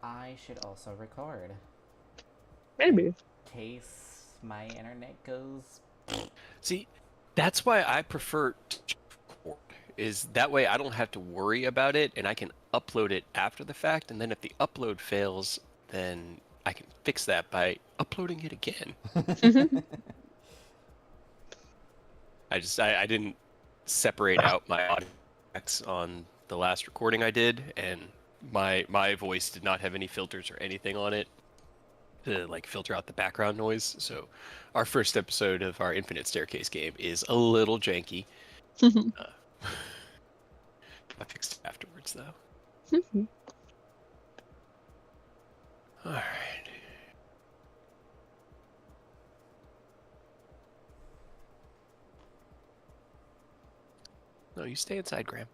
I should also record in Maybe. case my internet goes. See, that's why I prefer to record, is that way I don't have to worry about it and I can upload it after the fact. And then if the upload fails, then I can fix that by uploading it again. I didn't separate out my audio tracks on the last recording I did, and my voice did not have any filters or anything on it to like filter out the background noise. So our first episode of our Infinite Staircase game is a little janky. Uh, I fixed it afterwards though. All right. No, you stay inside, Graham.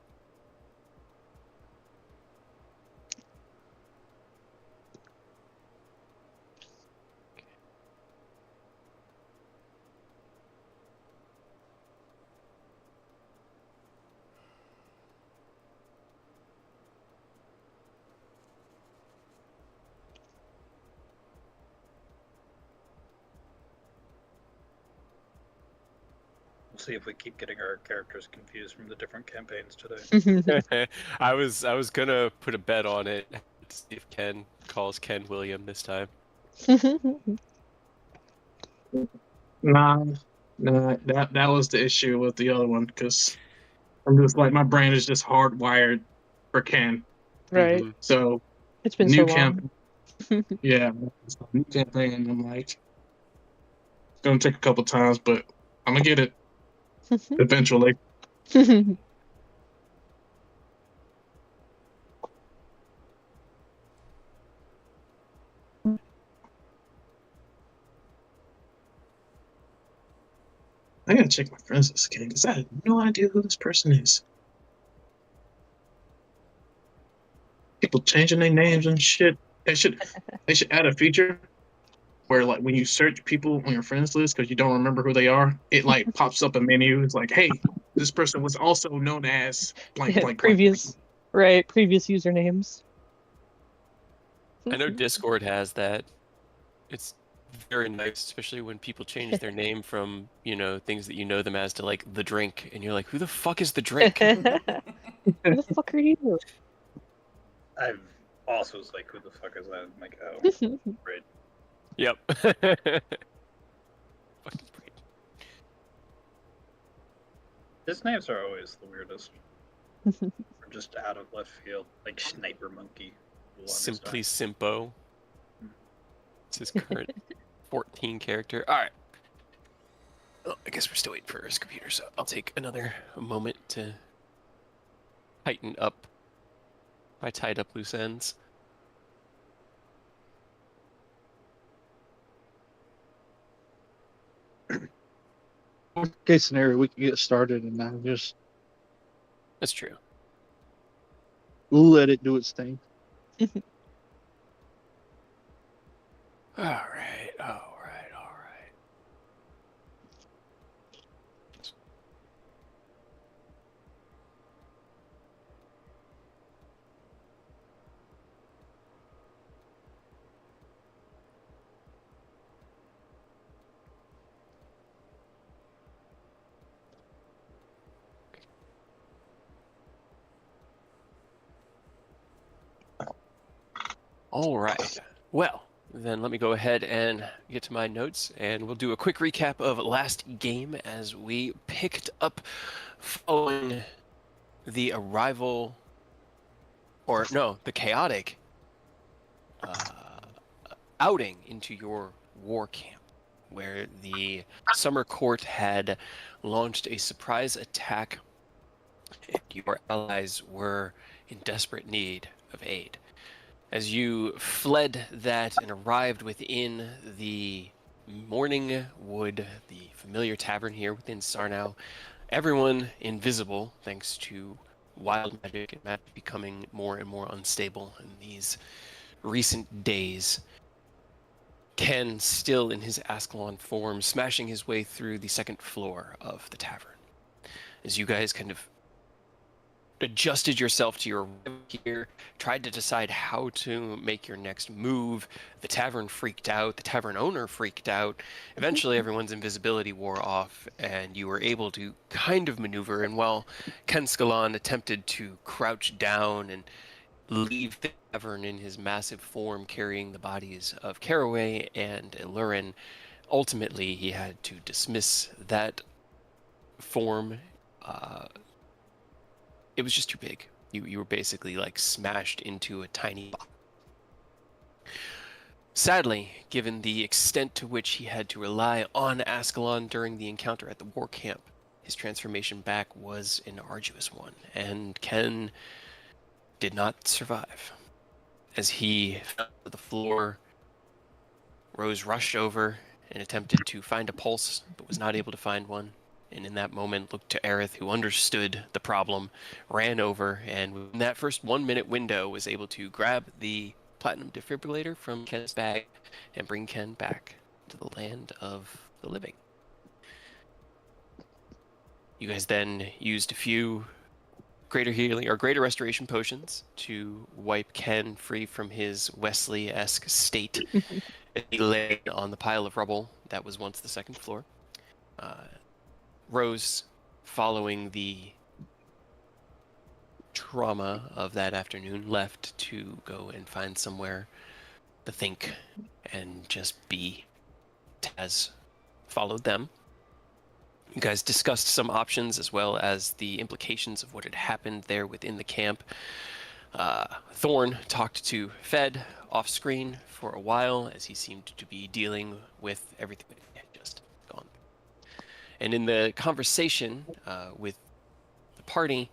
We'll see if we keep getting our characters confused from the different campaigns today. I was gonna put a bet on it to see if Ken calls Ken William this time. Nah, that was the issue with the other one because I'm just like my brain is just hardwired for Ken. Right. Mhm. So It's been new so long. campaign, yeah, so new campaign. And I'm like, it's gonna take a couple times, but I'm gonna get it eventually. I gotta check my friends list again because I have no idea who this person is. People changing their names and shit. They should add a feature where like when you search people on your friends list because you don't remember who they are, it like pops up a menu. It's like, hey, this person was also known as blank blank blank. Previous, right? Previous usernames. I know Discord has that. It's very nice, especially when people change their name from, things that you know them as to like the drink, and you're like, who the fuck is the drink? Who the fuck are you? I've also was like, who the fuck is that? I'm like, oh, great. Yep. Fucking great. His names are always the weirdest. Or just out of left field, like Sniper Monkey. Simply Simpo. It's his current 14 character. All right. Well, I guess we're still waiting for his computer, so I'll take another moment to tighten up my tied up loose ends. Worst case scenario, we can get started and now just That's true. let it do its thing. All right, all right, all right. All right. Well, then let me go ahead and get to my notes, and we'll do a quick recap of last game as we picked up following the arrival, or no, the chaotic outing into your war camp, where the Summer Court had launched a surprise attack, and your allies were in desperate need of aid. As you fled that and arrived within the Morning Wood, the familiar tavern here within Sarnau, everyone invisible thanks to wild magic and magic becoming more and more unstable in these recent days. Ken, still in his Ascalon form, smashing his way through the second floor of the tavern. As you guys kind of adjusted yourself to your here, tried to decide how to make your next move. The tavern freaked out. The tavern owner freaked out. Eventually, everyone's invisibility wore off, and you were able to kind of maneuver. And while Ken Scalan attempted to crouch down and leave the tavern in his massive form, carrying the bodies of Caraway and Illurin, ultimately he had to dismiss that form. It was just too big. You were basically like smashed into a tiny box. Sadly, given the extent to which he had to rely on Ascalon during the encounter at the war camp, his transformation back was an arduous one, and Ken did not survive. As he fell to the floor, Rose rushed over and attempted to find a pulse, but was not able to find one. And in that moment looked to Aerith, who understood the problem, ran over, and in that first 1 minute window was able to grab the platinum defibrillator from Ken's bag and bring Ken back to the land of the living. You guys then used a few greater healing or greater restoration potions to wipe Ken free from his Wesley-esque state. He lay on the pile of rubble that was once the second floor. Rose, following the trauma of that afternoon, left to go and find somewhere to think and just be. Taz followed them. You guys discussed some options as well as the implications of what had happened there within the camp. Thorn talked to Fed off screen for a while as he seemed to be dealing with everything that he had just gone. And in the conversation with the party,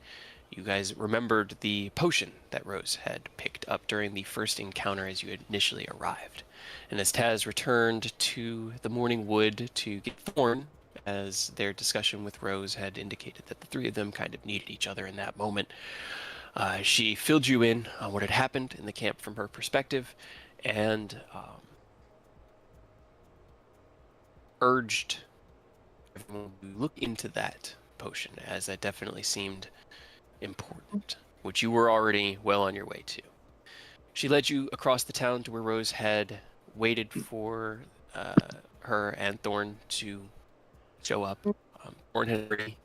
you guys remembered the potion that Rose had picked up during the first encounter as you had initially arrived. And as Taz returned to the Morning Wood to get Thorn, as their discussion with Rose had indicated that the three of them kind of needed each other in that moment, she filled you in on what had happened in the camp from her perspective, and urged everyone to look into that potion, as that definitely seemed important, which you were already well on your way to. She led you across the town to where Rose had waited for her and Thorn to show up. Thorn had already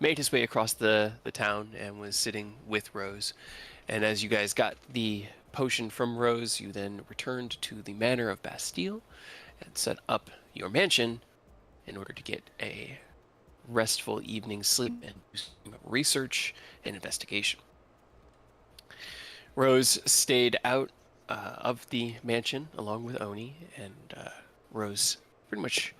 made his way across the town and was sitting with Rose. And as you guys got the potion from Rose, you then returned to the Manor of Bastille and set up your mansion in order to get a restful evening's sleep and do some research and investigation. Rose stayed out of the mansion along with Oni, and Rose pretty much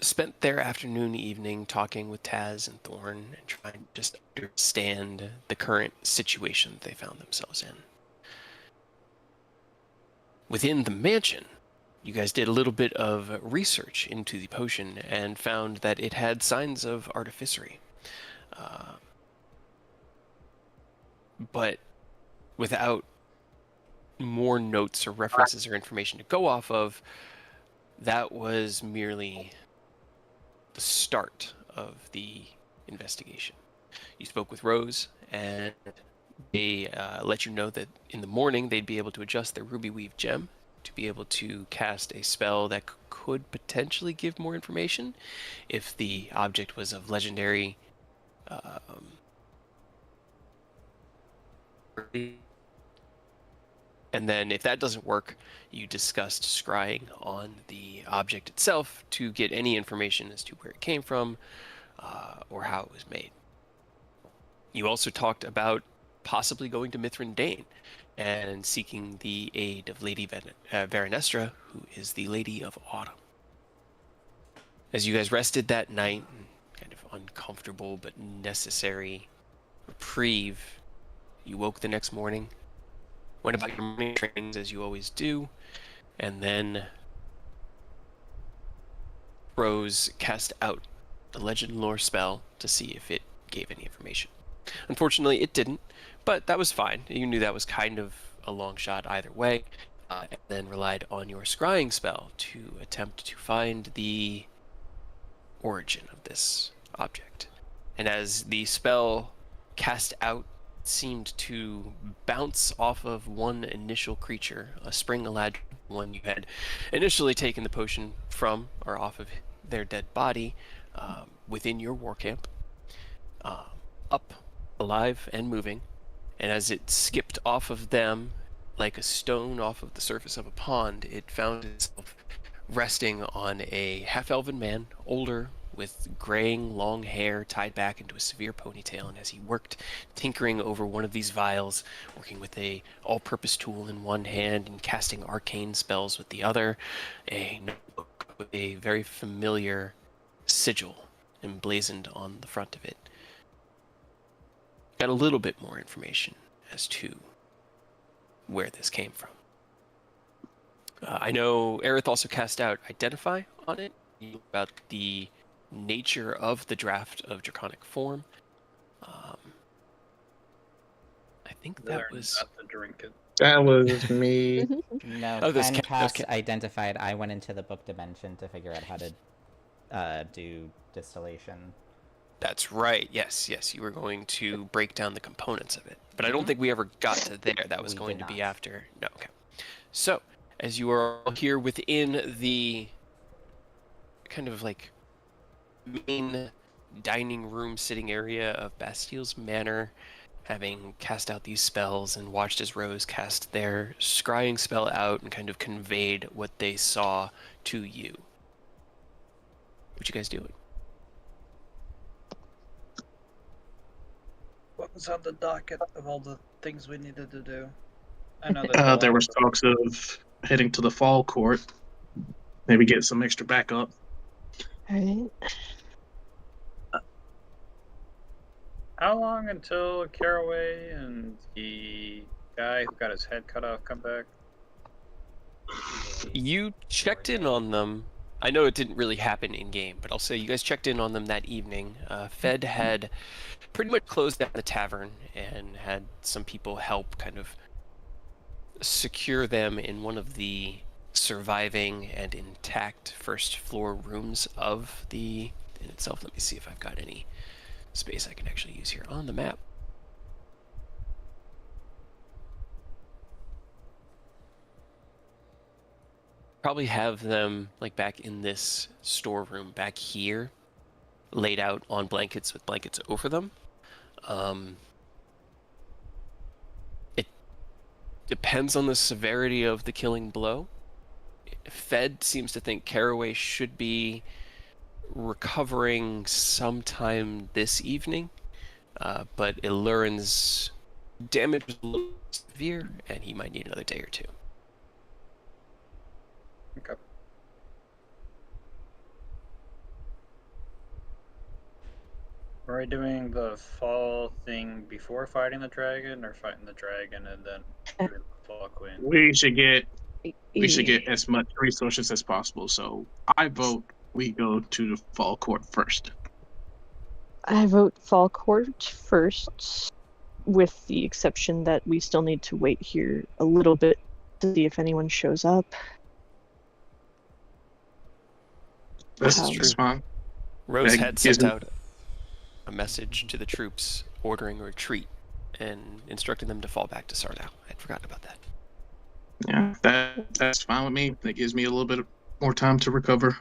spent their afternoon, evening talking with Taz and Thorn and trying to just understand the current situation that they found themselves in. Within the mansion, you guys did a little bit of research into the potion and found that it had signs of artificery. But without more notes or references or information to go off of, that was merely the start of the investigation. You spoke with Rose, and they let you know that in the morning they'd be able to adjust their Ruby Weave gem to be able to cast a spell that could potentially give more information if the object was of legendary and then if that doesn't work, you discussed scrying on the object itself to get any information as to where it came from or how it was made. You also talked about possibly going to Mithrin Dane and seeking the aid of Lady Veronestra, who is the Lady of Autumn. As you guys rested that night, kind of uncomfortable but necessary reprieve, you woke the next morning, went about your morning trainings as you always do, and then Rose cast out the legend lore spell to see if it gave any information. Unfortunately, it didn't, but that was fine. You knew that was kind of a long shot either way, and then relied on your scrying spell to attempt to find the origin of this object. And as the spell cast out seemed to bounce off of one initial creature, a spring Eladrin, one you had initially taken the potion from, or off of their dead body, within your war camp, up, alive, and moving. And as it skipped off of them, like a stone off of the surface of a pond, it found itself resting on a half-elven man, older, with graying long hair tied back into a severe ponytail. And as he worked, tinkering over one of these vials, working with a all-purpose tool in one hand and casting arcane spells with the other, a notebook with a very familiar sigil emblazoned on the front of it. Got a little bit more information as to where this came from. I know Aerith also cast out Identify on it, about the nature of the draft of Draconic form. I think that was... Not to drink it. That was me. No, Oh, this Ken Ken- cast Ken- identified. I went into the book dimension to figure out how to do distillation. That's right. Yes, you were going to break down the components of it. But I don't think we ever got to there. That was We going did to be not. after. No, okay. So, as you are all here within the kind of like main dining room sitting area of Bastille's Manor, having cast out these spells and watched as Rose cast their scrying spell out and kind of conveyed what they saw to you. What you guys doing? What was on the docket of all the things we needed to do? I know that There was talks of heading to the fall court. Maybe get some extra backup. Right. How long until Caraway and the guy who got his head cut off come back? You checked in on them. I know it didn't really happen in game, but I'll say you guys checked in on them that evening. Fed had pretty much closed down the tavern and had some people help kind of secure them in one of the surviving and intact first floor rooms of the inn itself. Let me see if I've got any space I can actually use here on the map. Probably have them like back in this storeroom back here, laid out on blankets with blankets over them. It depends on the severity of the killing blow. Fed seems to think Caraway should be recovering sometime this evening, but Ilurin's damage is a little severe, and he might need another day or two. Okay. Were we doing the fall thing before fighting the dragon, or fighting the dragon and then doing the fall queen? We should get as much resources as possible. So I vote we go to the fall court first. I vote fall court first, with the exception that we still need to wait here a little bit to see if anyone shows up. That's fine. Rose That had gives sent me- out a message to the troops ordering a retreat and instructing them to fall back to Sardau. I'd forgotten about that. Yeah, that's fine with me. That gives me a little bit more time to recover.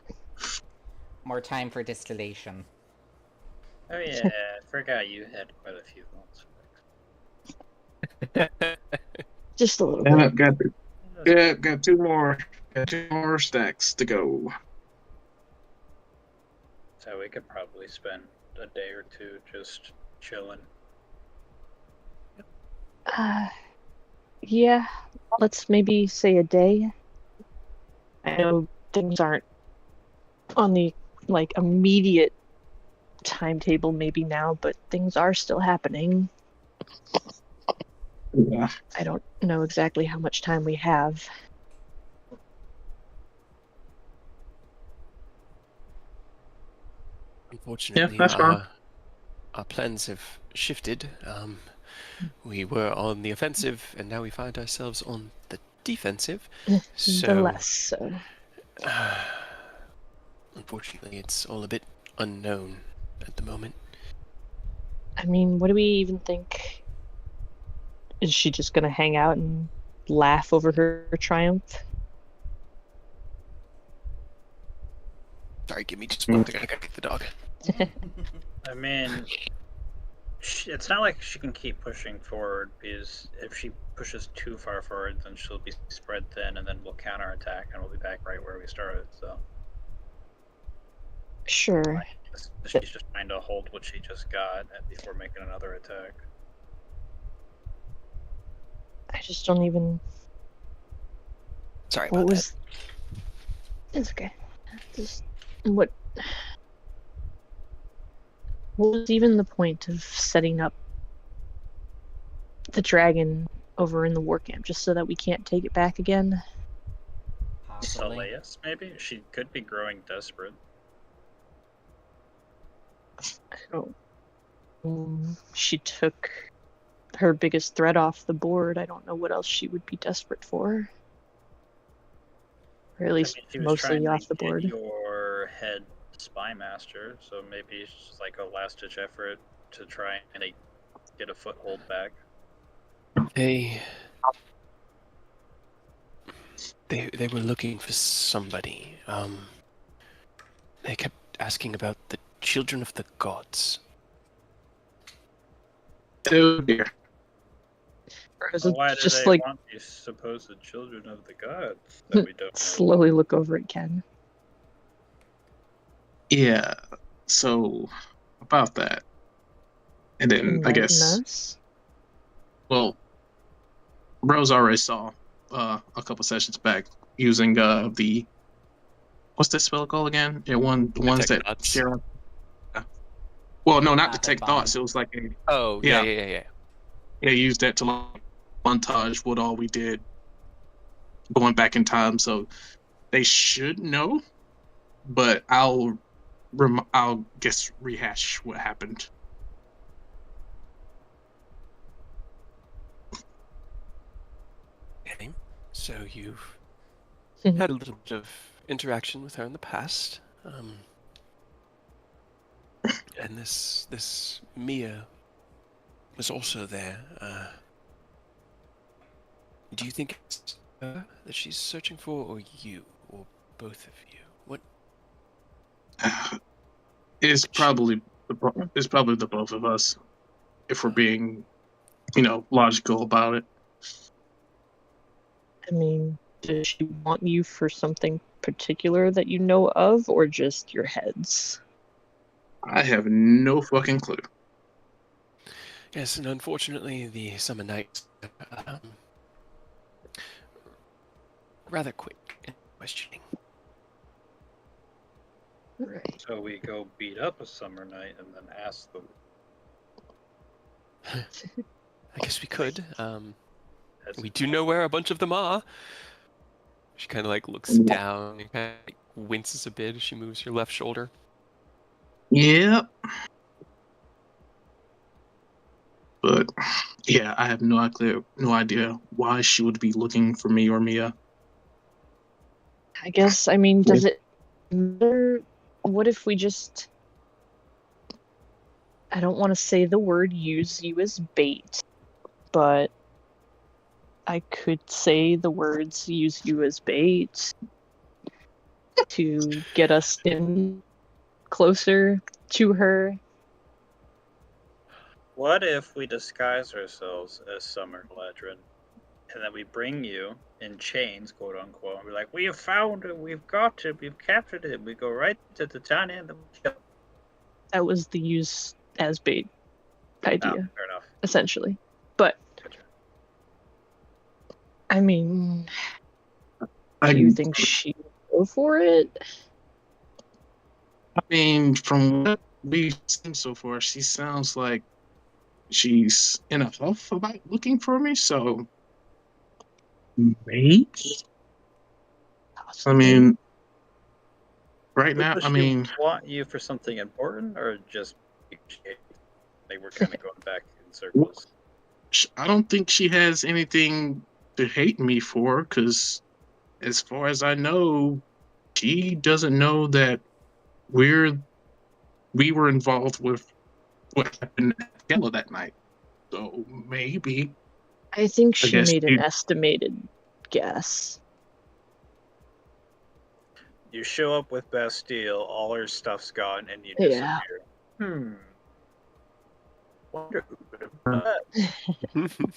More time for distillation. Oh yeah, I forgot you had quite a few months. Just a little Yeah, bit. got two more stacks to go. So we could probably spend a day or two just chilling. Yeah, let's maybe say a day. I know things aren't on the immediate timetable maybe now, but things are still happening. Yeah. I don't know exactly how much time we have. Unfortunately, that's fine. our plans have shifted. We were on the offensive, and now we find ourselves on the defensive. The So, less so. unfortunately, it's all a bit unknown at the moment. I mean, what do we even think? Is she just gonna hang out and laugh over her triumph? Sorry, give me just one second. I gotta get the dog. I mean, it's not like she can keep pushing forward, because if she pushes too far forward, then she'll be spread thin, and then we'll counterattack, and we'll be back right where we started. So Sure. she's just trying to hold what she just got before making another attack. I just don't even. Sorry What about was? It's okay. Just what? What was even the point of setting up the dragon over in the war camp just so that we can't take it back again? Possibly. Elias, maybe? She could be growing desperate. I don't. She took her biggest threat off the board. I don't know what else she would be desperate for. Or at least she was mostly trying off to the get board. your head spy master, so maybe it's like a last-ditch effort to try and get a foothold back. that. They were looking for somebody. They kept asking about the children of the gods. Oh dear. Or is Well, it why do just they like want these supposed children of the gods that we don't know? slowly look over at Ken? Yeah. So about that, and then I Enlighten guess, us? well, Rose already saw a couple sessions back using the what's that spell called again? Yeah, the ones Detect that thoughts. share. Well, no, not Telepathic detect bomb. thoughts. It was like a Oh, Yeah. yeah. yeah, used that to like montage what all we did going back in time. So they should know, but I'll guess rehash what happened. Okay. So you've had a little bit of interaction with her in the past. And this Mia was also there. Do you think it's her that she's searching for, or you, or both of you? What? It's probably the both of us, if we're being, logical about it. I mean, does she want you for something particular that you know of, or just your heads? I have no fucking clue. Yes, and unfortunately, the summer nights rather quick in questioning. Right. So we go beat up a summer night and then ask them. I guess we could. We do know where a bunch of them are. She kind of like looks down and kind of winces a bit as she moves her left shoulder. Yeah. But yeah, I have no idea why she would be looking for me or Mia. I guess, I mean, does it matter? What if we just. I don't want to say the word use you as bait, but I could say the words use you as bait to get us in closer to her. What if we disguise ourselves as Summer Ledrin, and then we bring you in chains, quote unquote, and we're like, we have found him, we've got him, we've captured him. We go right to Tyranny and then we kill him. That was the use as bait idea, Fair enough. essentially. But, Gotcha. I mean, do you think she would go for it? I mean, from what we've seen so far, she sounds like she's in a huff about looking for me, so maybe. I mean, right now, Does I she mean, want you for something important, or just like we're kind of going back in circles? I don't think she has anything to hate me for, because as far as I know, she doesn't know that we were involved with what happened at yellow that night. So maybe. I think I she guess made an you- estimated guess. You show up with Bastille, all her stuff's gone, and you Yeah. disappear. Wonder who would have done that.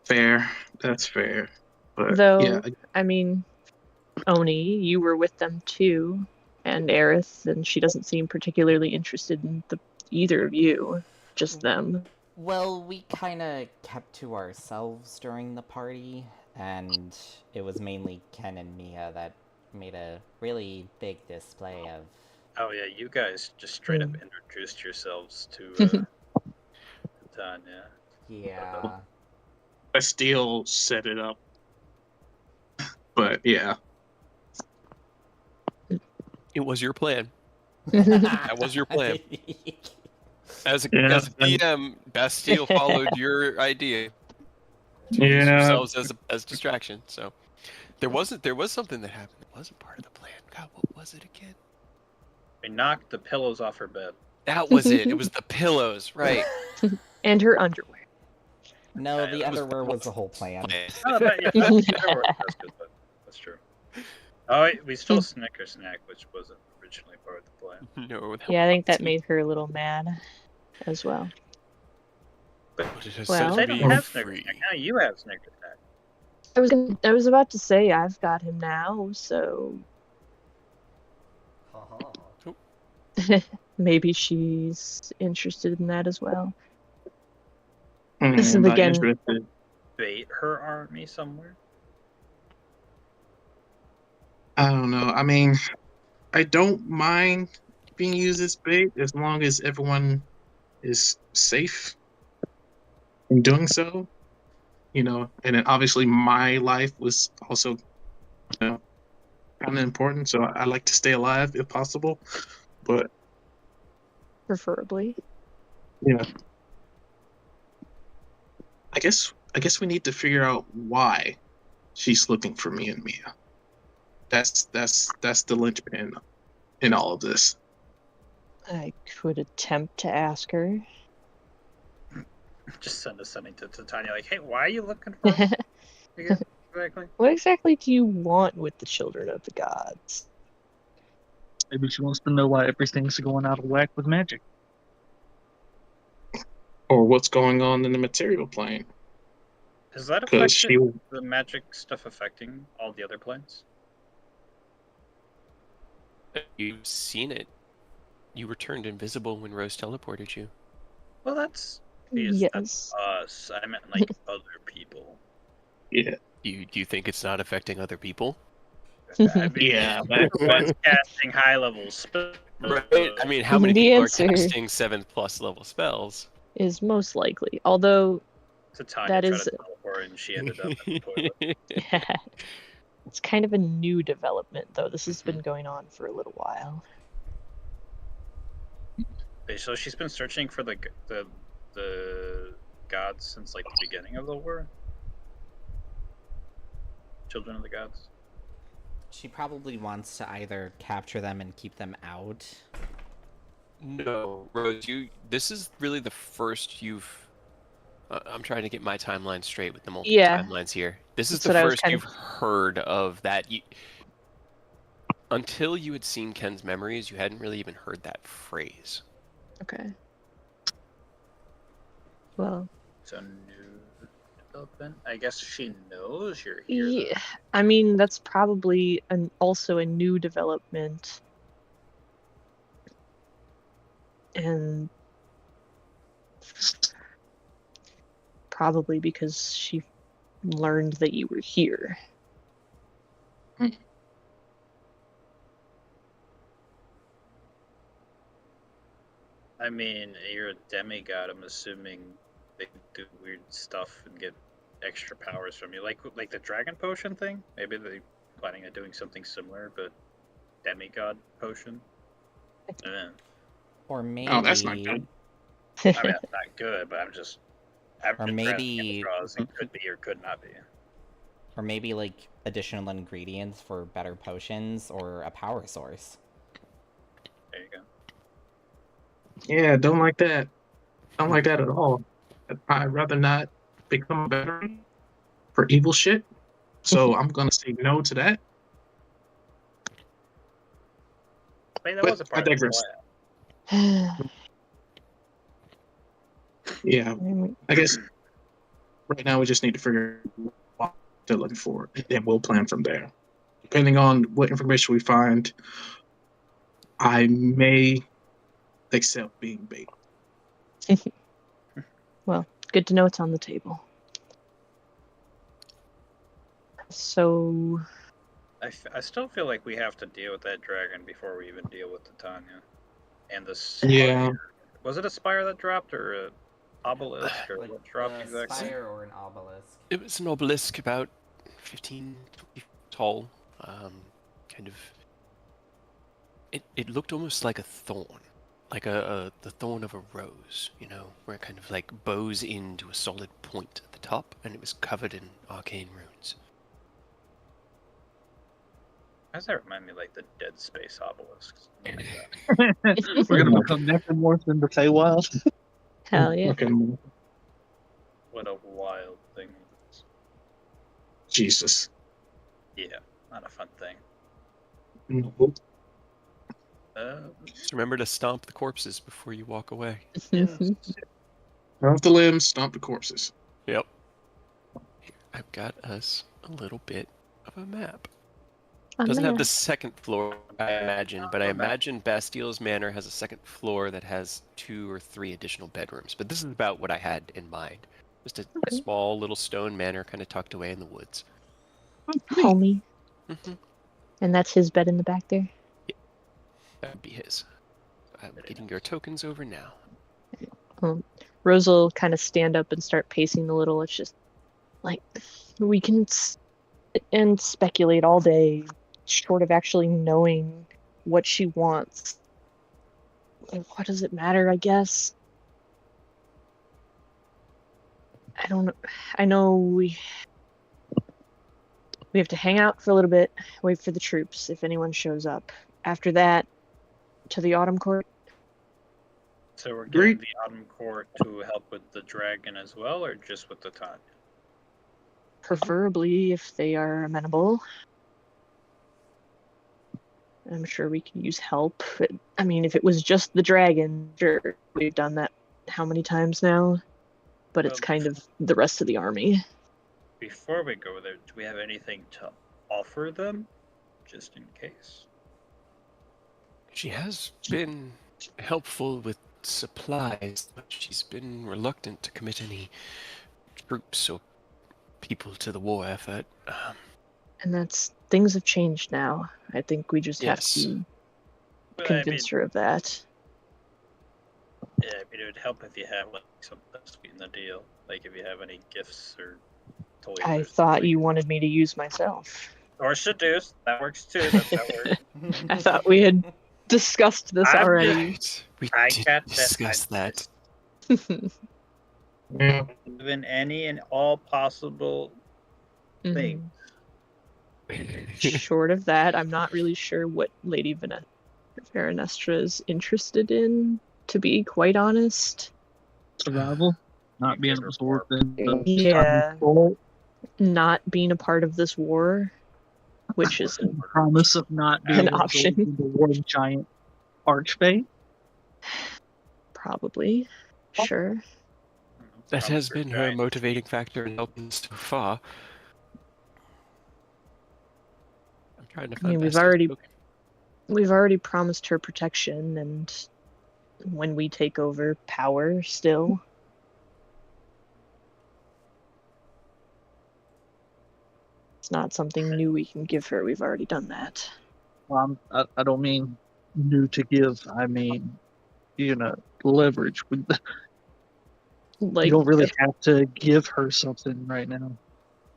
Fair. That's fair. But Though, yeah, I mean, Oni, you were with them too, and Aerith, and she doesn't seem particularly interested in either of you, just them. Well, we kind of kept to ourselves during the party, and it was mainly Ken and Mia that made a really big display of. Oh yeah, you guys just straight up Hmm. introduced yourselves to Tanya. Yeah. I still set it up. But yeah. It was your plan. That was your plan. As a DM, Bastille followed your idea to use yourselves as distraction. So there was something that happened that wasn't part of the plan. God, what was it again? We knocked the pillows off her bed. That was it. It was the pillows, right? And her underwear. No, Yeah, the that was- underwear was the whole plan. Oh, that's good. That's true. Oh, we stole Snicker Snack, which wasn't originally part of the plan. No. That Yeah, I think that wasn't. made her a little mad as well. But it has Well- said They to don't be have Snicker free. Snack. Now you have Snicker Snack. I was about to say I've got him now, so maybe she's interested in that as well. This is I'm not again- interested. Bait her army somewhere. I don't know. I mean, I don't mind being used as bait as long as everyone is safe in doing so. And then obviously my life was also, kind of important. So I like to stay alive if possible. But Preferably. yeah, I guess we need to figure out why she's looking for me and Mia. That's the linchpin in all of this. I could attempt to ask her. Just send us something to Tanya, like, hey, why are you looking for us again? Exactly. What exactly do you want with the children of the gods? Maybe she wants to know why everything's going out of whack with magic. Or what's going on in the material plane. Is that Because affecting the magic stuff affecting all the other planes? You've seen it. You were turned invisible when Rose teleported you. Well, that's Yes. us. I meant like other people. Yeah. Do you think it's not affecting other people? I mean, Yeah, everyone's casting high level spells. Right. I mean, how many The people answer- are casting 7+ level spells? Is most likely. Although To Tanya that tried is- to teleport and she ended up in the toilet. it's kind of a new development, though. This has been going on for a little while. Okay, so she's been searching for the gods since like the beginning of the war. Children of the gods. She probably wants to either capture them and keep them out. No, Rose, this is really the first you've. I'm trying to get my timeline straight with the multiple Yeah. timelines here. This is That's the what I was first kind you've of- heard of that. Until you had seen Ken's memories, you hadn't really even heard that phrase. Okay. Well, So new development. I guess she knows you're here. yeah. I mean, that's probably also a new development. And probably because she learned that you were here. I mean, you're a demigod. I'm assuming they can do weird stuff and get extra powers from you, like the dragon potion thing. Maybe they're planning on doing something similar, but demigod potion. Yeah. Or maybe. Oh, that's not good. I mean, that's not good, but I'm just. Or maybe- it could be or could not be. Or maybe like additional ingredients for better potions or a power source. There you go. Yeah, don't like that. Not like that at all. I'd rather not become a veteran for evil shit. So I'm gonna say no to that. I mean, that But was a I part of the digress. plan. Yeah, I guess right now we just need to figure out what they're looking for, and then we'll plan from there. Depending on what information we find, I may accept being bait. Well, good to know it's on the table. So, I still feel like we have to deal with that dragon before we even deal with the Tanya. And the Yeah. spire. Was it a spire that dropped or a obelisk or Like what dropped the exactly? spire or an obelisk? It was an obelisk about 15, 20 feet tall. Kind of. It looked almost like a thorn, like the thorn of a rose, you know, where it kind of like bows into a solid point at the top, and it was covered in arcane runes. Why does that remind me of, like the Dead Space obelisks? We're gonna become necromorphs in the Feywild. hell yeah. Okay. What a wild thing. Jesus. Yeah, not a fun thing. Nope. Just remember to stomp the corpses before you walk away. Off the limbs, stomp the corpses. Yep. I've got us a little bit of a map. Doesn't have the second floor, I imagine, but I imagine Bastille's Manor has a second floor that has 2 or 3 additional bedrooms. But this is about what I had in mind. Just a small little stone manor kind of tucked away in the woods. Homie. Mm-hmm. And that's his bed in the back there? That would be his. I'm getting your tokens over now. Rose will kind of stand up and start pacing a little. It's just like, we can sit and speculate all day, short of actually knowing what she wants. What does it matter, I guess? I don't know. I know we have to hang out for a little bit, wait for the troops if anyone shows up. After that, to the Autumn Court. So we're getting the Autumn Court to help with the dragon as well, or just with the Tanya? Preferably if they are amenable. I'm sure we can use help. I mean, if it was just the dragon, sure, we've done that how many times now? But it's kind of the rest of the army. Before we go there, do we have anything to offer them, just in case? She has been helpful with supplies, but she's been reluctant to commit any troops or people to the war effort. And things have changed now. I think we just have to convince her of that. Yeah, I mean, it would help if you have like something to sweeten the deal. Like if you have any gifts or toys. I thought you wanted me to use myself. Or seduce. That works too. That works. I thought we had discussed this already. We I did got discuss that. Yeah. Even any and all possible things. Short of that, I'm not really sure what Lady Veranestra is interested in, to be quite honest. Survival, not being absorbed in the not being a part of this war, which is the promise of not being an option. In the war giant archfey. Probably, sure. That has been her motivating factor in helping so far. I'm trying to find. We've already promised her protection, and when we take over power, still. It's not something new we can give her. We've already done that. Well, I don't mean new to give. I mean, leverage. You don't really have to give her something right now.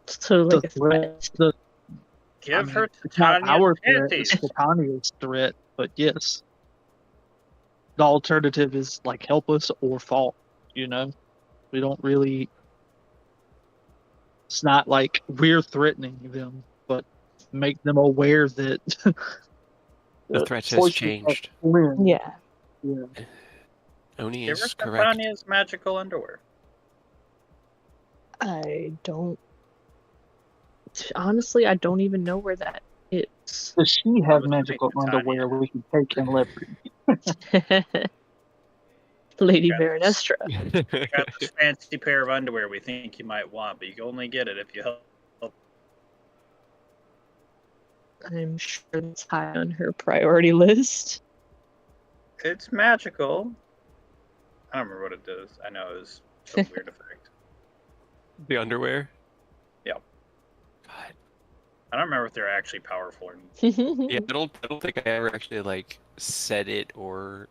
So, like a threat. Give her our threat. It's Titania's threat, but yes. The alternative is like help us or fall. We don't really. It's not like we're threatening them, but make them aware that the threat has changed. Yeah. Oni Give her is correct. Stefania's magical underwear. I don't. Honestly, I don't even know where that is. Does she have was magical thinking underwear we can take and leverage? Lady Got Veranestra. We got this fancy pair of underwear we think you might want, but you can only get it if you help. I'm sure it's high on her priority list. It's magical. I don't remember what it does. I know it was some weird effect. The underwear. Yeah. God. I don't remember if they're actually powerful or not. Yeah, I don't think I ever actually like said it or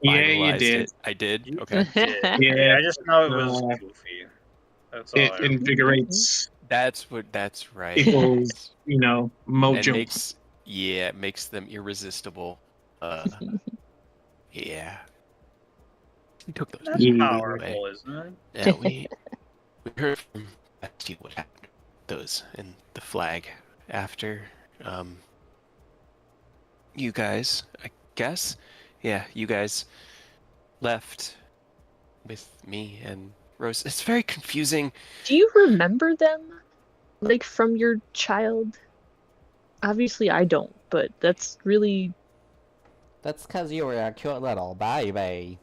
Yeah, you finalized did. it. I did. You Okay. did. Yeah. I just know it was Uh, goofy. That's all. It I remember. invigorates That's right. people's, And mojo. makes them irresistible. Yeah. We took those. That's Yeah. powerful, isn't it? Yeah, we heard from Betsy what happened. Those and the flag after you guys, I guess. Yeah, you guys left with me and Rose. It's very confusing. Do you remember them? Like from your child? Obviously I don't, but that's really... That's because you were a cute little baby.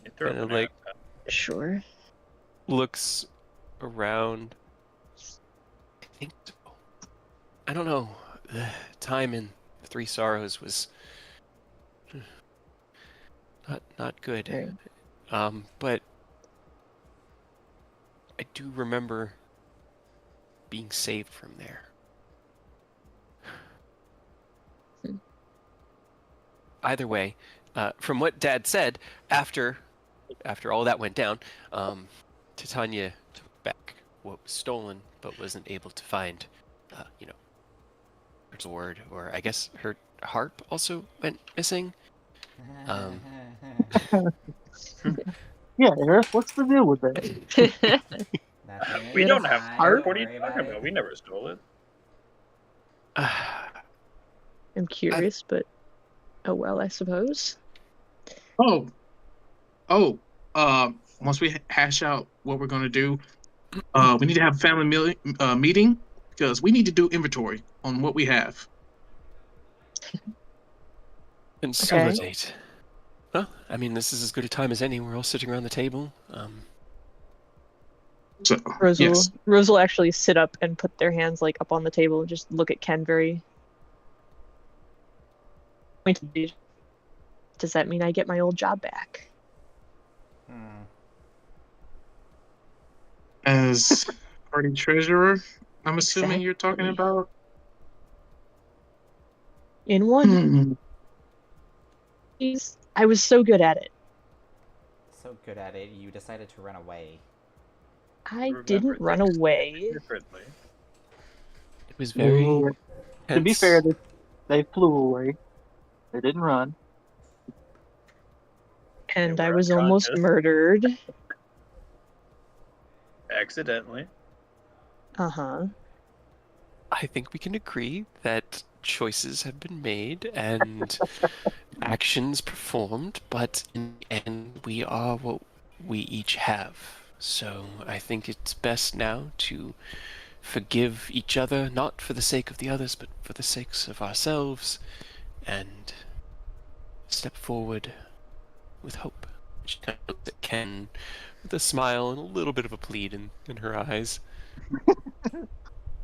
You threw Kinda a like- banana. Sure. Looks around. I think so. I don't know. The time in the Three Sorrows was not good. Right. But I do remember being saved from there. Either way, from what Dad said, after all that went down, Titania took back what was stolen, but wasn't able to find, her sword, or I guess her harp also went missing. Yeah, Eric, what's the deal with that? Nothing We is don't have fine, harp. don't What are you worry talking about about? it. We never stole it. I'm curious, but oh well, I suppose. Once we hash out what we're gonna do, we need to have a family meeting because we need to do inventory on what we have. Consolidate. Well, I mean, this is as good a time as any. We're all sitting around the table. So Rose yes, will actually sit up and put their hands like up on the table and just look at Ken very pointedly. Does that mean I get my old job back? as party treasurer, I'm assuming you're talking Exactly. about. In one. I was so good at it. So good at it, you decided to run away. I Remember didn't run things away. differently. It was very. To be tense. fair, they flew away. They didn't run. And They I were was almost unconscious. murdered. Accidentally. Uh-huh. I think we can agree that choices have been made and actions performed, but in the end, we are what we each have. So I think it's best now to forgive each other, not for the sake of the others, but for the sakes of ourselves, and step forward with hope. She kind of looks at Ken with a smile and a little bit of a plead in her eyes.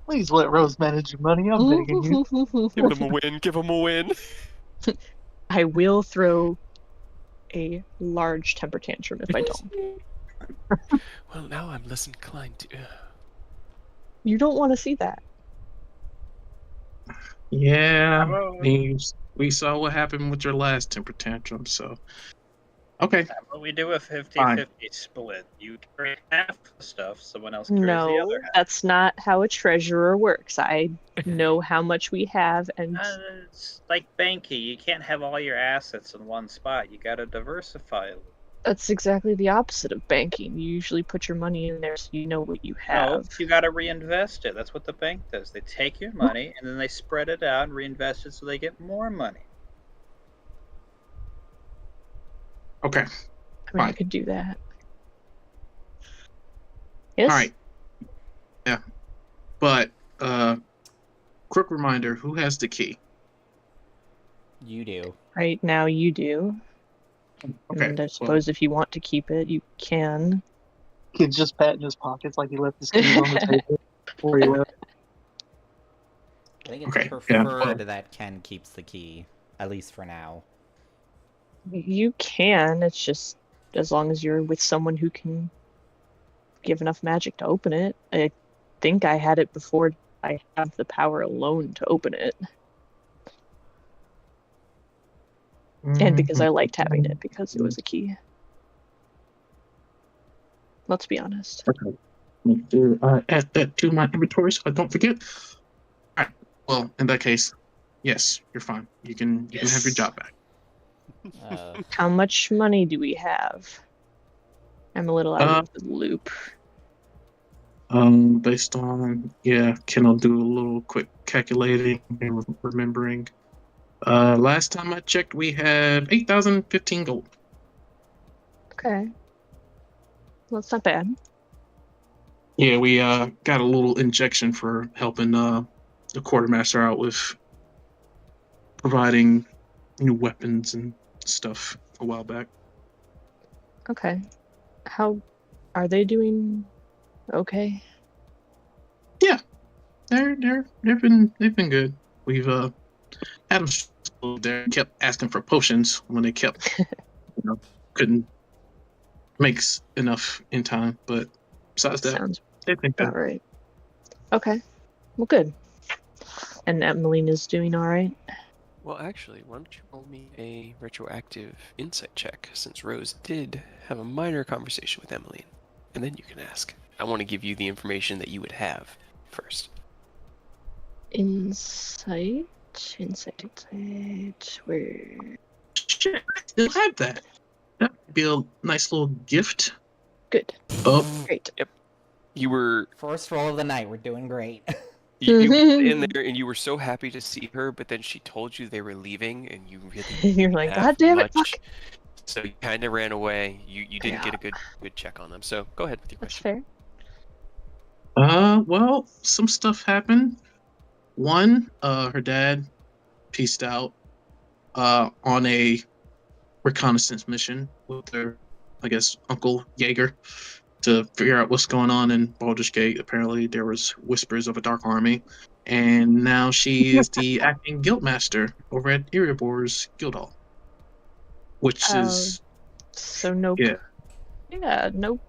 Please let Rose manage your money. I'm begging you. Give them a win, give them a win. I will throw a large temper tantrum if I don't. Well, now I'm less inclined to. You don't want to see that. Yeah, Bravo. we saw what happened with your last temper tantrum. So, okay, How about we do a 50-50 Fine. split? You carry half the stuff, someone else carries the No, other half. that's not how a treasurer works. I know how much we have, and It's like banking. You can't have all your assets in one spot. You gotta diversify. that's exactly the opposite of banking. You usually put your money in there so you know what you No, have. you gotta reinvest it. That's what the bank does. They take your money and then they spread it out and reinvest it so they get more money. Okay. I mean, I Fine. could do that. Yes. All right. Yeah. But quick reminder: who has the key? You do. Right now, you do. Okay. And I Well, suppose if you want to keep it, you can. Kid's just patting his pockets like he left his keys on the table before he left. I think it's okay. Yeah. preferred that Ken keeps the key, at least for now. You can. It's just as long as you're with someone who can give enough magic to open it. I think I had it before I have the power alone to open it. And because I liked having it, because it was a key. Let's be honest. Okay. Need to add that to my inventory so I don't forget. All right. Well, in that case, yes, you're fine. You can have your job back. How much money do we have? I'm a little out of the loop. Based on Ken will do a little quick calculating and remembering. Last time I checked, we had 8,015 gold. Okay. Well, that's not bad. Yeah, we got a little injection for helping the quartermaster out with providing new weapons and stuff a while back. Okay. How are they doing? Okay. Yeah, they've been good. We've had them there, kept asking for potions when they kept couldn't make enough in time, but besides that, Sounds they've been good. about right. Okay. Well, good. And Emelina's doing all right. Well, actually, why don't you roll me a retroactive insight check, since Rose did have a minor conversation with Emmeline, and then you can ask. I want to give you the information that you would have first. Insight. Where? Shit, I still have that. That would be a nice little gift. Good. Oh, Great. Yep. You were First roll of the night. We're doing great. you were in there, and you were so happy to see her, but then she told you they were leaving, and you really You're like, have God damn it! much. Fuck. So you kind of ran away. You didn't get a good check on them. So go ahead with your That's question. fair. well, some stuff happened. One, her dad pieced out on a reconnaissance mission with their, I guess, Uncle Jaeger to figure out what's going on in Baldur's Gate. Apparently, there was whispers of a dark army, and now she is the acting guildmaster over at Erebor's Guild Hall, which is So nope. Yeah. Yeah, nope.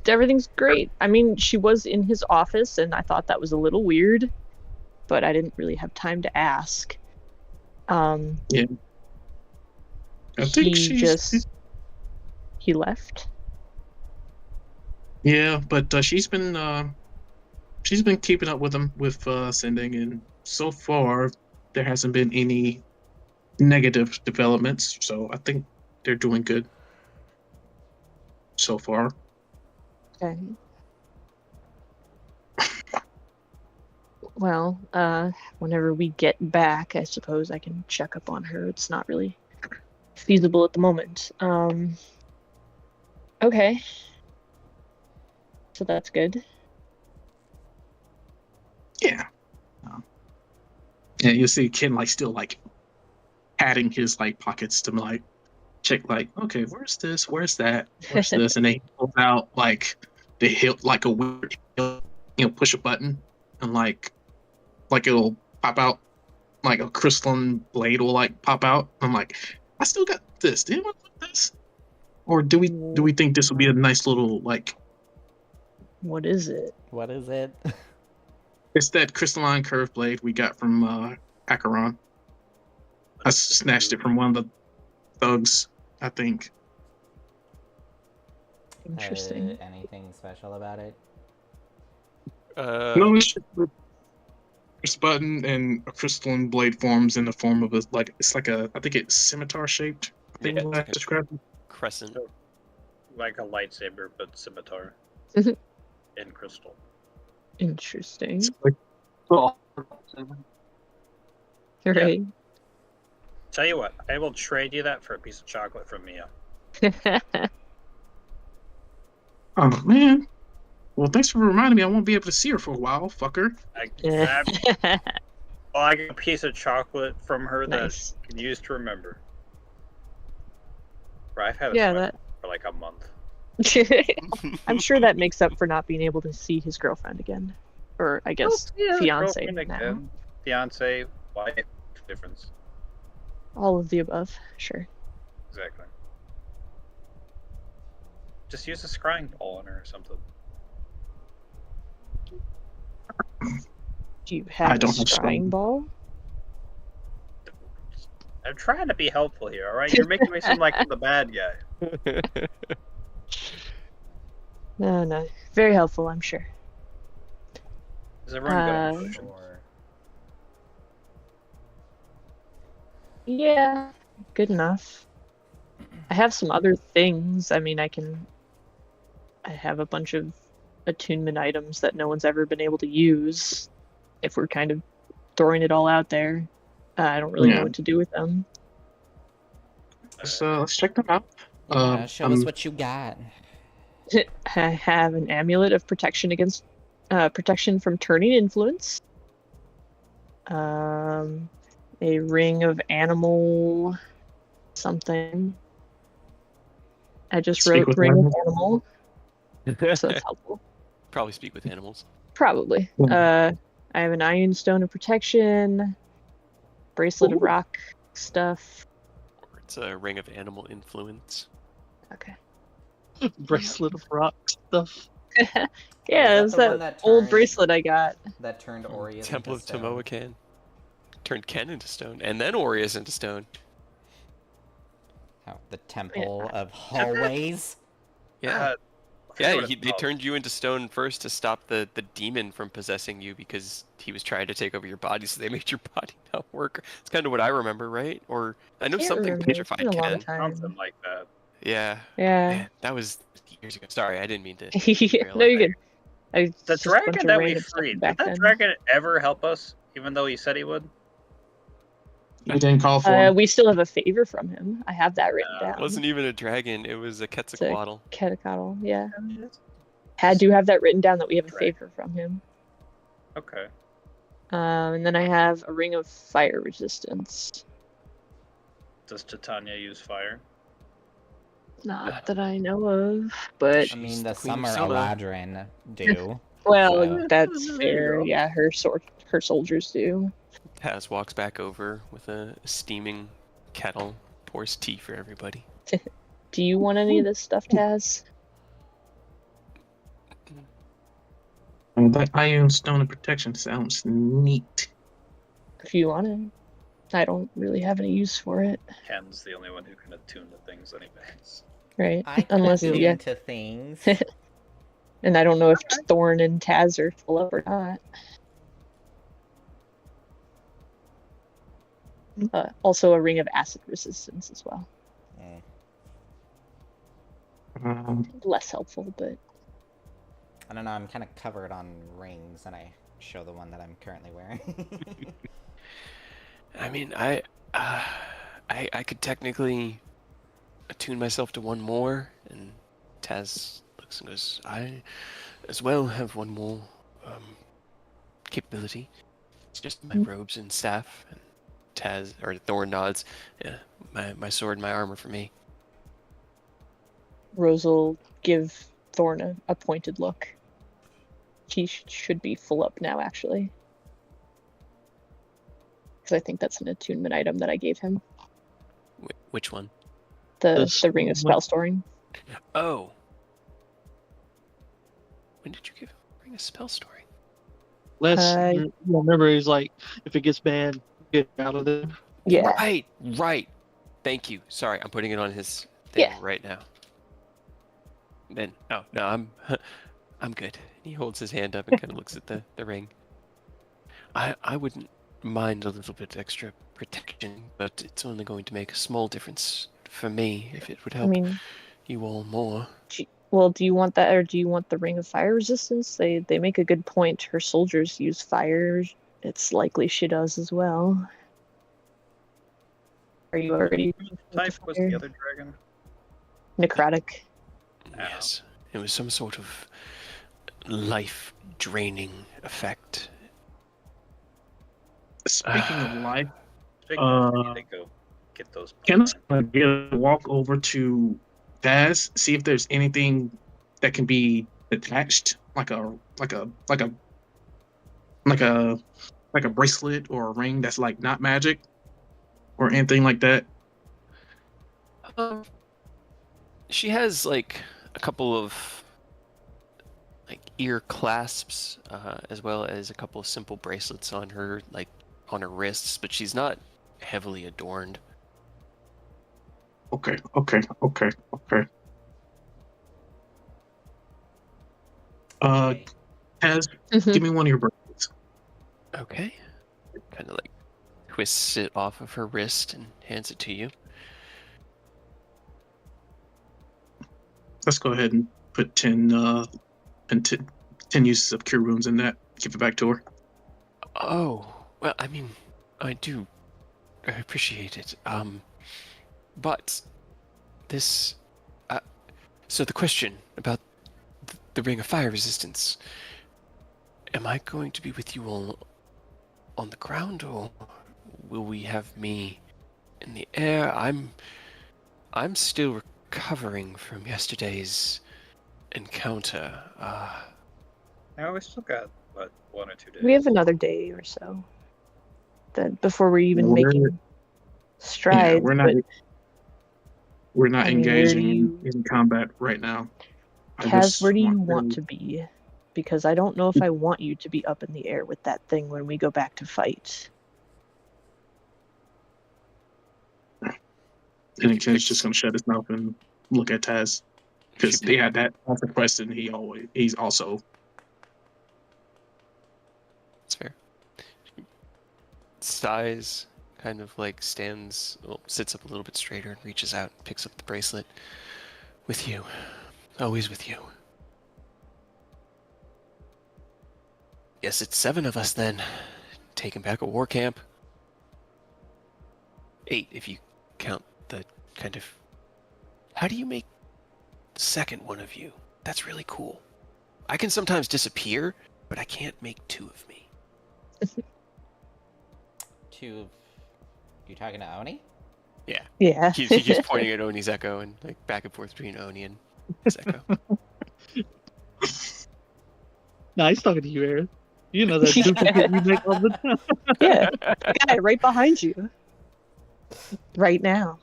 Everything's great. I mean, she was in his office, and I thought that was a little weird, but I didn't really have time to ask. I think he left. Yeah, but she's been keeping up with him with sending, and so far there hasn't been any negative developments. So I think they're doing good so far. Okay. Well, whenever we get back, I suppose I can check up on her. It's not really feasible at the moment. Okay. So that's good. Yeah. Yeah, you see Ken still patting his pockets to check okay, where's this? Where's that? Where's this? And they pulls out the hilt a weird hilt, push a button and it'll pop out a crystalline blade will pop out. I'm like, I still got this. Do anyone want this? Or do we think this would be a nice little What is it? What is it? It's that crystalline curved blade we got from Acheron. I snatched it from one of the thugs, I think. Interesting. Anything special about it? No, it's just this button and a crystalline blade forms in the form of I think it's scimitar shaped. I think Yeah, I described it. Crescent. Like a lightsaber, but scimitar. In crystal. Interesting. Well, Right. Tell you what, I will trade you that for a piece of chocolate from Mia. Oh man. Well, thanks for reminding me. I won't be able to see her for a while, fucker. I got a piece of chocolate from her Nice. that I can use to remember. Right, I've had Yeah, this that. for like a month. I'm sure that makes up for not being able to see his girlfriend again, or I guess fiance girlfriend now. again. Fiance, wife, difference. All of the above, sure. Exactly. Just use a scrying ball on her or something. Do you have I a don't have scrying scrying. ball? I'm trying to be helpful here, alright? You're making me seem like I'm the bad guy. No, very helpful, I'm sure. Is everyone good? Sure. Yeah, good enough. I have some other things. I mean, I have a bunch of attunement items that no one's ever been able to use. If we're kind of throwing it all out there, I don't really know Yeah. what to do with them. Let's check them out. Yeah, show us what you got. I have an amulet of protection against protection from turning influence. A ring of animal something. I just Speak wrote with ring animals. of animal, so that's helpful. Probably speak with animals. Probably. Yeah. I have an iron stone of protection, bracelet of rock stuff. Or it's a ring of animal influence. Okay. Bracelet of rock stuff. Yeah, Is it's that the one that that old turned- bracelet I got. That turned Orius Temple into of stone. Tomoakan. Turned Ken into stone, and then Orius into stone. Oh, the Temple of Hallways? Yeah. I forget Yeah, what it's they called. turned you into stone first to stop the demon from possessing you because he was trying to take over your body, so they made your body not work. It's kind of what I remember, right? Or I know Can't something remember. It's petrified been a long Ken. time. Something like that. Yeah. Yeah. Man, that was years ago. Sorry, I didn't mean to. No, you're good. The Just a bunch dragon of that we random stuff freed, back did that then. dragon ever help us, even though he said he would? You didn't call for him. We still have a favor from him. I have that written down. It wasn't even a dragon, it was a Quetzalcoatl. Quetzalcoatl, yeah. Had to have that written down that we have a Right. favor from him. Okay. And then I have a ring of fire resistance. Does Titania use fire? Not that I know of, but I mean, She's the the Queen of Summer Summer. Eladrin do. well, So- that's There you fair. go. Yeah, her soldiers do. Taz walks back over with a steaming kettle, pours tea for everybody. Do you want any of this stuff, Taz? That iron stone of protection sounds neat. If you want it. I don't really have any use for it, Ken's the only one who can attune to things, anyways. right? I can Unless attune yeah, to things. and I don't know if Thorn and Taz are full up or not. Also, a ring of acid resistance as well. Mm. Less helpful, but I don't know, I'm kind of covered on rings, and I show the one that I'm currently wearing. I mean, I could technically attune myself to one more, and Taz looks and goes, I as well have one more capability. It's just my robes and staff. And Taz, or Thorn nods, yeah, my sword and my armor for me. Rose will give Thorn a pointed look. He should be full up now, actually. Because I think that's an attunement item that I gave him. Which one? The ring of spell storing. Oh. When did you give ring of spell storing? You remember, he's like, if it gets banned, get out of there. Yeah. Right. Thank you. Sorry, I'm putting it on his thing right now. Then, oh no, I'm good. He holds his hand up and kind of looks at the ring. I wouldn't mind a little bit extra protection, but it's only going to make a small difference for me if it would help you all more. Well, do you want that, or do you want the ring of fire resistance? They make a good point. Her soldiers use fire. It's likely she does as well. Are you already Type was the other dragon. necrotic? Yes, it was some sort of life-draining effect. Speaking of life, Speaking of, we need to go get those. can I get a walk over to Taz, see if there's anything that can be attached, like a bracelet or a ring that's like not magic or anything like that. She has like a couple of like ear clasps, as well as a couple of simple bracelets on her wrists, but she's not heavily adorned. Okay. Okay. Taz, Mhm. give me one of your bracelets. Okay. Kind of like twists it off of her wrist and hands it to you. Let's go ahead and put 10 uses of cure wounds in that. Give it back to her. Oh, well, I mean, I appreciate it. But this, so the question about the ring of fire resistance, am I going to be with you all on the ground, or will we have me in the air? I'm still recovering from yesterday's encounter. Now we still got what, 1 or 2 days. We have another day or so. That before we're even We're- making strides. we're not. but We're not I mean, where do engaging you- in combat right now. I Kaz, just where do you want to be? Because I don't know if I want you to be up in the air with that thing when we go back to fight. And Ken's just gonna shut his mouth and look at Taz because yeah, that's a question he's also. That's fair. Sighs, kind of like sits up a little bit straighter and reaches out and picks up the bracelet. With you. Always with you. Yes, it's 7 of us then. Taking back a war camp. 8 if you count the kind of... How do you make the second one of you? That's really cool. I can sometimes disappear, but I can't make 2 of me. 2 of... You talking to Oni? Yeah. Yeah. He keeps pointing at Oni's echo and like back and forth between Oni and his echo. Nah, he's talking to you, Aaron. You know that duplicate you make all the time. Yeah. The guy right behind you. Right now.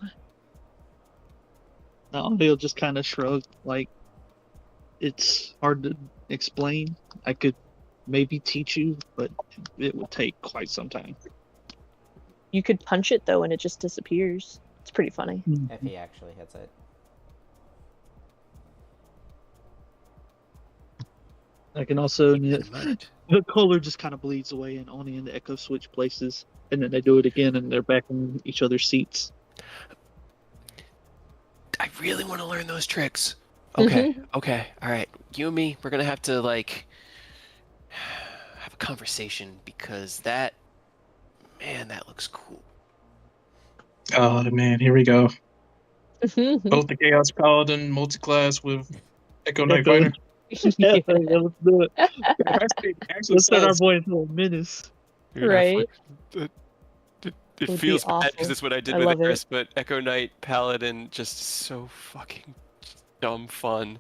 No, he'll just kind of shrug, like, it's hard to explain. I could maybe teach you, but it would take quite some time. You could punch it though and it just disappears. It's pretty funny. If he actually hits it. I can also, Keep that in mind. the color just kind of bleeds away and Oni and the echo switch places, and then they do it again and they're back in each other's seats. I really want to learn those tricks. Okay, okay, all right. You and me, we're gonna have to like have a conversation because that looks cool. Oh man, here we go. Mhm. Both the Chaos Paladin multi-class with Echo Knight Echo. Fighter. Yeah, let's do it. Actually Let's turn our says- boy into a menace. Dude, Right. It Would be feels bad awful. because it's what I did I with love it. Eris, but Echo Knight Paladin just so fucking dumb fun,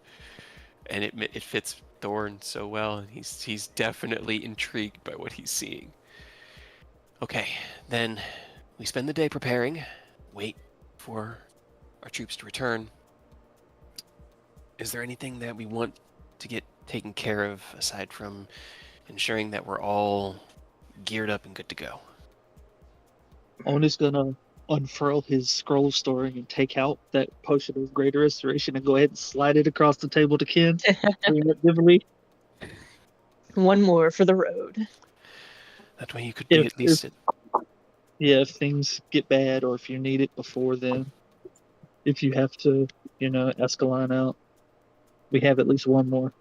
and it fits Thorn so well, and he's definitely intrigued by what he's seeing. Okay, then we spend the day preparing, wait for our troops to return. Is there anything that we want to get taken care of aside from ensuring that we're all geared up and good to go? Oni's gonna unfurl his scroll story and take out that potion of greater restoration and go ahead and slide it across the table to Ken. Preemptively. One more for the road. That way you could be If- at least... Yeah, if things get bad or if you need it before then. If you have to, Escalon out. We have at least one more.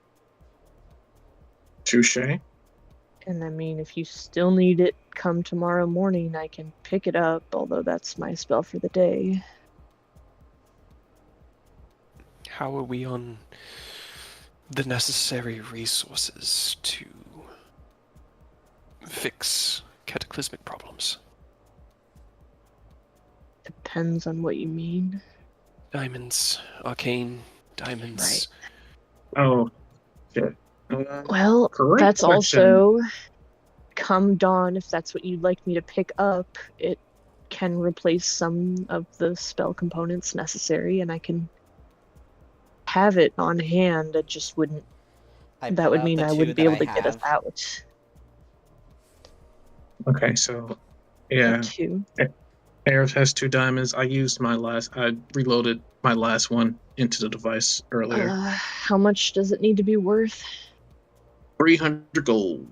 Touche. And I mean, if you still need it come tomorrow morning, I can pick it up, although that's my spell for the day. How are we on the necessary resources to fix cataclysmic problems? Depends on what you mean. Diamonds, arcane diamonds. Oh, shit. Well, Correct that's question. also come dawn, if that's what you'd like me to pick up, it can replace some of the spell components necessary, and I can have it on hand. It just wouldn't. That pull would out mean the I two wouldn't be that able I to get us have. out. Okay, so yeah, Two. Aerith has 2 diamonds. I reloaded my last one into the device earlier. How much does it need to be worth? 300 gold.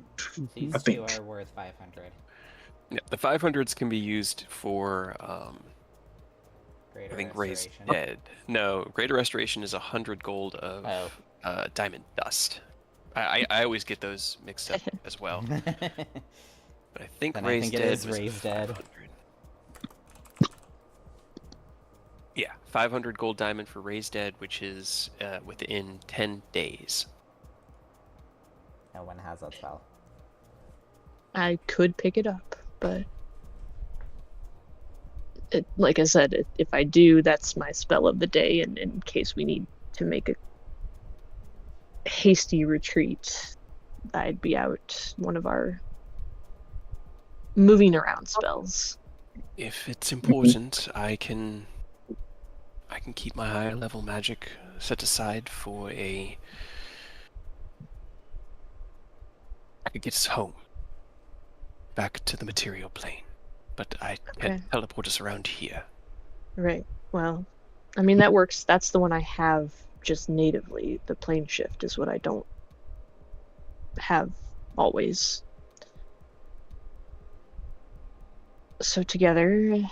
These I two think. are worth 500. Yeah, the 500s can be used for, Greater I think, Raised restoration. Dead. No, Greater Restoration is 100 gold of Oh. diamond dust. I always get those mixed up as well. But I think Then I Raised think it Dead is was Raised Dead. 500. Yeah, 500 gold diamond for Raised Dead, which is within 10 days. No one has that spell. I could pick it up, but like I said, if I do, that's my spell of the day, and in case we need to make a hasty retreat, I'd be out one of our moving around spells. If it's important, I can keep my higher level magic set aside for I could get us home. Back to the material plane. But I can't teleport us around here. Right. Well, I mean, that works. That's the one I have just natively. The plane shift is what I don't have always. So together,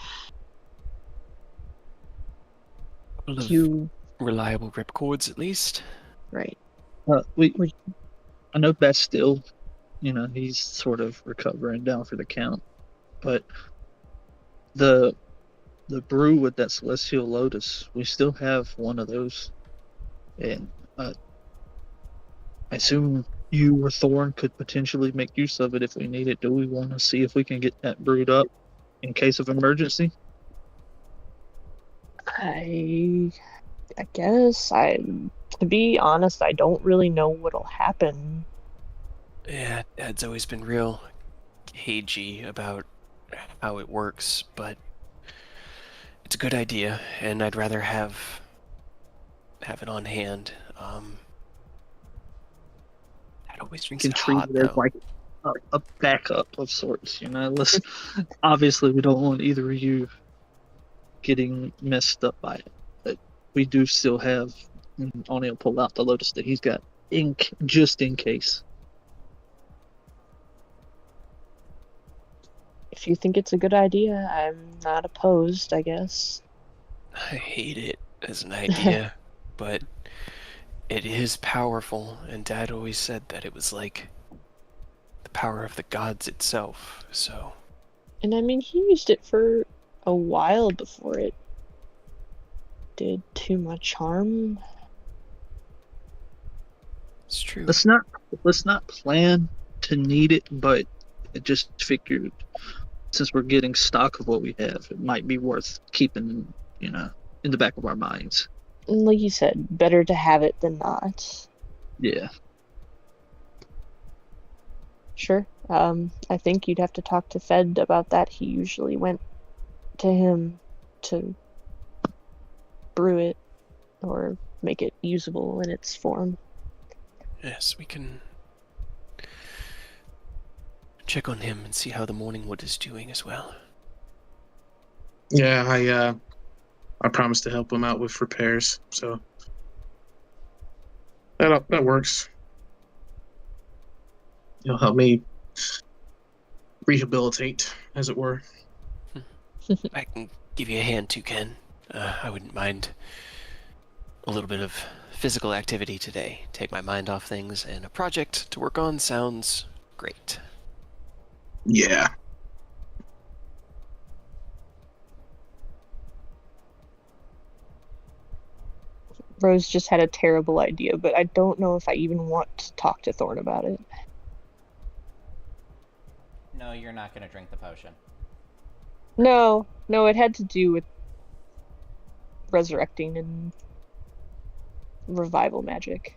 Couple of you reliable ripcords at least. right. I know Bastille, he's sort of recovering down for the count, but the brew with that Celestial Lotus, we still have one of those, and I assume you or Thorn could potentially make use of it if we need it. Do we want to see if we can get that brewed up in case of emergency? I guess to be honest, I don't really know what'll happen. Yeah, Dad's always been real cagey about how it works, but it's a good idea, and I'd rather have it on hand. That always makes can it treat hot, it as though. like a backup of sorts. Let's obviously we don't want either of you getting messed up by it, but we do still have O'Neill pull out the Lotus that he's got just in case. If you think it's a good idea, I'm not opposed, I guess. I hate it as an idea, but it is powerful, and Dad always said that it was like the power of the gods itself, so... And I mean, he used it for a while before it did too much harm. It's true. Let's not plan to need it, but it just figured since we're getting stock of what we have, it might be worth keeping, in the back of our minds. Like you said, better to have it than not. Yeah. Sure. I think you'd have to talk to Fed about that. He usually went to him to brew it or make it usable in its form. Yes, we can check on him and see how the Morning Wood is doing as well. Yeah, I promised to help him out with repairs, so that works. He'll help me rehabilitate, as it were. I can give you a hand too, Ken. I wouldn't mind a little bit of physical activity today. Take my mind off things, and a project to work on sounds great. Yeah. Rose just had a terrible idea, but I don't know if I even want to talk to Thorn about it. No, you're not gonna drink the potion. No, it had to do with resurrecting and revival magic.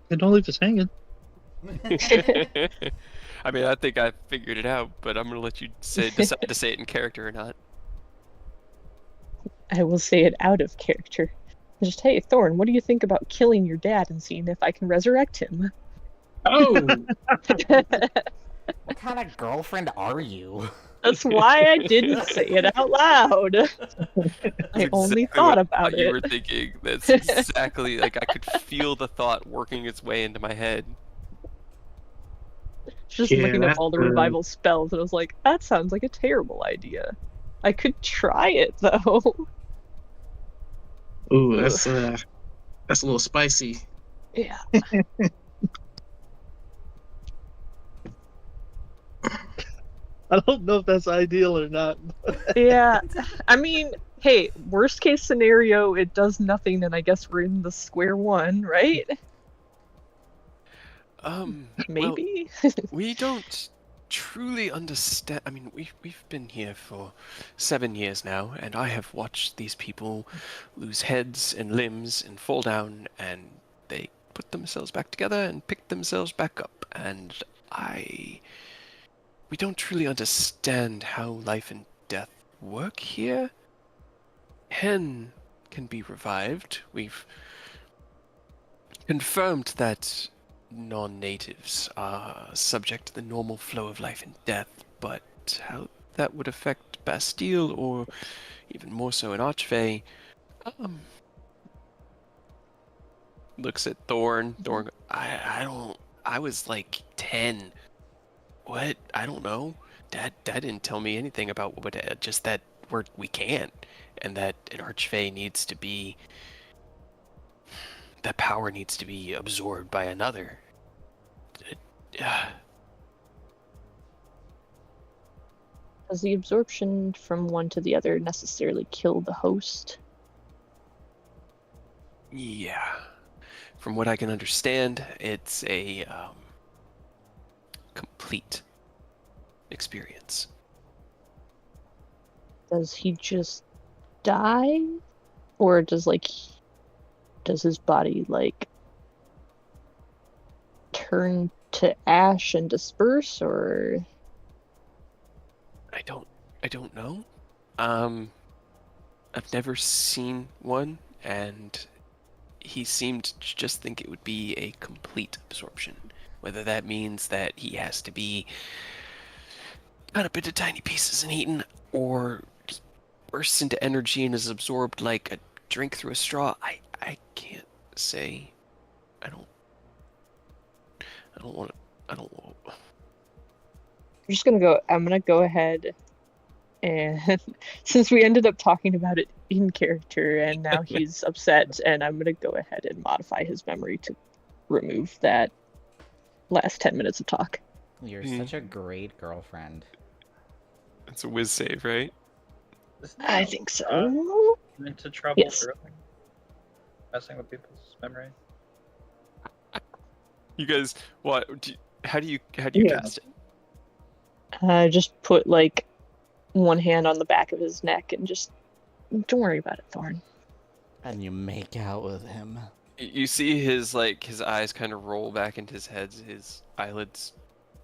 Hey, don't leave us hanging. I mean, I think I figured it out, but I'm gonna let you decide to say it in character or not. I will say it out of character. Just, hey, Thorn, what do you think about killing your dad and seeing if I can resurrect him? Oh, What kind of girlfriend are you? That's why I didn't say it out loud. I only Exactly thought what about you it. were thinking. That's exactly like I could feel the thought working its way into my head. Just Yeah, looking up that's all the the- revival spells, and I was like, that sounds like a terrible idea. I could try it though. ooh, that's a little spicy. Yeah. I don't know if that's ideal or not. Yeah. I mean, hey, worst case scenario, it does nothing, and I guess we're in the square one, right? Well, Maybe. we don't truly understand. I mean, we've been here for 7 years now, and I have watched these people lose heads and limbs and fall down, and they put themselves back together and pick themselves back up. And we don't truly understand how life and death work here. Hen can be revived. We've confirmed that non-natives are subject to the normal flow of life and death, but how that would affect Bastille, or even more so in Archfey, looks at Thorn. Thorn, I was like 10. What? I don't know. Dad didn't tell me anything about what, just that we can't, and that an Archfey needs to be, that power needs to be absorbed by another. Does the absorption from one to the other necessarily kill the host? Yeah. From what I can understand, it's a complete experience. Does he just die? Or does his body turn to ash and disperse, or I don't know. I've never seen one, and he seemed to just think it would be a complete absorption. Whether that means that he has to be cut up into tiny pieces and eaten, or just bursts into energy and is absorbed like a drink through a straw, I can't say. I don't want to. I'm gonna go ahead and since we ended up talking about it in character and now he's upset, and I'm gonna go ahead and modify his memory to remove that last 10 minutes of talk. You're such a great girlfriend. It's a whiz save, right? I think so. Into trouble Yes. early? Messing with people's memory? You guys, what? How do you Yeah. cast it? Just put one hand on the back of his neck and just don't worry about it, Thorn. And you make out with him. You see his eyes kind of roll back into his head. His eyelids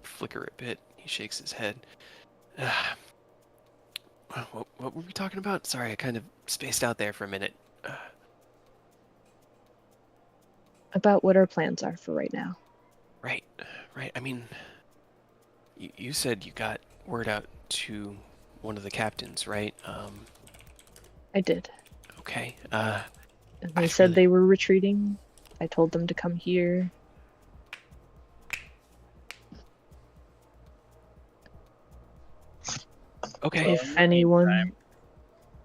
flicker a bit. He shakes his head. What were we talking about? Sorry, I kind of spaced out there for a minute. About what our plans are for right now. Right. I mean, you said you got word out to one of the captains, right? I did. Okay. And they said they were retreating. I told them to come here. Okay. If anyone...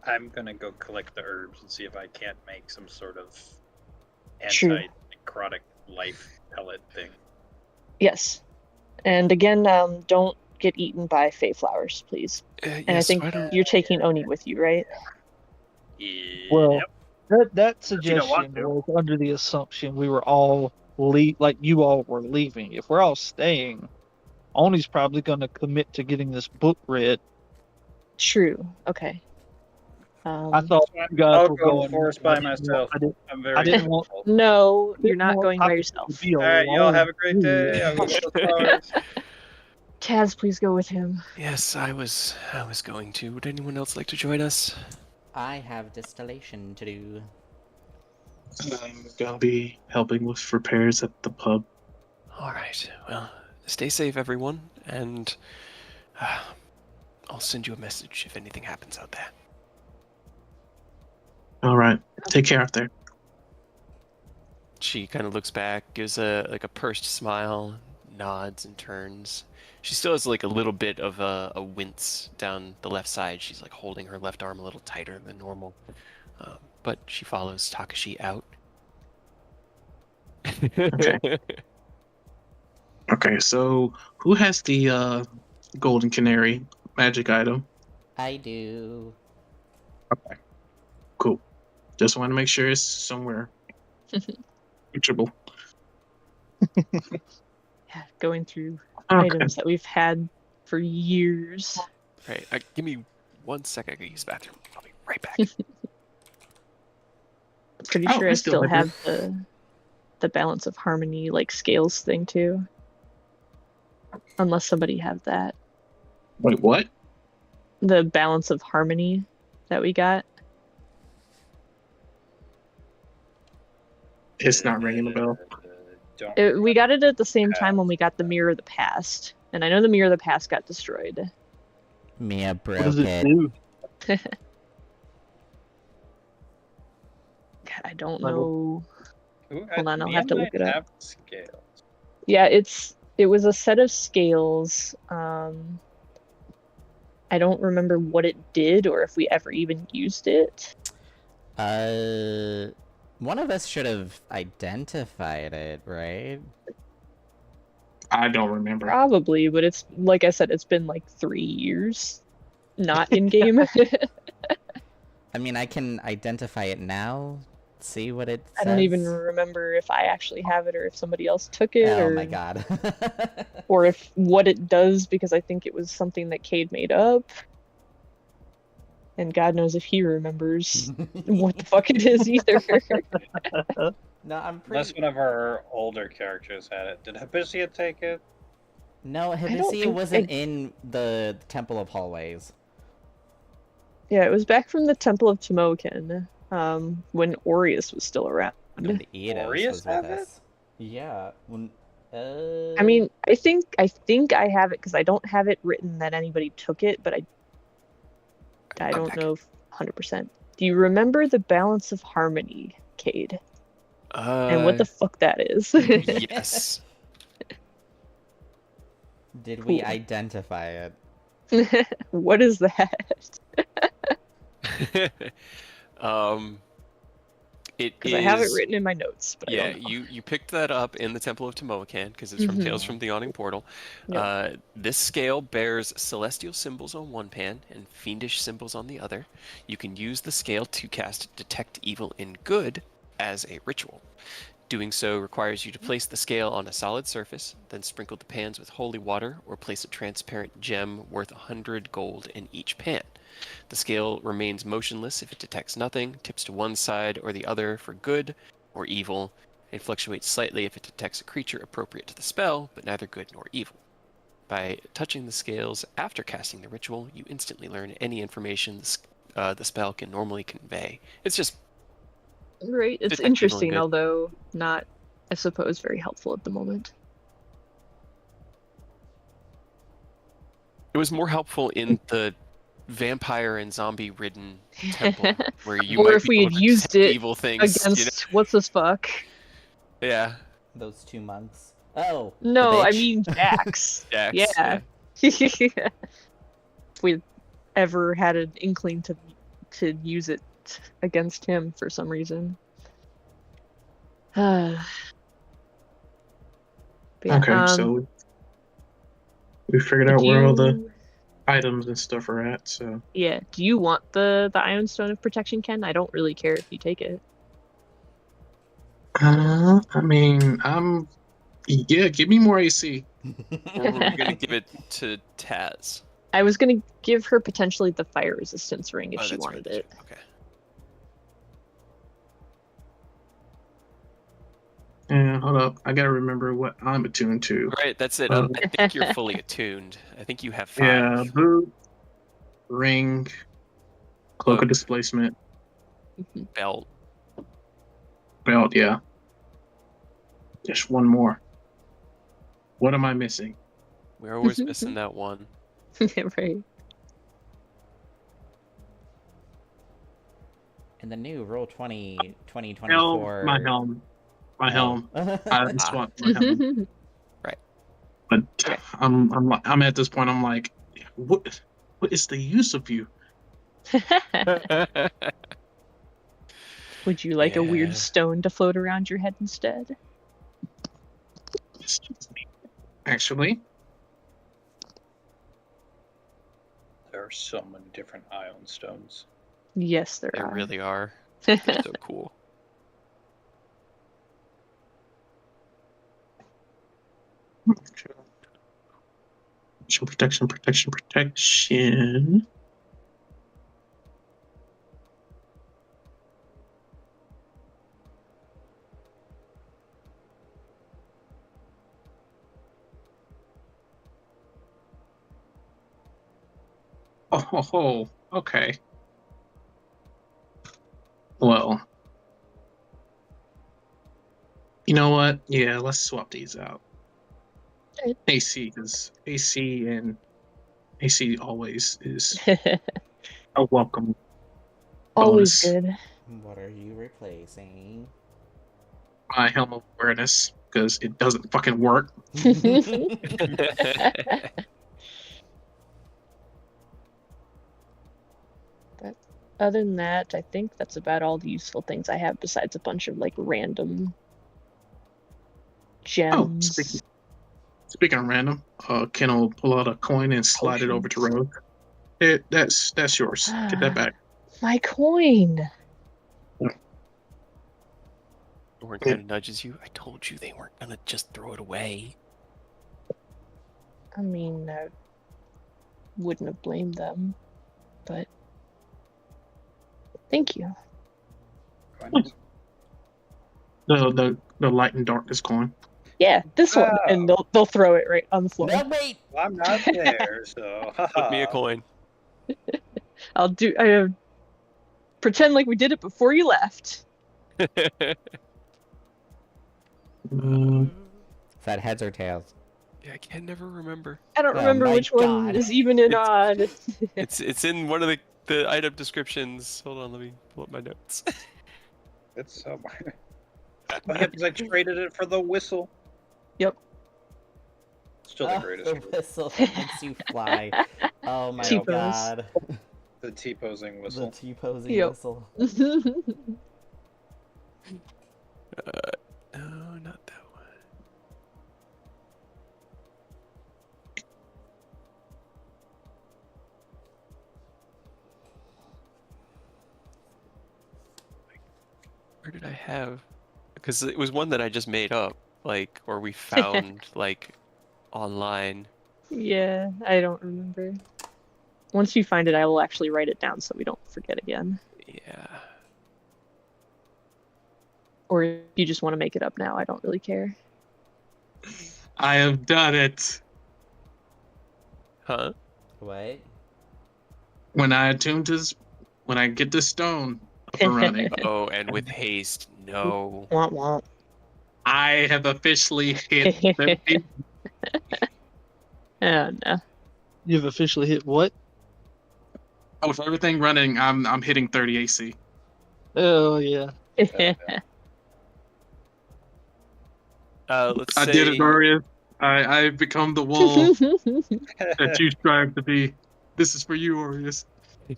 I'm gonna go collect the herbs and see if I can't make some sort of True. anti-necrotic life pellet thing. Yes. And again, don't get eaten by fey flowers, please. And I Yes, think why don't you're taking Oni with you, right? Well, Yep. that you don't want suggestion to. was under the assumption we were all like you all were leaving. If we're all staying, Oni's probably going to commit to getting this book read. True. Okay. I thought you guys I'll were go going forest I by didn't want- myself. I didn't, I'm I very didn't want. grateful. No, I you're didn't not want going by Tyranny yourself. to be All right, y'all alone. have a great day. I'll go get those flowers. Taz, please go with him. Yes, I was going to. Would anyone else like to join us? I have distillation to do. I'm gonna be helping with repairs at the pub. All right. Well, stay safe, everyone, and I'll send you a message if anything happens out there. All right, take care out there. She kind of looks back, gives a pursed smile, nods, and turns. She still has like a little bit of a wince down the left side. She's like holding her left arm a little tighter than normal. But she follows Takashi out. Okay, so who has the golden canary magic item? I do. Okay, cool. Just want to make sure it's somewhere reachable. Yeah, going through Okay. items that we've had for years. Right. Give me 1 second. I can use the bathroom. I'll be right back. Pretty Oh, sure I I still still have have the balance of harmony like scales thing too. Unless somebody have that. Wait, what? The balance of harmony that we got. It's not ringing a bell. We got it at the same time when we got the Mirror of the Past. And I know the Mirror of the Past got destroyed. Mia What broke does it it. do? God, I don't know. Hold on, I'll have to look it up. Scales. Yeah, it was a set of scales. I don't remember what it did or if we ever even used it. One of us should have identified it, right? I don't remember. Probably, but it's like I said, it's been like 3 years, not in game. I mean, I can identify it now, see what it says. I don't even remember if I actually have it or if somebody else took it. Oh or, my god. Or if what it does, because I think it was something that Cade made up. And God knows if he remembers what the fuck it is either. No, I'm Unless pretty... one of our older characters had it. Did Hibisia take it? No, don't Hibisia think wasn't in the Temple of Hallways. Yeah, it was back from the Temple of Timoken, when Aureus was still around. When Eidos Aureus was with have it? us. Yeah, when... I mean, I think I have it because I don't have it written that anybody took it, but I I'm don't back. know 100%. Do you remember the balance of harmony, Cade? And what the fuck that is? Yes. Did we Cool. identify it? What is that? It Because I have it is- written in my notes. But I Yeah, don't know. you picked that up in the Temple of Timokan because it's from Tales Mhm. from the Yawning Portal. Yep. This scale bears celestial symbols on one pan and fiendish symbols on the other. You can use the scale to cast Detect Evil in Good as a ritual. Doing so requires you to place the scale on a solid surface, then sprinkle the pans with holy water or place a transparent gem worth 100 gold in each pan. The scale remains motionless if it detects nothing, tips to one side or the other for good or evil, and fluctuates slightly if it detects a creature appropriate to the spell, but neither good nor evil. By touching the scales after casting the ritual, you instantly learn any information the spell can normally convey. It's just Right. It's Detect Evil in interesting, Good. although not, I suppose, very helpful at the moment. It was more helpful in the vampire and zombie ridden temple where you Or might if be we able had to used detect it evil things. Against what's this fuck? Yeah. Those 2 months. Oh, the No, I bitch. mean Jax. Jax, Yeah. If we ever had an inkling to to use it against him for some reason. But yeah, Okay, so we figured out do where all the you, items and stuff are at. So yeah, do you want the Iron Stone of Protection, Ken? I don't really care if you take it. I mean, yeah, give me more AC. Or we're gonna give it to Taz. I was gonna give her potentially the fire resistance ring if Oh, she that's wanted right. it. Okay. Yeah, hold up. I gotta remember what I'm attuned to. Right, that's it. Uh, I think you're fully attuned. I think you have 5. Yeah, boot, ring, cloak Cloak. of displacement, Belt. belt. Yeah, just one more. What am I missing? We're always missing that one. Right. In the new Roll20 Helm, 2024. my helm, my Oh. helm. I just want my helm. Right. But Okay. I'm at this point. I'm like, what is the use of you? Would you like a Yeah. weird stone to float around your head instead? Excuse me. Actually, There are so many different ion stones. Yes, there They are. really are. They're so cool. protection. Oh, okay. Well, you know what? Yeah, let's swap these out. Okay. AC, because AC always is a welcome Always bonus. good. What are you replacing? My helm of awareness, because it doesn't fucking work. Other than that, I think that's about all the useful things I have besides a bunch of like random Oh, gems. speaking of random, Ken will pull out a coin and slide it over to Potions. Rogue. That's yours. Get that back. My coin. Orin kind of nudges you. I told you they weren't gonna just throw it away. I mean, I wouldn't have blamed them, but thank you. The light and darkness coin. Yeah, this one, and they'll throw it right on the floor. No, wait! Well, I'm not there, so. Flip me a coin. I'll do. Pretend like we did it before you left. Mm, Is that heads or tails? Yeah, I can never remember. I don't Oh remember my which one God. is even and odd. It's in one of the item descriptions. Hold on, let me pull up my notes. It's so. Oh, yeah, because I traded it for the whistle. Yep. Still the greatest. The whistle that makes you fly. Oh my T-pose. god. The T-posing The whistle. T-posing Yep. whistle. No, not that one. Where did I have? Because it was one that I just made up, like, or we found, like, online. Yeah, I don't remember. Once you find it, I will actually write it down so we don't forget again. Yeah. Or if you just want to make it up now, I don't really care. I have done it. Huh? What? When I get this stone up and running, Oh, and with haste, no. Womp womp. I have officially hit 50. Oh no. You've officially hit what? With everything running, I'm hitting 30 AC. Oh yeah. Let's say I did it, Dorian. I've become the wall that you strive to be. This is for you, Orius.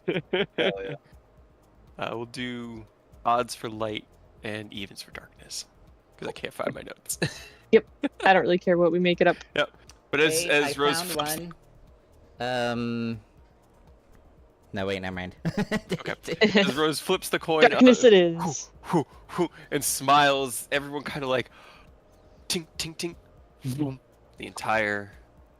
Hell yeah. We'll do odds for light and evens for darkness because I can't find my notes. I don't really care what we make it up. Yep. But Wait, I as Rose found flips, one. No, wait, never mind. as Rose flips the coin, Darkness it is. and smiles, everyone kind of like tink tink tink. Boom. The entire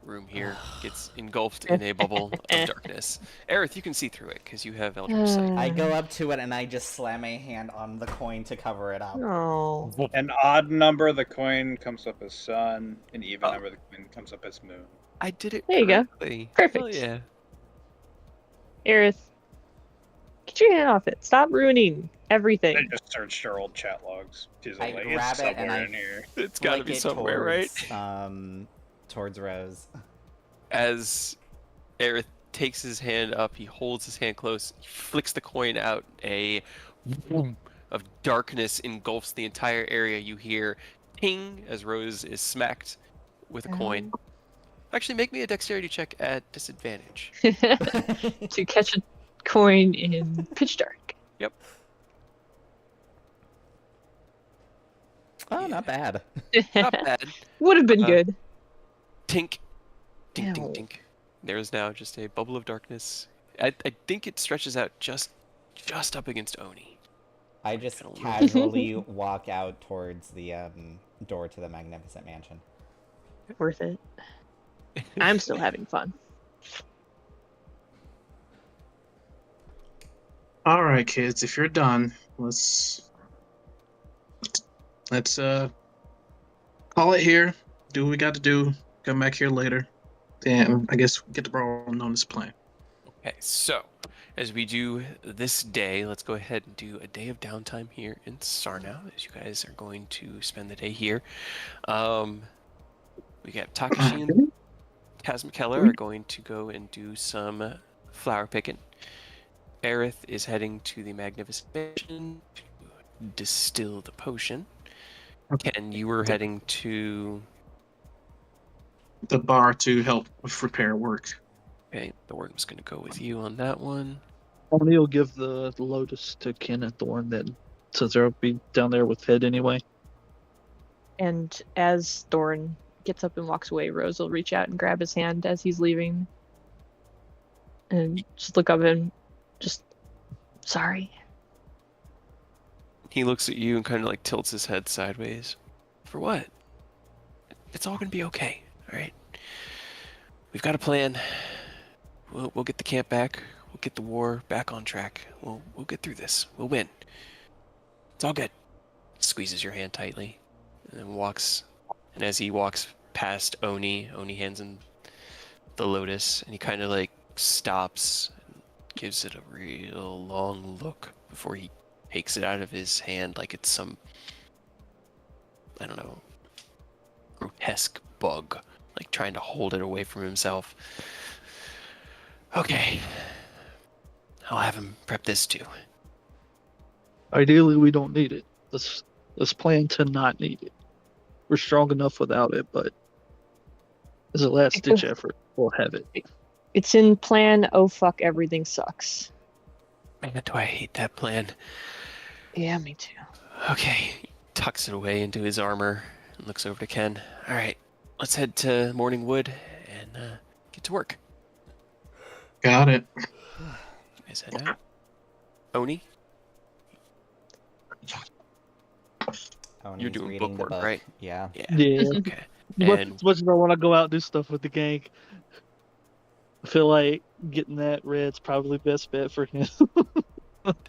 room here gets engulfed in a bubble of darkness. Aerith, you can see through it because you have Eldritch Sight. I go up to it and I just slam my hand on the coin to cover it up. Oh. An odd number, the coin comes up as sun. An even Oh. number, the coin comes up as moon. I did it There you go. correctly. Perfect. Hell yeah. Aerith, get your hand off it. Stop ruining I everything. just searched our old chat logs. She's I like, grab it's it and somewhere I in here. It's got to Flick be it somewhere, right? Towards Rose. As Aerith takes his hand up, he holds his hand close, he flicks the coin out, a boom of darkness engulfs the entire area. You hear ping as Rose is smacked with a coin. Actually, make me a dexterity check at disadvantage. To catch a coin in pitch dark. Yep. Oh, not bad. Not bad. Would have been good. Tink. Tink, Ow. tink, tink. There's now just a bubble of darkness. I think it stretches out just up against Oni. I just Don't casually walk out towards the door to the Magnificent Mansion. Worth it. I'm still having fun. All right, kids, if you're done, let's call it here. Do what we got to do. Come back here later. Then I guess we get the ball rolling on this plan. Okay, so as we do this day, let's go ahead and do a day of downtime here in Sarnau, as you guys are going to spend the day here. We got Takashi and Kaz McKellar are going to go and do some flower picking. Aerith is heading to the Magnificent Mansion to distill the potion. Ken, you were heading to... The bar to help with repair work. Okay, the worm's going to go with you on that one. Only will give the lotus to Ken and Thorn then, since they'll be down there with Head anyway. And as Thorn gets up and walks away, Rose will reach out and grab his hand as he's leaving. And just look up and just, sorry. He looks at you and kind of like tilts his head sideways. For what? It's all going to be okay, all right? We've got a plan. We'll get the camp back. We'll get the war back on track. We'll get through this. We'll win. It's all good. Squeezes your hand tightly and then walks. And as he walks past Oni hands him the lotus and he kind of like stops and gives it a real long look before he takes it out of his hand like it's some, I don't know, grotesque bug, like trying to hold it away from himself. Okay. I'll have him prep this too. Ideally, we don't need it. Let's plan to not need it. We're strong enough without it, but as a last-ditch effort, we'll have it. It's in plan, oh fuck, everything sucks. Man, do I hate that plan. Yeah, me too. Okay. He tucks it away into his armor and looks over to Ken. All right, let's head to Morning Wood and get to work. Got it. You guys head out. Oni, Oni's You're doing reading the bookwork, book. right? Yeah. Yeah. Yeah. Okay. As And much as I want to go out and do stuff with the gang, I feel like getting that red's probably best bet for him.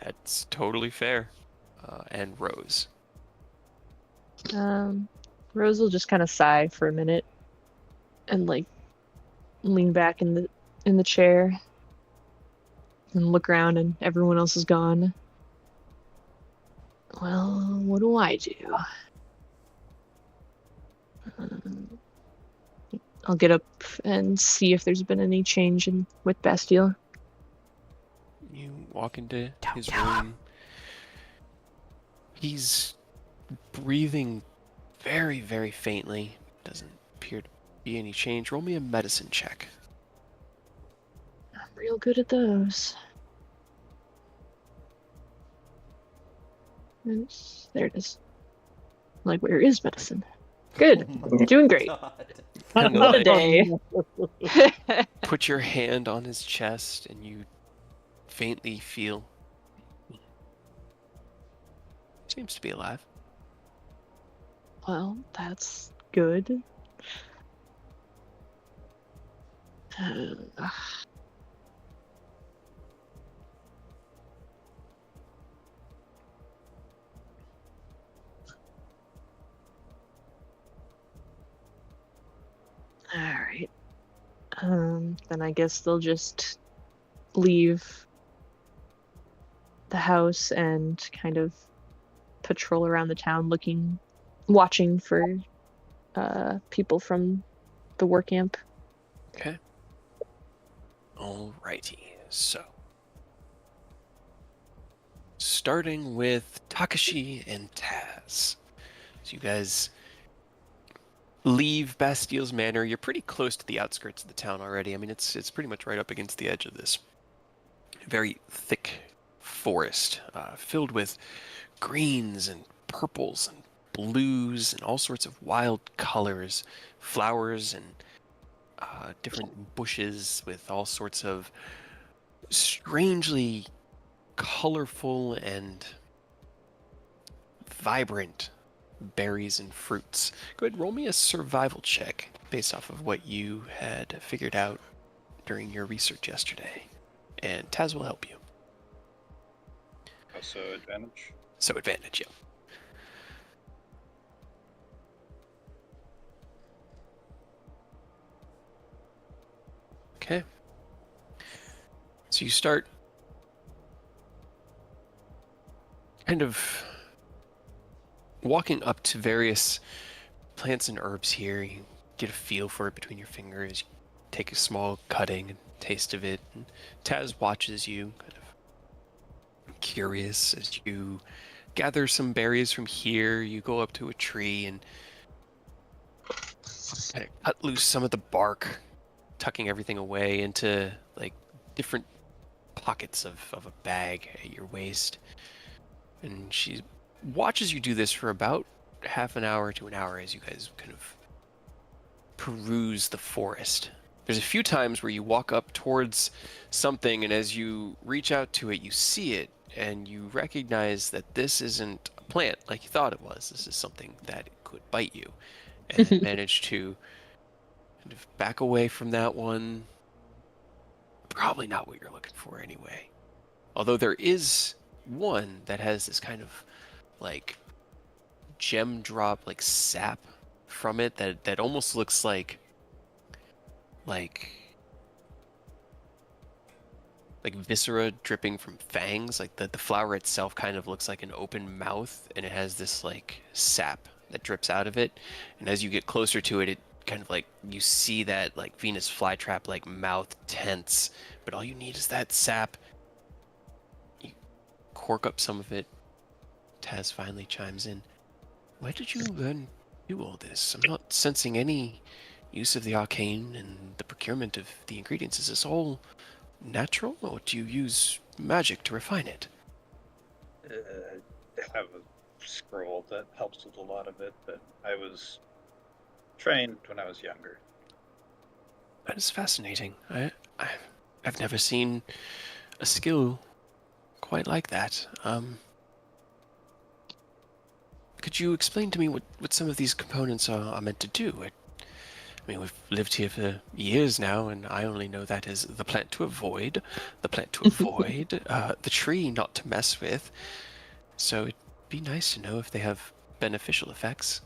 that's totally fair. And Rose. Rose will just kind of sigh for a minute and like lean back in the chair and look around and everyone else is gone. Well, what do I do? I'll get up and see if there's been any change with Bastille. You walk into Don't his tell room. He's breathing very, very faintly. Doesn't appear to be any change. Roll me a medicine check. I'm real good at those. There it is. Like, where is medicine? Good. Oh my Doing great. God. Kind of What a like day. put your hand on his chest and you faintly feel seems to be alive. Well, that's good. All right. Then I guess they'll just leave the house and kind of patrol around the town watching for people from the war camp. Okay. Alrighty. So, starting with Takashi and Taz. So you guys leave Bastile's Manor. You're pretty close to the outskirts of the town already. I mean, it's pretty much right up against the edge of this very thick forest, filled with greens and purples and blues and all sorts of wild colors, flowers and different bushes with all sorts of strangely colorful and vibrant berries and fruits. Go ahead, roll me a survival check based off of what you had figured out during your research yesterday. And Taz will help you. Also advantage. So advantage, yeah. Okay. So you start kind of walking up to various plants and herbs here. You get a feel for it between your fingers. You take a small cutting and taste of it. And Taz watches you, kind of curious, as you gather some berries from here. You go up to a tree and kind of cut loose some of the bark, tucking everything away into like different pockets of a bag at your waist. And she watches you do this for about half an hour to an hour as you guys kind of peruse the forest. There's a few times where you walk up towards something, and as you reach out to it, you see it, and you recognize that this isn't a plant like you thought it was. This is something that could bite you. And manage to kind of back away from that one. Probably not what you're looking for anyway. Although there is one that has this kind of like gem drop, like sap from it that almost looks like viscera dripping from fangs. Like the flower itself kind of looks like an open mouth, and it has this like sap that drips out of it. And as you get closer to it, it kind of like you see that like Venus flytrap like mouth tense, but all you need is that sap. You cork up some of it. Taz finally chimes in. Why did you then do all this? I'm not sensing any use of the arcane and the procurement of the ingredients. Is this all natural, or do you use magic to refine it? I have a scroll that helps with a lot of it, but I was trained when I was younger. That is fascinating. I've never seen a skill quite like that. Could you explain to me what some of these components are meant to do? I mean, we've lived here for years now, and I only know that as the plant to avoid, the tree not to mess with. So it'd be nice to know if they have beneficial effects.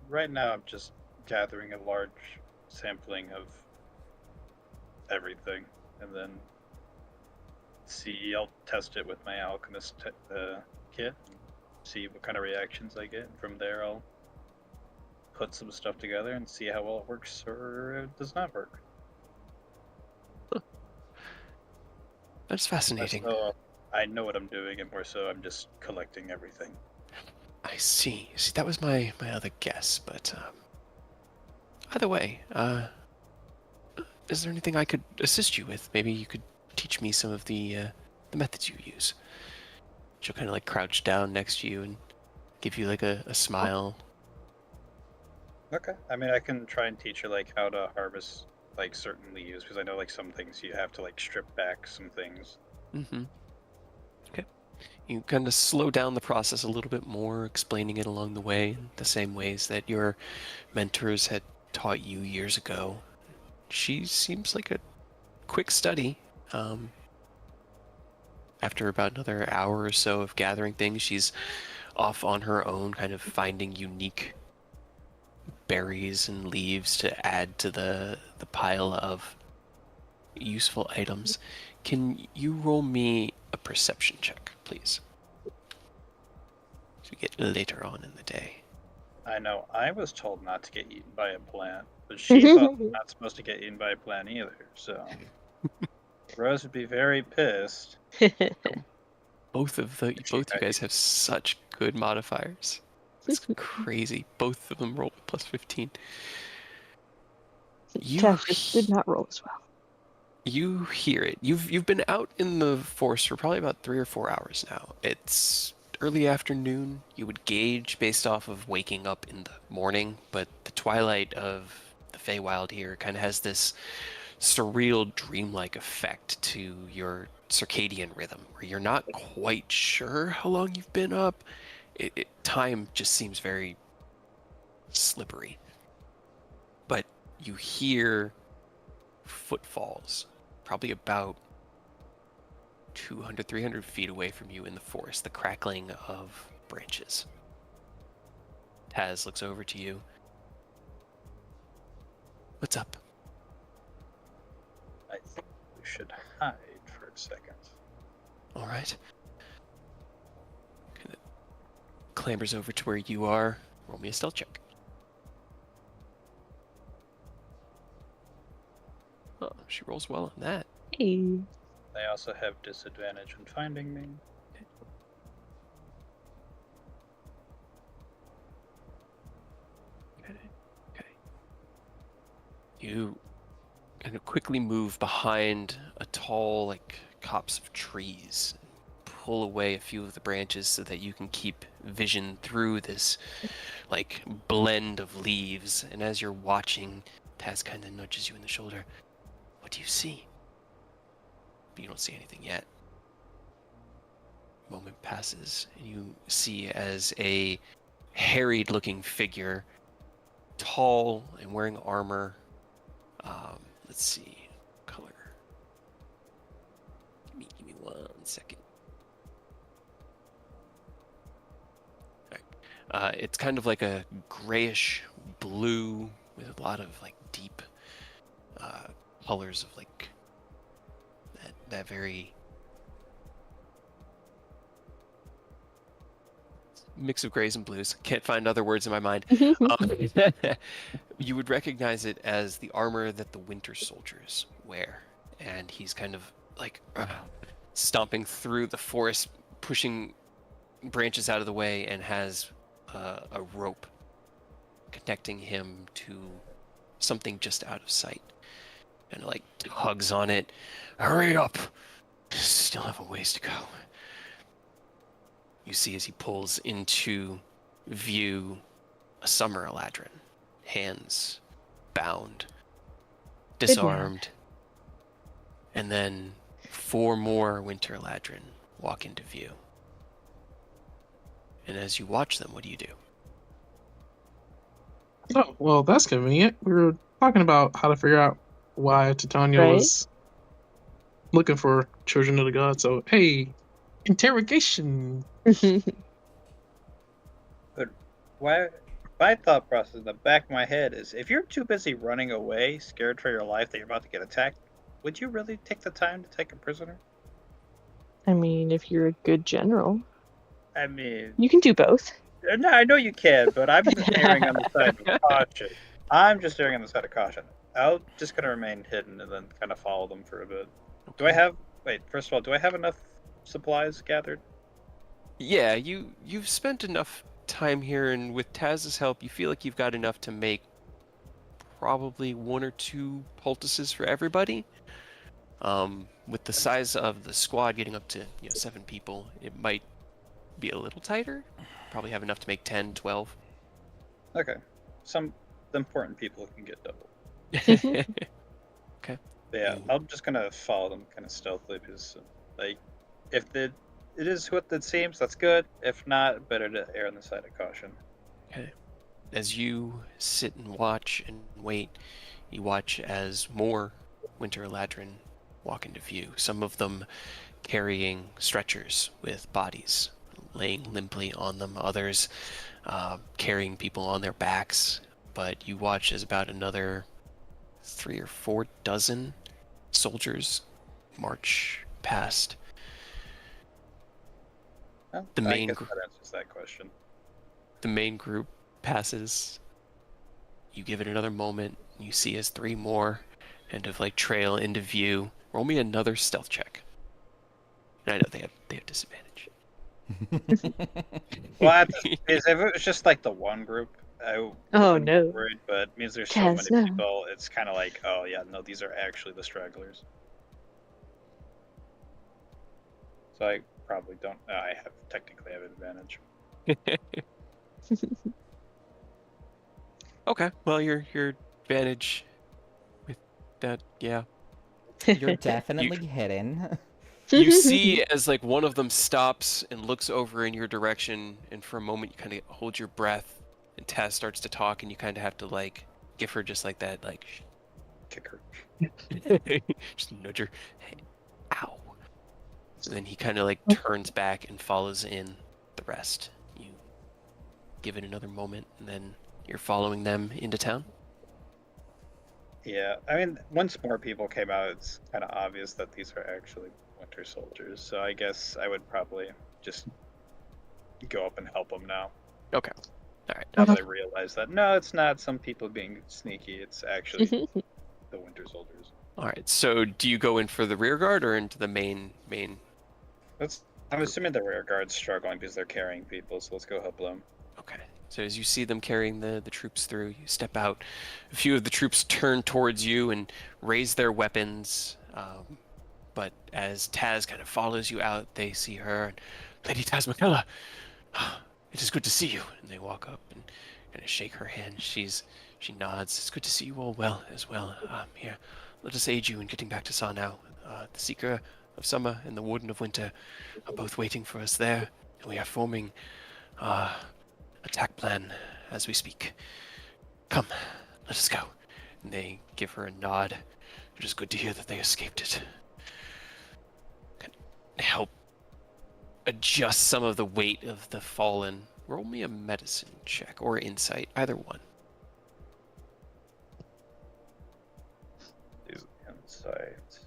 Right now, I'm just gathering a large sampling of everything, and then I'll test it with my alchemist kit, and see what kind of reactions I get. From there, I'll put some stuff together and see how well it works or it does not work. That's fascinating. So I know what I'm doing, and more so, I'm just collecting everything. I see. See, that was my other guess, but either way, is there anything I could assist you with? Maybe you could teach me some of the methods you use. She'll kind of like crouch down next to you and give you like a smile. Okay. I mean, I can try and teach her like how to harvest like certain leaves because I know like some things you have to like strip back some things. Mm-hmm. Okay. You kind of slow down the process a little bit more, explaining it along the way in the same ways that your mentors had taught you years ago. She seems like a quick study. After about another hour or so of gathering things, she's off on her own, kind of finding unique berries and leaves to add to the pile of useful items. Can you roll me a perception check, please? To get later on in the day. I know I was told not to get eaten by a plant, but she thought I'm not supposed to get eaten by a plant either. So Rose would be very pissed. Both you guys have such good modifiers. It's crazy. Both of them roll plus 15. Taz just did not roll as well. You hear it. You've been out in the forest for probably about 3 or 4 hours now. It's early afternoon. You would gauge based off of waking up in the morning, but the twilight of the Feywild here kind of has this surreal, dreamlike effect to your circadian rhythm, where you're not quite sure how long you've been up. Time just seems very slippery. But you hear footfalls, probably about 200, 300 feet away from you in the forest, the crackling of branches. Taz looks over to you. What's up? I think we should hide for a second. All right. Kind of clambers over to where you are. Roll me a stealth check. Oh, she rolls well on that. Hey. They also have disadvantage in finding me. Okay. You kind of quickly move behind a tall, like, copse of trees. Pull away a few of the branches so that you can keep vision through this, like, blend of leaves. And as you're watching, Taz kind of nudges you in the shoulder. What do you see? But you don't see anything yet. A moment passes, and you see as a harried-looking figure, tall and wearing armor. Let's see, color. Give me 1 second. All right. It's kind of like a grayish blue with a lot of like deep colors of like that very mix of grays and blues. Can't find other words in my mind. You would recognize it as the armor that the winter soldiers wear. And he's kind of like stomping through the forest, pushing branches out of the way, and has a rope connecting him to something just out of sight. And like tugs on it. Hurry up! Still have a ways to go. You see as he pulls into view a summer Eladrin. Hands bound, disarmed. And then 4 more winter Eladrin walk into view. And as you watch them, what do you do? Oh, well, that's convenient. We were talking about how to figure out why Titania Right? was looking for children of the gods. So, hey, interrogation. But why? My thought process in the back of my head is, if you're too busy running away, scared for your life that you're about to get attacked, would you really take the time to take a prisoner? I mean, if you're a good general, I mean, you can do both. no, I know you can, but I'm just erring on the side of caution. I'm just gonna remain hidden and then kind of follow them for a bit. First of all, do I have enough supplies gathered? Yeah, you've spent enough time here, and with Taz's help, you feel like you've got enough to make probably 1 or 2 poultices for everybody. With the size of the squad getting up to 7 people, it might be a little tighter. Probably have enough to make 10, 12. Okay. Some the important people can get double. Okay. But yeah, I'm just gonna follow them kind of stealthily because, like, if it is what it seems, that's good. If not, better to err on the side of caution. Okay. As you sit and watch and wait, you watch as more Winter Eladrin walk into view. Some of them carrying stretchers with bodies laying limply on them. Others carrying people on their backs. But you watch as about another 3 or 4 dozen soldiers march past. Well, The I main guess gr- that answers that question. The main group passes. You give it another moment. You see as 3 more kind of like trail into view. Roll me another stealth check. And I know they have disadvantage. Well, if it was just like the one group, I Oh, wouldn't be no. worried. But it means there's so Kaz, many no. people, it's kind of like, oh yeah, no, these are actually the stragglers. So I probably don't. I technically have advantage. Okay, well your advantage with that, yeah. You're definitely hidden. You see as like one of them stops and looks over in your direction, and for a moment you kind of hold your breath, and Taz starts to talk, and you kind of have to like give her just like that, like Kick her. just nudge her. Hey, ow. So then he kind of like turns back and follows in the rest. You give it another moment, and then you're following them into town. Yeah, I mean, once more people came out, it's kind of obvious that these are actually Winter Soldiers. So I guess I would probably just go up and help them now. Okay. All right. Now that I realize that no, it's not some people being sneaky. It's actually the Winter Soldiers. All right. So do you go in for the rear guard or into the main? I'm assuming the rear guard's struggling because they're carrying people. So let's go help them. Okay. So as you see them carrying the troops through, you step out. A few of the troops turn towards you and raise their weapons. But as Taz kind of follows you out, they see her. Lady Taz McKellar, it is good to see you. And they walk up and kind of shake her hand. She nods. It's good to see you all well as well. Here, let us aid you in getting back to Sarnau. The Seeker of Summer and the Warden of Winter are both waiting for us there, and we are forming attack plan as we speak. Come, let us go. And they give her a nod. It is good to hear that they escaped it. Help adjust some of the weight of the fallen. Roll me a medicine check or insight, either one. Insight.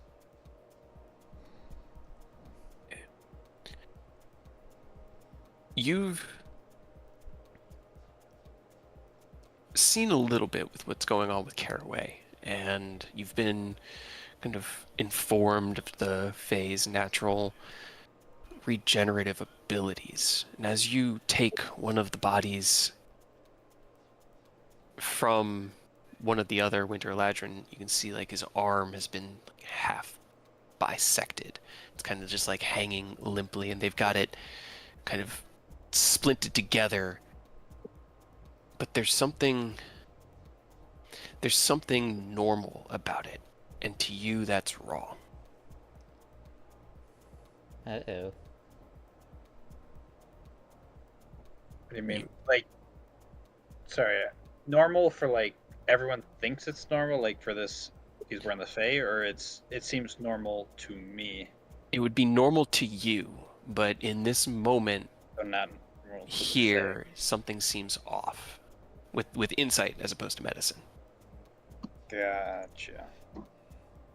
You've seen a little bit with what's going on with Caraway, and you've been kind of informed of the Fae's natural regenerative abilities. And as you take one of the bodies from one of the other Winter Eladrin, you can see like his arm has been like half bisected. It's kind of just like hanging limply, and they've got it kind of splinted together. But there's something normal about it, and to you that's wrong. Uh-oh. What do you mean? Like, sorry, normal for like everyone thinks it's normal, like for this because we're in the Fae, or it seems normal to me. It would be normal to you, but in this moment So not normal to the here, something seems off with insight as opposed to medicine. Fae. Gotcha.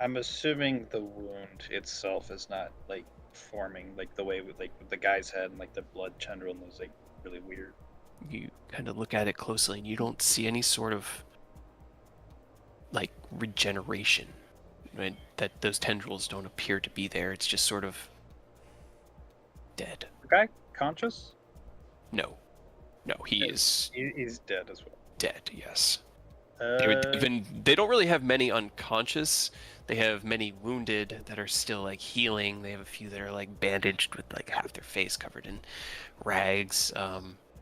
I'm assuming the wound itself is not like forming like the way with the guy's head and like the blood tendril was like really weird. You kind of look at it closely and you don't see any sort of like regeneration. Right? That those tendrils don't appear to be there. It's just sort of dead. The guy conscious? No, he is He's dead as well. dead. Yes. They don't really have many unconscious. They have many wounded that are still like healing. They have a few that are like bandaged with like half their face covered in rags.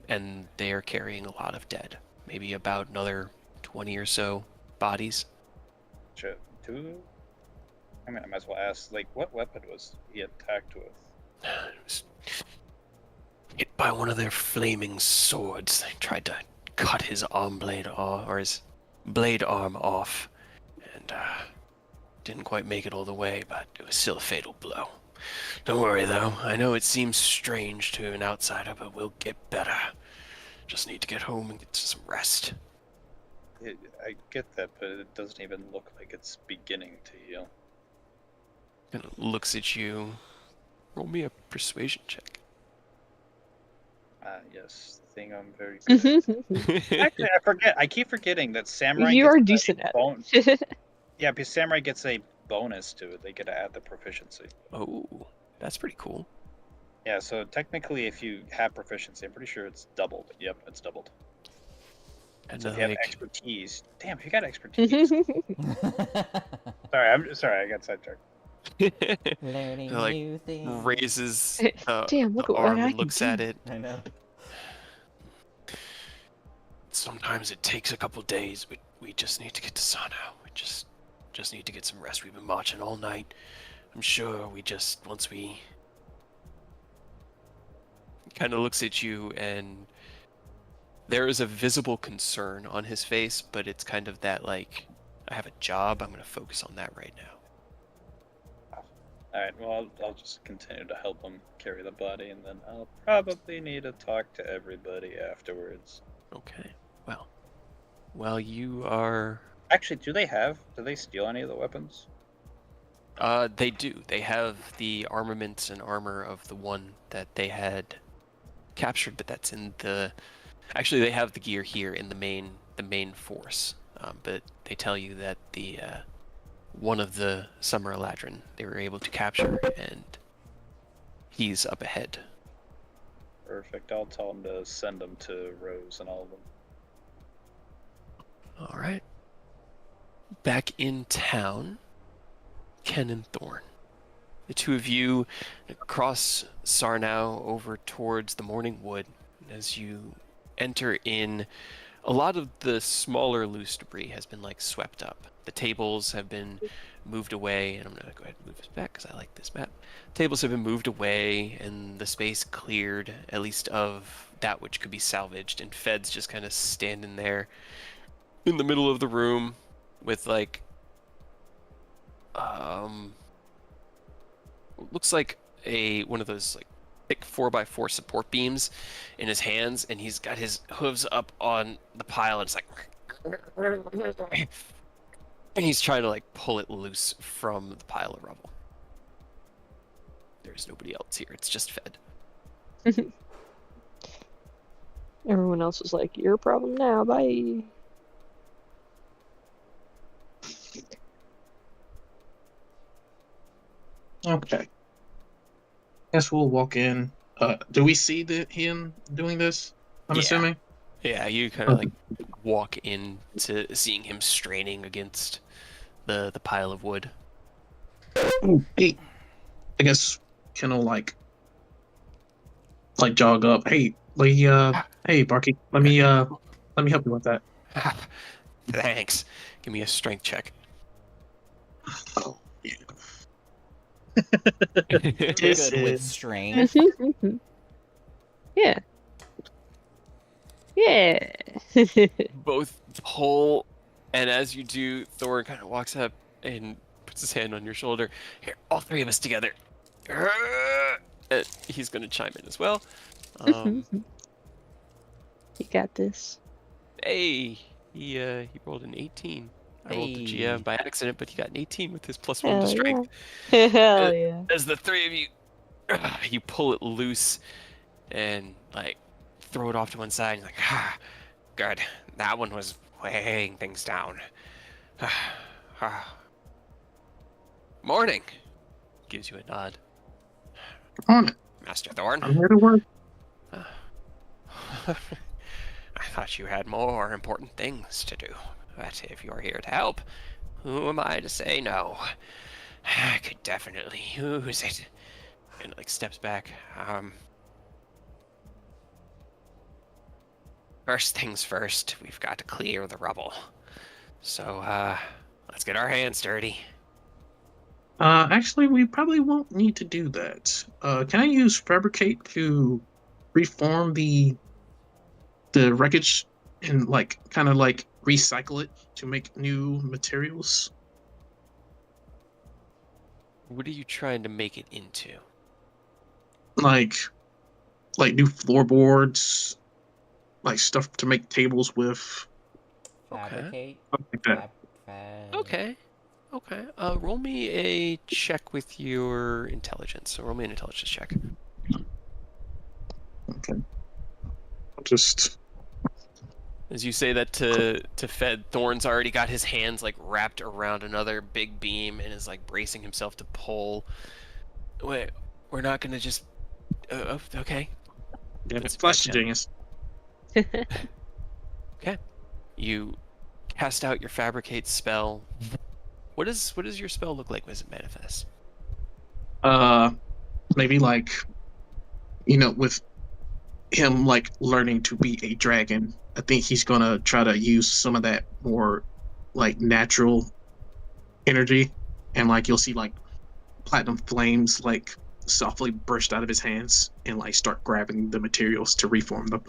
And they are carrying a lot of dead. Maybe about another 20 or so bodies. Shit. I mean, I might as well ask, like, what weapon was he attacked with? It was hit by one of their flaming swords. They tried to cut his arm blade off, or his blade arm off, and didn't quite make it all the way, but it was still a fatal blow. Don't worry, though. I know it seems strange to an outsider, but we'll get better. Just need to get home and get some rest. I get that, but it doesn't even look like it's beginning to heal. Kind of looks at you. Roll me a persuasion check. Yes, the thing I'm very good at. Actually, I forget. I keep forgetting that samurai. You are gets decent a at bon- it. Yeah, because samurai gets a bonus to it. They get to add the proficiency. Oh, that's pretty cool. Yeah, so technically, if you have proficiency, I'm pretty sure it's doubled. Yep, it's doubled. And So if you have like, expertise, damn, if you got expertise. Sorry, I got sidetracked. Learning like new things. raises Damn, look the at what arm I and can looks do. at it. I know. Sometimes it takes a couple days, but we just need to get to Sano. We just need to get some rest. We've been marching all night. I'm sure once we kind of looks at you, and there is a visible concern on his face, but it's kind of that like, I have a job, I'm going to focus on that right now. Alright, well, I'll just continue to help him carry the body, and then I'll probably need to talk to everybody afterwards. Okay, well, you are... Actually, do they steal any of the weapons? They do. They have the armaments and armor of the one that they had captured, but that's in the... Actually, they have the gear here in the main force, but they tell you that the one of the Summer Eladrin they were able to capture, and he's up ahead. Perfect. I'll tell him to send them to Rose and all of them. All right. Back in town, Ken and Thorn. The two of you cross Sarnau over towards the Morning Wood. As you enter in, a lot of the smaller loose debris has been like swept up. The tables have been moved away, and I'm gonna go ahead and move this back because I like this map. Tables have been moved away, and the space cleared, at least of that which could be salvaged, and Fed's just kind of standing there in the middle of the room with like looks like one of those like thick 4x4 support beams in his hands, and he's got his hooves up on the pile, and it's like and he's trying to like pull it loose from the pile of rubble. There's nobody else here, it's just Fed. Everyone else is like, your problem now, bye. Okay. Guess we'll walk in. Do we see him doing this? I'm Yeah. assuming. Yeah, you kind of like walk into seeing him straining against the pile of wood. Ooh, hey, I guess Ken will like jog up. Hey, hey, Barky, let me help you with that. Thanks. Give me a strength check. Oh, yeah. You're This good with is- strength. Yeah. Yeah. Both pull, and as you do, Thor kind of walks up and puts his hand on your shoulder. Here, all three of us together. And he's going to chime in as well. You got this. Hey, he rolled an 18. I rolled the Hey. GM by accident, but he got an 18 with his +1 Hell to strength. yeah. Hell yeah. As the three of you, you pull it loose and like throw it off to one side. And you're like, good. That one was weighing things down. Morning. Gives you a nod. On it. Master Thorn. I'm here to work. I thought you had more important things to do. But if you're here to help, who am I to say no? I could definitely use it. And like steps back. First things first, we've got to clear the rubble. So, let's get our hands dirty. Actually, we probably won't need to do that. Can I use fabricate to reform the wreckage and like kind of like recycle it to make new materials? What are you trying to make it into? Like new floorboards, like stuff to make tables with, Fabricate. stuff like that. Okay. Roll me a check with your intelligence. So roll me an intelligence check. Okay. I'll just As you say that to Fed, Thorn's already got his hands like wrapped around another big beam and is like bracing himself to pull. Wait, we're not gonna just. Okay. yeah, Puts it flash back the down. genius. Okay. You cast out your fabricate spell. What does your spell look like when it manifests? Maybe like with him like learning to be a dragon, I think he's gonna try to use some of that more like natural energy, and like you'll see like platinum flames like softly burst out of his hands and like start grabbing the materials to reform them.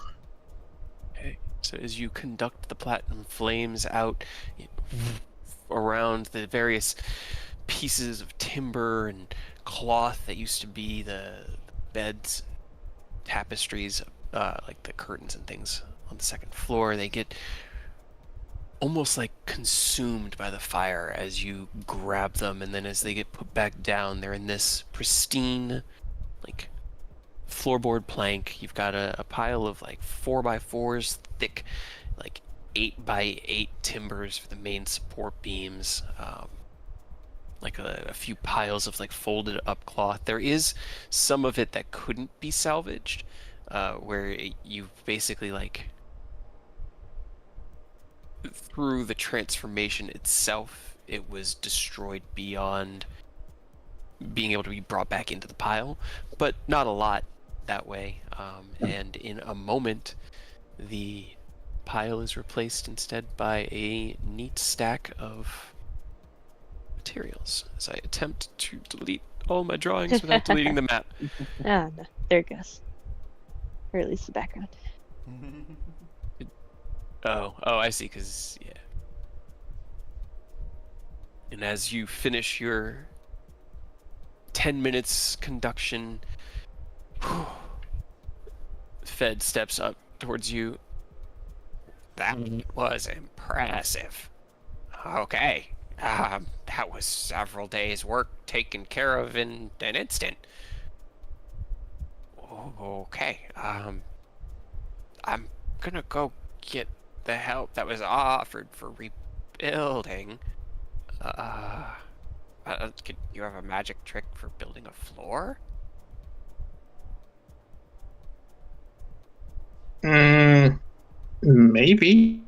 Okay. So as you conduct the platinum flames out around the various pieces of timber and cloth that used to be the beds, tapestries, like the curtains and things on the second floor, they get almost like consumed by the fire as you grab them, and then as they get put back down, they're in this pristine, like floorboard plank. You've got a pile of like 4x4s thick, like 8x8 timbers for the main support beams. Like a few piles of like folded up cloth. There is some of it that couldn't be salvaged, where you basically like through the transformation itself, it was destroyed beyond being able to be brought back into the pile, but not a lot that way. And in a moment, the pile is replaced instead by a neat stack of materials as I attempt to delete all my drawings without deleting the map. Ah, no, there it goes. Or at least the background. Oh, I see, because, yeah. And as you finish your 10 minutes conduction, Fed steps up towards you. That was impressive. Okay. That was several days' work taken care of in an instant. Okay. I'm gonna go get the help that was offered for rebuilding. Could you have a magic trick for building a floor? Maybe.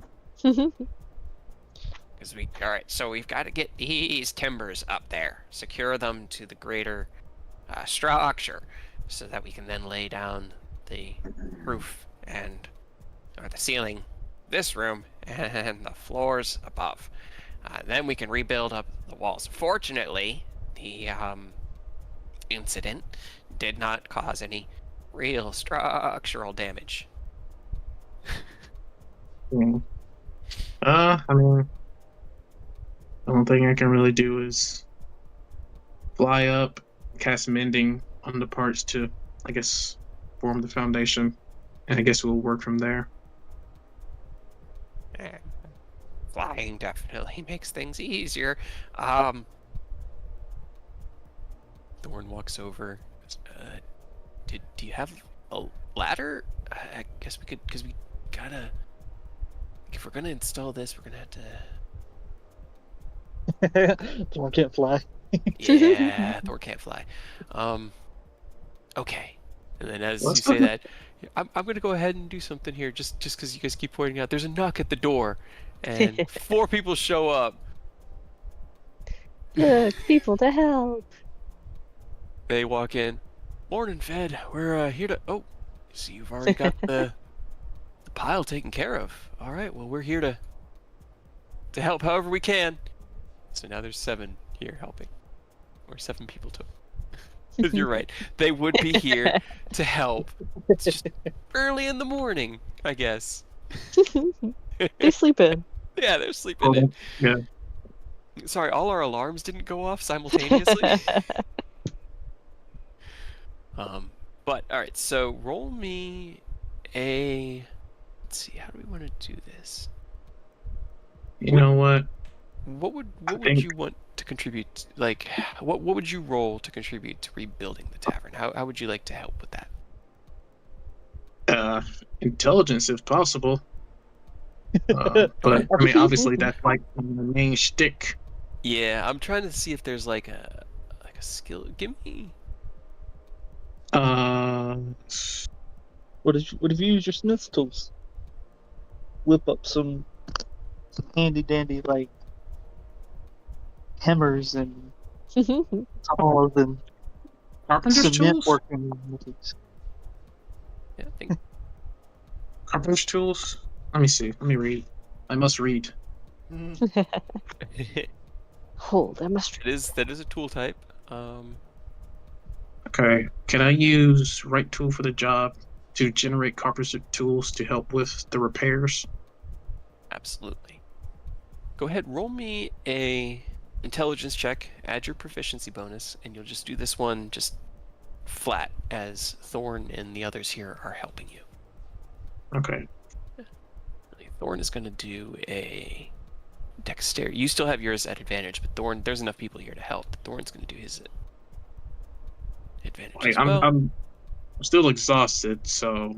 Alright, so we've got to get these timbers up there, secure them to the greater structure, so that we can then lay down the roof or the ceiling, this room, and the floors above. Then we can rebuild up the walls. Fortunately, the incident did not cause any real structural damage. I mean, the only thing I can really do is fly up, cast mending on the parts to, I guess, form the foundation, and I guess we'll work from there. Flying definitely makes things easier. Thorn walks over. Do you have a ladder? I guess we could, because we gotta. If we're gonna install this, we're gonna have to. Thor can't fly. Yeah, Thor can't fly. Okay. And then as you say that, I'm gonna go ahead and do something here, just because you guys keep pointing out. There's a knock at the door, and 4 people show up. Look, people to help. They walk in. Morning, Fed. We're here to. Oh, so you've already got the pile taken care of. All right. Well, we're here to help however we can. So now there's 7 here helping, or 7 people total. You're right. They would be here to help. It's just early in the morning, I guess. They sleep in. Yeah, they're sleeping in. Yeah. Sorry, all our alarms didn't go off simultaneously. But all right. So roll me a. Let's see. How do we want to do this? You know what? What would think- you want to contribute? Like, what would you roll to contribute to rebuilding the tavern? How would you like to help with that? Intelligence if possible. But I mean, obviously that's like the main shtick. Yeah, I'm trying to see if there's like a skill. Give me. What if you use your smith's tools? Whip up some handy dandy like hammers and saws and Carpenter's cement tools. working methods. Yeah, I think Carpenter's tools. Let me see. Let me read. I must read. it Hold, I must. is that is a tool type. Okay. Can I use right tool for the job to generate carpenter tools to help with the repairs? Absolutely. Go ahead, roll me a intelligence check. Add your proficiency bonus, and you'll just do this one just flat as Thorn and the others here are helping you. Okay. Thorn is going to do a dexterity. You still have yours at advantage, but Thorn, there's enough people here to help. Thorn's going to do his advantage as well. I'm still exhausted, so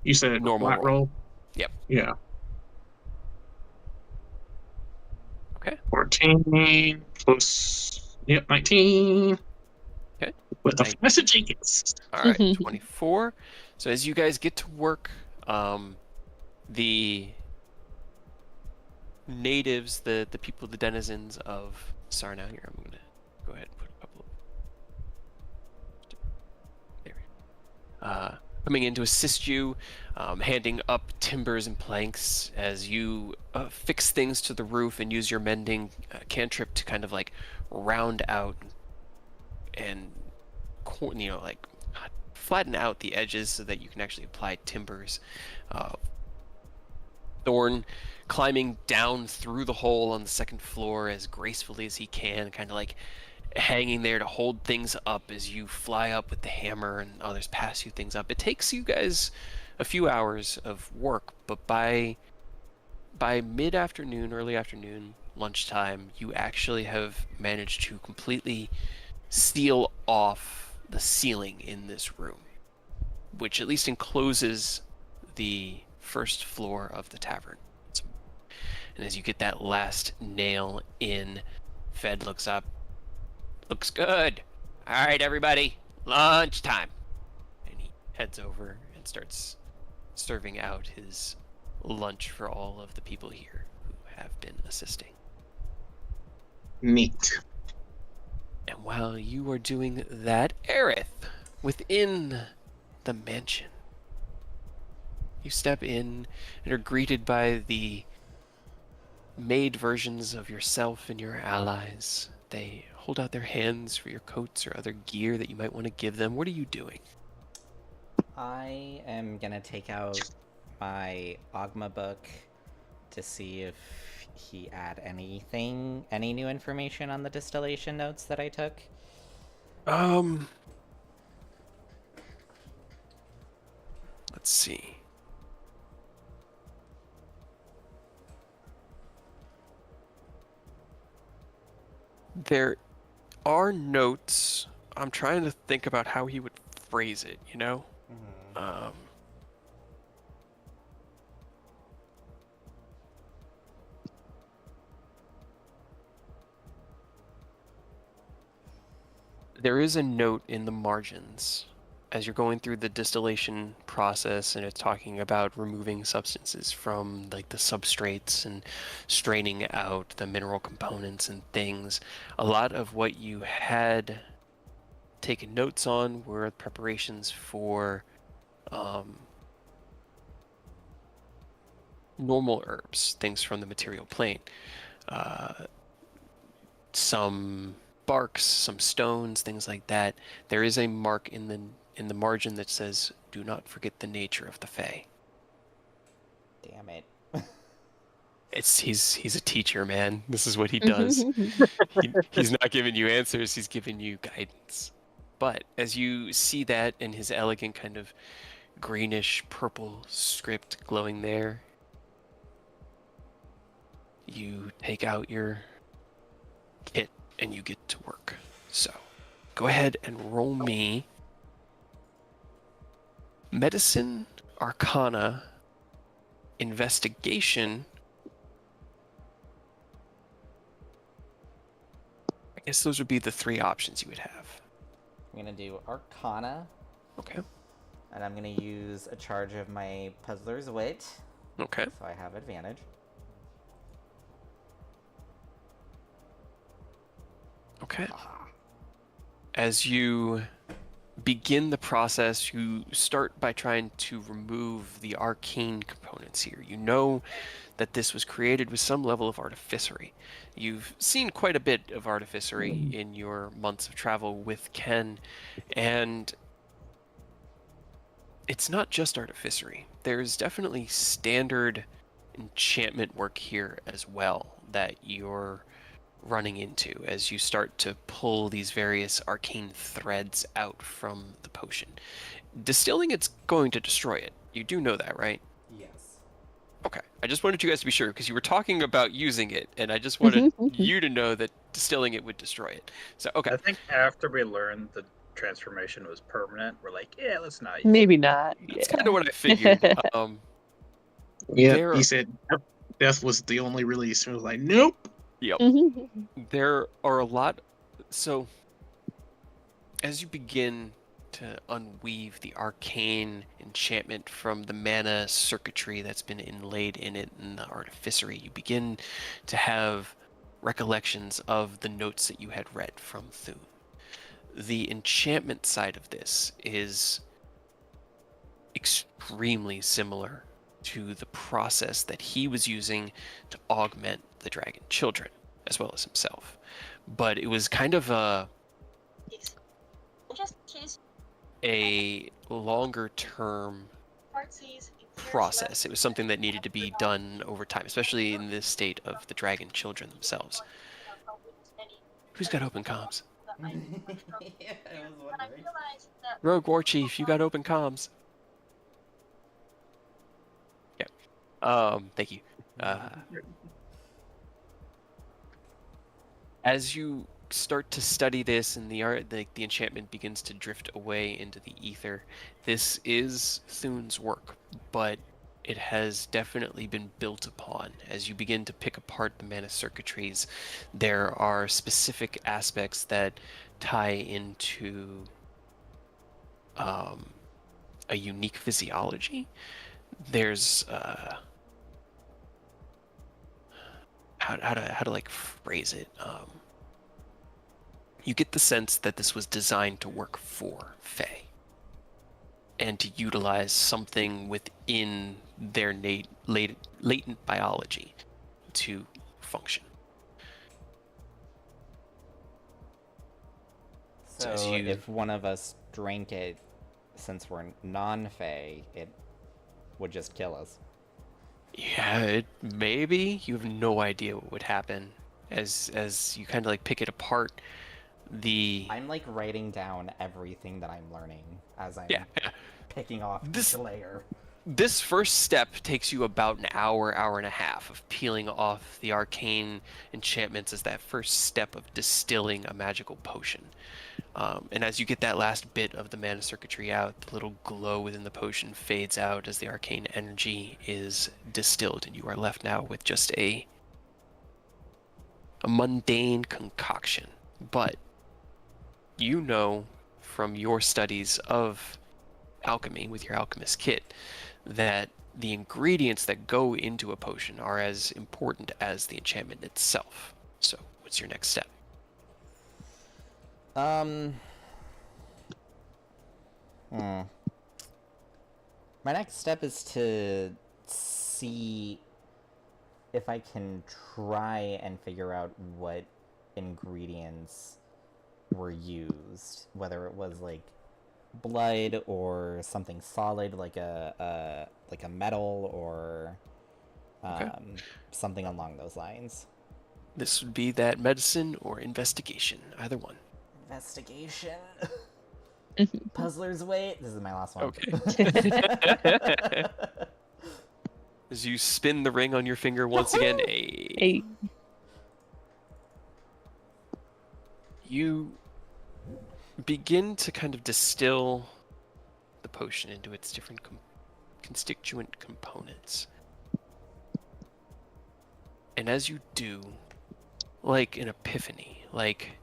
you said Normal flat roll. roll. Yep. Yeah. Okay. 14 plus 19. Okay. With the 19. messages. All right, 24. So as you guys get to work, the natives, the people, the denizens of Sarnau here, I'm gonna go ahead and put a couple of there. Coming in to assist you, handing up timbers and planks as you fix things to the roof and use your mending cantrip to kind of like round out and like flatten out the edges so that you can actually apply timbers. Thorn climbing down through the hole on the second floor as gracefully as he can, kind of like hanging there to hold things up as you fly up with the hammer and others pass you things up. It takes you guys a few hours of work, but by mid-afternoon, early afternoon, lunchtime, you actually have managed to completely seal off the ceiling in this room, which at least encloses the first floor of the tavern. And as you get that last nail in, Fed looks up. Looks good. All right, everybody, lunchtime. And he heads over and starts serving out his lunch for all of the people here who have been assisting. Neat. And while you are doing that, Aerith, within the mansion, you step in and are greeted by the maid versions of yourself and your allies. They hold out their hands for your coats or other gear that you might want to give them. What are you doing? I am gonna take out my Ogma book to see if he add any new information on the distillation notes that I took. Let's see. There are notes. I'm trying to think about how he would phrase it, you know? There is a note in the margins as you're going through the distillation process, and it's talking about removing substances from like the substrates and straining out the mineral components and things, a lot of what you had taken notes on were preparations for normal herbs, things from the material plane. Some barks, some stones, things like that. There is a mark in the margin that says, "Do not forget the nature of the Fae." Damn it. He's a teacher, man. This is what he does. He's not giving you answers, he's giving you guidance. But as you see that in his elegant kind of greenish purple script glowing there, you take out your kit and you get to work. So go ahead and roll me medicine, arcana, investigation. I guess those would be the three options you would have. I'm gonna do Arcana, Okay. and I'm gonna use a charge of my Puzzler's Wit, Okay. so I have advantage. Okay. As you begin the process, you start by trying to remove the arcane components here. You know that this was created with some level of artificery. You've seen quite a bit of artificery in your months of travel with Ken, and it's not just artificery. There's definitely standard enchantment work here as well that you're running into as you start to pull these various arcane threads out from the potion. Distilling it's going to destroy it. You do know that, right? Yes. Okay. I just wanted you guys to be sure because you were talking about using it, and I just wanted you to know that distilling it would destroy it. So, okay. I think after we learned the transformation was permanent, we're like, yeah, let's not use Maybe not. That's kind of what I figured. Yeah, There- he said death was the only release. I was like, nope. Yep. There are a lot. So, as you begin to unweave the arcane enchantment from the mana circuitry that's been inlaid in it and the artificery, you begin to have recollections of the notes that you had read from Thune. The enchantment side of this is extremely similar to the process that he was using to augment the dragon children, as well as himself. But it was kind of a longer term process. It was something that needed to be done over time, especially in this state of the dragon children themselves. Who's got open comms? Yeah, I was wondering. Rogue War Chief, you got open comms. Yeah. Thank you. As you start to study this and the enchantment begins to drift away into the ether, this is Thune's work, but it has definitely been built upon. As you begin to pick apart the mana circuitries, there are specific aspects that tie into a unique physiology. There's how to like phrase it. You get the sense that this was designed to work for Fae and to utilize something within their latent biology to function. So as you- if one of us drank it, since we're non-Fae, it would just kill us. Yeah, maybe. You have no idea what would happen as you kind of like pick it apart. I'm like writing down everything that I'm learning as I'm Yeah. picking off This- each layer. This first step takes you about an hour and a half of peeling off the arcane enchantments as that first step of distilling a magical potion. And as you get that last bit of the mana circuitry out, the little glow within the potion fades out as the arcane energy is distilled, and you are left now with just a mundane concoction. But you know from your studies of alchemy with your alchemist kit, that the ingredients that go into a potion are as important as the enchantment itself. So, what's your next step? Hmm. My next step is to see if I can try and figure out what ingredients were used, whether it was like blood or something solid like a metal or Okay. something along those lines. This would be that medicine or investigation, either one. Investigation. Puzzler's Way. This is my last one. Okay. As you spin the ring on your finger once again, Hey. you begin to kind of distill the potion into its different constituent components. And as you do, like an epiphany, like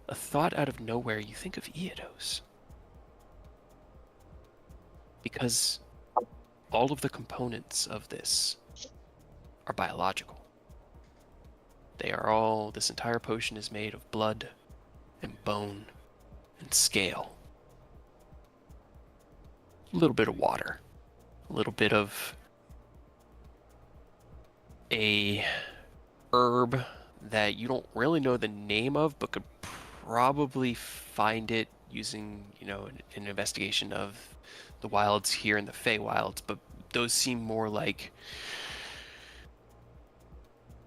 a thought out of nowhere, you think of Eodos. Because all of the components of this are biological. This entire potion is made of blood and bone and scale. A little bit of water. A little bit of a herb that you don't really know the name of, but could probably find it using, an investigation of the wilds here and the Feywilds, but those seem more like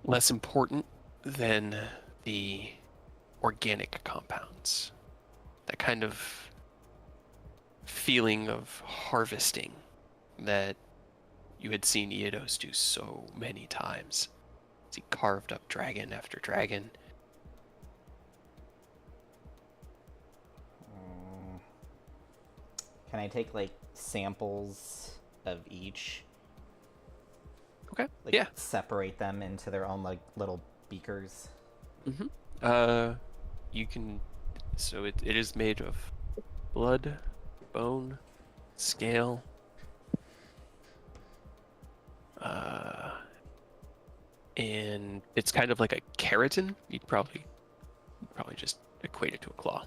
less important than the organic compounds. That kind of feeling of harvesting that you had seen Eodos do so many times. As he carved up dragon after dragon. Can I take like samples of each? Okay. Like, yeah. Separate them into their own like little beakers. You can. So it is made of blood, bone, scale. And it's kind of like a keratin. You'd probably just equate it to a claw.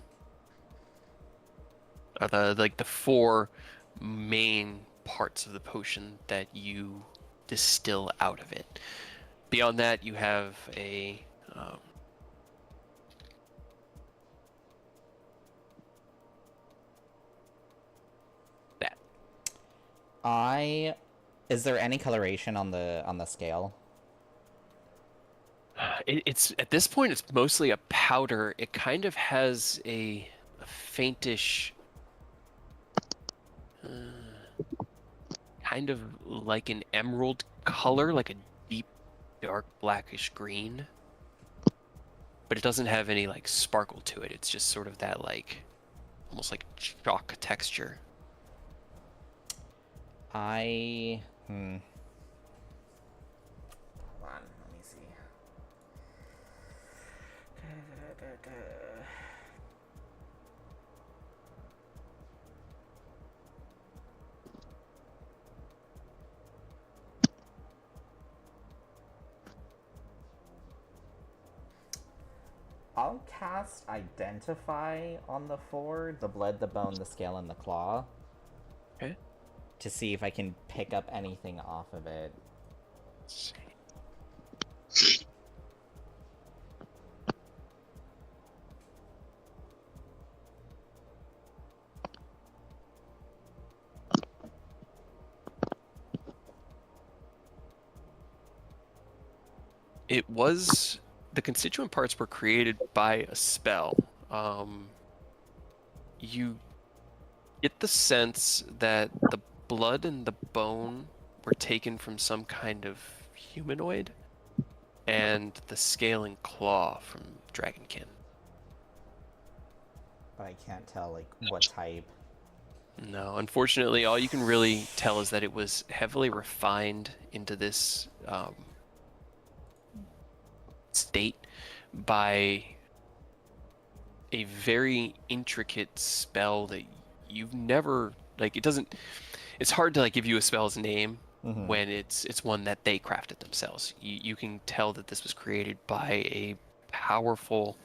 Are the four main parts of the potion that you distill out of it. Beyond that, you have a that. Is there any coloration on the scale? It's at this point it's mostly a powder. It kind of has a faintish kind of like an emerald color, like a deep dark blackish green, but it doesn't have any like sparkle to it. It's just sort of that like almost like chalk texture. Hold on, let me see. I'll cast Identify on the four, the blood, the bone, the scale, and the claw. Okay. To see if I can pick up anything off of it. Let's see. It was the constituent parts were created by a spell. You get the sense that the blood and the bone were taken from some kind of humanoid, and the scale and claw from Dragonkin. But I can't tell like what type. No, unfortunately, all you can really tell is that it was heavily refined into this state by a very intricate spell that you've never Like it doesn't. It's hard to like give you a spell's name Mhm. when it's one that they crafted themselves. You can tell that this was created by a powerful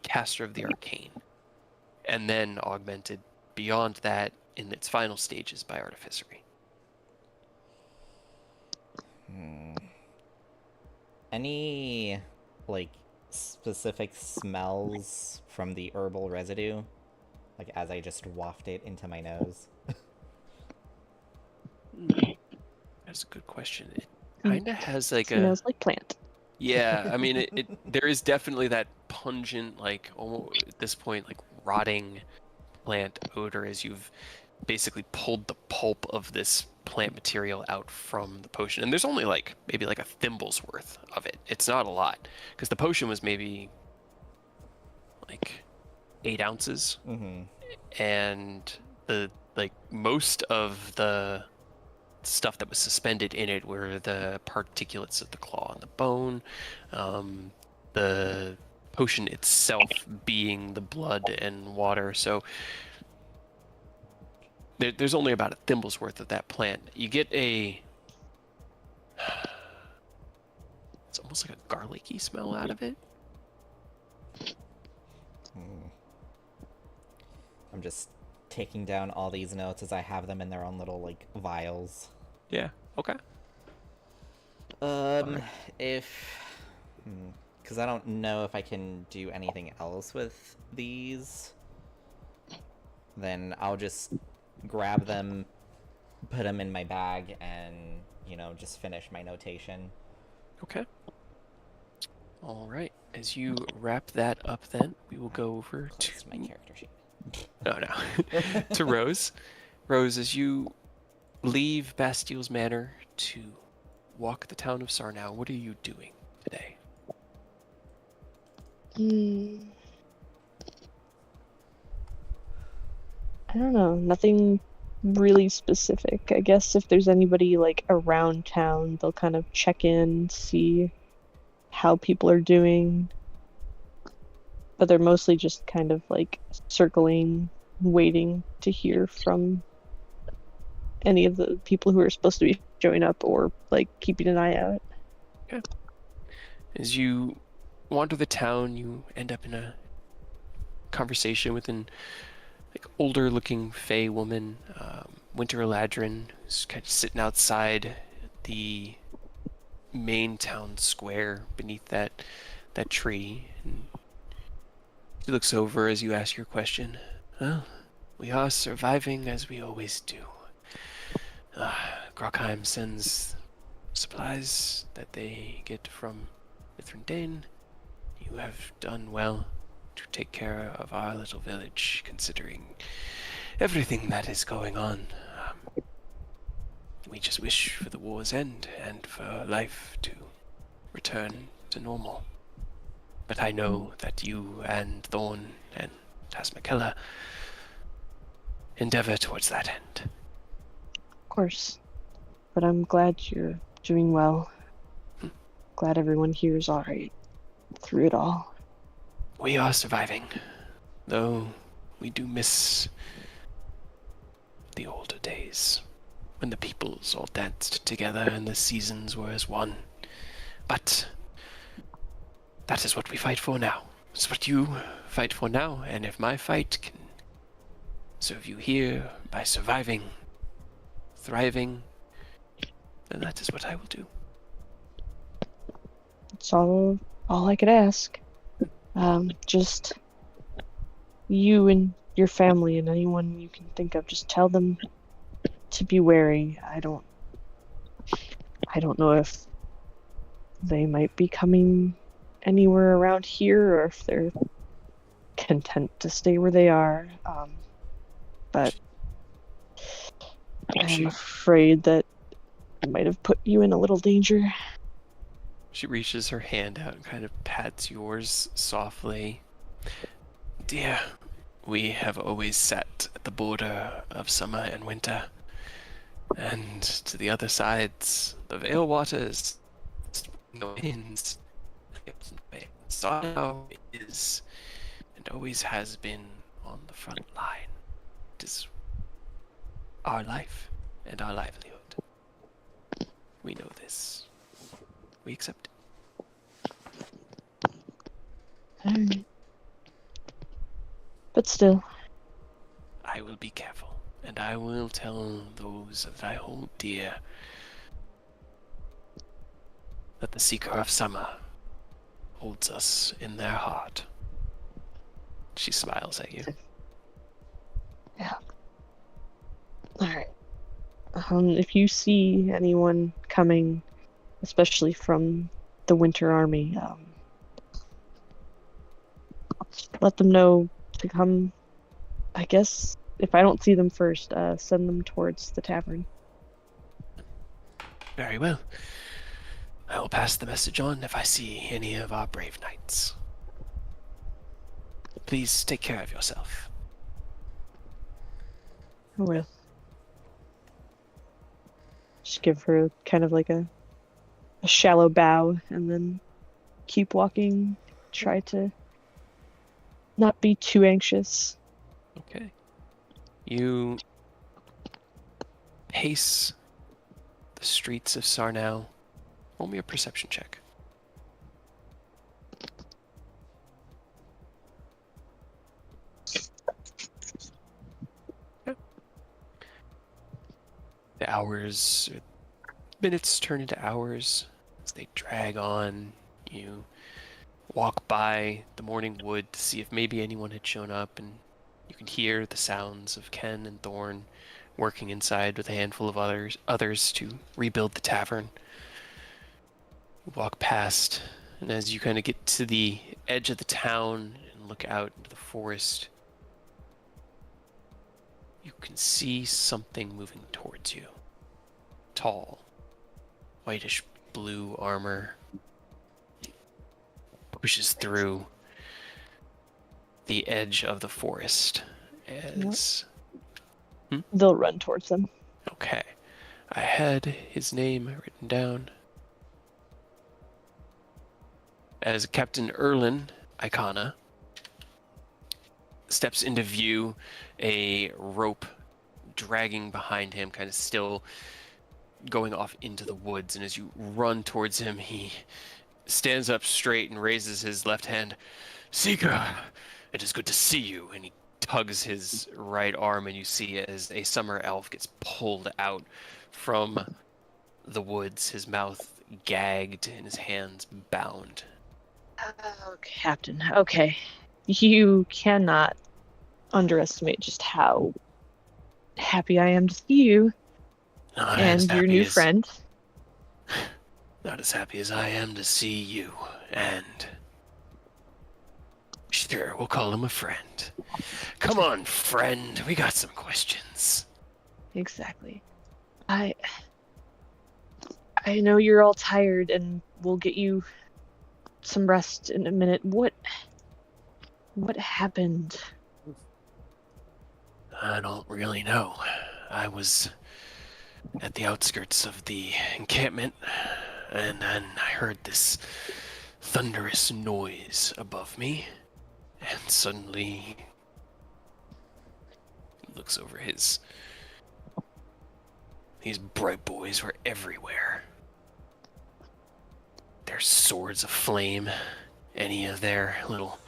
caster of the arcane, and then augmented beyond that in its final stages by artificery. Any like specific smells from the herbal residue? Like as I just waft it into my nose. That's a good question. It kind of has like Smells like plant. yeah. I mean, there is definitely that pungent, like almost, at this point, like rotting plant odor as you've basically pulled the pulp of this plant material out from the potion. And there's only like maybe like a thimble's worth of it. It's not a lot because the potion was maybe like 8 ounces, and the like most of the stuff that was suspended in it were the particulates of the claw and the bone, the potion itself being the blood and water. So there's only about a thimble's worth of that plant. You get it's almost like a garlicky smell out of it. I'm just taking down all these notes as I have them in their own little like vials. Yeah. Okay. If because I don't know if I can do anything else with these, then I'll just grab them, put them in my bag, and just finish my notation. Okay. All right. As you wrap that up, then we will go over to Close my character sheet. no to Rose. Rose, as you leave Bastile's Manor to walk the town of Sarnau, what are you doing today? I don't know. Nothing really specific. I guess if there's anybody like around town, they'll kind of check in, see how people are doing. But they're mostly just kind of like circling, waiting to hear from any of the people who are supposed to be showing up or like keeping an eye out. Okay. As you wander the town, you end up in a conversation with an older looking fey woman, Winter Eladrin, who's kind of sitting outside the main town square beneath that tree. And she looks over as you ask your question. Well, we are surviving as we always do. Grockheim sends supplies that they get from Mithrin Dane. You have done well to take care of our little village, considering everything that is going on. We just wish for the war's end and for life to return to normal. But I know that you and Thorn and Tasmakella endeavor towards that end. Of course. But I'm glad you're doing well. Glad everyone here is alright through it all. We are surviving, though we do miss the older days, when the peoples all danced together and the seasons were as one. But that is what we fight for now. It's what you fight for now, and if my fight can serve you here by surviving, thriving, then that is what I will do. It's all I could ask. Just you and your family and anyone you can think of, just tell them to be wary. I don't know if they might be coming anywhere around here or if they're content to stay where they are. But I'm afraid that I might have put you in a little danger. She reaches her hand out and kind of pats yours softly. Dear, we have always sat at the border of summer and winter, and to the other sides, the Vale waters, the winds, Sarnau is and always has been on the front line, is our life and our livelihood. We know this. We accept it. Alright. But still, I will be careful, and I will tell those that I hold dear that the Seeker of Summer holds us in their heart. She smiles at you. yeah. Alright. If you see anyone coming, especially from the Winter Army, let them know to come. I guess if I don't see them first, send them towards the tavern. Very well. I will pass the message on if I see any of our brave knights. Please take care of yourself. I will. Just give her kind of like a shallow bow and then keep walking. Try to not be too anxious. Okay. You pace the streets of Sarnau. Roll me a perception check. Okay. The hours, minutes turn into hours as they drag on. You walk by the morning wood to see if maybe anyone had shown up, and you can hear the sounds of Ken and Thorn working inside with a handful of others to rebuild the tavern. You walk past, and as you kind of get to the edge of the town and look out into the forest, you can see something moving towards you. Tall, whitish blue armor, pushes through the edge of the forest as... They'll run towards them. Okay. I had his name written down as Captain Erlin Icona steps into view, a rope dragging behind him, kind of still going off into the woods. And as you run towards him, he stands up straight and raises his left hand. Seeker, it is good to see you. And he tugs his right arm, and you see as a summer elf gets pulled out from the woods, his mouth gagged and his hands bound. Oh, Captain. Okay. You cannot underestimate just how happy I am to see you and your new friend. Not as happy as I am to see you, and sure, we'll call him a friend. Come on, friend, we got some questions. Exactly. I know you're all tired, and we'll get you some rest in a minute. What happened? I don't really know. I was at the outskirts of the encampment, and then I heard this thunderous noise above me, and suddenly he looks over these bright boys were everywhere. Their swords aflame, any of their little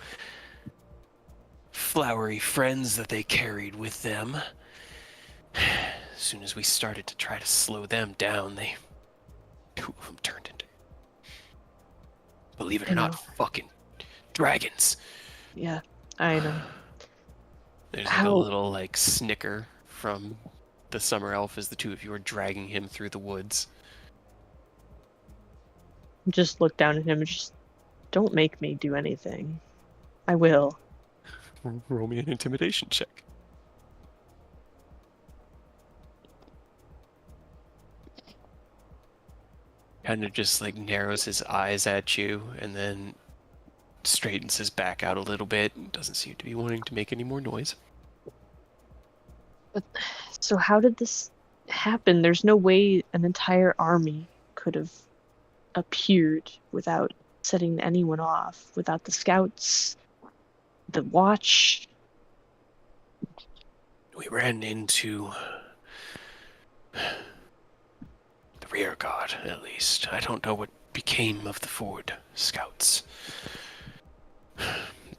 flowery friends that they carried with them. As soon as we started to try to slow them down, two of them turned into, believe it or not, fucking dragons. Yeah, I know. There's like a little like snicker from the summer elf as the two of you are dragging him through the woods. Just look down at him and just don't make me do anything. I will. Roll me an intimidation check. Kind of just like narrows his eyes at you and then straightens his back out a little bit and doesn't seem to be wanting to make any more noise. But so how did this happen? There's no way an entire army could have appeared without setting anyone off, without the scouts, the watch. We ran into the rear guard, at least. I don't know what became of the Ford scouts.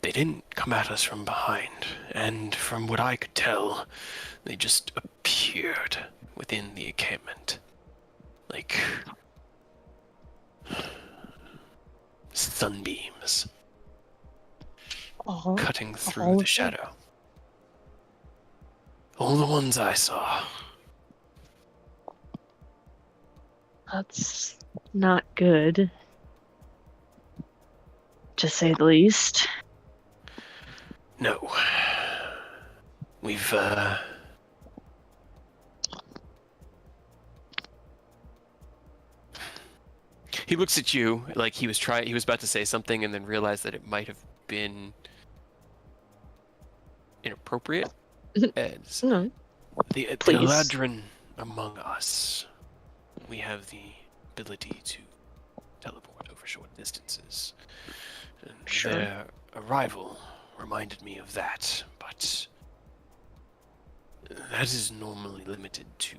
They didn't come at us from behind, and from what I could tell, they just appeared within the encampment. Like sunbeams cutting through all the of them? shadow. All the ones I saw. That's not good, to say the least. No. We've, He looks at you like he was about to say something and then realized that it might have been inappropriate. As No, the please. Eladrin among us, we have the ability to teleport over short distances. And Sure. their arrival reminded me of that, but that is normally limited to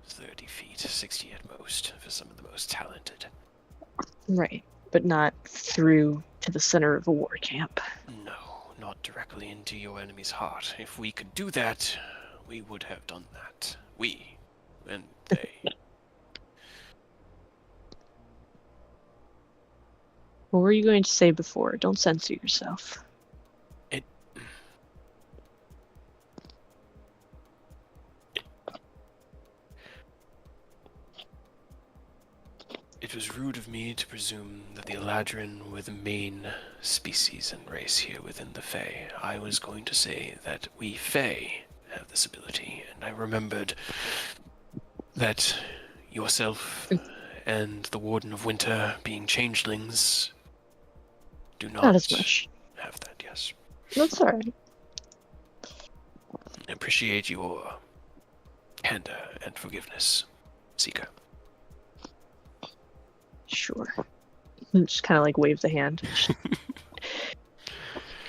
30 feet, 60 at most, for some of the most talented. Right, but not through to the center of a war camp. No, not directly into your enemy's heart. If we could do that, we would have done that. We and they. What were you going to say before? Don't censor yourself. It was rude of me to presume that the Eladrin were the main species and race here within the Fae. I was going to say that we Fae have this ability, and I remembered that yourself and the Warden of Winter, being changelings, do not as much. have that, yes. That's alright. I appreciate your candor and forgiveness, Seeker. Sure. Just kind of like wave the hand.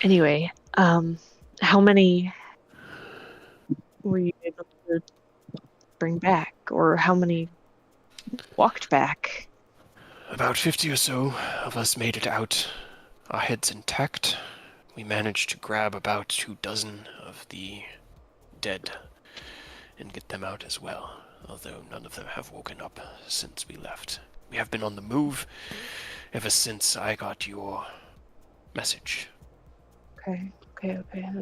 Anyway, how many were you able to bring back, or how many walked back? About 50 or so of us made it out, our heads intact. We managed to grab about 24 of the dead and get them out as well, although none of them have woken up since we left. We have been on the move ever since I got your message. Okay.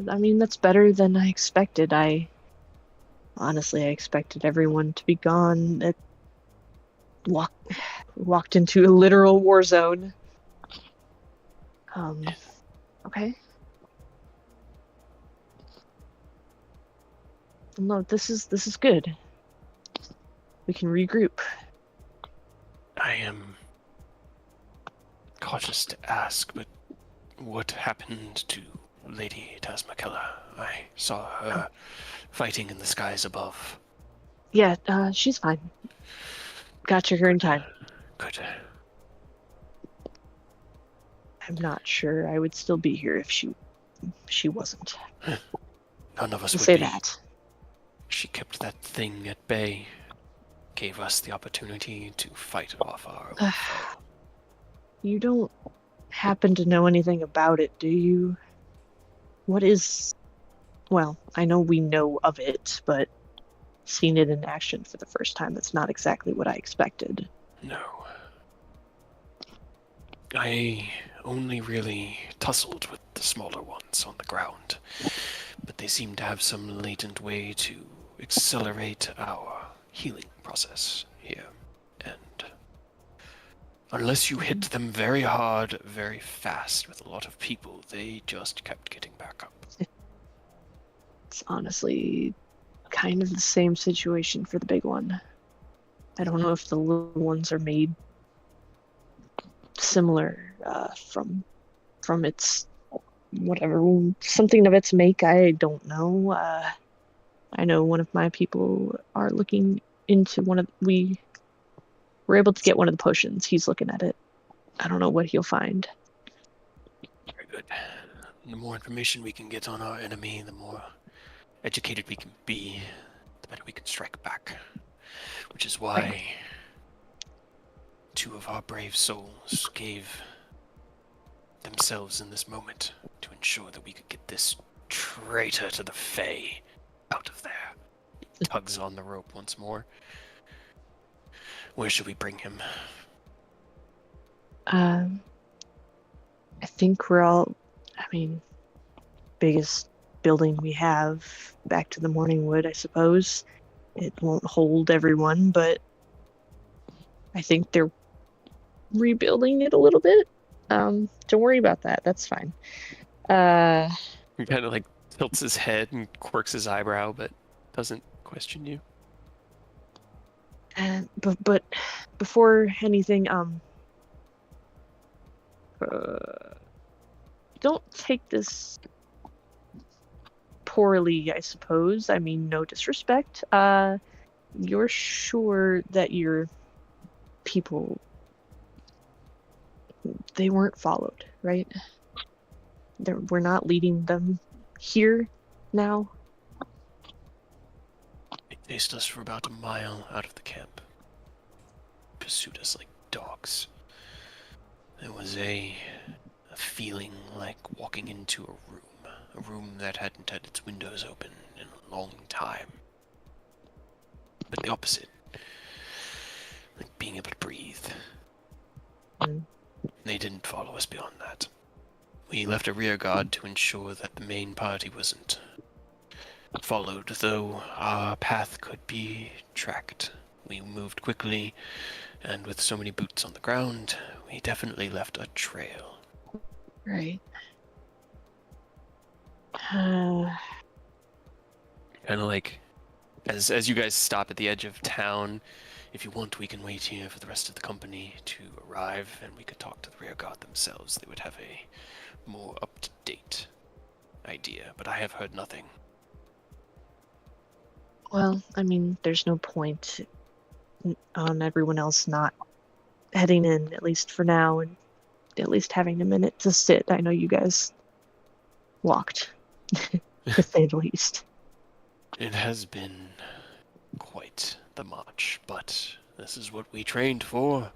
I mean, that's better than I expected. Honestly, I expected everyone to be gone. It walked into a literal war zone. Okay. No, this is good. We can regroup. I am cautious to ask, but what happened to Lady Tasmakella? I saw her fighting in the skies above. Yeah, she's fine. Got to her in time. Good. I'm not sure I would still be here if she wasn't. None of us I'll would say be. that. She kept that thing at bay, gave us the opportunity to fight off our own foe. You don't happen to know anything about it, do you? What is... Well, I know we know of it, but seeing it in action for the first time, that's not exactly what I expected. No. I only really tussled with the smaller ones on the ground, but they seem to have some latent way to accelerate our healing process here. And unless you hit them very hard, very fast with a lot of people, they just kept getting back up. It's honestly kind of the same situation for the big one. I don't know if the little ones are made similar from its whatever, something of its make. I don't know. I know one of my people are looking into we were able to get one of the potions. He's looking at it. I don't know what he'll find. Very good. The more information we can get on our enemy, the more educated we can be, the better we can strike back. Which is why 2 of our brave souls gave themselves in this moment to ensure that we could get this traitor to the Fae out of there. He tugs on the rope once more. Where should we bring him? I think we're all, biggest building we have, back to the Morningwood, I suppose. It won't hold everyone, but I think they're rebuilding it a little bit. Don't worry about that. That's fine. He kind of like tilts his head and quirks his eyebrow, but doesn't question you. But before anything, don't take this poorly, I suppose. I mean, no disrespect. You're sure that your people, they weren't followed, right? We're not leading them here now. They chased us for about a mile out of the camp. Pursued us like dogs. There was a feeling like walking into a room that hadn't had its windows open in a long time. But the opposite. Like being able to breathe. They didn't follow us beyond that. We left a rear guard to ensure that the main party wasn't followed, though our path could be tracked. We moved quickly, and with so many boots on the ground, we definitely left a trail. Right. Kind of like, as you guys stop at the edge of town, if you want, we can wait here for the rest of the company to arrive, and we could talk to the rear guard themselves. They would have a more up-to-date idea, but I have heard nothing. Well, there's no point on everyone else not heading in, at least for now, and at least having a minute to sit. I know you guys walked, to say the least. It has been quite the march, but this is what we trained for.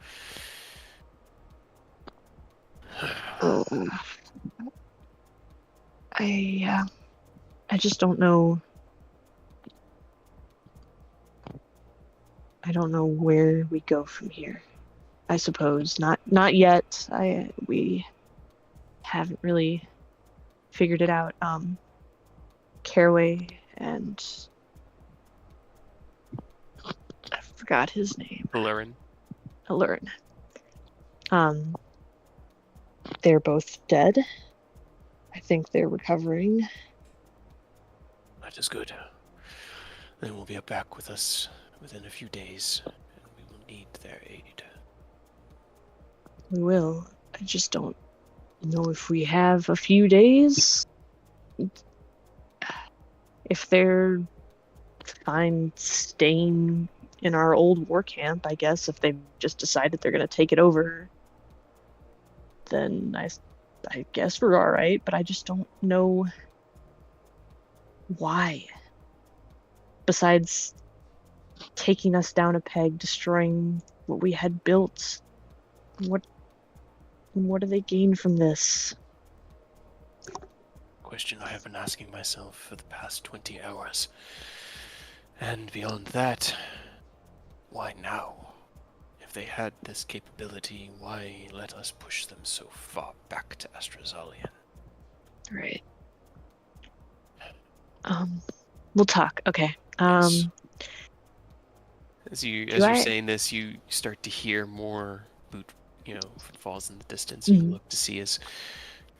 I just don't know. I don't know where we go from here. I suppose not yet. We haven't really figured it out. Caraway and I forgot his name. Lurin. They're both dead. I think they're recovering. That is good. They will be back with us within a few days, and we will need their aid. We will. I just don't know if we have a few days. If they're fine staying in our old war camp, I guess, if they've just decided they're going to take it over, then I guess we're all right, but I just don't know why. Besides taking us down a peg, destroying what we had built, what do they gain from this? Question I have been asking myself for the past 20 hours. And beyond that, why now? If they had this capability, why let us push them so far back to Astrazalian? Right. We'll talk. Okay. Yes. As you're saying this, you start to hear more footfalls in the distance. You look to see as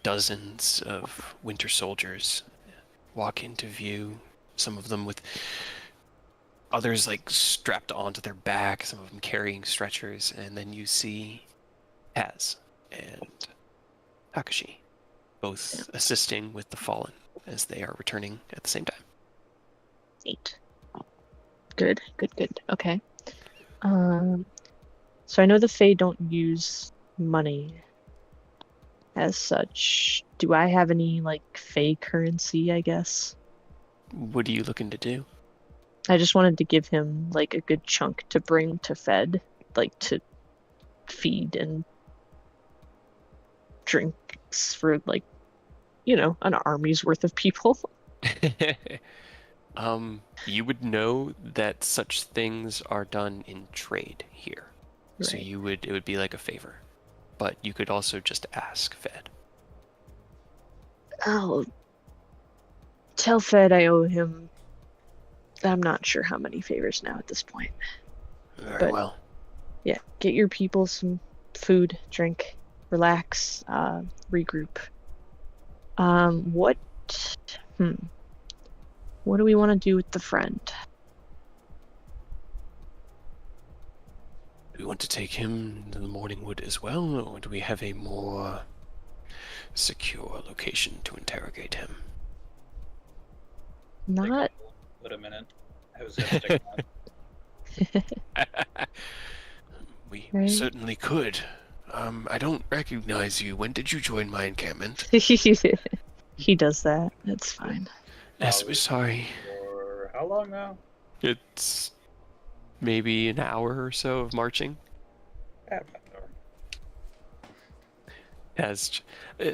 dozens of winter soldiers walk into view. Some of them with others like strapped onto their back, some of them carrying stretchers, and then you see Taz and Takashi both assisting with the fallen as they are returning at the same time. Neat. Good. Okay. So I know the Fae don't use money as such. Do I have any Fae currency, I guess? What are you looking to do? I just wanted to give him like a good chunk to bring to Fed, like to feed and drinks for like, an army's worth of people. You would know that such things are done in trade here. So Right. it would be like a favor. But you could also just ask Fed. I'll tell Fed I owe him. I'm not sure how many favors now at this point. Very But- well. Yeah, get your people some food, drink, relax, regroup. What do we want to do with the friend? Do we want to take him to the Morning Wood as well, or do we have a more secure location to interrogate him? Not Wait a minute. I was gonna stick on. We Right. certainly could. I don't recognize you. When did you join my encampment? He does that. That's fine. Yes, we're sorry. For how long now? It's maybe an hour or so of marching. Yeah,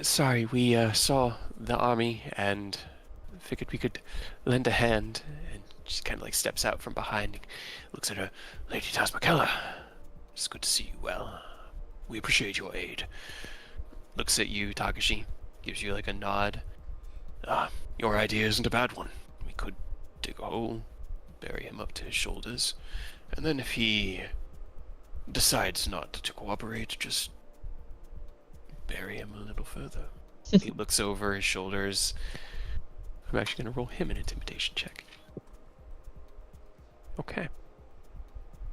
Sorry, we saw the army and figured we could lend a hand. And she kind of like steps out from behind, looks at her, Lady Tasmakella. It's good to see you well. We appreciate your aid. Looks at you, Takashi, gives you like a nod. Your idea isn't a bad one. We could dig a hole, bury him up to his shoulders, and then if he decides not to cooperate, just bury him a little further. He looks over his shoulders. I'm actually going to roll him an intimidation check. Okay.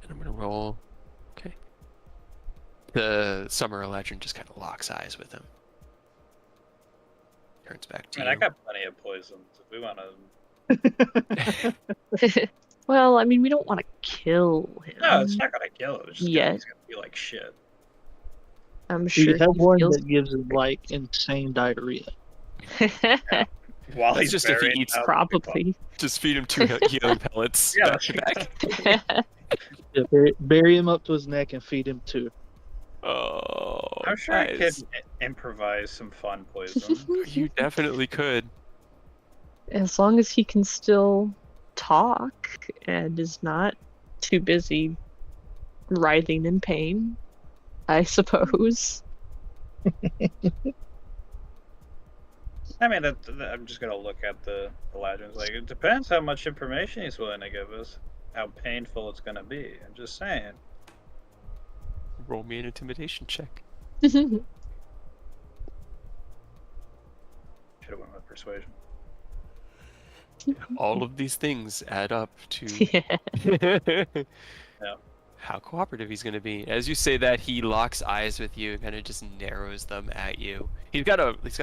And I'm going to roll... Okay. The Summer Eladrin just kind of locks eyes with him. Turns back to I you. mean, I got plenty of poisons. If we want to. Well, I mean, we don't want to kill him. No, it's not gonna kill him. It's just Yeah. he's gonna be like shit. I'm You sure have he one feels. that gives him like insane diarrhea. While That's he's just if he buried eats out, Probably. Just feed him 2 healing pellets Yeah. back to back. Yeah, bury him up to his neck and feed him too. Oh, I'm sure I nice. could improvise some fun poison. You definitely could. As long as he can still talk and is not too busy writhing in pain, I suppose. I mean, I'm just gonna look at the legends. Like, it depends how much information he's willing to give us, how painful it's gonna be. I'm just saying. Roll me an intimidation check. Should have went with persuasion. All of these things add up to Yeah. how cooperative he's going to be. As you say that, he locks eyes with you and kind of just narrows them at you. He's got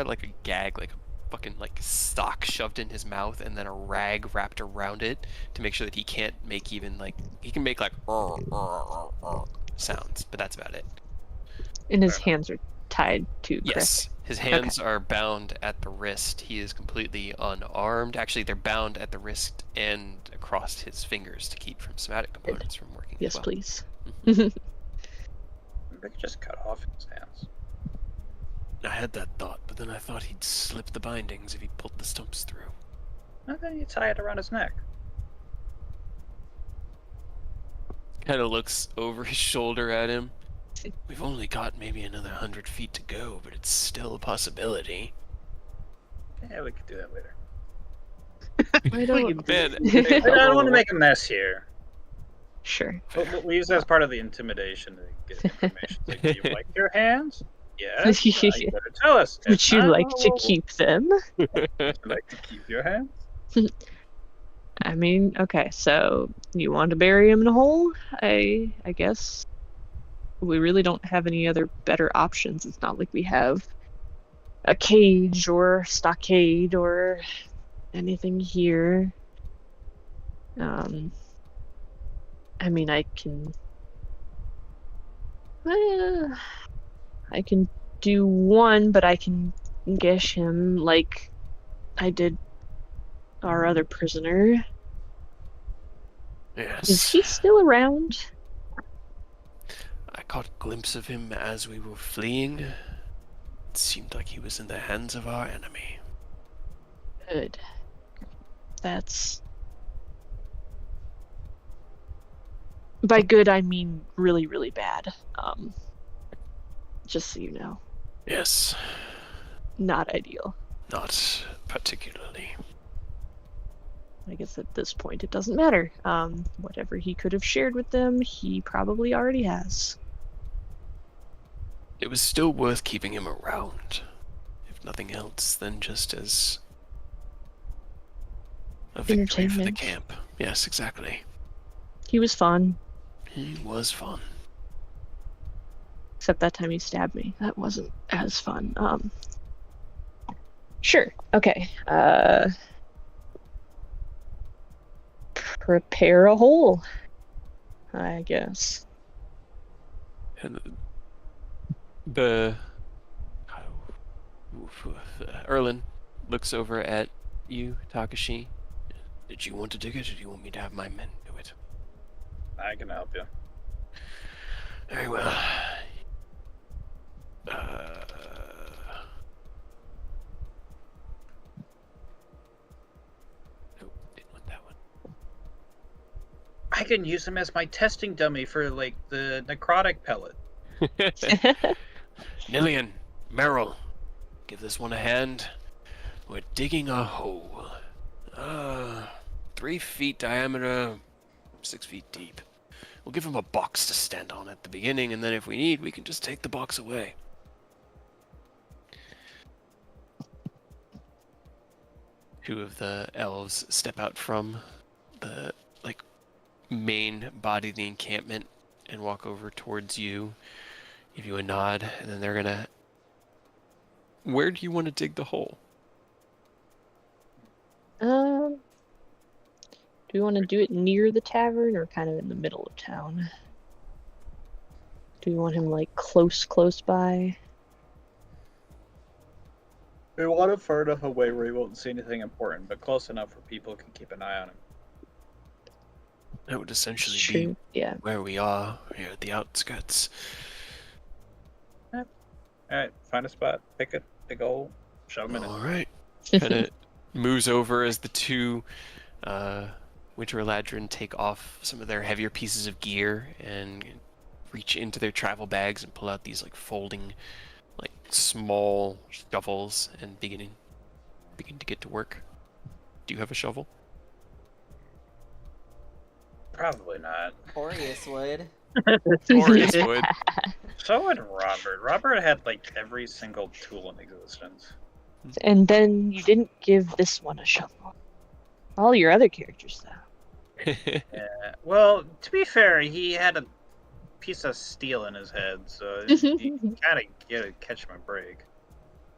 like a gag, like a fucking like sock shoved in his mouth, and then a rag wrapped around it to make sure that he can't make even like he can make like sounds, but that's about it. And his hands are tied too, correct? Yes, his hands are bound at the wrist. He is completely unarmed. Actually, they're bound at the wrist and across his fingers to keep from somatic components from working. Yes, as well. please. We could just cut off his hands. I had that thought, but then I thought he'd slip the bindings if he pulled the stumps through. And then you tie it around his neck. Kind of looks over his shoulder at him. We've only got maybe another 100 feet to go, but it's still a possibility. Yeah, we could do that later. I don't... Man, I don't want to make a mess here. Sure. But we use that as part of the intimidation to get information. Like, do you like your hands? Yes. You better tell us. If Would you not, like to we'll- keep them? Would you like to keep your hands? I mean, okay, so you want to bury him in a hole? I guess we really don't have any other better options. It's not like we have a cage or stockade or anything here. I mean, I can do one, but I can gish him like I did our other prisoner. Yes. Is he still around? I caught a glimpse of him as we were fleeing. It seemed like he was in the hands of our enemy. Good. That's... By good, I mean really, really bad. Just so you know. Yes, Not ideal. not particularly. I guess at this point it doesn't matter. Whatever he could have shared with them, he probably already has. It was still worth keeping him around. If nothing else, than just as a victory for the Entertainment. camp. Yes, exactly. He was fun, He was fun. except that time he stabbed me. That wasn't as fun. Sure. Okay. Prepare a hole, I guess. And the Erlin looks over at you, Takashi. Did you want to dig it, or do you want me to have my men do it? I can help you. Very well. Nope, didn't want that one. I can use him as my testing dummy for like the necrotic pellet. Nillian, Merrill, give this one a hand. We're digging a hole. 3 feet diameter, 6 feet deep. We'll give him a box to stand on at the beginning, and then if we need, we can just take the box away. Two of the elves step out from the main body of the encampment and walk over towards you, give you a nod, and then they're gonna... Where do you want to dig the hole? Do we want to do it near the tavern or kind of in the middle of town? Do we want him like close by? We want him far enough away where he won't see anything important, but close enough where people can keep an eye on him. That would essentially True. be Yeah. where we are, here at the outskirts. Alright, find a spot, pick a hole, shove him in it. All right. Kind of moves over as the two Winter Eladrin take off some of their heavier pieces of gear and reach into their travel bags and pull out these folding, small shovels and begin to get to work. Do you have a shovel? Probably not. Boreas would. Glorious wood. So would Robert. Robert had every single tool in existence. And then you didn't give this one a shovel. All your other characters, though. Yeah. Well, to be fair, he had a piece of steel in his head, so you gotta catch him a break.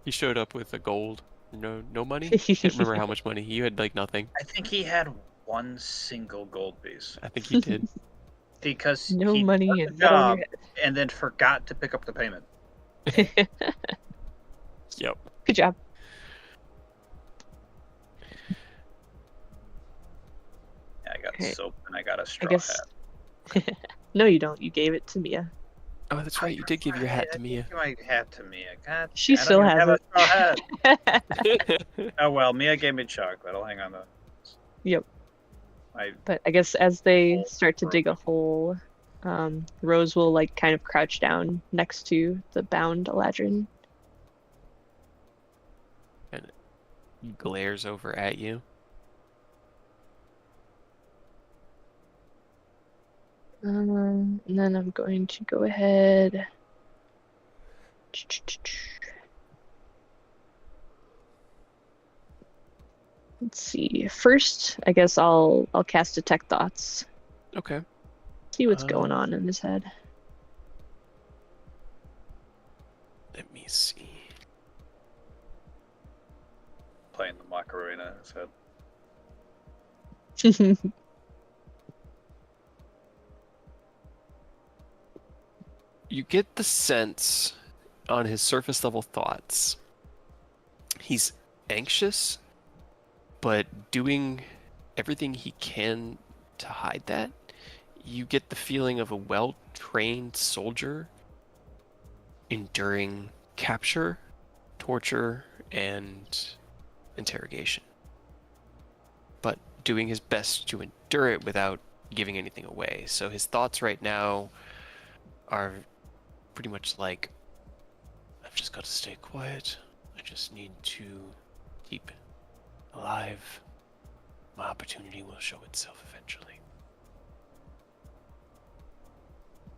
He showed up with a gold. No money? Can't remember how much money. You had nothing. I think he had one single gold piece. I think he did. Because No he money took the and not on job and then forgot to pick up the payment. your head. Yep. Good job. Yeah, I got Okay. soap and I got a straw guess- hat. No, you don't. You gave it to Mia. Oh, that's right. You did give your hat to Mia. Give my hat to Mia. God, She I don't still even has have a it. straw hat. Oh well, Mia gave me chocolate. I'll hang on to. Yep. I But I guess as they start to dig a hole, Rose will kind of crouch down next to the bound Eladrin. He glares over at you. And then I'm going to go ahead. Let's see. First, I guess I'll cast Detect Thoughts. Okay. See what's going on in his head. Let me see. playing the Macarena in his head. You get the sense on his surface level thoughts. He's anxious, but doing everything he can to hide that, you get the feeling of a well-trained soldier enduring capture, torture, and interrogation. But doing his best to endure it without giving anything away. So his thoughts right now are pretty much like, I've just got to stay quiet. I just need to keep alive. My opportunity will show itself eventually.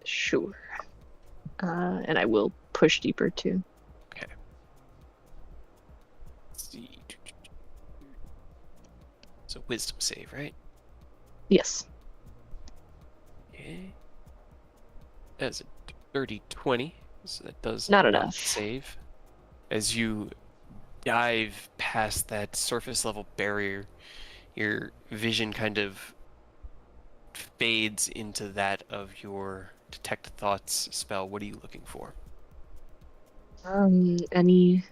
Sure. And I will push deeper too. Okay. Let's see. So wisdom save, right? Yes. Okay. That's a dirty 20, so that does Not enough. save. As you dive past that surface level barrier, your vision kind of fades into that of your detect thoughts spell. What are you looking for? Any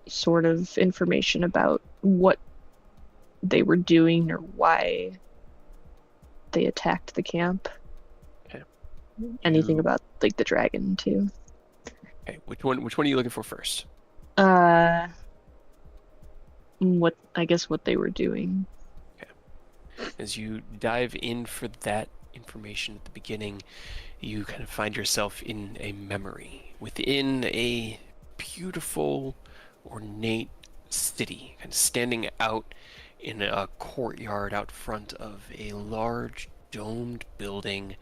sort of information about what they were doing or why they attacked the camp? Okay. Anything about like the dragon too? Okay, which one are you looking for first? What they were doing. As you dive in for that information at the beginning, you kind of find yourself in a memory within a beautiful, ornate city, kind of standing out in a courtyard out front of a large domed building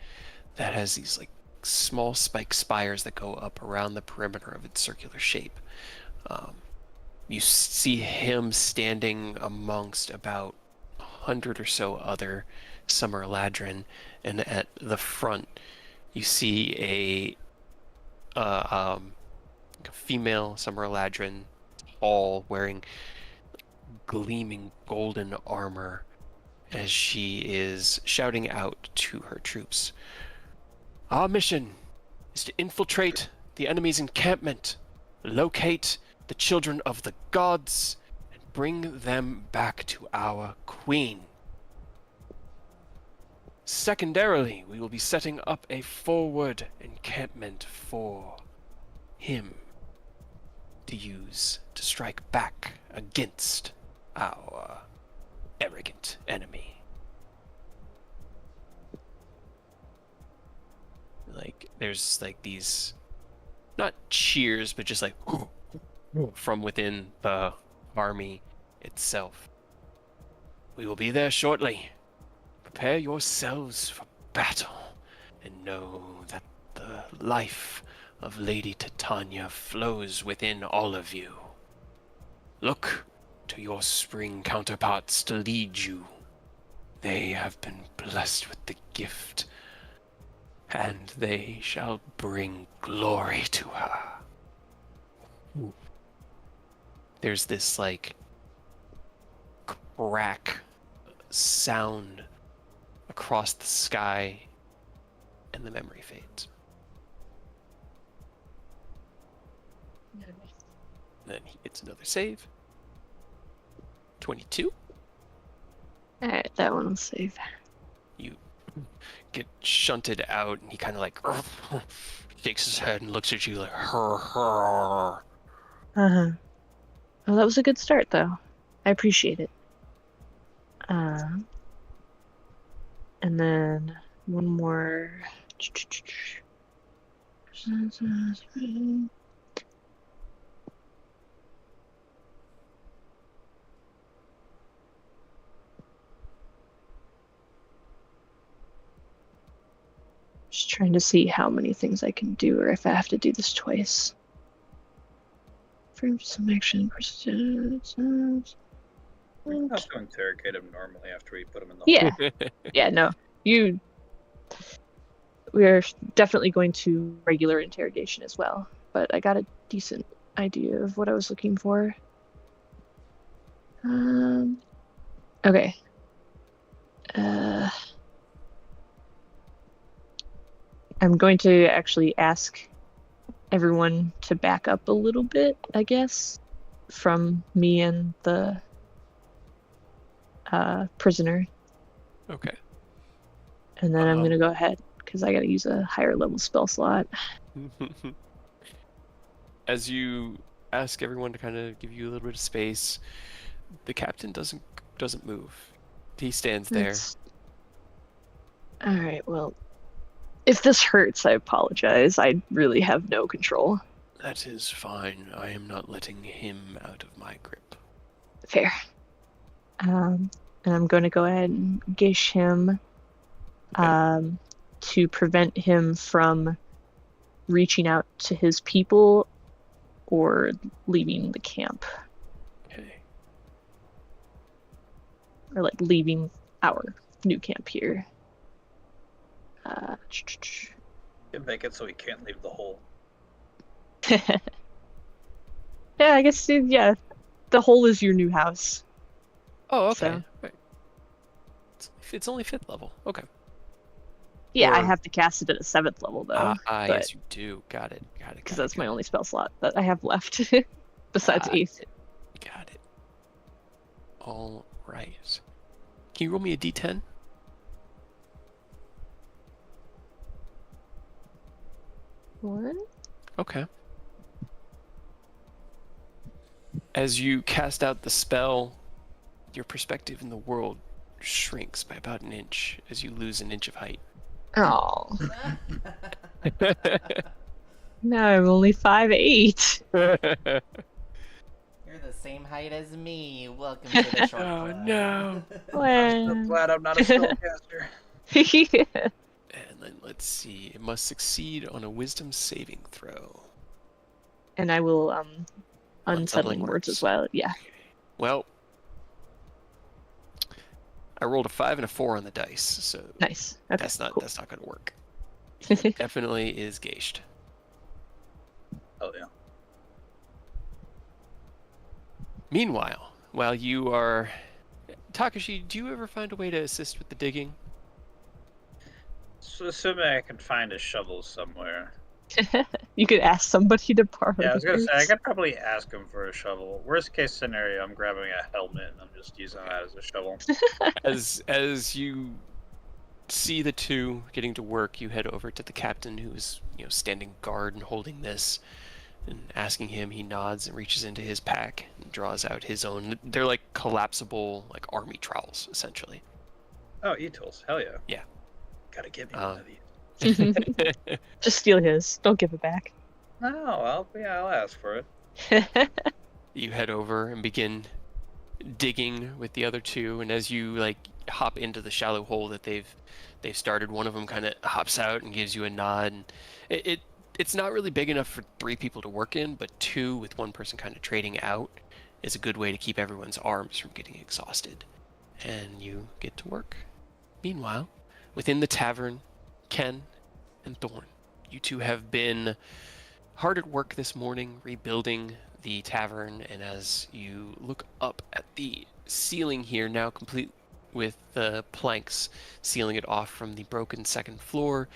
that has these like small spike spires that go up around the perimeter of its circular shape. You see him standing amongst about 100 or so other Summer Ladrin, and at the front you see a female Summer Ladrin, all wearing gleaming golden armor, as she is shouting out to her troops. Our mission is to infiltrate the enemy's encampment, locate the children of the gods, and bring them back to our queen. Secondarily, we will be setting up a forward encampment for him to use to strike back against our arrogant enemy. Like, there's like these, not cheers, but just like from within the army itself. We will be there shortly. Prepare yourselves for battle, and know that the life of Lady Titania flows within all of you. Look to your spring counterparts to lead you. They have been blessed with the gift, and they shall bring glory to her. Ooh. There's this like crack sound across the sky, and the memory fades. Then he gets another save. 22. Alright, that one will save. You get shunted out, and he kind of like shakes his head and looks at you like, her. Uh-huh. Well, that was a good start, though. I appreciate it. And then one more. Just trying to see how many things I can do, or if I have to do this twice. For some action, We can also interrogate him normally after we put him in the yeah, yeah. No, we're definitely going to regular interrogation as well. But I got a decent idea of what I was looking for. Okay. I'm going to actually ask everyone to back up a little bit, I guess, from me and the prisoner, Okay. and then I'm gonna go ahead because I gotta use a higher level spell slot. As you ask everyone to kind of give you a little bit of space, the captain doesn't move. He stands there. All right. Well, if this hurts, I apologize. I really have no control. That is fine. I am not letting him out of my grip. Fair. And I'm going to go ahead and gish him to prevent him from reaching out to his people or leaving the camp. Okay. Or like leaving our new camp here. You make it so he can't leave the hole. Yeah, I guess, yeah. The hole is your new house. Oh, okay. So. Right. It's only 5th level. Okay. Yeah, I Or- have to cast it at a 7th level, though. but- yes, you do. Got it. Because that's my only spell slot that I have left, besides Got 8th. Got it. All right. Can you roll me a d10? One? Okay. As you cast out the spell, your perspective in the world shrinks by about an inch as you lose an inch of height. Oh, no, I'm only 5'8". You're the same height as me. Welcome to the short Oh, club. no. I'm glad I'm not a spellcaster. And then let's see. It must succeed on a wisdom saving throw. And I will Unsettling unsettling words as well. Yeah. Well, I rolled a 5 and a 4 on the dice, so Nice. Okay. that's not cool. going to work. Definitely is gauged. Oh yeah. Meanwhile, while you are Takashi, do you ever find a way to assist with the digging? So assuming I can find a shovel somewhere. You could ask somebody to borrow. Yeah, I was gonna say I yours. could probably ask him for a shovel. Worst case scenario, I'm grabbing a helmet and I'm just using that as a shovel. As you see the two getting to work, you head over to the captain who's standing guard and holding this, and asking him. He nods and reaches into his pack and draws out his own. They're like collapsible, like army trowels, essentially. Oh, e-tools, hell yeah. Yeah. Gotta give me one of these. Just steal his. Don't give it back. No, I'll ask for it. You head over and begin digging with the other two, and as you hop into the shallow hole that they've started, one of them kind of hops out and gives you a nod. And it's not really big enough for 3 people to work in, but 2 with one person kind of trading out is a good way to keep everyone's arms from getting exhausted. And you get to work. Meanwhile, within the tavern, Ken and Thorn, you two have been hard at work this morning rebuilding the tavern, and as you look up at the ceiling here, now complete with the planks sealing it off from the broken 2nd floor,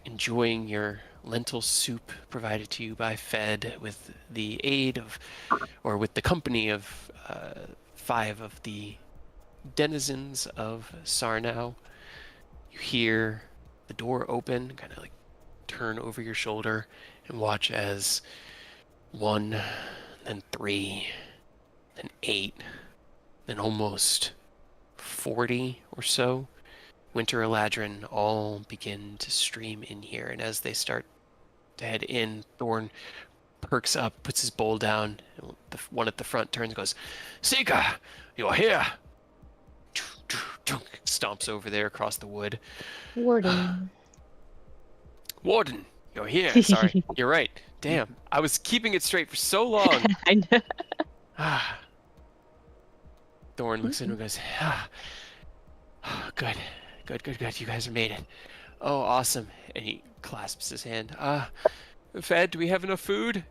enjoying your lentil soup provided to you by Fed with the aid of, or with the company of 5 of the denizens of Sarnau. You hear the door open, kind of turn over your shoulder and watch as 1, then 3, then 8, then almost 40 or so Winter Eladrin all begin to stream in here. And as they start to head in, Thorn perks up, puts his bowl down. The one at the front turns and goes, "Seeker, you're here!" Stomps over there across the wood. Warden. Warden, you're here. Sorry, you're right. Damn, I was keeping it straight for so long. I know. Thorn looks in and goes, good. You guys have made it. Oh, awesome. And he clasps his hand. Fed, do we have enough food?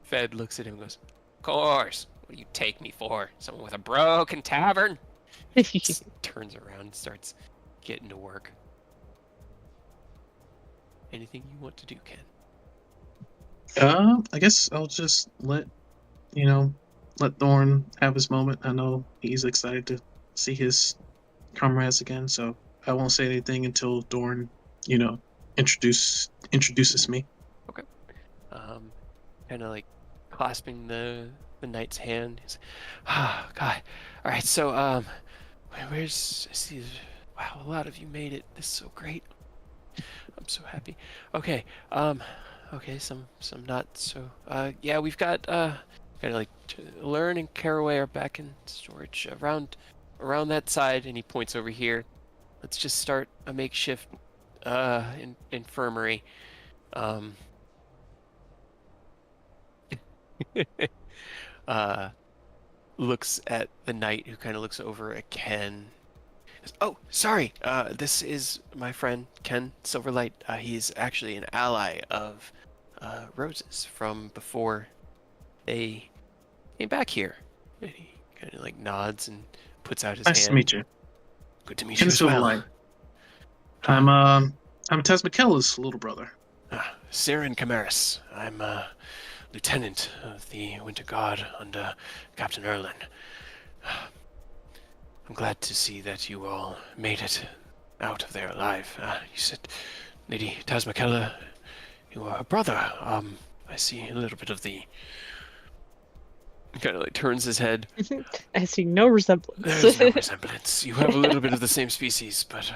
Fed looks at him and goes, "Of course. What do you take me for? Someone with a broken tavern?" Just turns around and starts getting to work. Anything you want to do, Ken? I guess I'll just let Thorn have his moment. I know he's excited to see his comrades again. So I won't say anything until Dorn, introduces me. Kind of like clasping the knight's hand. He's, ah, God. All right, so where's I see? Wow, a lot of you made it. This is so great. I'm so happy. Okay, okay, some not so. Yeah, we've got gotta like Learn and Caraway are back in storage around that side, and he points over here. Let's just start a makeshift infirmary. uh, Looks at the knight, who kind of looks over at Ken. Oh, sorry. This is my friend Ken Silverlight. He's actually an ally of Rose's from before they came back here. And he kind of like nods and puts out his Nice hand. to meet you. Good to meet Ken you as well. Silverlight. I'm Tess McKellar's little brother. Siren Camaris. I'm lieutenant of the Winter Guard under Captain Erlin. I'm glad to see that you all made it out of there alive. You said, Lady Taz McKellar, you are a brother. I see a little bit of the... Kind of like turns his head. I see no resemblance. There's no resemblance. You have a little bit of the same species, but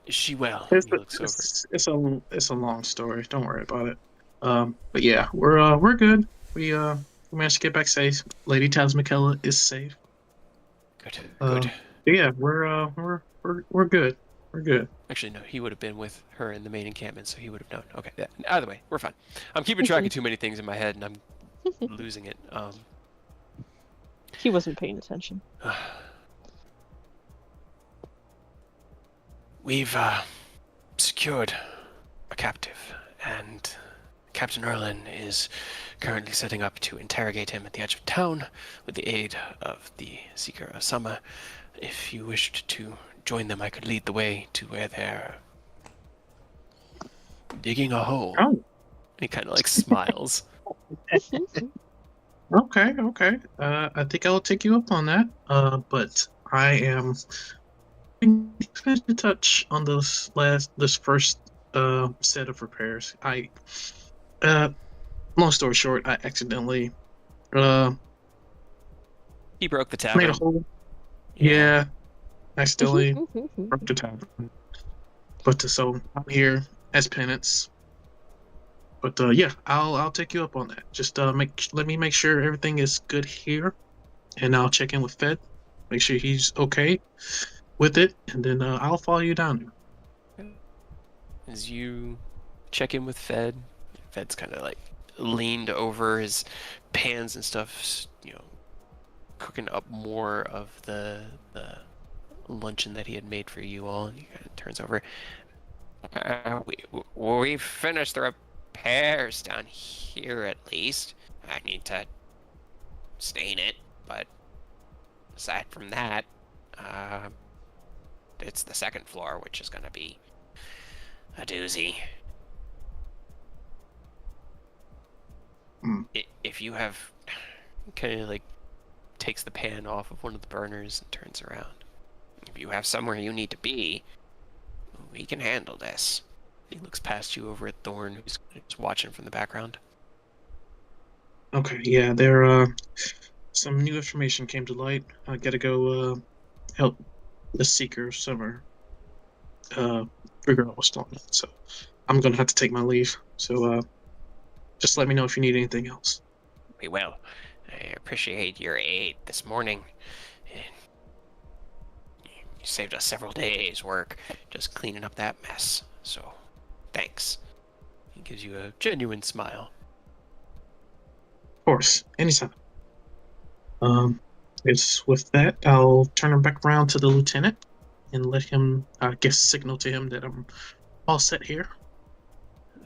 is she well? He looks over. It's a long story. Don't worry about it. But yeah, we're good. We managed to get back safe. Lady Taz McKellar is safe. Good. But yeah, we're good. We're good. Actually, no, he would have been with her in the main encampment, so he would have known. Okay, yeah. Either way, we're fine. I'm keeping track of too many things in my head, and I'm losing it. He wasn't paying attention. We've secured a captive, and Captain Erlin is currently setting up to interrogate him at the edge of town with the aid of the Seeker of Summer. If you wished to join them, I could lead the way to where they're digging a hole. Oh. He kind of like smiles. Okay. I think I'll take you up on that. But I am going to touch on this first set of repairs. Long story short, I accidentally He broke the made a tavern. hole. Yeah, accidentally broke the tavern. But so I'm here as penance. But yeah, I'll take you up on that. Just let me make sure everything is good here, and I'll check in with Fed, make sure he's okay with it, and then I'll follow you down there. As you check in with Fed's kind of like leaned over his pans and stuff, cooking up more of the luncheon that he had made for you all, and he kind of turns over. We've finished the repairs down here, at least. I need to stain it, but aside from that, it's the second floor, which is going to be a doozy. If you have... kind of like takes the pan off of one of the burners and turns around. If you have somewhere you need to be, we can handle this. He looks past you over at Thorn, who's just watching from the background. Okay, yeah, there some new information came to light. I gotta go help the Seeker of Summer figure out what's going on. So I'm gonna have to take my leave. So just let me know if you need anything else. We will. I appreciate your aid this morning. You saved us several days' work just cleaning up that mess. So, thanks. He gives you a genuine smile. Of course, anytime. It's with that, I'll turn him back around to the lieutenant and let him, I guess, signal to him that I'm all set here.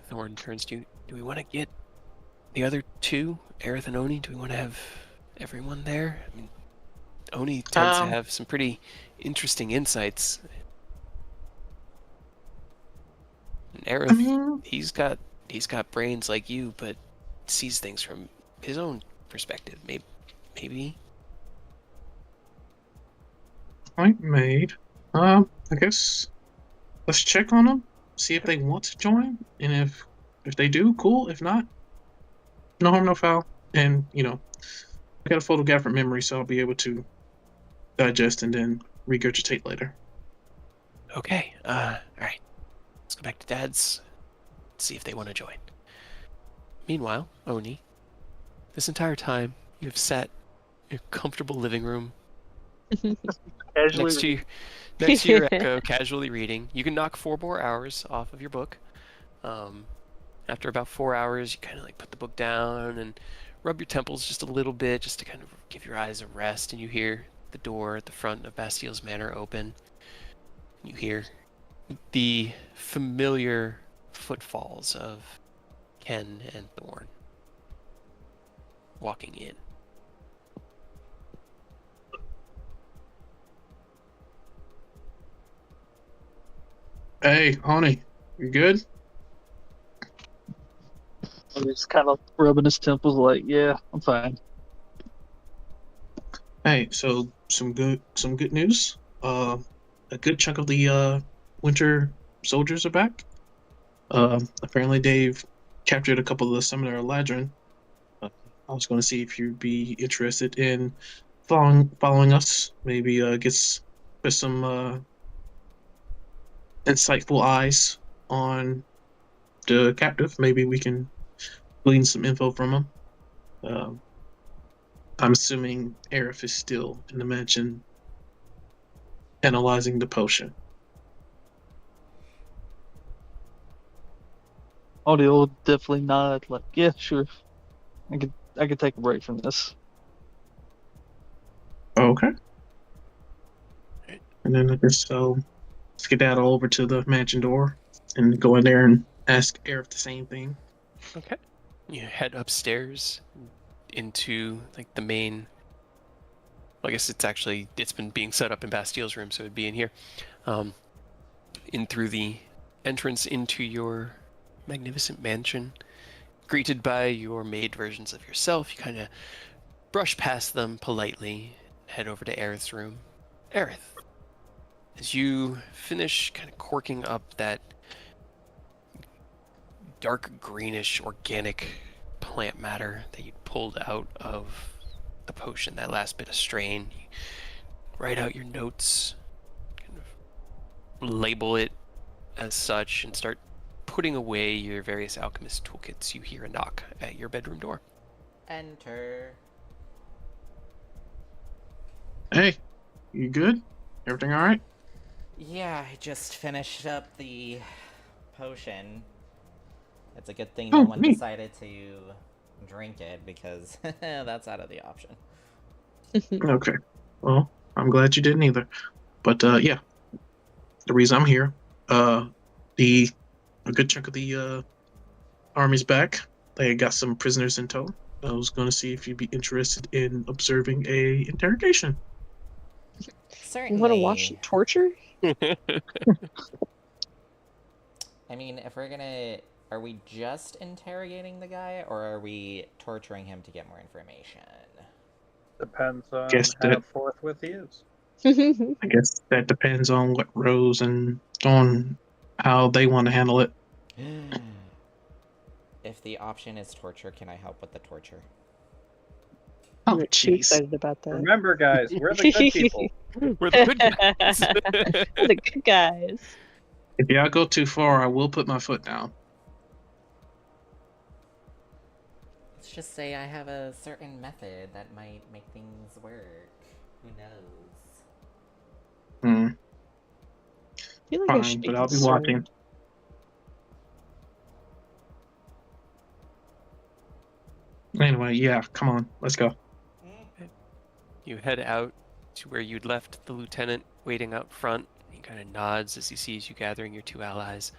Thorn turns to you. Do we want to get the other two, Aerith and Oni? Do we want to have everyone there? I mean, Oni tends to have some pretty interesting insights. And Aerith, he's got brains like you, but sees things from his own perspective. Maybe Point made. I guess let's check on them, see if they want to join, and if they do, cool. If not, no harm, no foul. And I got a photographic memory, so I'll be able to digest and then regurgitate later. Okay. All right. Let's go back to Dad's. See if they want to join. Meanwhile, Oni, this entire time you have sat in your comfortable living room Casually. next to your Echo, casually reading. You can knock 4 more hours off of your book. After about 4 hours, you kind of like put the book down and rub your temples just a little bit, just to kind of give your eyes a rest. And you hear the door at the front of Bastille's Manor open. You hear the familiar footfalls of Ken and Thorn walking in. Hey, honey, you good? He's kind of rubbing his temples, like, yeah, I'm fine. Hey, so some good news. A good chunk of the winter soldiers are back. Apparently they've captured a couple of the Summoner Eladrin. I was going to see if you'd be interested in following us. Maybe put some insightful eyes on the captive. Maybe we can glean some info from him. I'm assuming Aerith is still in the mansion analyzing the potion. Audio will definitely nod, like, yeah, sure. I could take a break from this. Okay. And then I guess I'll skedaddle over to the mansion door and go in there and ask Aerith the same thing. Okay. You head upstairs into like the main. Well, I guess it's been being set up in Bastille's room, so it'd be in here. In through the entrance into your magnificent mansion, greeted by your maid versions of yourself. You kind of brush past them politely, head over to Aerith's room. Aerith, as you finish kind of corking up that dark greenish organic plant matter that you pulled out of the potion, that last bit of strain, you write out your notes, kind of label it as such, and start putting away your various alchemist toolkits. You hear a knock at your bedroom door. Enter. Hey, you good? Everything all right? Yeah, I just finished up the potion. It's a good thing Oh, no one neat. decided to drink it, because that's out of the option. Okay. Well, I'm glad you didn't either. But yeah, the reason I'm here, a good chunk of the army's back. They got some prisoners in tow. I was going to see if you'd be interested in observing a interrogation. Certainly. You want to watch the torture? I mean, if we're gonna... Are we just interrogating the guy, or are we torturing him to get more information? Depends on Guess how that- forthwith he is. I guess that depends on what Rose and Dawn, how they want to handle it. If the option is torture, can I help with the torture? Oh, You're too jeez. excited about that. Remember, guys, we're the good people. We're the good guys. We're the good guys. If y'all go too far, I will put my foot down. Let's just say I have a certain method that might make things work. Who knows? Hmm. I feel like I Fine, should be but I'll be concerned. watching. Anyway, yeah, come on, let's go. You head out to where you'd left the lieutenant waiting out front. He kind of nods as he sees you gathering your 2 allies.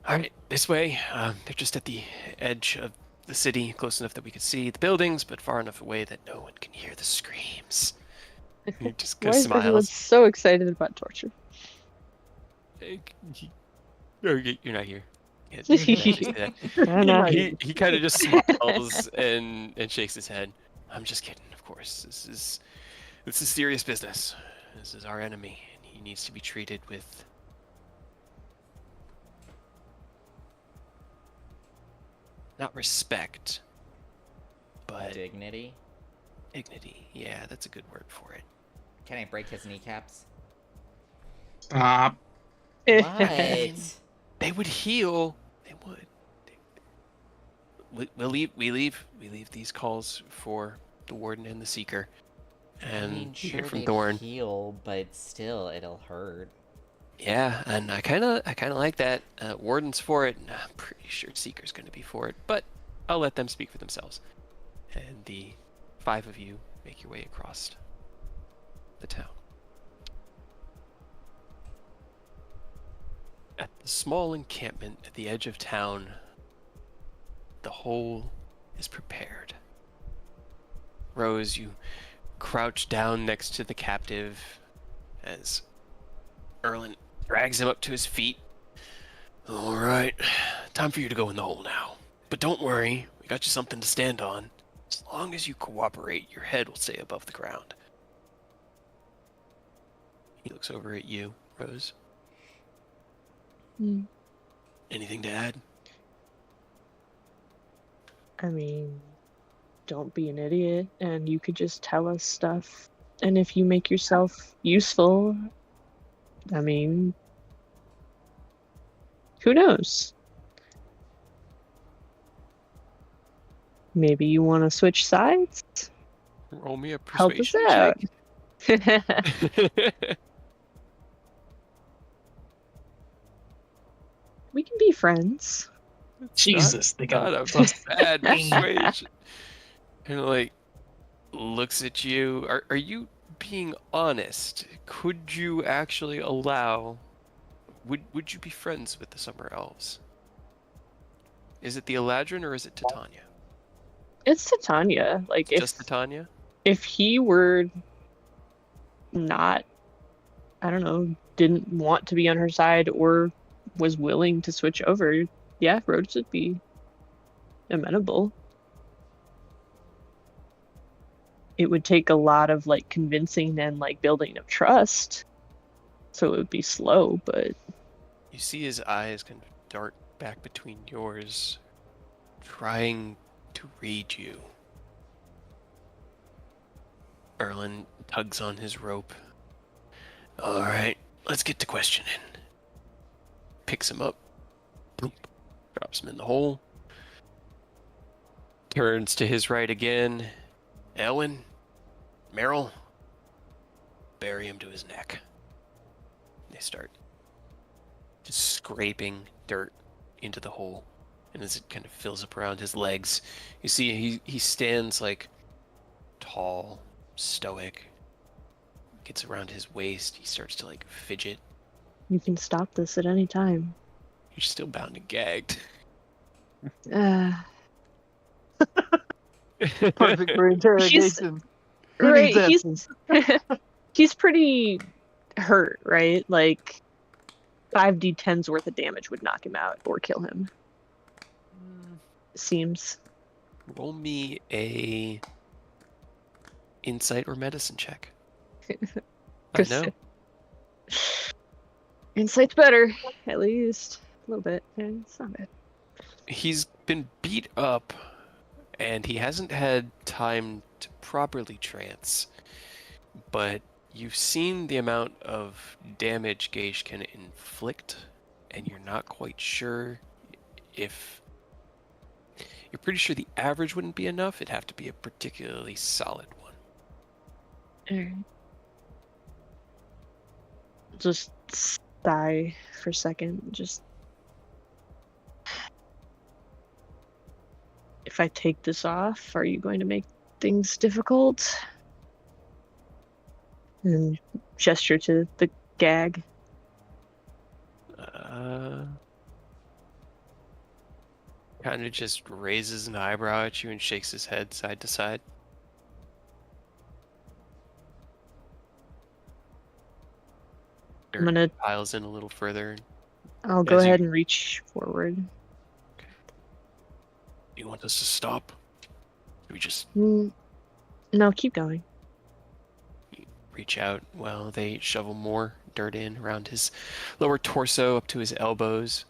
All right, this way. They're just at the edge of the city, close enough that we could see the buildings, but far enough away that no one can hear the screams. He just Why goes is everyone smiles. so excited about torture? You're not here. Yeah, you can't actually say that. I'm not here. He kind of just smiles and shakes his head. I'm just kidding, of course. This is serious business. This is our enemy, and he needs to be treated with not respect, but Dignity. dignity. Yeah, that's a good word for it. Can I break his kneecaps? Stop. What? They would heal. They would. We'll leave. We leave these calls for the warden and the seeker, and I mean, you hear sure from they Thorn. heal, but still, it'll hurt. Yeah, and I kind of like that. Warden's for it, and I'm pretty sure Seeker's going to be for it, but I'll let them speak for themselves. And the 5 of you make your way across the town. At the small encampment at the edge of town, the whole is prepared. Rose, you crouch down next to the captive as Erlen drags him up to his feet. All right, time for you to go in the hole now. But don't worry, we got you something to stand on. As long as you cooperate, your head will stay above the ground. He looks over at you, Rose. Hmm. Anything to add? I mean, don't be an idiot, and you could just tell us stuff. And if you make yourself useful, I mean, who knows? Maybe you want to switch sides? Roll me a Help us persuasion out. check. We can be friends. Jesus, they got Not a trust. bad persuasion. And like looks at you. Are you being honest? Could you actually allow? Would you be friends with the Summer Elves? Is it the Eladrin or is it Titania? It's Titania. Like, Just Titania? if he were not, I don't know, didn't want to be on her side or was willing to switch over, yeah, Rhodes would be amenable. It would take a lot of like convincing and like building of trust, so it would be slow, but You see his eyes kind of dart back between yours, trying to read you. Erlen tugs on his rope. All right, let's get to questioning. Picks him up, boom, drops him in the hole. Turns to his right again. Elwyn, Merrill, bury him to his neck. They start just scraping dirt into the hole. And as it kind of fills up around his legs, you see he stands like tall, stoic. Gets around his waist, he starts to like fidget. you can stop this at any time. You're still bound and gagged. Perfect for interrogation. Right, Greetings, he's Essence. he's pretty hurt, right? Like 5d10's worth of damage would knock him out or kill him. Seems. Roll me a insight or medicine check. I know. Insight's better, at least a little bit. Yeah, it's not bad. He's been beat up, and he hasn't had time to properly trance. But you've seen the amount of damage Gage can inflict, and you're not quite sure if... You're pretty sure the average wouldn't be enough. It'd have to be a particularly solid one. Alright. Just sigh for a second. Just. If I take this off, are you going to make things difficult? And gesture to the gag. Kind of just raises an eyebrow at you and shakes his head side to side. I'm gonna. Piles in a little further. I'll go As you- ahead and reach forward. Do you want us to stop? We just No, keep going. reach out while they shovel more dirt in around his lower torso up to his elbows.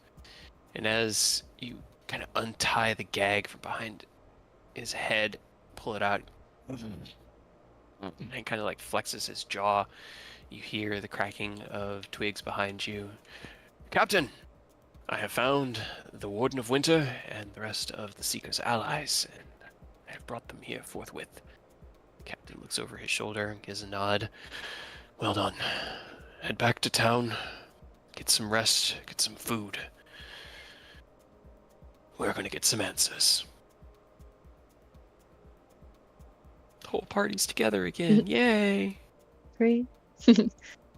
And as you kind of untie the gag from behind his head, pull it out, and kind of like flexes his jaw, you hear the cracking of twigs behind you. Captain, I have found the Warden of Winter and the rest of the Seeker's allies, and I have brought them here forthwith. The captain looks over his shoulder and gives a nod. Well done. Head back to town, get some rest, get some food. We're going to get some answers. The whole party's together again. Yay! Great.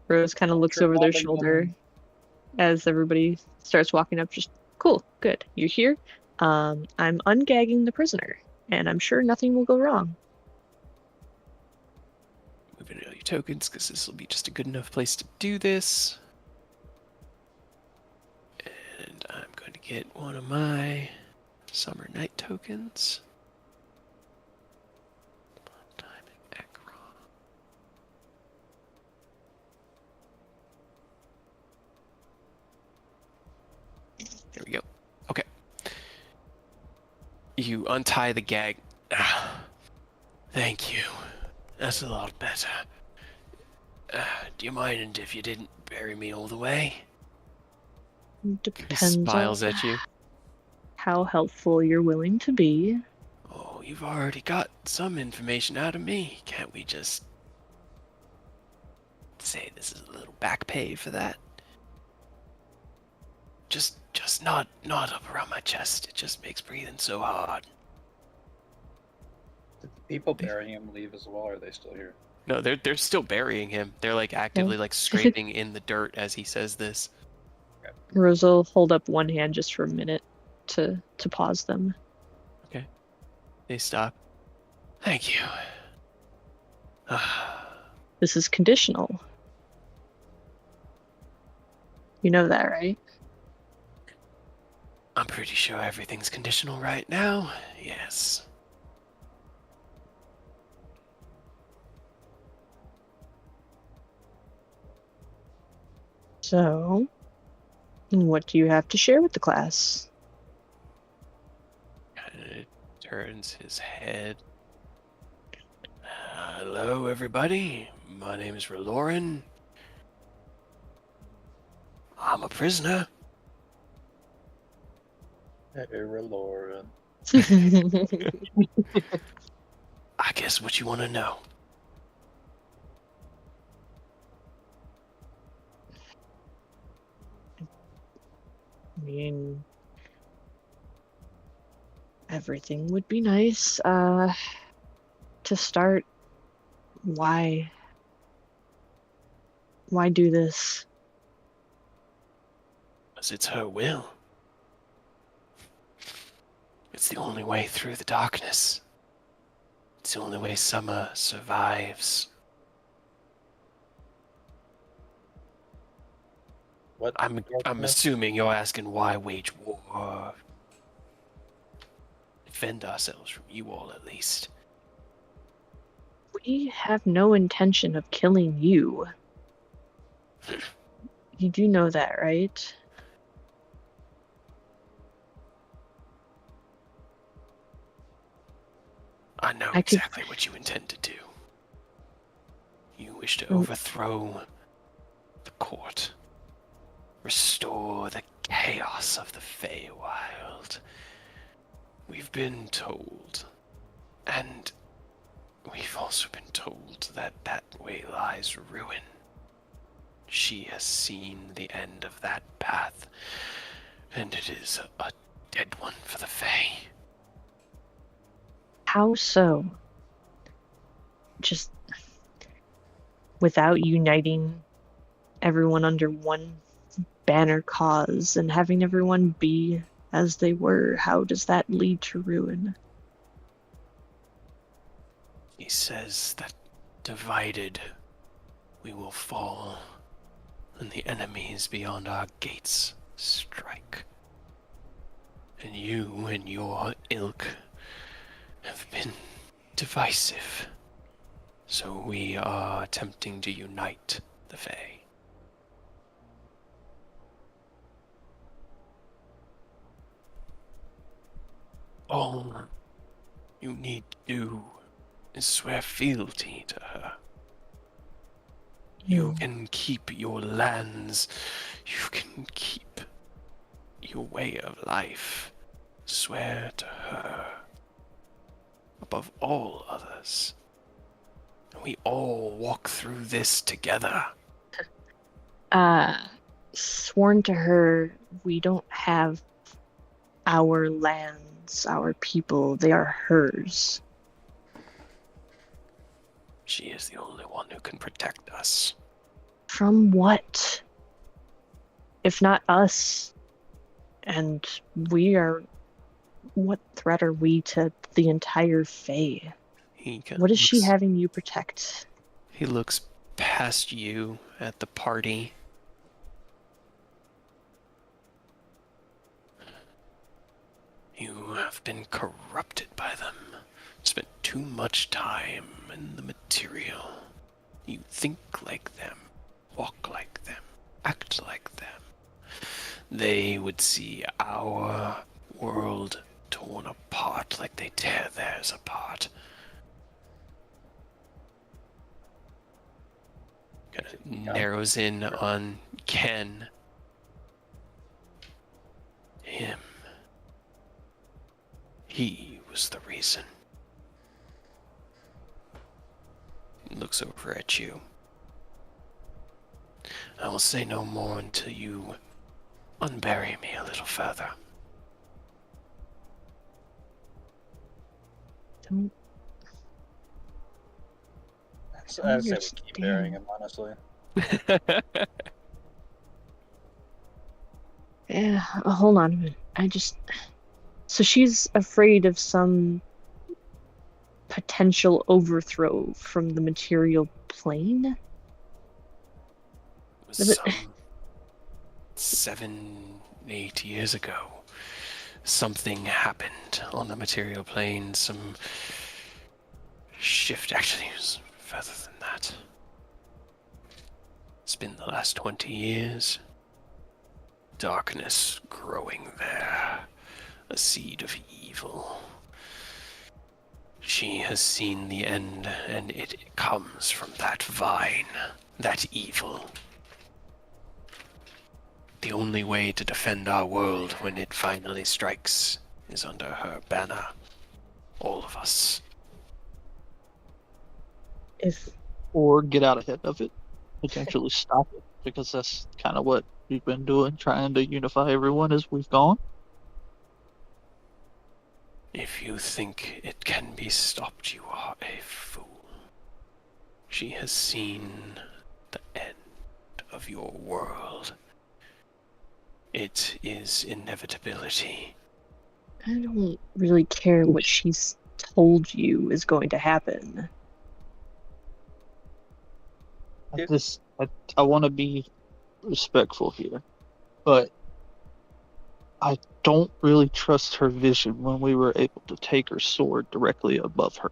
Rose kind of looks over their shoulder as everybody starts walking up. Just cool, good. You're here. I'm ungagging the prisoner, and I'm sure nothing will go wrong. Moving all your tokens, because this will be just a good enough place to do this. And I'm going to get one of my summer night tokens. Timing Akron. There we go. Okay. You untie the gag. Thank you. That's a lot better. Do you mind if you didn't bury me all the way? Depends Smiles on at you. how helpful you're willing to be. Oh, you've already got some information out of me. Can't we just say this is a little back pay for that? Just not up around my chest. It just makes breathing so hard. Did the people burying him leave as well, or are they still here? No, they're still burying him. They're like actively like scraping in the dirt as he says this. Rose will hold up one hand just for a minute to pause them. They stop. Thank you. This is conditional. You know that, right? I'm pretty sure everything's conditional right now. Yes. So, what do you have to share with the class? Kind of turns his head. Hello, everybody. My name is Reloran. I'm a prisoner. Hey, Lauren. I guess what you want to know. I mean, everything would be nice. To start, why do this? Because it's her will. It's the only way through the darkness. It's the only way Summer survives. What? I'm assuming you're asking why wage war. Defend ourselves from you all, at least. We have no intention of killing you. You do know that, right? I know I could- exactly what you intend to do. You wish to overthrow the court. Restore the chaos of the Feywild. We've been told, and we've also been told that that way lies ruin. She has seen the end of that path, and it is a dead one for the Fey. How so? Just without uniting everyone under one banner cause and having everyone be as they were, how does that lead to ruin? He says that divided we will fall, and the enemies beyond our gates strike. And you and your ilk have been divisive. So we are attempting to unite the Fae. All you need to do is swear fealty to her. You can keep your lands. You can keep your way of life. Swear to her above all others. And we all walk through this together. Sworn to her, we don't have our lands, our people. They are hers. She is the only one who can protect us. From what? If not us, and we are... What threat are we to the entire Fae? What is she having you protect? He looks past you at the party. You have been corrupted by them. Spent too much time in the material. You think like them, walk like them, act like them. They would see our world torn apart like they tear theirs apart. Kind of narrows in on Ken. Him. He was the reason. He looks over at you. I will say no more until you unbury me a little further. Don't I'd say we keep burying him, honestly. Yeah, hold on a minute. So she's afraid of some potential overthrow from the material plane? Some 7, 8 years ago, something happened on the material plane. Some shift. Actually, it was further than that. It's been the last 20 years. Darkness growing there. A seed of evil. She has seen the end, and it comes from that vine, that evil. The only way to defend our world when it finally strikes is under her banner. All of us. Or get out ahead of it, potentially stop it, because that's kind of what we've been doing, trying to unify everyone as we've gone. If you think it can be stopped, you are a fool. She has seen the end of your world. It is inevitability. I don't really care what she's told you is going to happen. I want to be respectful here, but I don't really trust her vision when we were able to take her sword directly above her.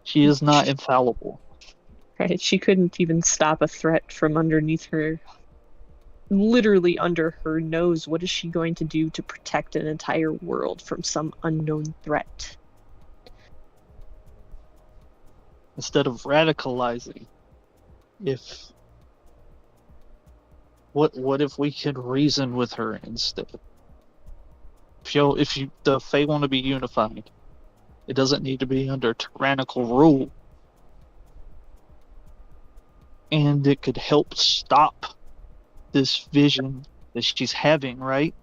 She is not infallible. Right? She couldn't even stop a threat from underneath her, literally under her nose. What is she going to do to protect an entire world from some unknown threat? Instead of radicalizing, what if we could reason with her instead? If the Fae want to be unified, it doesn't need to be under tyrannical rule, and it could help stop this vision that she's having. Right?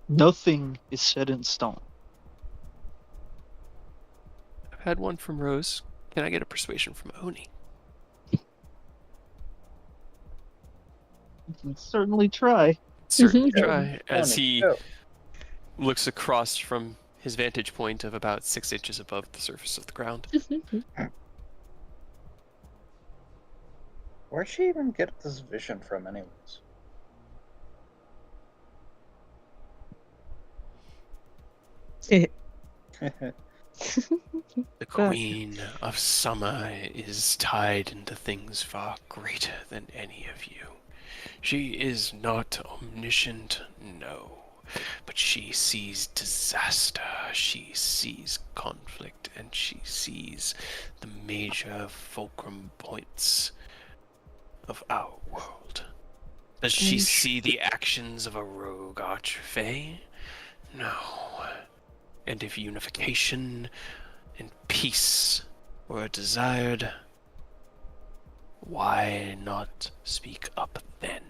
Nothing is set in stone. I've had one from Rose. Can I get a persuasion from Oni? You can certainly try. Certainly try. As Oni, he go. looks across from his vantage point of about 6 inches above the surface of the ground. Where'd she even get this vision from, anyways? The Queen of Summer is tied into things far greater than any of you. She is not omniscient, no, but she sees disaster, she sees conflict, and she sees the major fulcrum points of our world. Does she see the actions of a rogue archfey? No. And if unification and peace were desired, why not speak up then?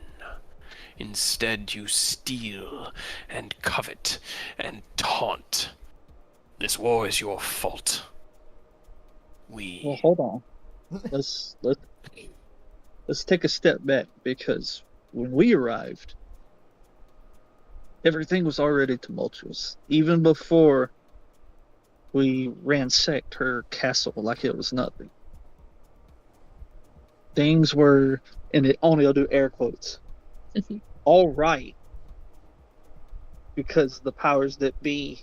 Instead, you steal and covet and taunt. This war is your fault. Well, hold on. Let's take a step back, because when we arrived, everything was already tumultuous. Even before we ransacked her castle like it was nothing. Things were, and it only I'll do air quotes, all right, because the powers that be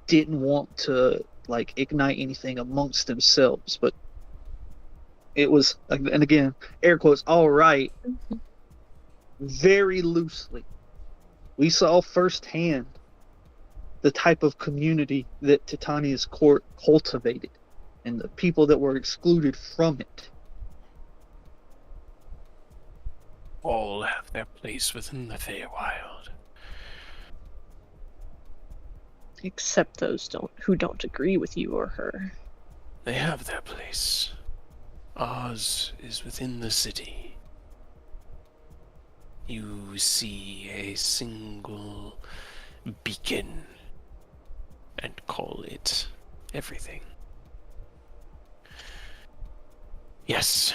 didn't want to like ignite anything amongst themselves, but it was, and again, air quotes, all right, very loosely. We saw firsthand the type of community that Titania's court cultivated and the people that were excluded from it. All have their place within the Feywild. Except those who don't agree with you or her. They have their place. Ours is within the city. You see a single beacon and call it everything. Yes,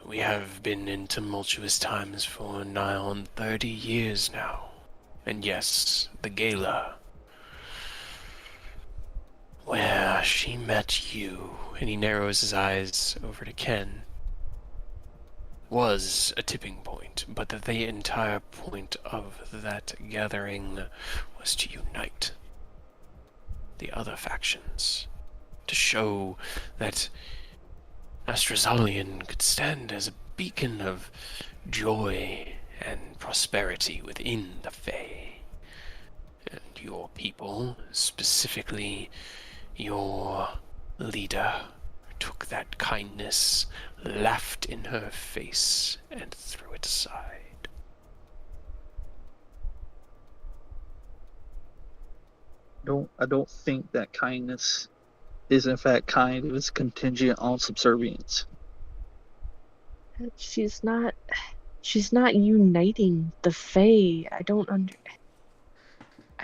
we have been in tumultuous times for nigh on 30 years now. And yes, the gala, where she met you, and he narrows his eyes over to Ken, was a tipping point, but the entire point of that gathering was to unite the other factions, to show that Astrazalian could stand as a beacon of joy and prosperity within the Fae. And your people, specifically your leader, took that kindness, laughed in her face, and threw it aside. I don't think that kindness is in fact kind. It was contingent on subservience. She's not uniting the Fae. I don't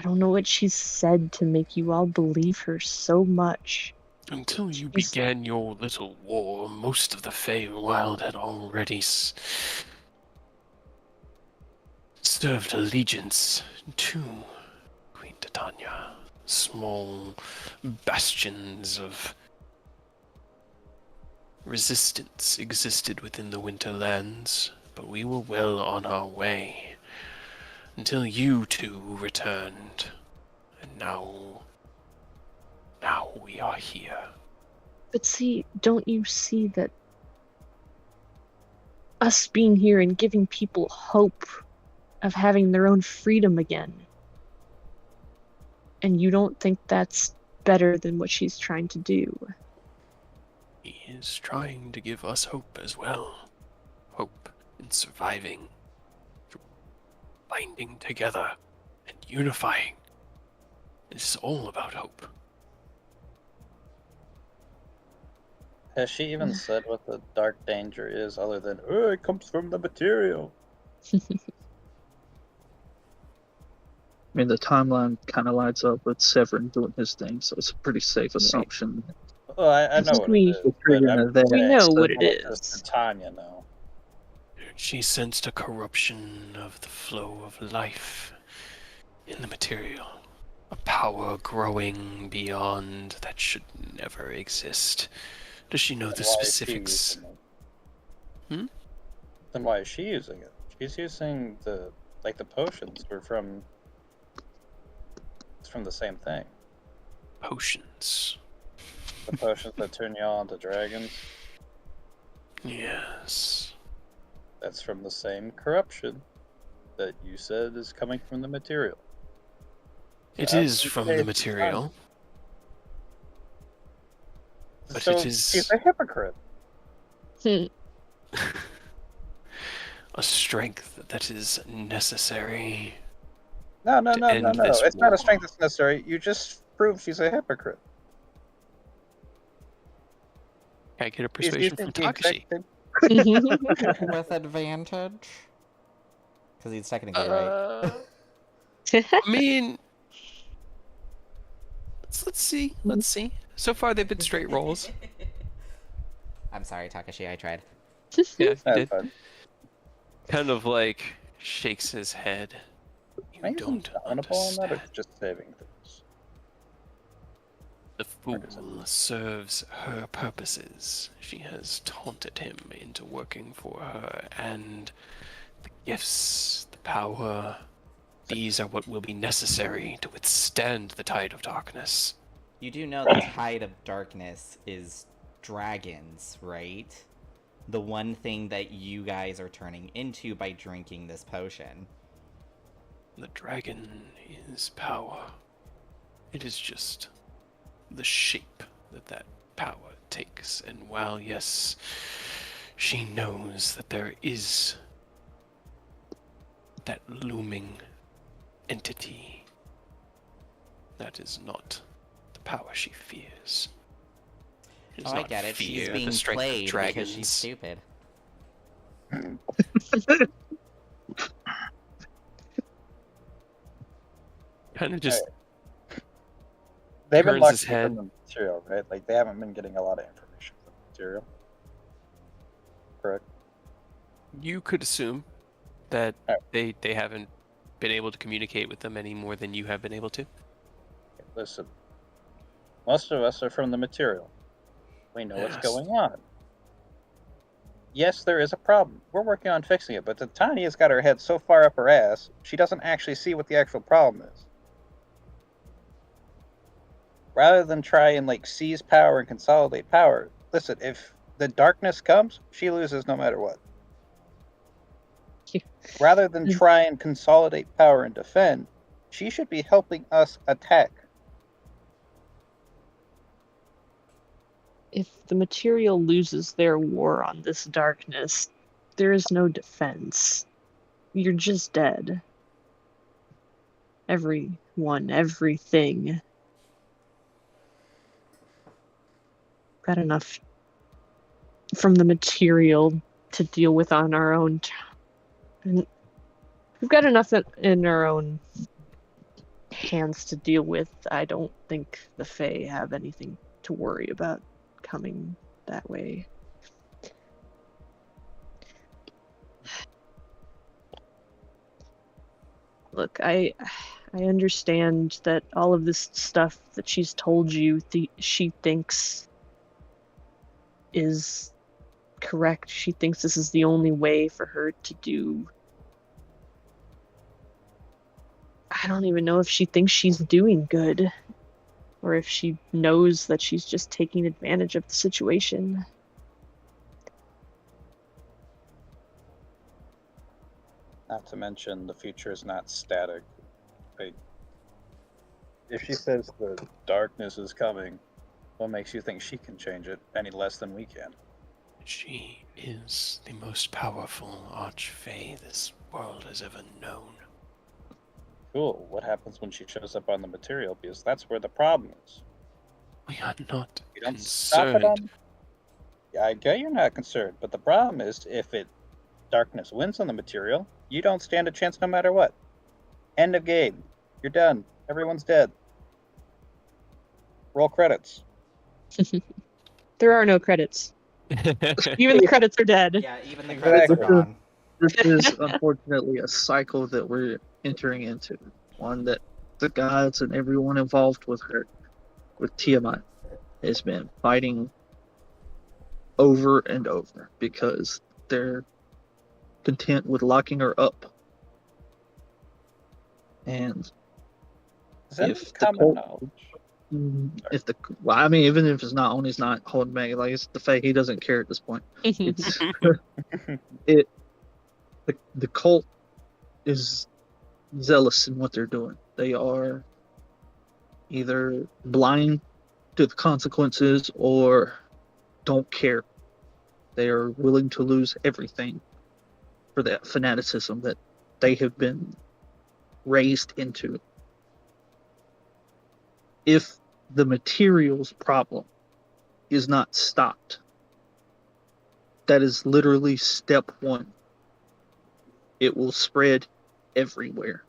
know what she's said to make you all believe her so much. Until you began your little war, most of the Feywild had already served allegiance to Queen Titania. Small bastions of resistance existed within the Winterlands, but we were well on our way until you two returned, and now we are here. But see, don't you see that us being here and giving people hope of having their own freedom again? And you don't think that's better than what she's trying to do? He is trying to give us hope as well. Hope in surviving, binding together, and unifying. It's all about hope. Has she even said what the dark danger is other than, oh, it comes from the material? I mean, the timeline kind of lines up with Severin doing his thing, so it's a pretty safe assumption. Well, I know what it is. We know what it is. Tanya, though. She sensed a corruption of the flow of life in the material. A power growing beyond that should never exist. Does she know the specifics? Then why is she using it? She's using the potions were from from the same thing. Potions. The potions that turn y'all into dragons, Yes. that's from the same corruption that you said is coming from the material. It How is can you from say the it's material, but So it she's is a hypocrite. a strength that is necessary No. to end this It's not war. a strength that's necessary. You just proved she's a hypocrite. Can I get a She's persuasion from using the exact Takashi? same- With advantage? Because he's technically right. I mean, let's see. Let's see. So far, they've been straight rolls. I'm sorry, Takashi, I tried. Yeah, you That's did. fine. Kind of like shakes his head. You Am I using don't dominable on that, or understand. just saving things? The fool serves her purposes. She has taunted him into working for her, and the gifts, the power, these are what will be necessary to withstand the tide of darkness. You do know the tide of darkness is dragons, right? The one thing that you guys are turning into by drinking this potion. The dragon is power. It is just the shape that power takes. And while, yes, she knows that there is that looming entity, that is not the power she fears. She does Oh, I not get it. She's fear being the strength of played because dragons. she's stupid. Kind of just They've been turns locked his away from head. the material, right? Like they haven't been getting a lot of information from the material. Correct. You could assume that Oh. they haven't been able to communicate with them any more than you have been able to. Listen, most of us are from the material. We know what's Yes. going on. Yes, there is a problem. We're working on fixing it, but the Tiny has got her head so far up her ass, she doesn't actually see what the actual problem is. Rather than try and like seize power and consolidate power, listen, if the darkness comes, she loses no matter what. Rather than try and consolidate power and defend, she should be helping us attack. If the material loses their war on this darkness, there is no defense. You're just dead. Everyone, everything. Got enough from the material to deal with on our own. And we've got enough in our own hands to deal with. I don't think the Fae have anything to worry about coming that way. Look, I understand that all of this stuff that she's told you, she thinks is correct. She thinks this is the only way for her to do. I don't even know if she thinks she's doing good, or if she knows that she's just taking advantage of the situation. Not to mention, the future is not static. Like, if she says the darkness is coming, what makes you think she can change it any less than we can? She is the most powerful archfey this world has ever known. Cool. What happens when she shows up on the material? Because that's where the problem is. We are not You don't stop it concerned. on. Yeah, I get you're not concerned, but the problem is if darkness wins on the material, you don't stand a chance no matter what. End of game. You're done. Everyone's dead. Roll credits. There are no credits. Even the credits are dead. Yeah, even the credits are Exactly. gone. This is unfortunately a cycle that we're entering into. One that the gods and everyone involved with her, with Tiamat, has been fighting over and over because they're content with locking her up. And Is that If the common cult- knowledge? If the well, I mean, even if it's not Oni's not holding back, like it's the Fae, he doesn't care at this point. It's the cult is zealous in what they're doing. They are either blind to the consequences or don't care. They are willing to lose everything for that fanaticism that they have been raised into. If the materials problem is not stopped, that is literally step one. It will spread everywhere.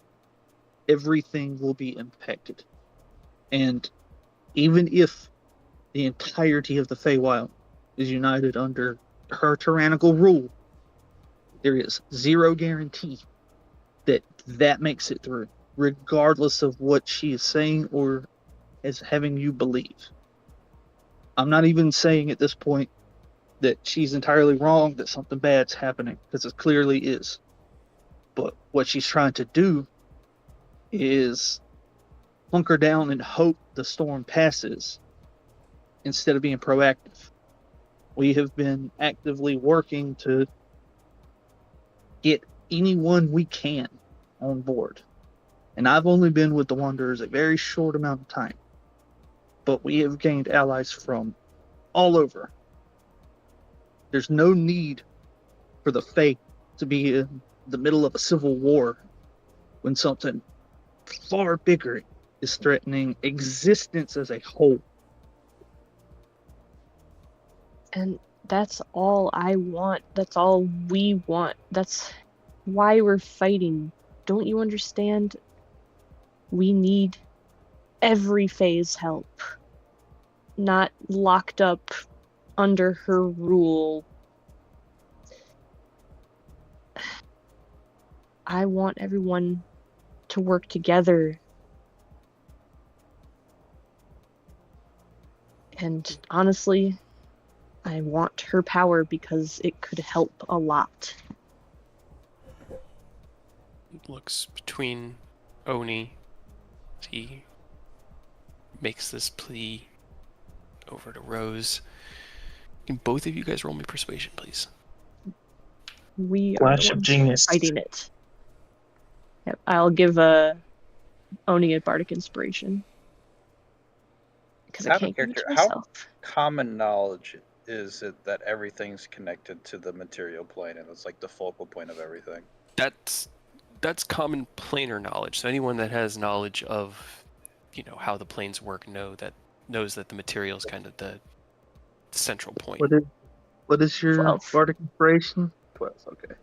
Everything will be impacted. And even if the entirety of the Feywild is united under her tyrannical rule, there is zero guarantee that that makes it through, regardless of what she is saying or is having you believe. I'm not even saying at this point that she's entirely wrong, that something bad's happening, because it clearly is. But what she's trying to do is hunker down and hope the storm passes instead of being proactive. We have been actively working to get anyone we can on board. And I've only been with the Wanderers a very short amount of time. But we have gained allies from all over. There's no need for the Fae to be in the middle of a civil war when something far bigger is threatening existence as a whole. And that's all I want. That's all we want. That's why we're fighting. Don't you understand? We need every Fae's help. Not locked up under her rule. I want everyone to work together. And honestly, I want her power because it could help a lot. Looks between Oni. He makes this plea over to Rose. Can both of you guys roll me persuasion, please? We are Flash the of ones genius. fighting it. Yep, I'll give Oni a bardic inspiration. Because I Out of can't give it to character, how myself. common knowledge is it that everything's connected to the material plane and it's like the focal point of everything? That's common planar knowledge. So anyone that has knowledge of, how the planes work knows that the material is kind of the central point. What is your 12. bardic inspiration? 12, okay.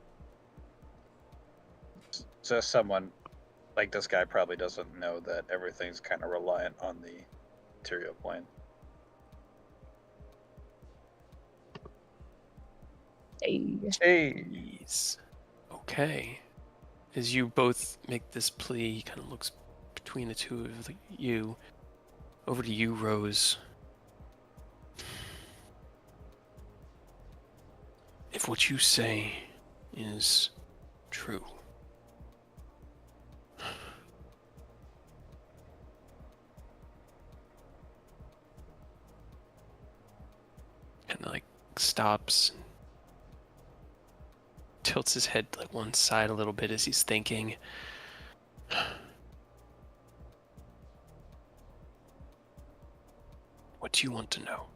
So someone like this guy probably doesn't know that everything's kind of reliant on the material plane. Hey. Hey, Jeez. Okay. As you both make this plea, he kind of looks between the two of you. Over to you, Rose. If what you say is true, and stops, and tilts his head one side a little bit as he's thinking. What do you want to know?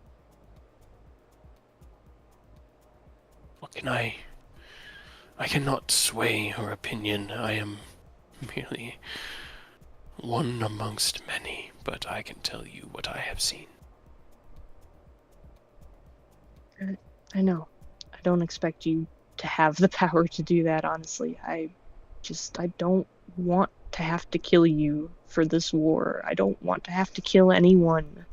What can I cannot sway her opinion. I am merely one amongst many, but I can tell you what I have seen. I know. I don't expect you to have the power to do that, honestly. I don't want to have to kill you for this war. I don't want to have to kill anyone.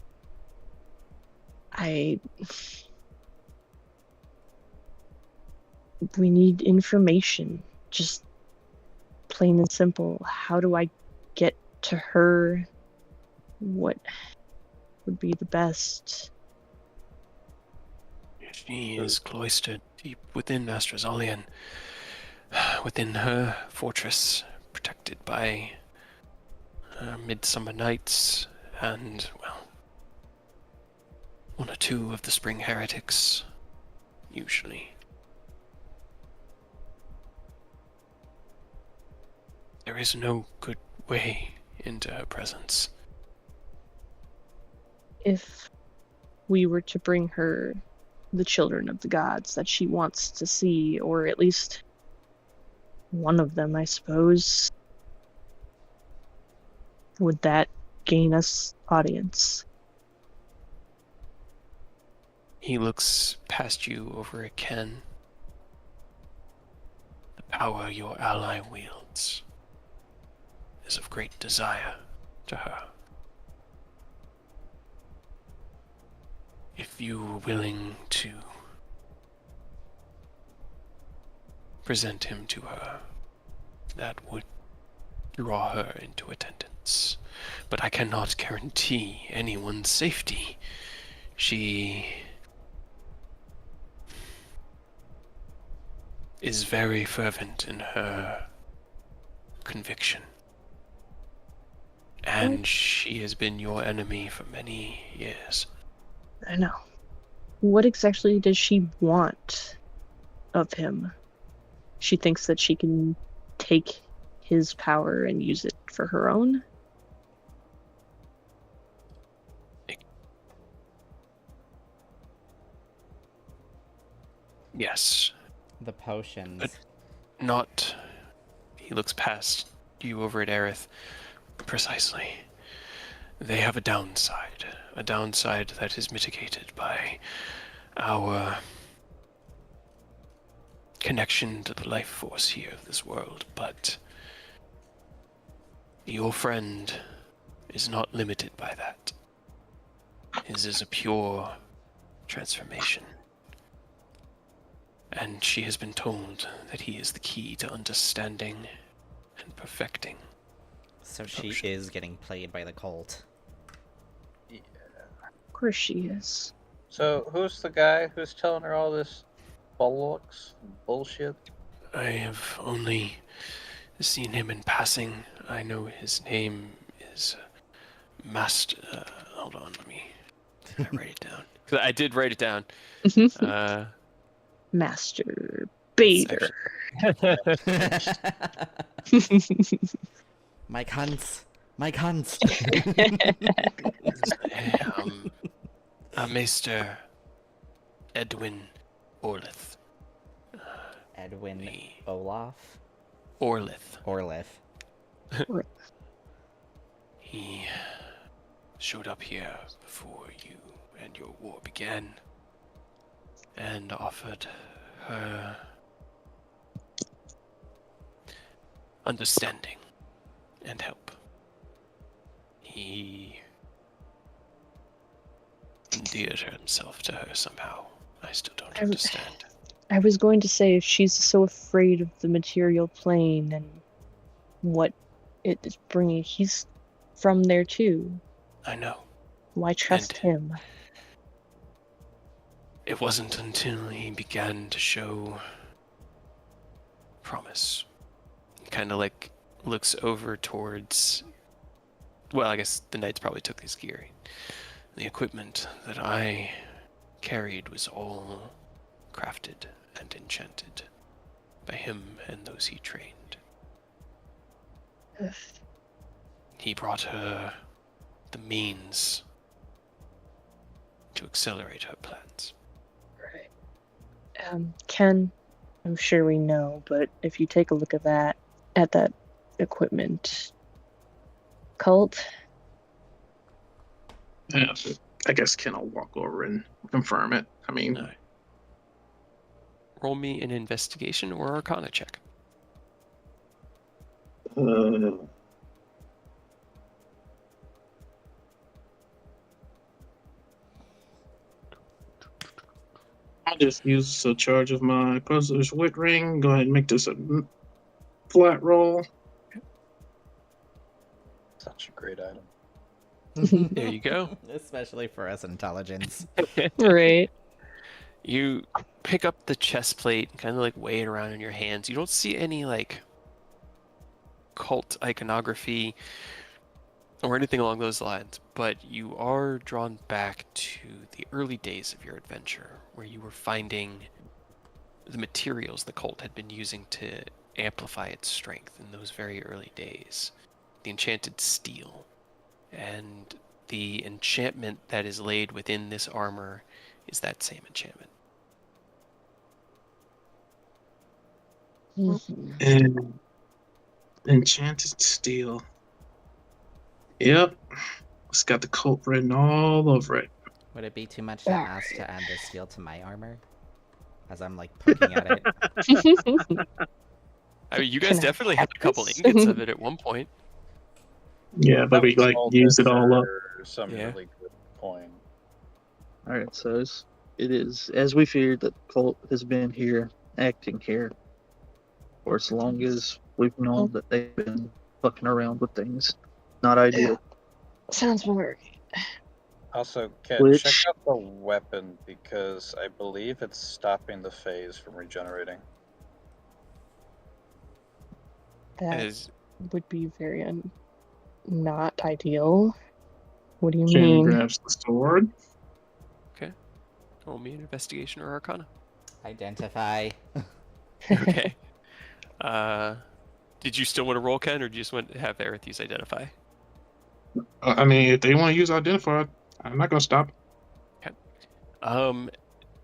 We need information. Just plain and simple. How do I get to her? What would be the best? She is cloistered deep within Astrazalian, within her fortress, protected by Midsummer Nights, and, well, one or two of the Spring Heretics, usually. There is no good way into her presence. If we were to bring her the children of the gods that she wants to see, or at least one of them, I suppose, would that gain us audience? He looks past you over at Ken. The power your ally wields is of great desire to her. If you were willing to present him to her, that would draw her into attendance. But I cannot guarantee anyone's safety. She is very fervent in her conviction. And she has been your enemy for many years. I know. What exactly does she want of him? She thinks that she can take his power and use it for her own? Yes. The potions. But not... He looks past you over at Aerith. Precisely. They have a downside that is mitigated by our connection to the life force here of this world, but your friend is not limited by that. His is a pure transformation. And she has been told that he is the key to understanding and perfecting. So she is getting played by the cult. Yeah. Of course she is. So who's the guy who's telling her all this bollocks and bullshit? I have only seen him in passing. I know his name is Master... hold on, let me... Did I write it down? 'Cause I did write it down. Master Bader. Mike Hunts. Mike Hunts. Maester Edwin Orlith. Edwin Olaf? Orlith. Orlith. He showed up here before you and your war began and offered her understanding and help. He endeared himself to her somehow. I still don't understand. I was going to say, if she's so afraid of the material plane and what it is bringing, he's from there too. I know. Why trust him? It wasn't until he began to show promise. He kind of like looks over towards... Well, I guess the knights probably took his gear. The equipment that I carried was all crafted and enchanted by him and those he trained. Ugh. He brought her the means to accelerate her plans. Right. Ken, I'm sure we know, but if you take a look at that equipment, cult. Yeah, I guess Ken will walk over and confirm it. I mean, All right. Roll me an investigation or arcana check. I'll just use a charge of my Puzzler's Wit Ring. Go ahead and make this a flat roll. Such a great item. There you go. Especially for us intelligence. Right. You pick up the chest plate, kind of like weigh it around in your hands. You don't see any like cult iconography. or anything along those lines, but you are drawn back to the early days of your adventure, where you were finding the materials the cult had been using to amplify its strength in those very early days. The enchanted steel, and the enchantment that is laid within this armor is that same enchantment. Mhm. And enchanted steel. Yep. It's got the cult written all over it. Would it be too much to ask Alright. to add the steel to my armor? As I'm like poking at it. I mean, you guys Can I definitely have had a couple this? ingots of it at one point. Yeah, but we like Hold used this it all up. for some Yeah. really good coin. All right, so it is as we feared that the cult has been here, acting here, for as long as we've known that they've been fucking around with things. Not ideal. Sounds more. Also, Kat, Which- check out the weapon because I believe it's stopping the phase from regenerating. That As would be very not ideal. What do you Shannon mean? grabs the sword. roll me an investigation or arcana. Identify. Okay. Did you still want to roll, Ken, or do you just want to have Aerith use identify? I mean, if they want to use identifier, I'm not gonna stop.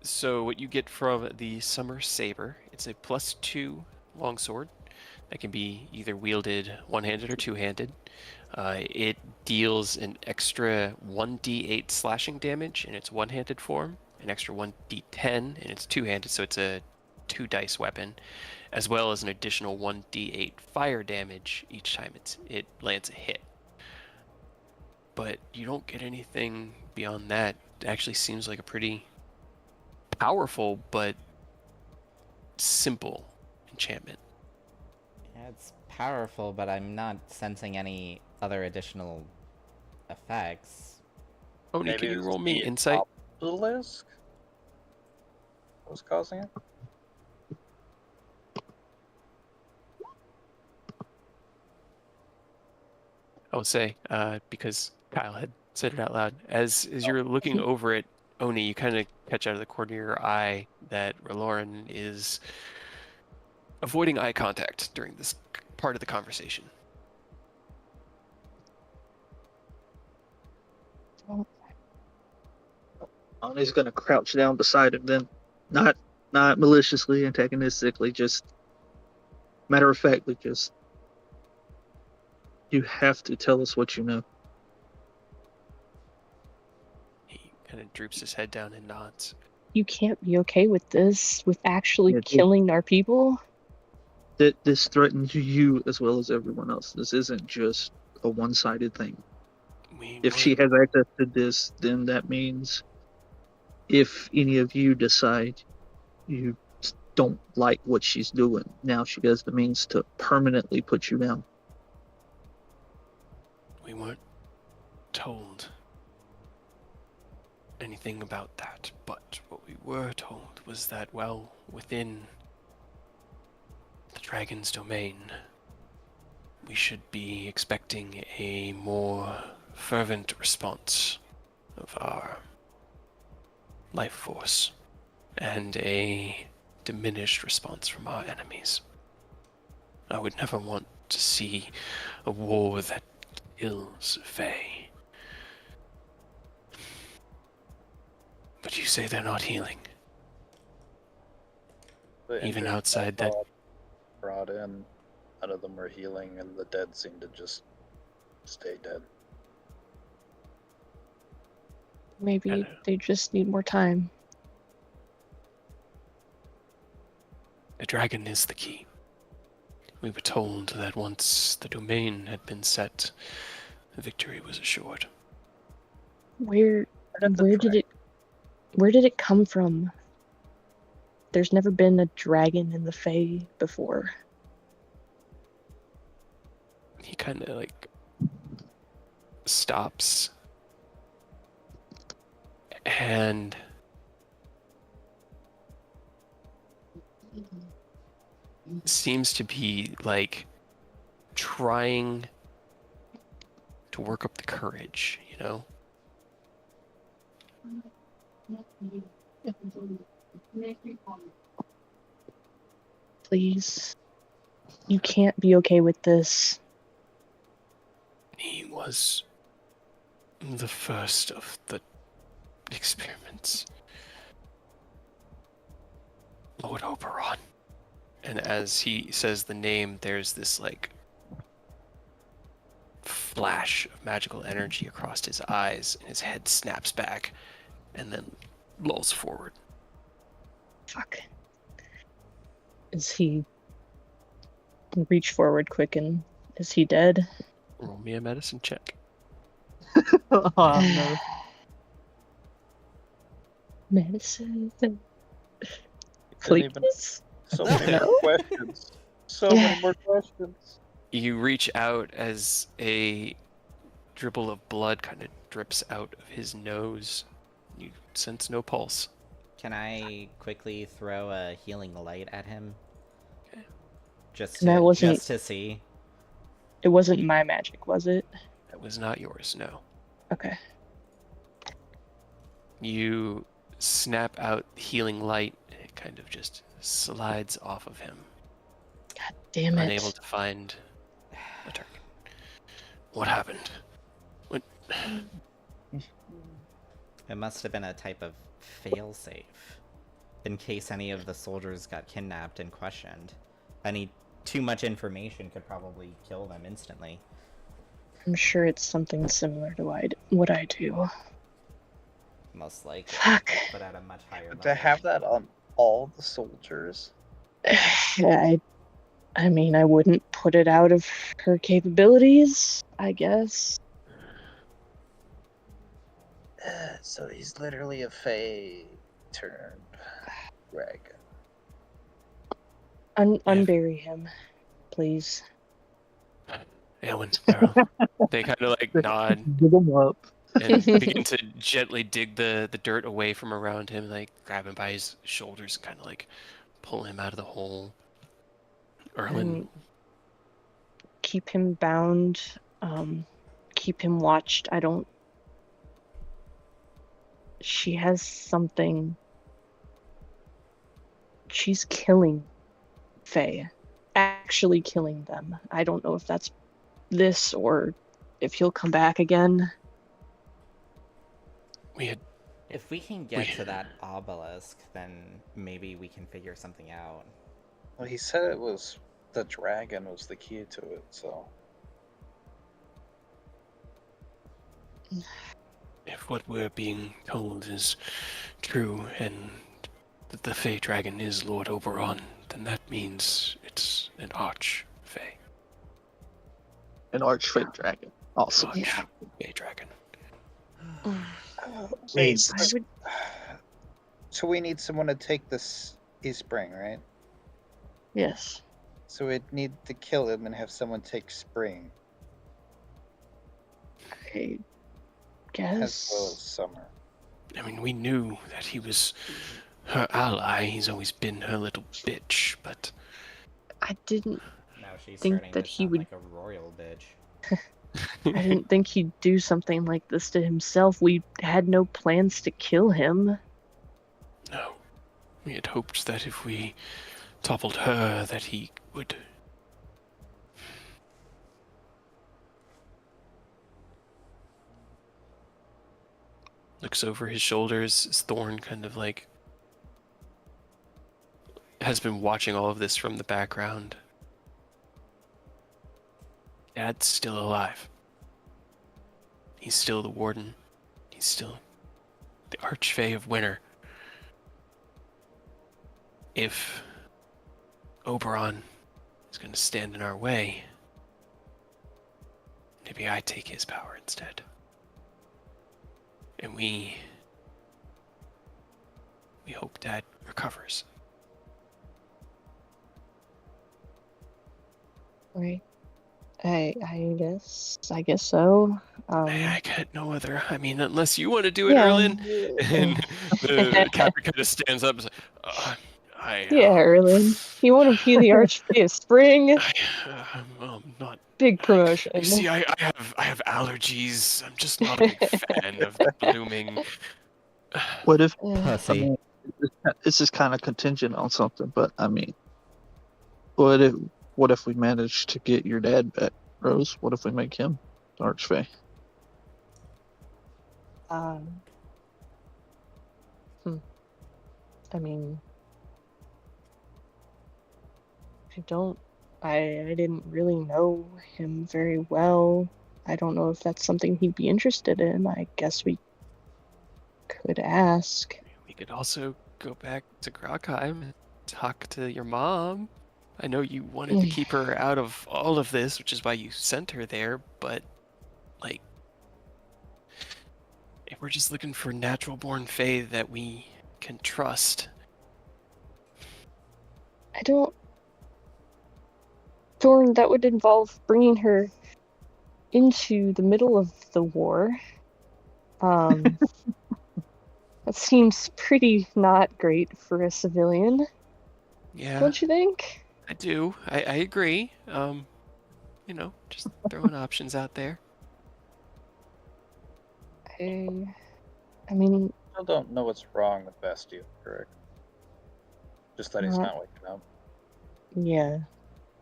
So what you get from the Summer Saber, it's a +2 longsword that can be either wielded one-handed or two-handed. It deals an extra 1d8 slashing damage in its one-handed form, an extra 1d10 in its two-handed, so it's a 2-dice weapon, as well as an additional 1d8 fire damage each time it lands a hit. But you don't get anything beyond that. It actually seems like a pretty powerful but simple enchantment. Yeah, it's powerful, but I'm not sensing any other additional effects. Oni, can you it's roll me the insight? obelisk? What was causing it? I would say, because Kyle had said it out loud. As you're looking over it, Oni, you kind of catch out of the corner of your eye that Raloran is avoiding eye contact during this part of the conversation. Ani's gonna crouch down beside him then. Not maliciously, antagonistically, just matter of factly, just you have to tell us what you know. He kind of droops his head down and nods. You can't be okay with this, with actually Yeah, killing our people. That this threatens you as well as everyone else. This isn't just a one-sided thing. If she has access to this, then that means if any of you decide you don't like what she's doing, now she has the means to permanently put you down. We weren't told anything about that, but what we were told was that, well, within the dragon's domain, we should be expecting a more fervent response of our life force and a diminished response from our enemies. I would never want to see a war that kills Fae. But you say they're not healing. The Even injured outside I that- saw brought in, none of them were healing, and the dead seemed to just stay dead. Maybe Hello. they just need more time. The dragon is the key. We were told that once the domain had been set, victory was assured. Where And the where did it come from? There's never been a dragon in the Fae before. He kind of like stops and seems to be like trying work up the courage, you know? Please. You can't be okay with this. He was the first of the experiments. Lord Oberon. And as he says the name, there's this like flash of magical energy across his eyes, and his head snaps back and then lolls forward. Fuck. Is he reach forward quick and is he dead? Roll me a medicine check. Oh no. Medicine. Didn't even- Please. So many more questions. So many more questions. You reach out as a dribble of blood kind of drips out of his nose. You sense no pulse. Can I quickly throw a healing light at him? Okay. Just And that wasn't- just to see. It wasn't my magic, was it? That was not yours, no. Okay. You snap out healing light, and it kind of just slides off of him, God damn it. unable to find a target. What happened? What? It must have been a type of failsafe, in case any of the soldiers got kidnapped and questioned. Any too much information could probably kill them instantly. I'm sure it's something similar to what I do. Most likely, Fuck. but at a much higher level. To have that on all the soldiers. I mean, I wouldn't put it out of her capabilities, I guess. So he's literally a Fae turned dragon. Unbury him, please. Aelwyn, Meryl. They kind of like nod Dig him up. and begin to gently dig the dirt away from around him, like grab him by his shoulders and kind of like pull him out of the hole. Erlen, Keep him bound. Keep him watched. She has something. She's killing Fae. Actually killing them. I don't know if that's this or if he'll come back again. we had If we can get to that obelisk, then maybe we can figure something out. Well, he said it was the dragon was the key to it, so. if what we're being told is true and that the Fey Dragon is Lord Oberon, then that means it's an Arch-Fey. An archfey dragon. Awesome. Arch-Fey Dragon. Wait, Jesus. so we need someone to take this Spring, right? Yes. So we'd need to kill him and have someone take Spring I as well as guess. Summer. I mean, we knew that he was her ally. He's always been her little bitch, but I didn't Now she's Think starting that to he sound would- like a royal bitch. I didn't think he'd do something like this to himself. We had no plans to kill him. no. We had hoped that if we toppled her, that he would. Looks over his shoulders. His Thorn kind of like has been watching all of this from the background. Dad's still alive. He's still the warden. He's still the Archfey of Winter. If Oberon is going to stand in our way, maybe I take his power instead. And we hope Dad recovers. Right. I guess so. I got no other. I mean, unless you want to do it, Yeah. Erlen. And the captain kind of stands up and is like, Yeah, Erlen. You want to be the Archfey of Spring? Not Big promotion. You see, I have allergies. I'm just not a big fan of the blooming. What if I Pussy. mean, this is kind of contingent on something, but I mean, what if we manage to get your dad back, Rose? What if we make him Archfey? Um, I mean, I didn't really know him very well. I don't know if that's something he'd be interested in. I guess we could ask. We could also go back to Grogheim and talk to your mom. I know you wanted to keep her out of all of this, which is why you sent her there, but, like, if we're just looking for natural-born fae that we can trust. I don't. Thorn, that would involve bringing her into the middle of the war. That seems pretty not great for a civilian, Yeah, don't you think? I do. I agree. Just throwing options out there. I mean, I don't know what's wrong with Bastille, correct? Just that he's not waking up. yeah,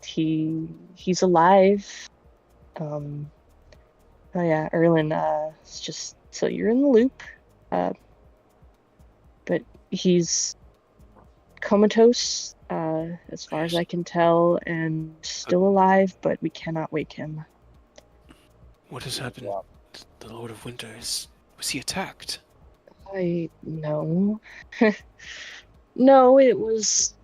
he's alive. Oh yeah, Erlin, it's just so you're in the loop. But he's comatose, as far as I can tell, and still alive, but we cannot wake him. What has happened to the Lord of Winters? Was he attacked? No. No, it was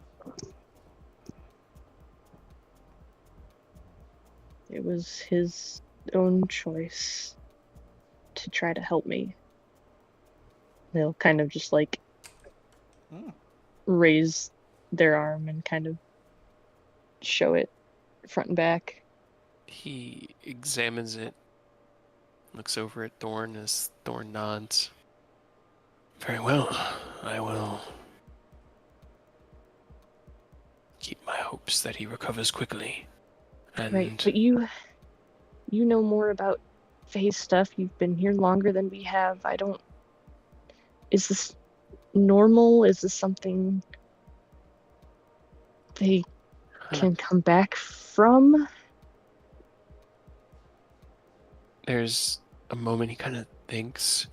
his own choice to try to help me. They'll kind of just like raise their arm and kind of show it front and back. He examines it, looks over at Thorn as Thorn nods. Very well, I will keep my hopes that he recovers quickly. And Right, but you know more about phase stuff. You've been here longer than we have. Is this normal? Is this something they can come back from? there's a moment he kind of thinks.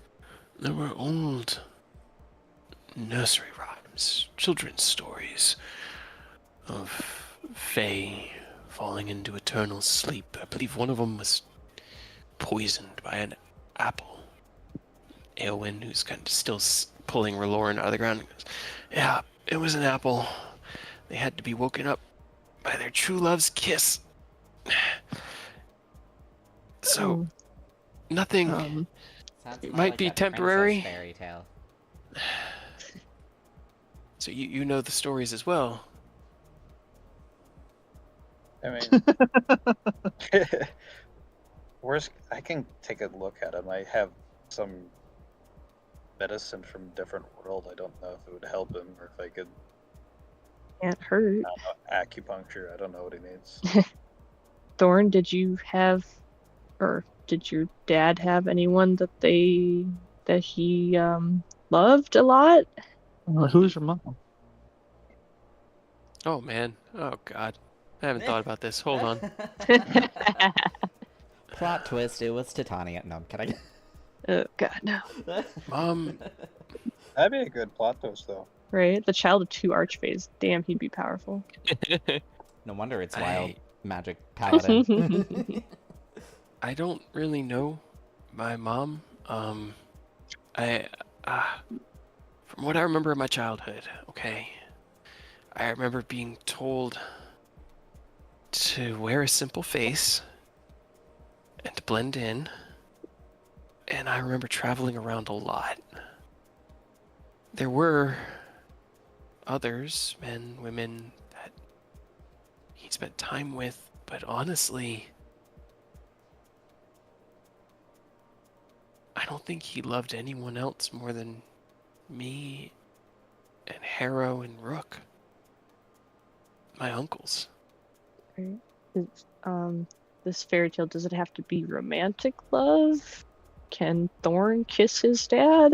There were old nursery rhymes, children's stories of fae falling into eternal sleep. I believe one of them was poisoned by an apple. Eowyn, who's kind of still pulling Reloran out of the ground, goes, yeah, it was an apple. They had to be woken up by their true love's kiss. So, nothing. Sounds It more might like be a temporary. princess fairy tale. So you know the stories as well. I mean, I can take a look at him. I have some medicine from different world. I don't know if it would help him or if I could. Can't hurt. Acupuncture. I don't know what he needs. Thorn, did you have, or did your dad have anyone that he loved a lot? Who's your mom? Oh man. Oh god. I haven't thought about this. Hold on. Plot twist, it was Titania. No, I'm kidding. Oh god, no. That'd be a good plot twist, though. Right? The child of two archfays. Damn, he'd be powerful. No wonder it's wild magic paladin. I don't really know my mom. From what I remember of my childhood, okay, I remember being told to wear a simple face and to blend in, and I remember traveling around a lot. There were others, men, women, that he spent time with, but honestly, I don't think he loved anyone else more than me and Harrow and Rook, my uncles. Right. this fairy tale, does it have to be romantic love? Can Thorn kiss his dad?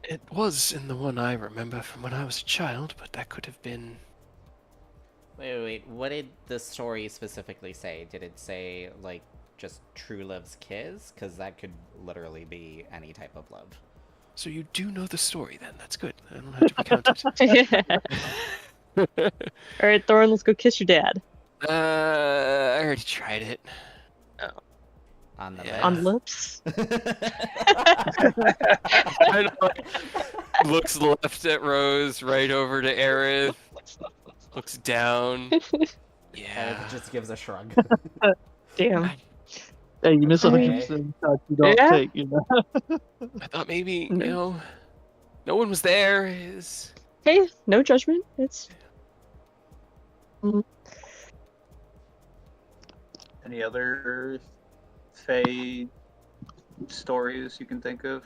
It was in the one I remember from when I was a child, but that could have been... Wait. What did the story specifically say? Did it say, like, just true love's kiss? Because that could literally be any type of love. So you do know the story then, that's good. I don't have to recount it. Alright, Thorn, let's go kiss your dad. I already tried it. On the Yeah. On lips? Kind of like looks left at Rose, right over to Aerith, looks down. Yeah. Aerith just gives a shrug. Damn. Hey, you miss Okay. 100% of the shots you don't Yeah. take, you know? I thought maybe, No. you know, no one was there. Is Hey, no judgment. It's Any other Fae stories you can think of?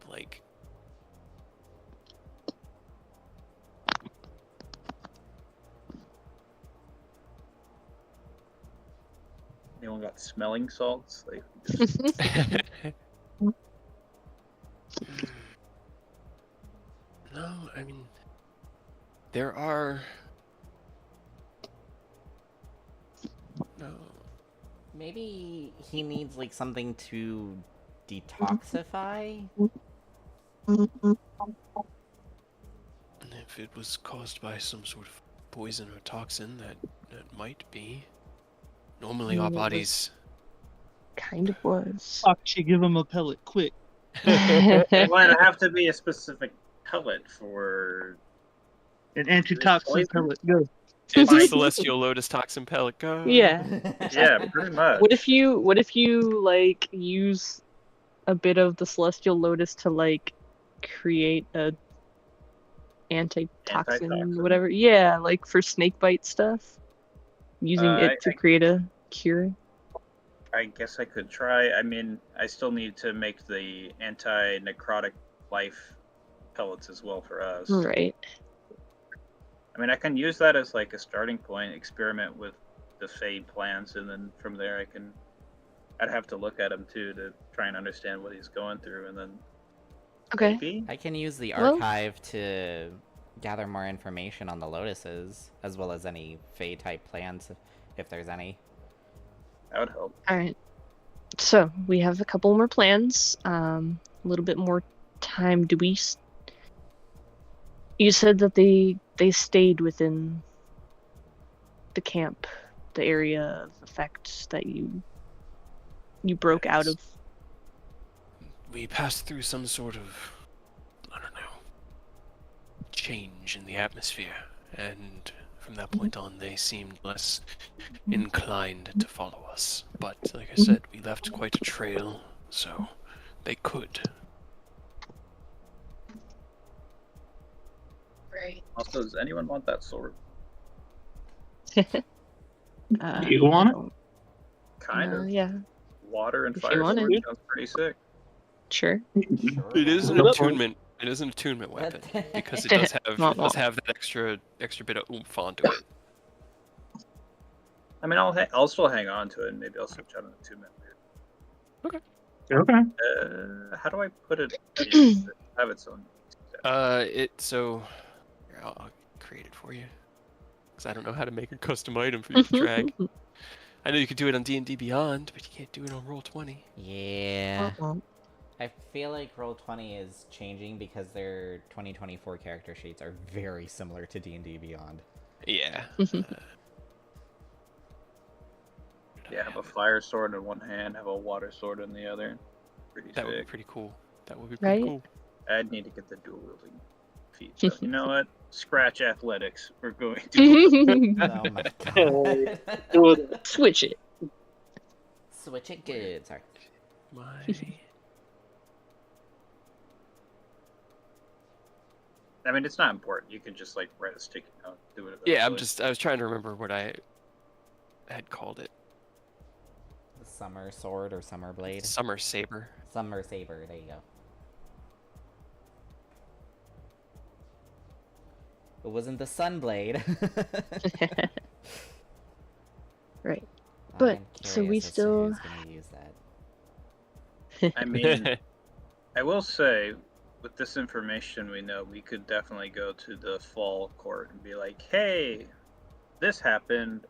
like Anyone got smelling salts? Like, just no, I mean there are no. Maybe he needs, like, something to detoxify? And if it was caused by some sort of poison or toxin, that might be. Normally, our it was- bodies. kind of was. Fuck, she give him a pellet quick. it might have to be a specific pellet for. An antitoxin Poison? pellet, go. It's a Like- celestial lotus toxin pellet. Go. Yeah. Yeah, pretty much. What if you like use a bit of the celestial lotus to like create a antitoxin, Antitoxin? whatever? Yeah, like for snake bite stuff. Using it to create a cure. I guess I could try. I mean, I still need to make the anti-necrotic life pellets as well for us. Right. I mean, I can use that as like a starting point, experiment with the Fade plants, and then from there I'd have to look at him too to try and understand what he's going through, and then Okay. maybe I can use the Well- archive to gather more information on the lotuses, as well as any Fey-type plants, if there's any. that would help. Alright. So we have a couple more plans. A little bit more time. You said that they stayed within the camp, the area of effect that you broke out of. We passed through some sort of, I don't know, change in the atmosphere, and from that point on, they seemed less inclined to follow us. But like I said, we left quite a trail, so they could. Right. Also, does anyone want that sword? You want it? Kind of. Yeah, Water and If you fire want sword it. sounds pretty sick. sure. It is an Sure. attunement. It is an attunement weapon because it does have that extra bit of oomph onto it. I mean, I'll still hang on to it, and maybe I'll switch out an attunement later. Okay. How do I put it? Have its own. Here, I'll create it for you because I don't know how to make a custom item for you to drag. I know you could do it on D&D Beyond, but you can't do it on Roll20. Yeah. I feel like Roll20 is changing because their 2024 character sheets are very similar to D&D Beyond. Yeah. Yeah, have a fire sword in one hand, have a water sword in the other. Pretty That would be sick. pretty cool. That would be pretty Right? cool. I'd need to get the dual wielding feat. So, you know what? Scratch athletics. We're going to. Oh my god. Switch it. Switch it good. Sorry. My... I mean, it's not important. You can just like write a sticky note, do it. Yeah, eventually. I was trying to remember what I had called it. The Summer Sword or Summer Blade? Summer Saber. Summer Saber, there you go. It wasn't the Sunblade. Right. But, I'm so we curious as to still- who's gonna use that. I mean, I will say, with this information we know, we could definitely go to the fall court and be like, hey, this happened.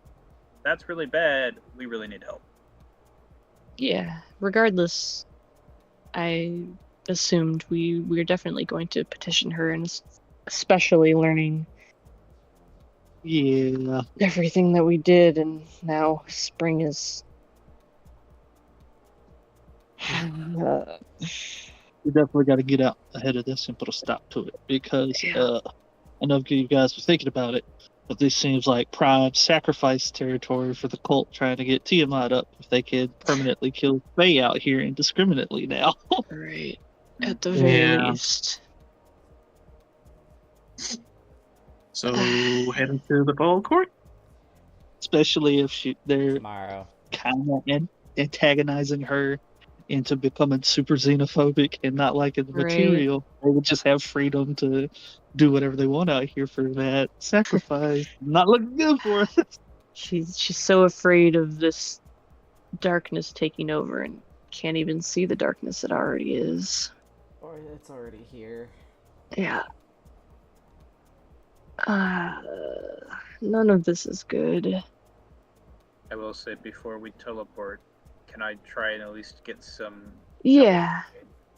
That's really bad. We really need help. Yeah. Regardless, I assumed we're definitely going to petition her, and especially learning Yeah. everything that we did, and now spring is. We definitely got to get out ahead of this and put a stop to it because Yeah. I know you guys were thinking about it, but this seems like prime sacrifice territory for the cult trying to get Tiamat up if they can permanently kill Faye out here indiscriminately now. Right. At the very Yeah. least. So heading to the ball court. Especially if they're Tomorrow. kind of antagonizing her into becoming super xenophobic and not liking the Right. material. They would just have freedom to do whatever they want out here for that sacrifice. Not looking good for us. She's so afraid of this darkness taking over and can't even see the darkness that already is. Or it's already here. Yeah. None of this is good. I will say, before we teleport, can I try and at least get some... Yeah.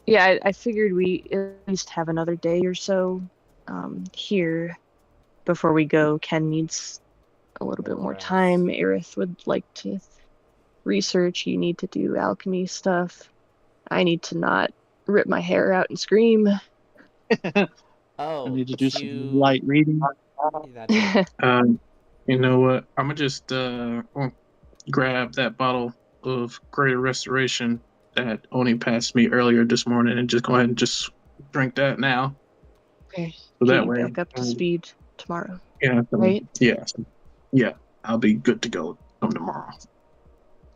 Yeah, I figured we at least have another day or so here before we go. Ken needs a little bit more Yes. time. Aerith would like to research. You need to do alchemy stuff. I need to not rip my hair out and scream. Oh, I need to do you... some light reading. That's it. You know what? I'm gonna just grab that bottle of Greater Restoration that Oni passed me earlier this morning and just go ahead and just drink that now. Okay. So Get that you way, back up to speed tomorrow. yeah, Right? yeah, I'll be good to go come tomorrow.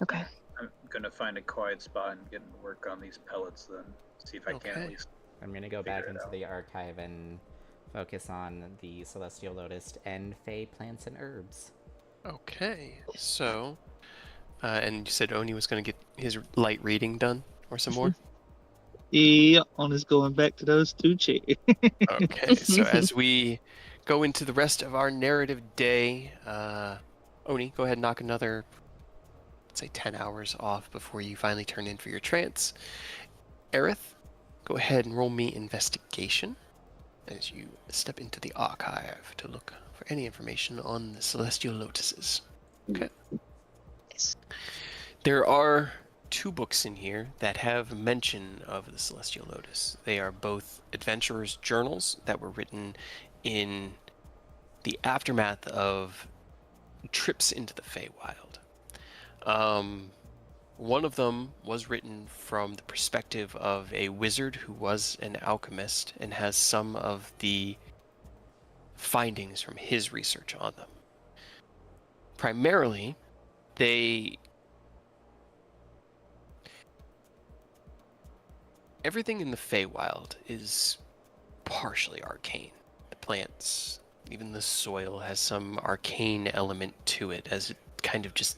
Okay. I'm gonna find a quiet spot and get to work on these pellets then. See if I can Okay. at least... I'm gonna go Figure back it into out. the archive and focus on the Celestial Lotus and Fey plants and herbs. Okay, so, and you said Oni was going to get his light reading done, or some more? Yeah, on is going back to those two chairs. Okay, so as we go into the rest of our narrative day, Oni, go ahead and knock another, let's say 10 hours off before you finally turn in for your trance. Aerith, go ahead and roll me investigation as you step into the archive to look for any information on the Celestial Lotuses. Okay. Yes. There are two books in here that have mention of the Celestial Lotus. They are both adventurers' journals that were written in the aftermath of trips into the Feywild. One of them was written from the perspective of a wizard who was an alchemist and has some of the findings from his research on them. Primarily, everything in the Feywild is partially arcane. The plants, even the soil has some arcane element to it as it kind of just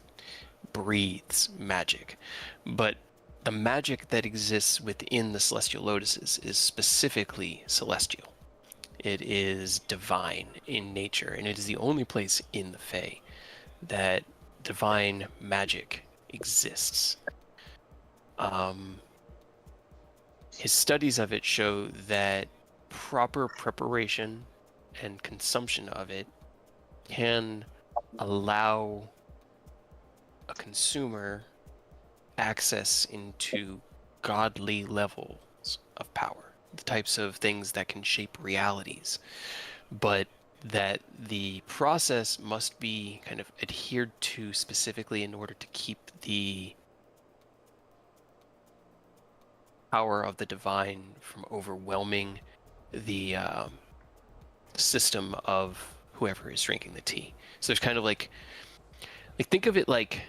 breathes magic. But the magic that exists within the Celestial Lotuses is specifically celestial. It is divine in nature, and it is the only place in the Fae that divine magic exists. His studies of it show that proper preparation and consumption of it can allow a consumer access into godly levels of power, the types of things that can shape realities, but that the process must be kind of adhered to specifically in order to keep the power of the divine from overwhelming the system of whoever is drinking the tea. So there's kind of like think of it like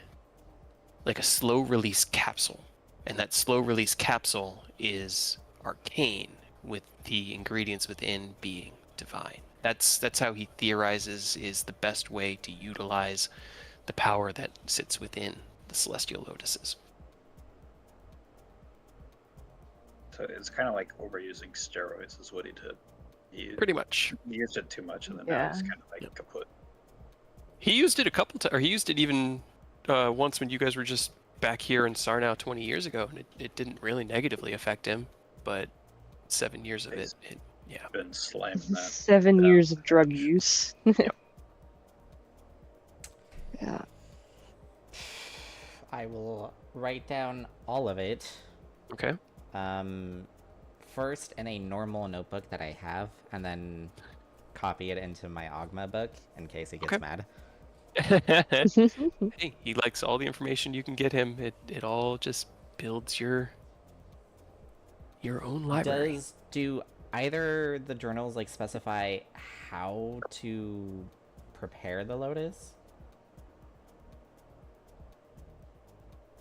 a slow release capsule, and that slow release capsule is arcane with the ingredients within being divine. That's how he theorizes is the best way to utilize the power that sits within the celestial lotuses. So it's kind of like overusing steroids is what he did. Pretty much. He used it too much, and then now he's Yeah. kind of like kaput. He used it a couple times, or he used it even once when you guys were just back here in Sarnau 20 years ago, and it didn't really negatively affect him, but 7 years of it, yeah. Been slamming that. 7 Yeah. years of drug use. Yeah. I will write down all of it. Okay. First in a normal notebook that I have, and then copy it into my Ogma book in case he gets Okay. mad. Hey, he likes all the information you can get him. It all just builds your own library. Do either the journals like specify how to prepare the lotus?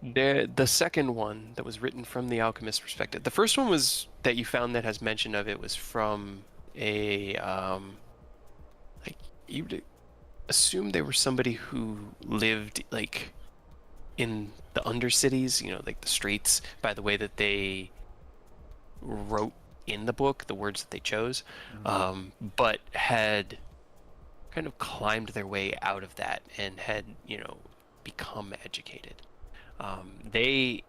The second one that was written from the alchemist's perspective. The first one was that you found that has mention of it was from a like you'd assume they were somebody who lived like in the undercities, you know, like the streets, by the way that they wrote in the book the words that they chose, but had kind of climbed their way out of that and had, you know, become educated. They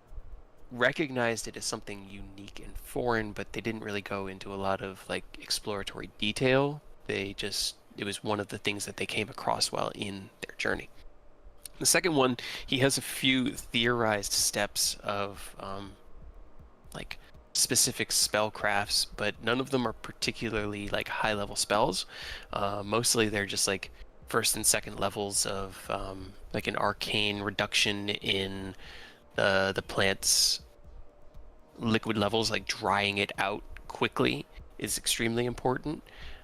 recognized it as something unique and foreign, but they didn't really go into a lot of like exploratory detail. It was one of the things that they came across while in their journey. The second one, he has a few theorized steps of like specific spellcrafts, but none of them are particularly like high level spells. Mostly they're just like first and second levels of like an arcane reduction in the plant's liquid levels, like drying it out quickly is extremely important.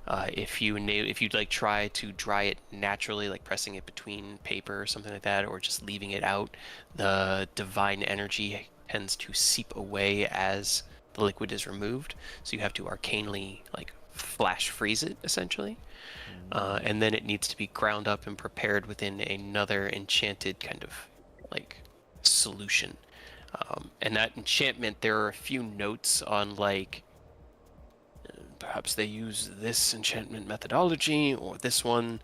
If you'd like try to dry it naturally, like pressing it between paper or something like that, or just leaving it out, the divine energy tends to seep away as the liquid is removed. So you have to arcanely like flash freeze it essentially. And then it needs to be ground up and prepared within another enchanted kind of like solution. And that enchantment, there are a few notes on like perhaps they use this enchantment methodology or this one.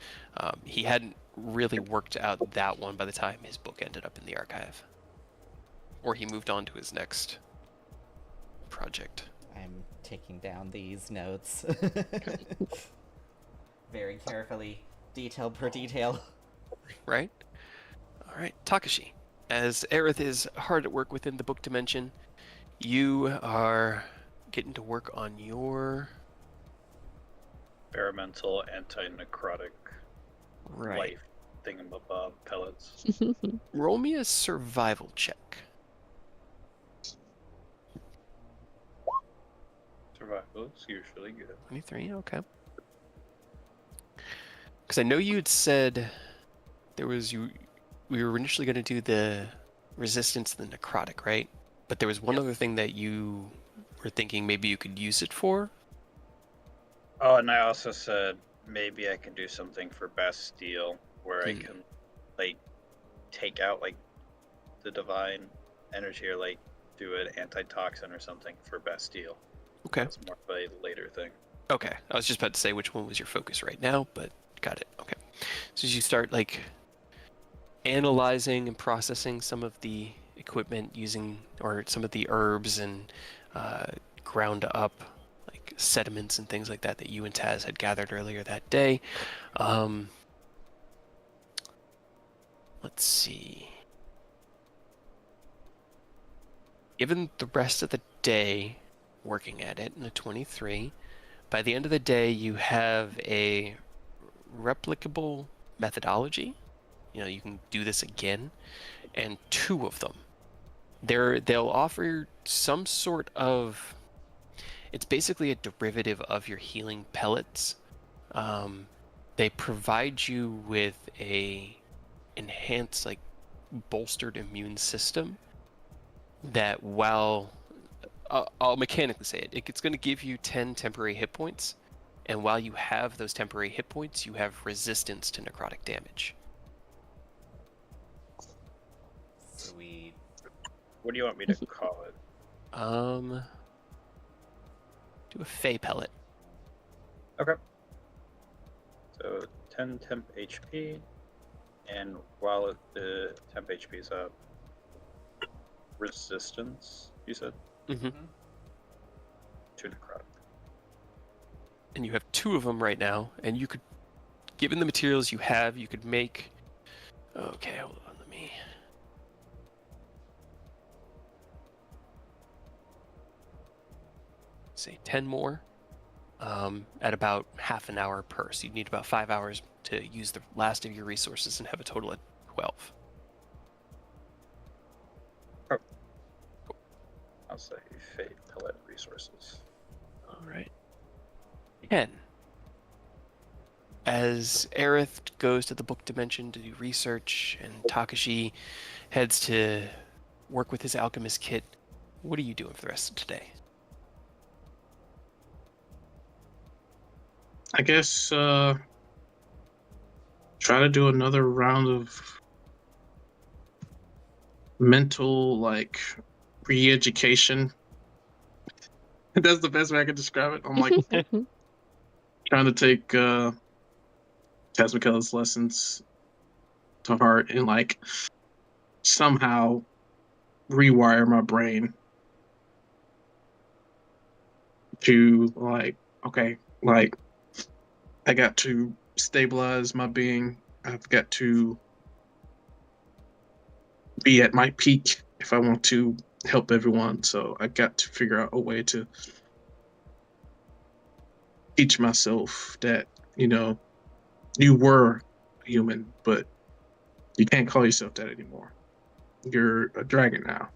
He hadn't really worked out that one by the time his book ended up in the archive, or he moved on to his next project. I'm taking down these notes very carefully, detail per detail. Right? All right, Takashi. As Aerith is hard at work within the book dimension, you are getting to work on your Experimental anti-necrotic life thingamabob pellets. Roll me a survival check. Survival is usually good. 23, okay. Because I know you had said we were initially going to do the resistance to the necrotic, right? But there was one other thing that you were thinking maybe you could use it for. Oh, and I also said maybe I can do something for Bastille where I can like take out like the divine energy or like do an antitoxin or something for Bastille. Okay. That's more of a later thing. Okay. I was just about to say which one was your focus right now, but got it. Okay. So as you start like analyzing and processing some of the equipment using, or some of the herbs and ground up like sediments and things like that that you and Taz had gathered earlier that day. Let's see. Given the rest of the day working at it in a 23, by the end of the day you have a replicable methodology. You know, you can do this again, and 2 of them. They'll offer some sort of, it's basically a derivative of your healing pellets. They provide you with a enhanced, like, bolstered immune system that, while I'll mechanically say it, it's going to give you 10 temporary hit points, And while you have those temporary hit points, you have resistance to necrotic damage. Sweet. What do you want me to call it? Do a Fey pellet. Okay. So 10 temp HP, and while the temp HP is up, resistance, you said? Mm-hmm. To necrotic. And you have 2 of them right now, and you could, given the materials you have, you could make... Okay, hold on, let me... say 10 more at about half an hour per. So you need about 5 hours to use the last of your resources and have a total of 12. I'll say Fate pellet resources. All right. 10. As Aerith goes to the book dimension to do research and Takashi heads to work with his alchemist kit, what are you doing for the rest of today? I guess try to do another round of mental like re-education. That's the best way I could describe it. I'm like trying to take Tasmaka's lessons to heart and like somehow rewire my brain to like, okay, like I got to stabilize my being. I've got to be at my peak if I want to help everyone. So I got to figure out a way to teach myself that, you were human, but you can't call yourself that anymore. You're a dragon now.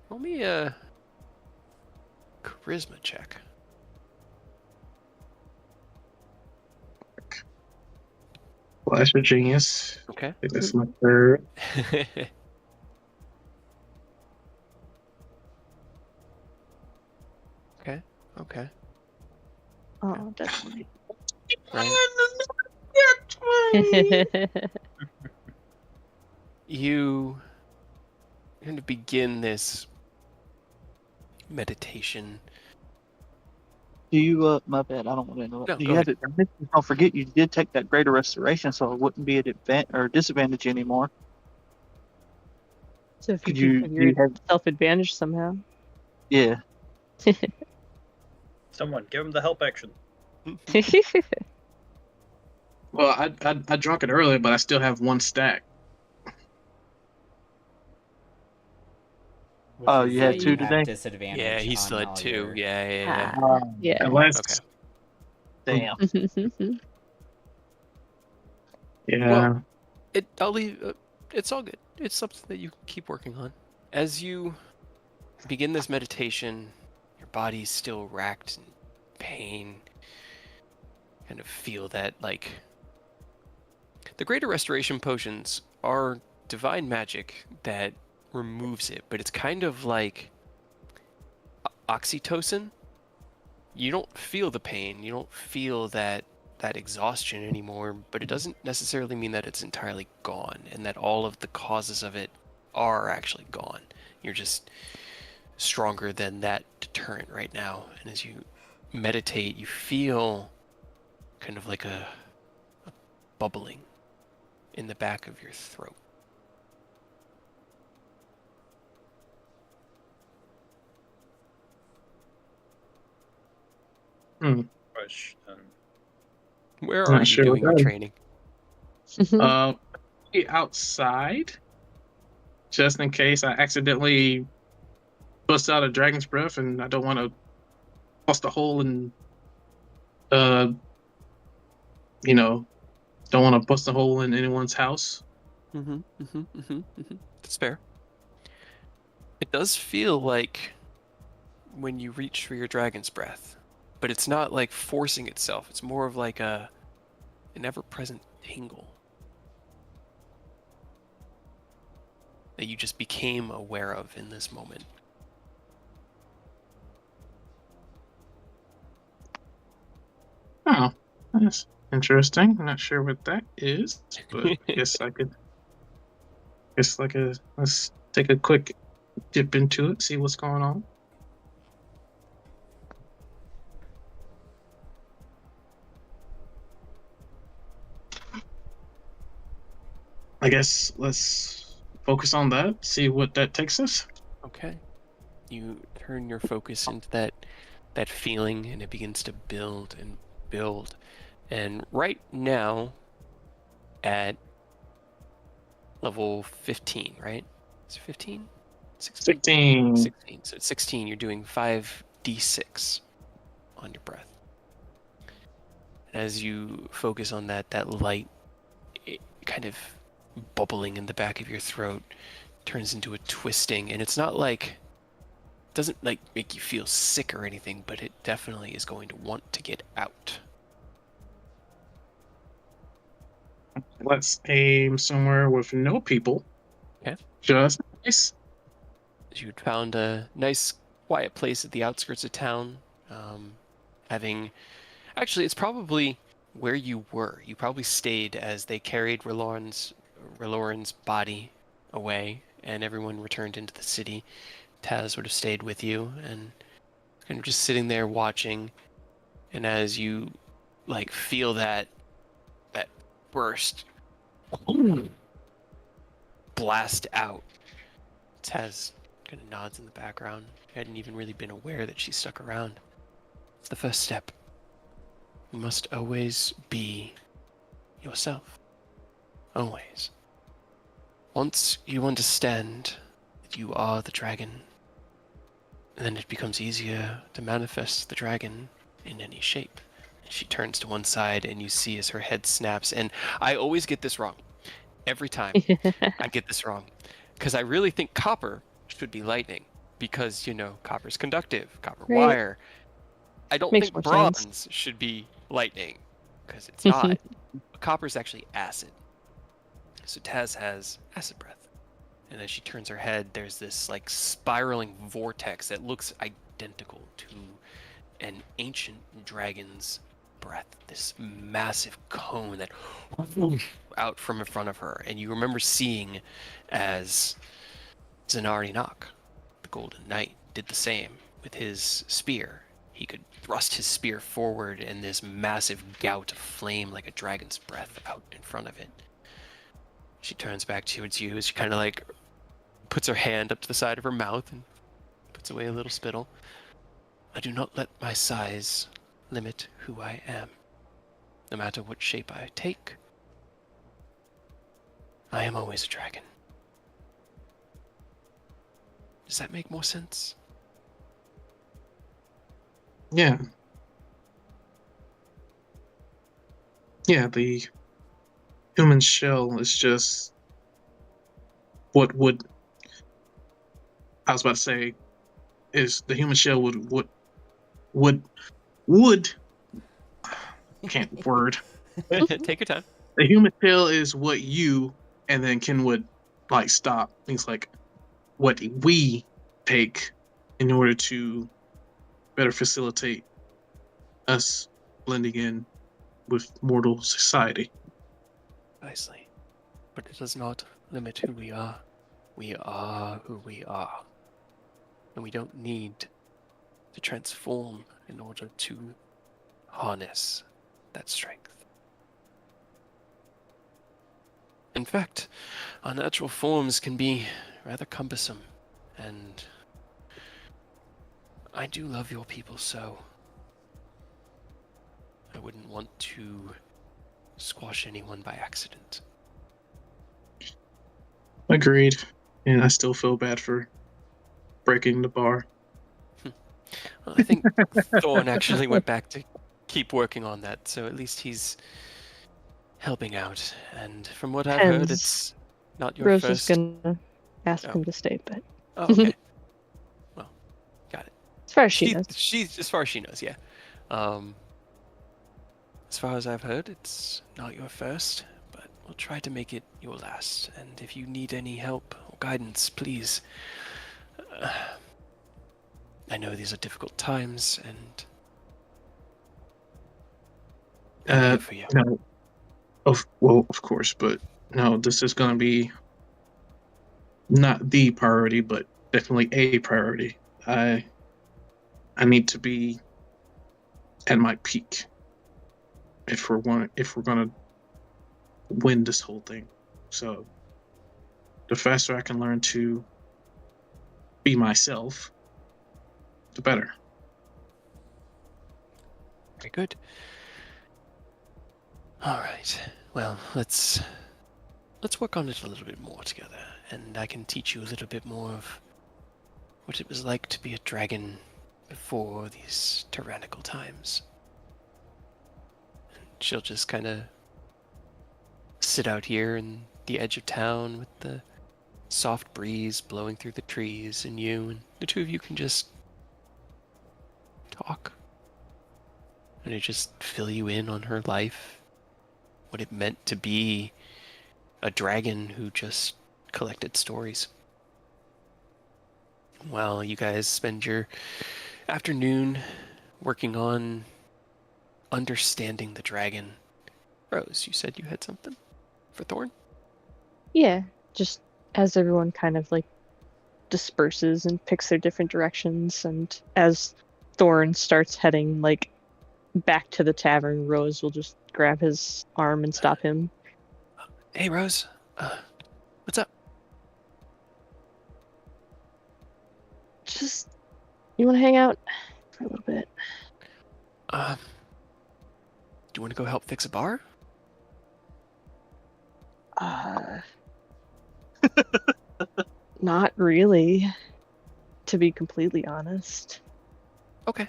Roll me a charisma check. Flash of genius. Okay. I think that's my third. Okay. Oh, definitely. Right. You kind of begin this meditation. Do you, my bad, I don't want to interrupt. No, Do go you have ahead. it? Don't forget, you did take that greater restoration, so it wouldn't be at disadvantage anymore. So if you Could do you figure have? self-advantage somehow. Yeah. Someone give him the help action. Well, I drunk it earlier, but I still have one stack. Which Oh, is you that had 2 have today? disadvantage Yeah, he on still had all 2. your- Yeah. Yeah. Unless, Okay. Damn. yeah. Well, I'll leave. It's all good. It's something that you can keep working on. As you begin this meditation, your body's still racked in pain. Kind of feel that, like, the greater restoration potions are divine magic that removes it, but it's kind of like oxytocin. You don't feel the pain, you don't feel that exhaustion anymore, but it doesn't necessarily mean that it's entirely gone and that all of the causes of it are actually gone. You're just stronger than that deterrent right now. And as you meditate, you feel kind of like a bubbling in the back of your throat. Question. Where Not are you sure doing what your that is. training? Be outside, just in case I accidentally bust out a dragon's breath, and I don't want to bust a hole in, don't want to bust a hole in anyone's house. That's fair. It does feel like when you reach for your dragon's breath, but it's not like forcing itself. It's more of like an ever-present tingle. that you just became aware of in this moment? Oh, that's interesting. I'm not sure what that is, but I guess I could. Let's take a quick dip into it, see what's going on. I guess let's focus on that, see what that takes us. Okay. You turn your focus into that feeling, and it begins to build and build. And right now, at level 15, right? Is it 15? 16? 16. 16. So at 16, you're doing 5d6 on your breath. As you focus on that light, it kind of bubbling in the back of your throat turns into a twisting, and it's not like, doesn't like make you feel sick or anything, but it definitely is going to want to get out. Let's aim somewhere with no people. Okay. Just nice. You'd found a nice quiet place at the outskirts of town, having, actually it's probably where you were. You probably stayed as they carried Reloran's body away, and everyone returned into the city. Taz would have stayed with you and kind of just sitting there watching, and as you like feel that burst blast out, Taz kind of nods in the background. You hadn't even really been aware that she stuck around. It's the first step. You must always be yourself. Always. Once you understand that you are the dragon, then it becomes easier to manifest the dragon in any shape. She turns to one side, and you see as her head snaps. And I always get this wrong. Every time I get this wrong. Because I really think copper should be lightning. Because, copper's conductive, copper Right. wire. I don't Makes think more bronze sense. should be lightning. Because it's not. Copper's actually acid. So Taz has acid breath. And as she turns her head, there's this like spiraling vortex that looks identical to an ancient dragon's breath. This massive cone that out from in front of her. And you remember seeing as Zanari Nock, the Golden Knight, did the same with his spear. He could thrust his spear forward, and this massive gout of flame like a dragon's breath out in front of it. She turns back towards you as she kind of like puts her hand up to the side of her mouth and puts away a little spittle. I do not let my size limit who I am. No matter what shape I take, I am always a dragon. Does that make more sense? Yeah. Yeah, the human shell is just what would I was about to say is the human shell would can't word. Take your time. The human shell is what you and then Ken would like stop. Things like what we take in order to better facilitate us blending in with mortal society. Nicely. But it does not limit who we are. We are who we are. And we don't need to transform in order to harness that strength. In fact, our natural forms can be rather cumbersome, and I do love your people so. I wouldn't want to squash anyone by accident. Agreed. And I still feel bad for breaking the bar. Well, I think Thorn actually went back to keep working on that, so at least he's helping out. And from what I've heard, Tens. it's not your Rose first. is gonna ask Oh. him to stay, but Oh, okay. Well, got it. as far as she knows. She's as far as she knows, yeah. As far as I've heard, it's not your first, but we'll try to make it your last. And if you need any help guidance, please. I know these are difficult times, and I'm here for you. No, of course, but no, this is going to be not the priority, but definitely a priority. I need to be at my peak if we're gonna win this whole thing. So the faster I can learn to be myself, the better. Very good. All right. Well, let's work on it a little bit more together, and I can teach you a little bit more of what it was like to be a dragon before these tyrannical times. And she'll just kind of sit out here in the edge of town with the soft breeze blowing through the trees, and the two of you can just talk. And it just fill you in on her life, what it meant to be a dragon who just collected stories. While you guys spend your afternoon working on understanding the dragon. Rose, you said you had something for Thorn? Yeah, just as everyone kind of like disperses and picks their different directions, and as Thorn starts heading like back to the tavern, Rose will just grab his arm and stop him. Hey, Rose. What's up? Just, you want to hang out for a little bit? Do you want to go help fix a bar? Not really, to be completely honest. Okay.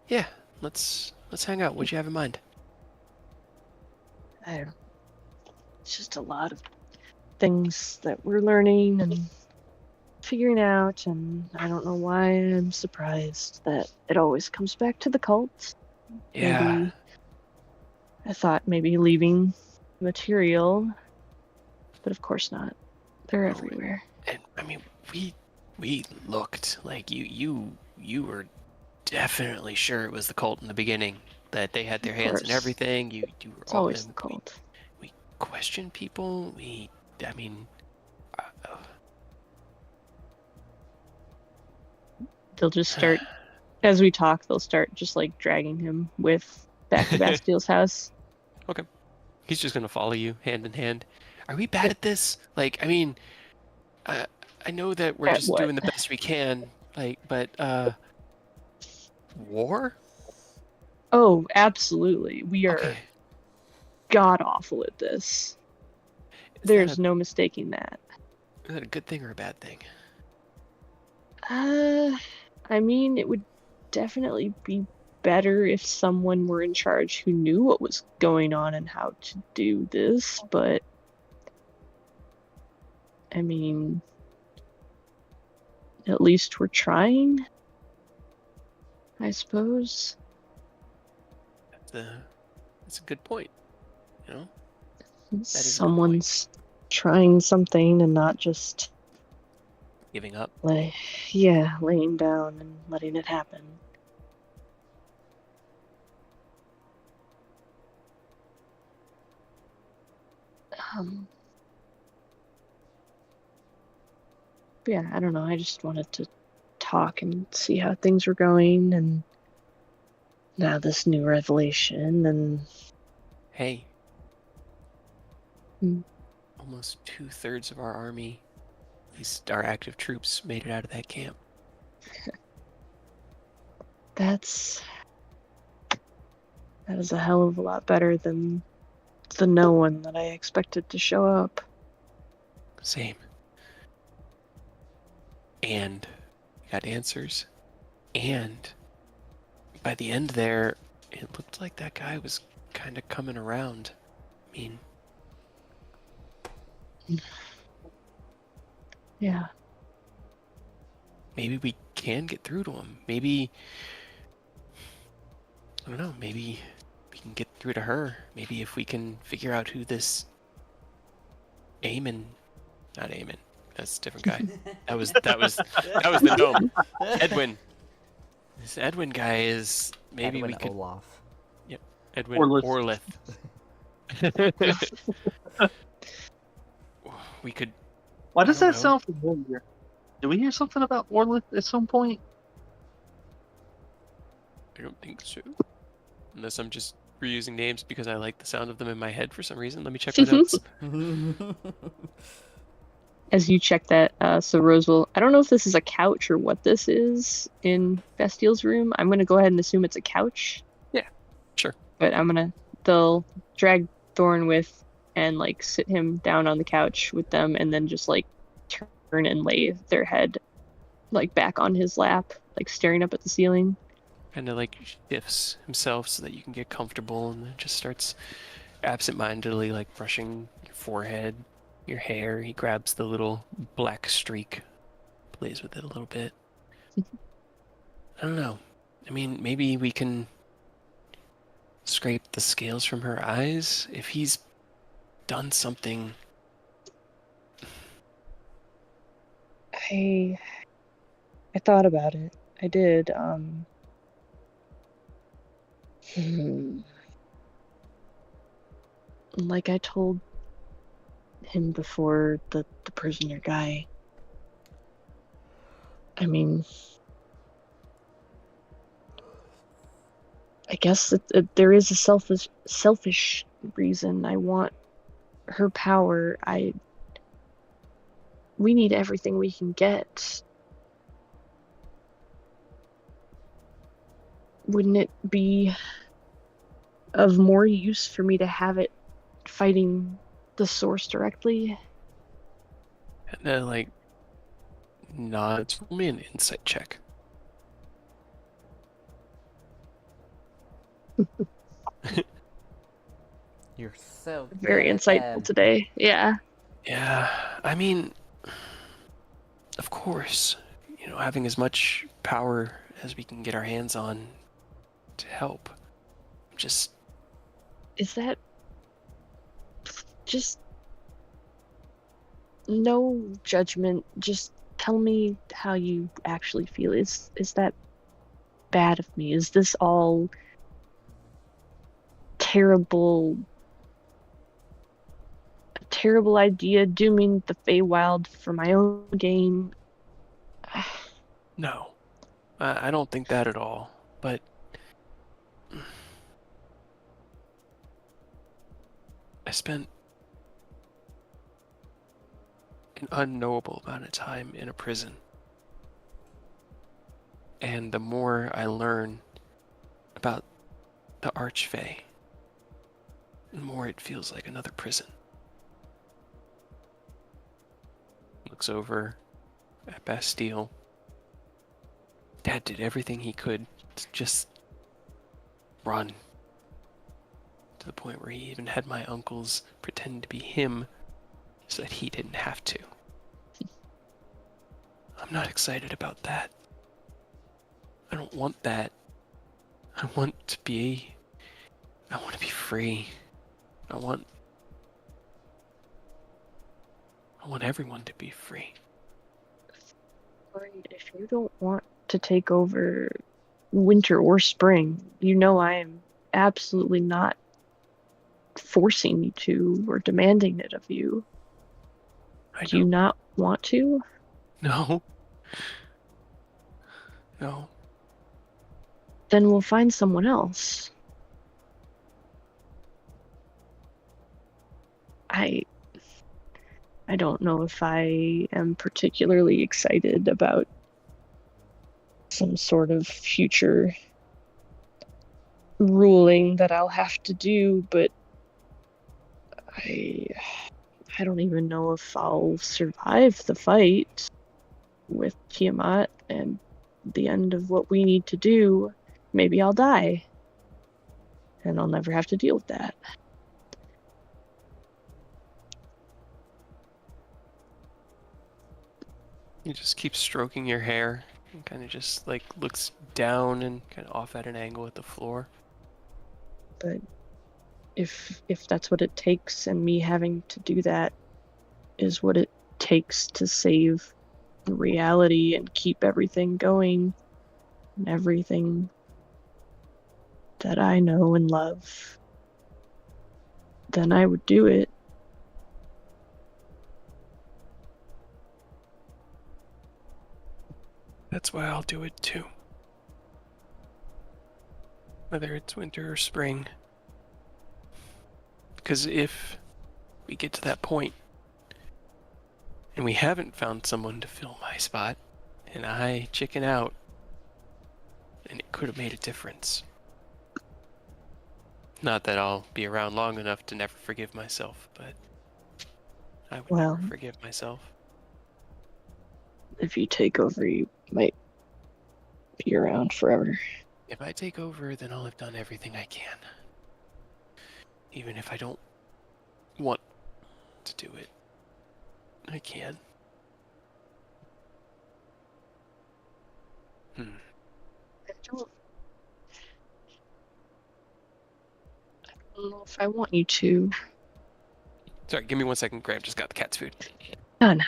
Yeah. Let's hang out. What'd you have in mind? It's just a lot of things that we're learning and figuring out, and I don't know why I'm surprised that it always comes back to the cult. Yeah. Maybe I thought maybe leaving material, but of course not. They're everywhere. And I mean, we looked like you were definitely sure it was the cult in the beginning, that they had their Of hands in course. everything. You were It's always the cult. We question people. I mean, They'll just start, as we talk, they'll start just like dragging him back to Bastiel's house. Okay. He's just gonna follow you hand in hand. Are we bad at this? Like, I mean, I know that we're At just what? doing the best we can. Like, but war? Oh, absolutely. We are Okay. god awful at this. Is There's that no mistaking that. is that a good thing or a bad thing? I mean, it would definitely be better if someone were in charge who knew what was going on and how to do this, but I mean, at least we're trying, I suppose. That's a good point. You know? is a good point. Someone's trying something and not just Giving up. laying down and letting it happen. Yeah, I don't know. I just wanted to talk and see how things were going, and now this new revelation, and Hey. Hmm. Almost 2/3 of our army, at least our active troops, made it out of that camp. that is a hell of a lot better than the no one that I expected to show up. Same. And we got answers. And by the end there, it looked like that guy was kind of coming around. I mean, Yeah. maybe we can get through to him. Maybe, I don't know, maybe we can get through to her. Maybe if we can figure out who this That's a different guy. That was the gnome. Edwin. This Edwin guy is maybe Edwin we could Olaf. Edwin Orlith. We could. Why I does don't that know. sound familiar? Did we hear something about Orlith at some point? I don't think so. Unless I'm just reusing names because I like the sound of them in my head for some reason. Let me check my notes. As you check that, so Rosewell, I don't know if this is a couch or what this is in Bastille's room. I'm gonna go ahead and assume it's a couch. Yeah, sure. But they'll drag Thorn with and like sit him down on the couch with them, and then just like turn and lay their head like back on his lap, like staring up at the ceiling. Kind of like shifts himself so that you can get comfortable, and then just starts absentmindedly like brushing your forehead, your hair. He grabs the little black streak, plays with it a little bit. I don't know. I mean, maybe we can scrape the scales from her eyes if he's done something. I thought about it. I did. Like I told him before, the prisoner guy. I mean, I guess there is a selfish reason. I want her power. We need everything we can get. Wouldn't it be of more use for me to have it fighting the source directly? And then, like, nods. Roll me an insight check. You're so Very good, insightful Ed. today. Yeah. Yeah, I mean, of course, having as much power as we can get our hands on to help. Just Is that just no judgment? Just tell me how you actually feel. Is that bad of me? Is this all terrible idea, dooming the Feywild for my own gain? no, I don't think that at all. But I spent an unknowable amount of time in a prison. And the more I learn about the Archfey, the more it feels like another prison. Looks over at Bastille. Dad did everything he could to just run. To the point where he even had my uncles pretend to be him so that he didn't have to. I'm not excited about that. I don't want that. I want to be free. I want everyone to be free. If you don't want to take over winter or spring, I am absolutely not forcing you to or demanding it of you. Do you not want to? No. No. Then we'll find someone else. I don't know if I am particularly excited about some sort of future ruling that I'll have to do, but I don't even know if I'll survive the fight with Tiamat and the end of what we need to do. Maybe I'll die, and I'll never have to deal with that. He just keeps stroking your hair and kind of just like looks down and kind of off at an angle at the floor. But if that's what it takes, and me having to do that is what it takes to save reality and keep everything going and everything that I know and love, then I would do it. That's why I'll do it too. Whether it's winter or spring. Because if we get to that point and we haven't found someone to fill my spot, and I chicken out, then it could have made a difference. Not that I'll be around long enough to never forgive myself, but I would Well, never forgive myself. if you take over, you might be around forever. If I take over, then I'll have done everything I can. Even if I don't want to do it, I can. I don't know if I want you to. Sorry, give me 1 second. Graham just got the cat's food. Oh, no.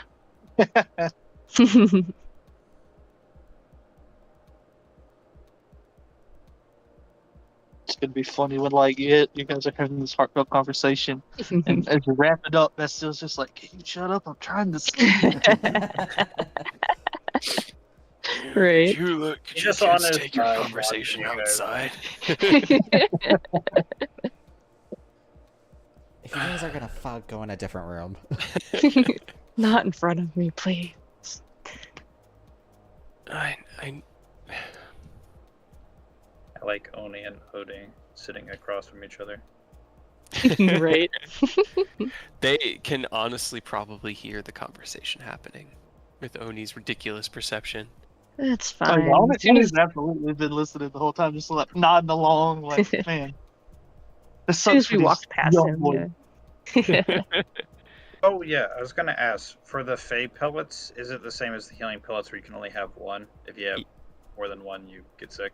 It's gonna be funny when like you guys are having this heartfelt conversation, and as you wrap it up, Bastille's just like, "Can you shut up? I'm trying to sleep." Right. Could you He's kids just on his take your side conversation watching you guys. outside? If you guys are gonna fuck, go in a different room. Not in front of me, please. I I like Oni and Odie sitting across from each other. Right? They can honestly probably hear the conversation happening with Oni's ridiculous perception. That's Like, fine. Oni's absolutely been listening the whole time, just like nodding along, like, man. As soon as we walked past him, yeah. Oh yeah, I was gonna ask, for the Fey pellets, is it the same as the healing pellets where you can only have one? If you have more than one, you get sick?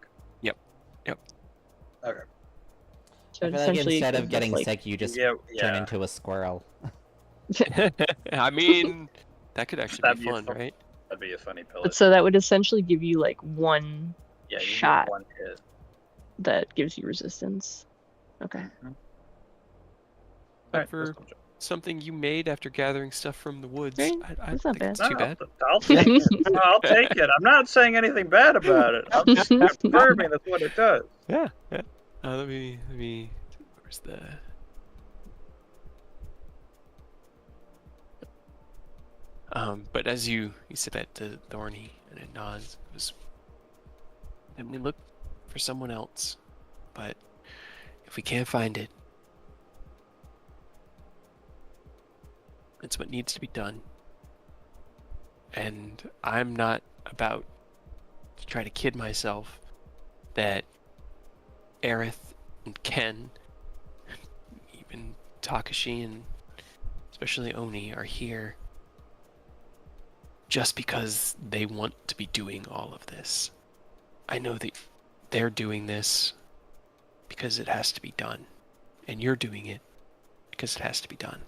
Yep. Okay. So I feel like essentially instead of gives us, getting like, sick, you just Yeah, turn yeah. into a squirrel. I mean, that could actually That'd be be fun, fun. right? That'd be a funny pellet. So that would essentially give you like one Yeah, you shot get one hit. that gives you resistance. Okay. But Alright, for that's cool. something you made after gathering stuff from the woods, Right, I that's don't not think it's bad. too bad. I'll take it. No, I'll take it. I'm not saying anything bad about it. I'm just confirming that's what it does. Yeah. Let me. Where's the? But as you said that to Thorny and it nods, it was. Then we look for someone else, but if we can't find it, it's what needs to be done. And I'm not about to try to kid myself that Aerith and Ken, even Takashi and especially Oni are here just because they want to be doing all of this. I know that they're doing this because it has to be done, and you're doing it because it has to be done.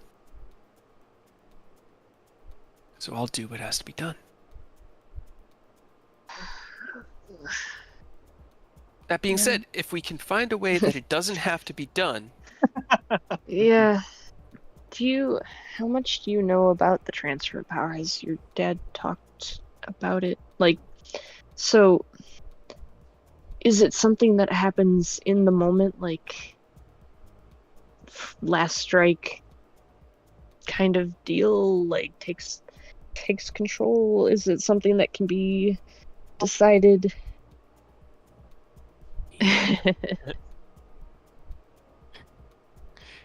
So I'll do what has to be done. That being said, if we can find a way that it doesn't have to be done, Yeah. How much do you know about the transfer of power? Has your dad talked about it? Like, so is it something that happens in the moment, like last strike kind of deal, like takes control? Is it something that can be decided?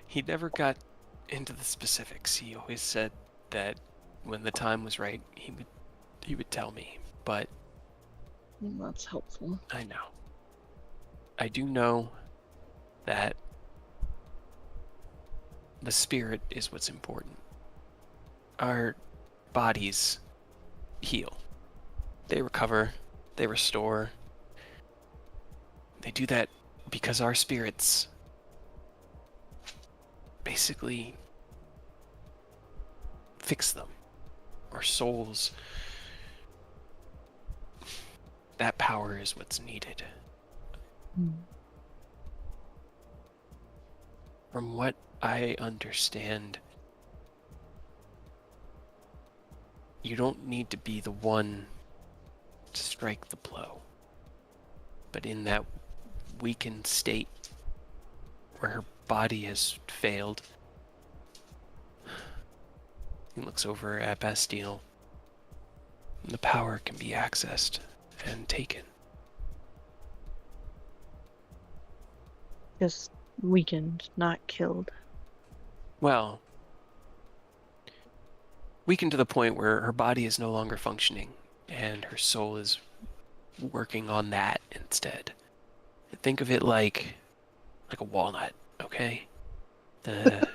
he never got into the specifics. He always said that when the time was right, he would tell me. But That's helpful. I know. I do know that the spirit is what's important. Our bodies heal. They recover. They restore. They do that because our spirits basically fix them. our souls, that power is what's needed. From what I understand, you don't need to be the one to strike the blow. But in that weakened state where her body has failed, he looks over at Bastille. The power can be accessed and taken. Just weakened, not killed. Well, weakened to the point where her body is no longer functioning and her soul is working on that instead. Think of it like a walnut, okay? The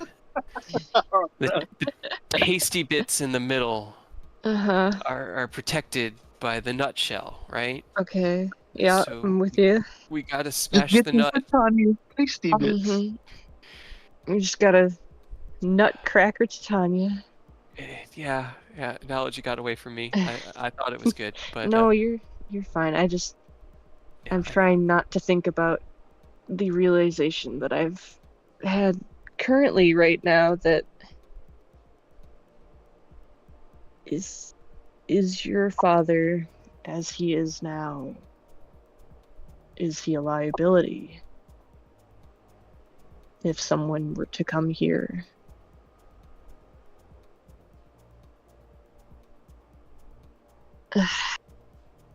tasty bits in the middle Uh-huh. are protected by the nutshell, right? Okay. Yeah, So I'm with you. we gotta Just smash get the these nut. Titania tasty bits. You just gotta nutcracker Titania. Yeah, analogy got away from me. I thought it was good, but No, you're fine. I'm yeah, trying not to think about the realization that I've had currently right now that is your father as he is now, is he a liability if someone were to come here?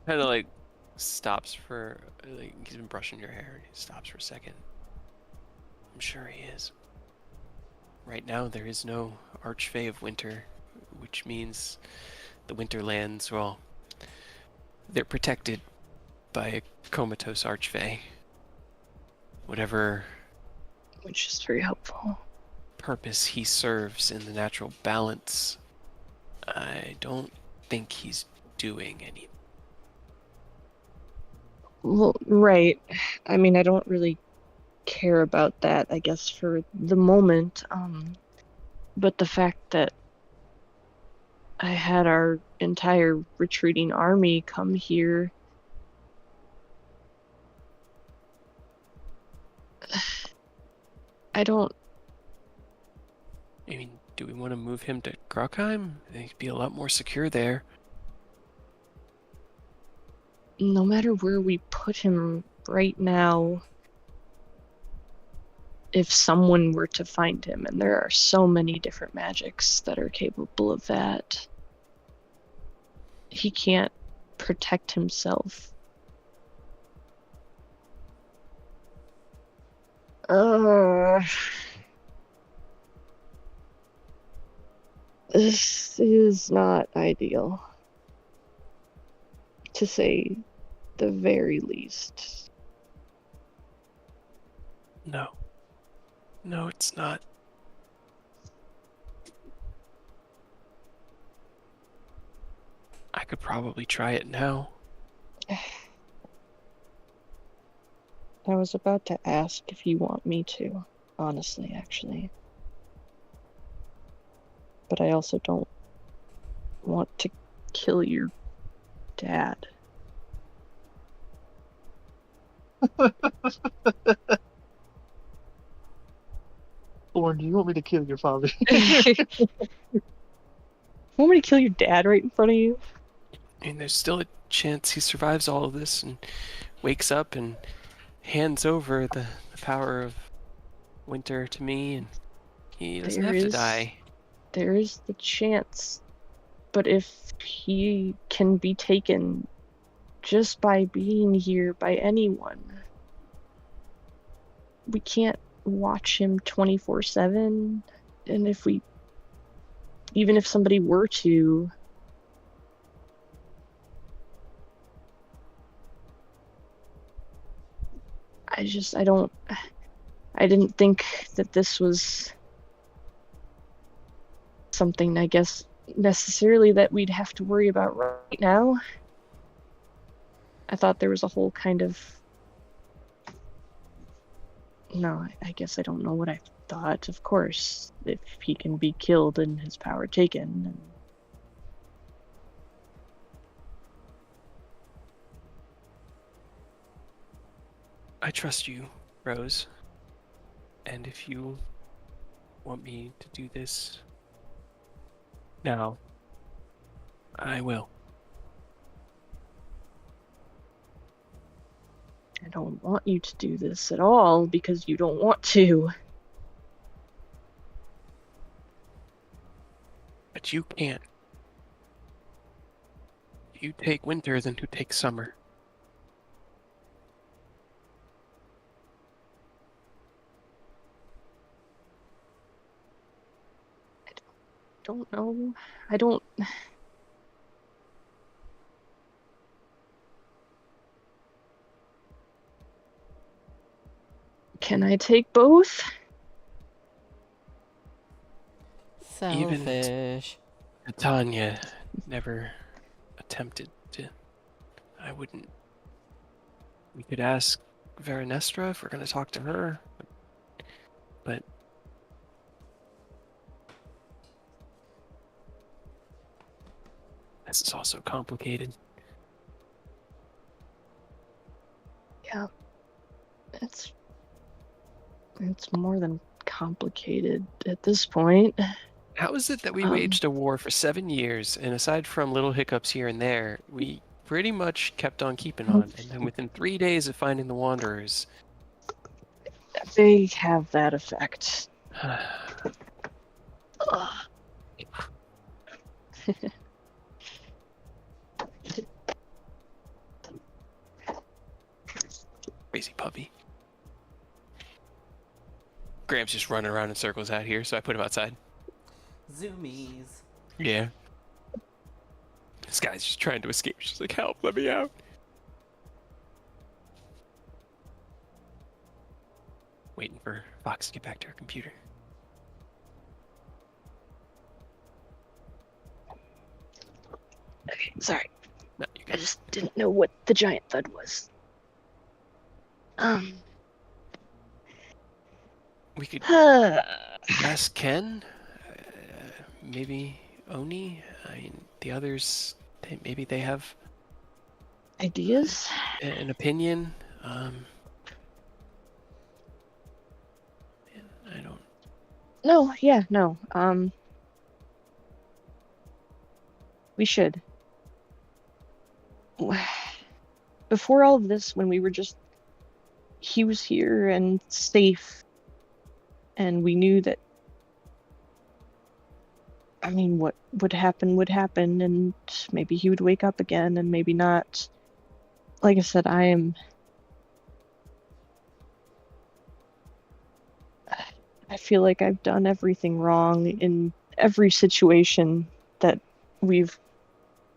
kind of like stops for, like, he's been brushing your hair and he stops for a second. I'm sure he is. Right now there is no Archfey of Winter, which means the Winterlands, well, they're protected by a comatose Archfey. Whatever Which is very helpful. purpose he serves in the natural balance, I don't think he's doing any. Well, right. I mean, I don't really care about that, I guess, for the moment. But the fact that I had our entire retreating army come here, I don't. I mean, do we want to move him to Grokheim? I think he'd be a lot more secure there. No matter where we put him right now, if someone were to find him, and there are so many different magics that are capable of that, he can't protect himself. This is not ideal, to say the very least. No. No, it's not. I could probably try it now. I was about to ask if you want me to, honestly, actually. But I also don't want to kill your dad. Thorn, do you want me to kill your father? Want me to kill your dad right in front of you? And there's still a chance he survives all of this and wakes up and hands over the power of Winter to me, and he doesn't have to die. There is the chance. But if he can be taken just by being here by anyone, we can't watch him 24/7. And even if somebody were to, I didn't think that this was something, I guess, necessarily that we'd have to worry about right now. I thought there was a whole kind of... No, I guess I don't know what I thought. Of course, if he can be killed and his power taken, trust you, Rose. And if you want me to do this now, I will. I don't want you to do this at all because you don't want to. But you can't. You take winter, then who takes summer? Don't know. I don't. Can I take both? Selfish. Tanya never attempted to. I wouldn't. We could ask Veranestra if we're going to talk to her. But this is also complicated. Yeah. It's more than complicated at this point. How is it that we waged a war for 7 years, and aside from little hiccups here and there, we pretty much kept on keeping on, and then within 3 days of finding the Wanderers... They have that effect. Ugh. Crazy puppy. Graham's just running around in circles out here, so I put him outside. Zoomies. Yeah. This guy's just trying to escape. She's like, help, let me out. Waiting for Fox to get back to her computer. Okay, sorry. No, you I got just didn't know what the giant thud was. We could ask Ken, maybe Oni. I mean, the others, maybe they have ideas? an opinion. I don't. No, yeah, no. We should. Before all of this, when we were just, he was here and safe, and we knew that, I mean, what would happen, and maybe he would wake up again, and maybe not. Like I said, I feel like I've done everything wrong in every situation that we've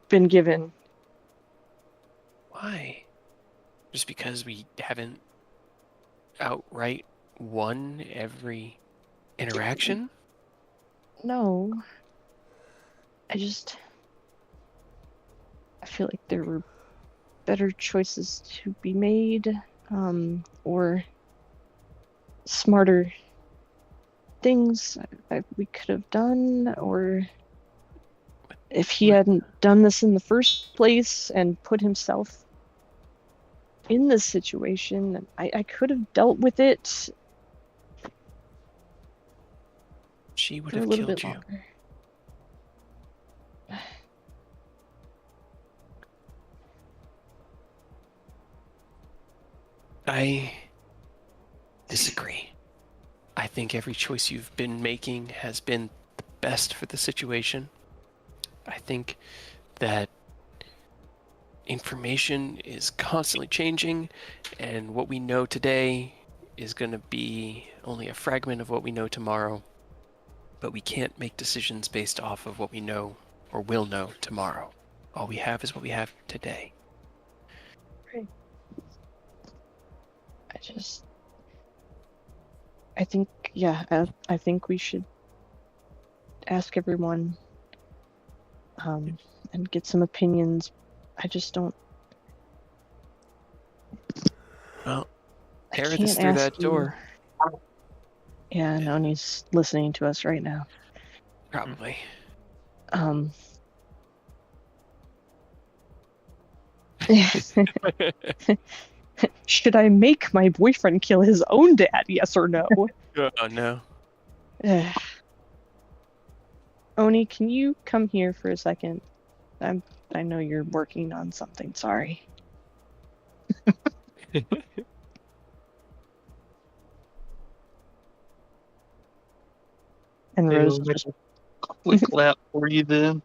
been given. Why? Just because we haven't outright won every interaction? No. I feel like there were better choices to be made, or smarter things we could have done, or if he hadn't done this in the first place and put himself in this situation, I could have dealt with it. She would for a have little killed bit you. longer. I disagree. I think every choice you've been making has been the best for the situation. I think that information is constantly changing, and what we know today is going to be only a fragment of what we know tomorrow. But we can't make decisions based off of what we know or will know tomorrow. All we have is what we have today. Right. I think, yeah, I think we should ask everyone, and get some opinions. I just don't. Well, I Aerith can't is through ask that door. Yeah, no, and he's listening to us right now. Probably. Should I make my boyfriend kill his own dad? Yes or no? Oh no. Oni, can you come here for a second? I know you're working on something. Sorry. And Rose It'll just make a quick lap for you then.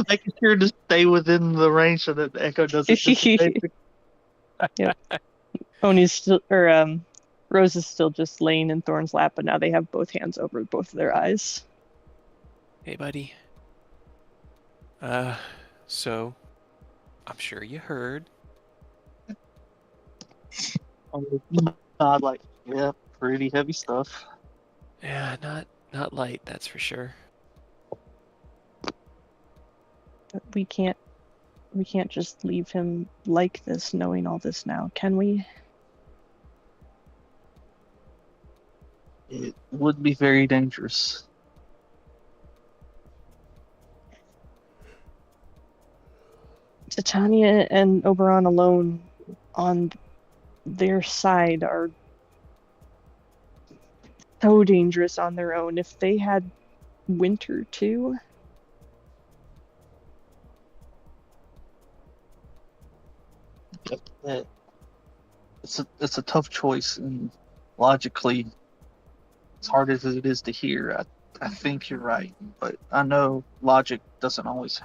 Making sure to stay within the range so that the echo doesn't dissipate. Oni's still, or Rose is still just laying in Thorn's lap, but now they have both hands over both of their eyes. Hey, buddy. So, I'm sure you heard. Nod like, yeah, pretty heavy stuff. Yeah, not light, that's for sure. But we can't just leave him like this, knowing all this now, can we? It would be very dangerous. Titania and Oberon alone on their side are so dangerous on their own. If they had Winter too, It's a tough choice, and logically, as hard as it is to hear, I think you're right. But I know logic doesn't always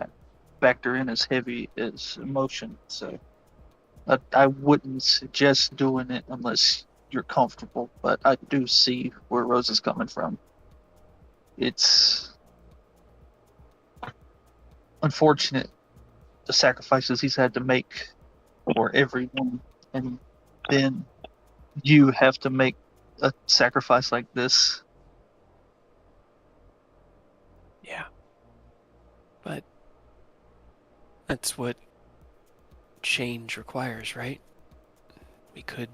factor in as heavy as emotion, so I wouldn't suggest doing it unless you're comfortable. But I do see where Rose is coming from. It's unfortunate the sacrifices he's had to make for everyone, and then you have to make a sacrifice like this. Yeah. But that's what change requires, right? We could,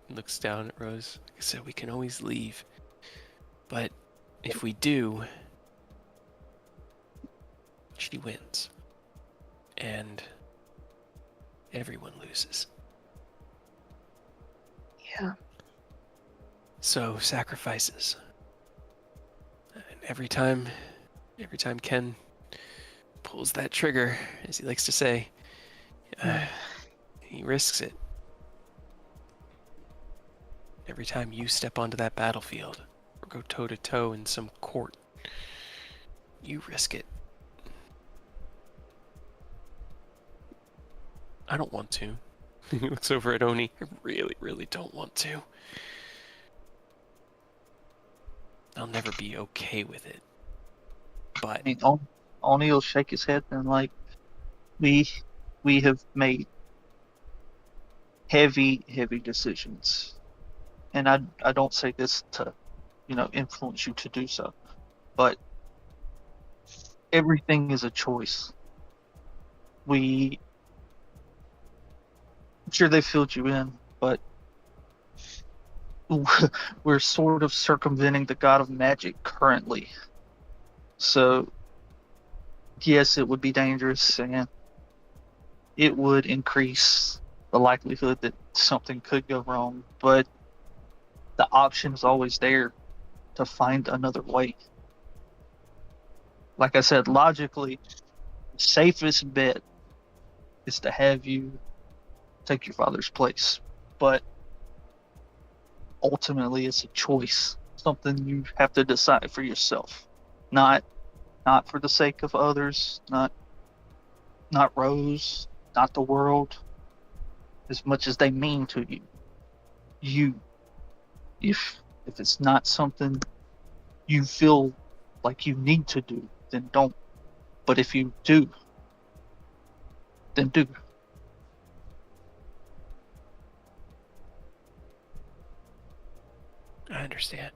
looks down at Rose. Like I said, we can always leave. But if we do, she wins. And everyone loses. yeah. So sacrifices. And every time Ken pulls that trigger, as he likes to say, he risks it. Every time you step onto that battlefield or go toe to toe in some court, you risk it. I don't want to. He looks over at Oni. I really, really don't want to. I'll never be okay with it. But I mean, Oni will shake his head and like, we have made heavy decisions, and I don't say this to, influence you to do so, but everything is a choice. I'm sure they filled you in, but we're sort of circumventing the god of magic currently. So, yes, it would be dangerous, and it would increase the likelihood that something could go wrong, but the option is always there to find another way. Like I said, logically, the safest bet is to have you take your father's place, but ultimately it's a choice, something you have to decide for yourself, not for the sake of others, not Rose, not the world, as much as they mean to you. If it's not something you feel like you need to do, then don't. But if you do, then do. I understand.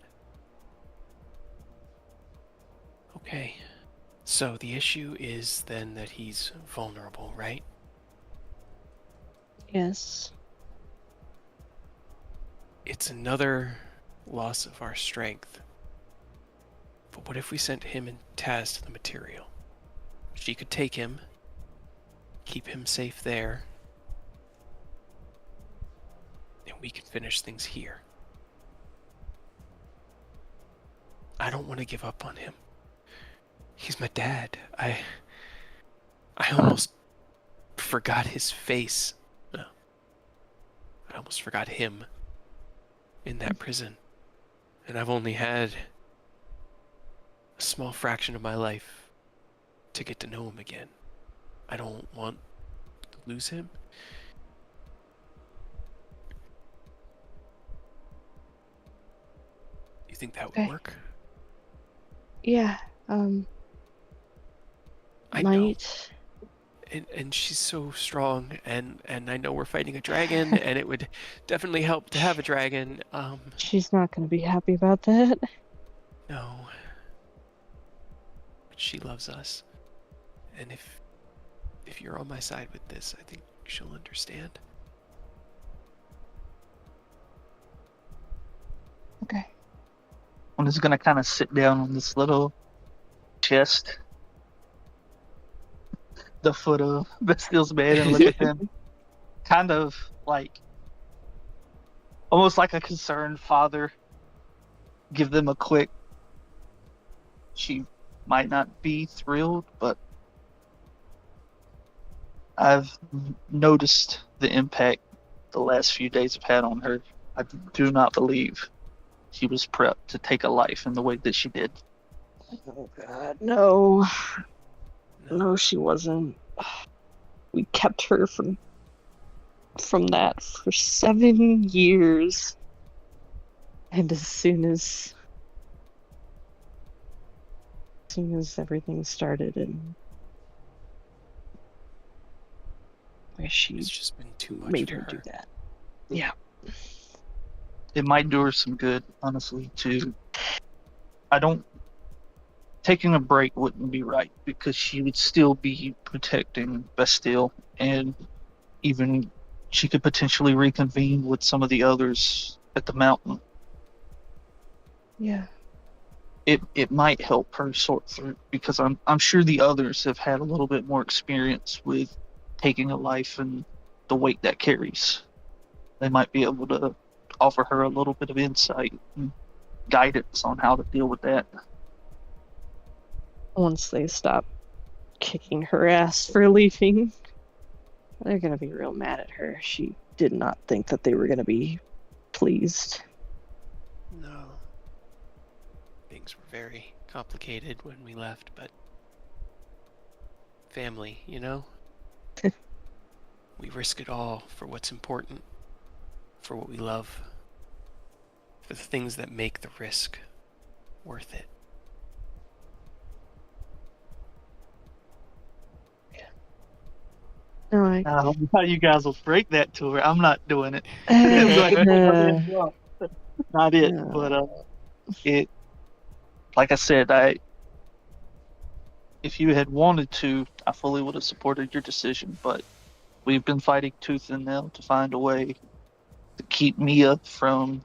Okay. So the issue is then that he's vulnerable, right? Yes. It's another loss of our strength. But what if we sent him and Taz to the material? She could take him, keep him safe there, and we can finish things here. I don't want to give up on him. He's my dad. I almost forgot his face. No, I almost forgot him in that prison. And I've only had a small fraction of my life to get to know him again. I don't want to lose him. You think that would Okay. work? Yeah. I know. Might. And she's so strong, and I know we're fighting a dragon, and it would definitely help to have a dragon. She's not gonna be happy about that. No. But she loves us. And if you're on my side with this, I think she'll understand. Okay. I'm just gonna kind of sit down on this little chest, the foot of Bastille's bed, and look at them, kind of like, almost like a concerned father. Give them a quick. She might not be thrilled, but I've noticed the impact the last few days have had on her. I do not believe she was prepped to take a life in the way that she did. Oh God, no. No, she wasn't. We kept her from that for 7 years. And as soon as everything started, and where she It's just been too much made for her do her. that. Yeah. It might do her some good, honestly, too. I don't. Taking a break wouldn't be right because she would still be protecting Bastille, and even she could potentially reconvene with some of the others at the mountain. Yeah. It might help her sort through, because I'm sure the others have had a little bit more experience with taking a life and the weight that carries. They might be able to offer her a little bit of insight and guidance on how to deal with that. Once they stop kicking her ass for leaving, they're gonna be real mad at her. She did not think that they were gonna be pleased. No. Things were very complicated when we left, but family, you know? We risk it all for what's important, for what we love, for the things that make the risk worth it. No, I don't know how you guys will break that to her. I'm not doing it. Not it, but it. Like I said, if you had wanted to, I fully would have supported your decision. But we've been fighting tooth and nail to find a way to keep Mia from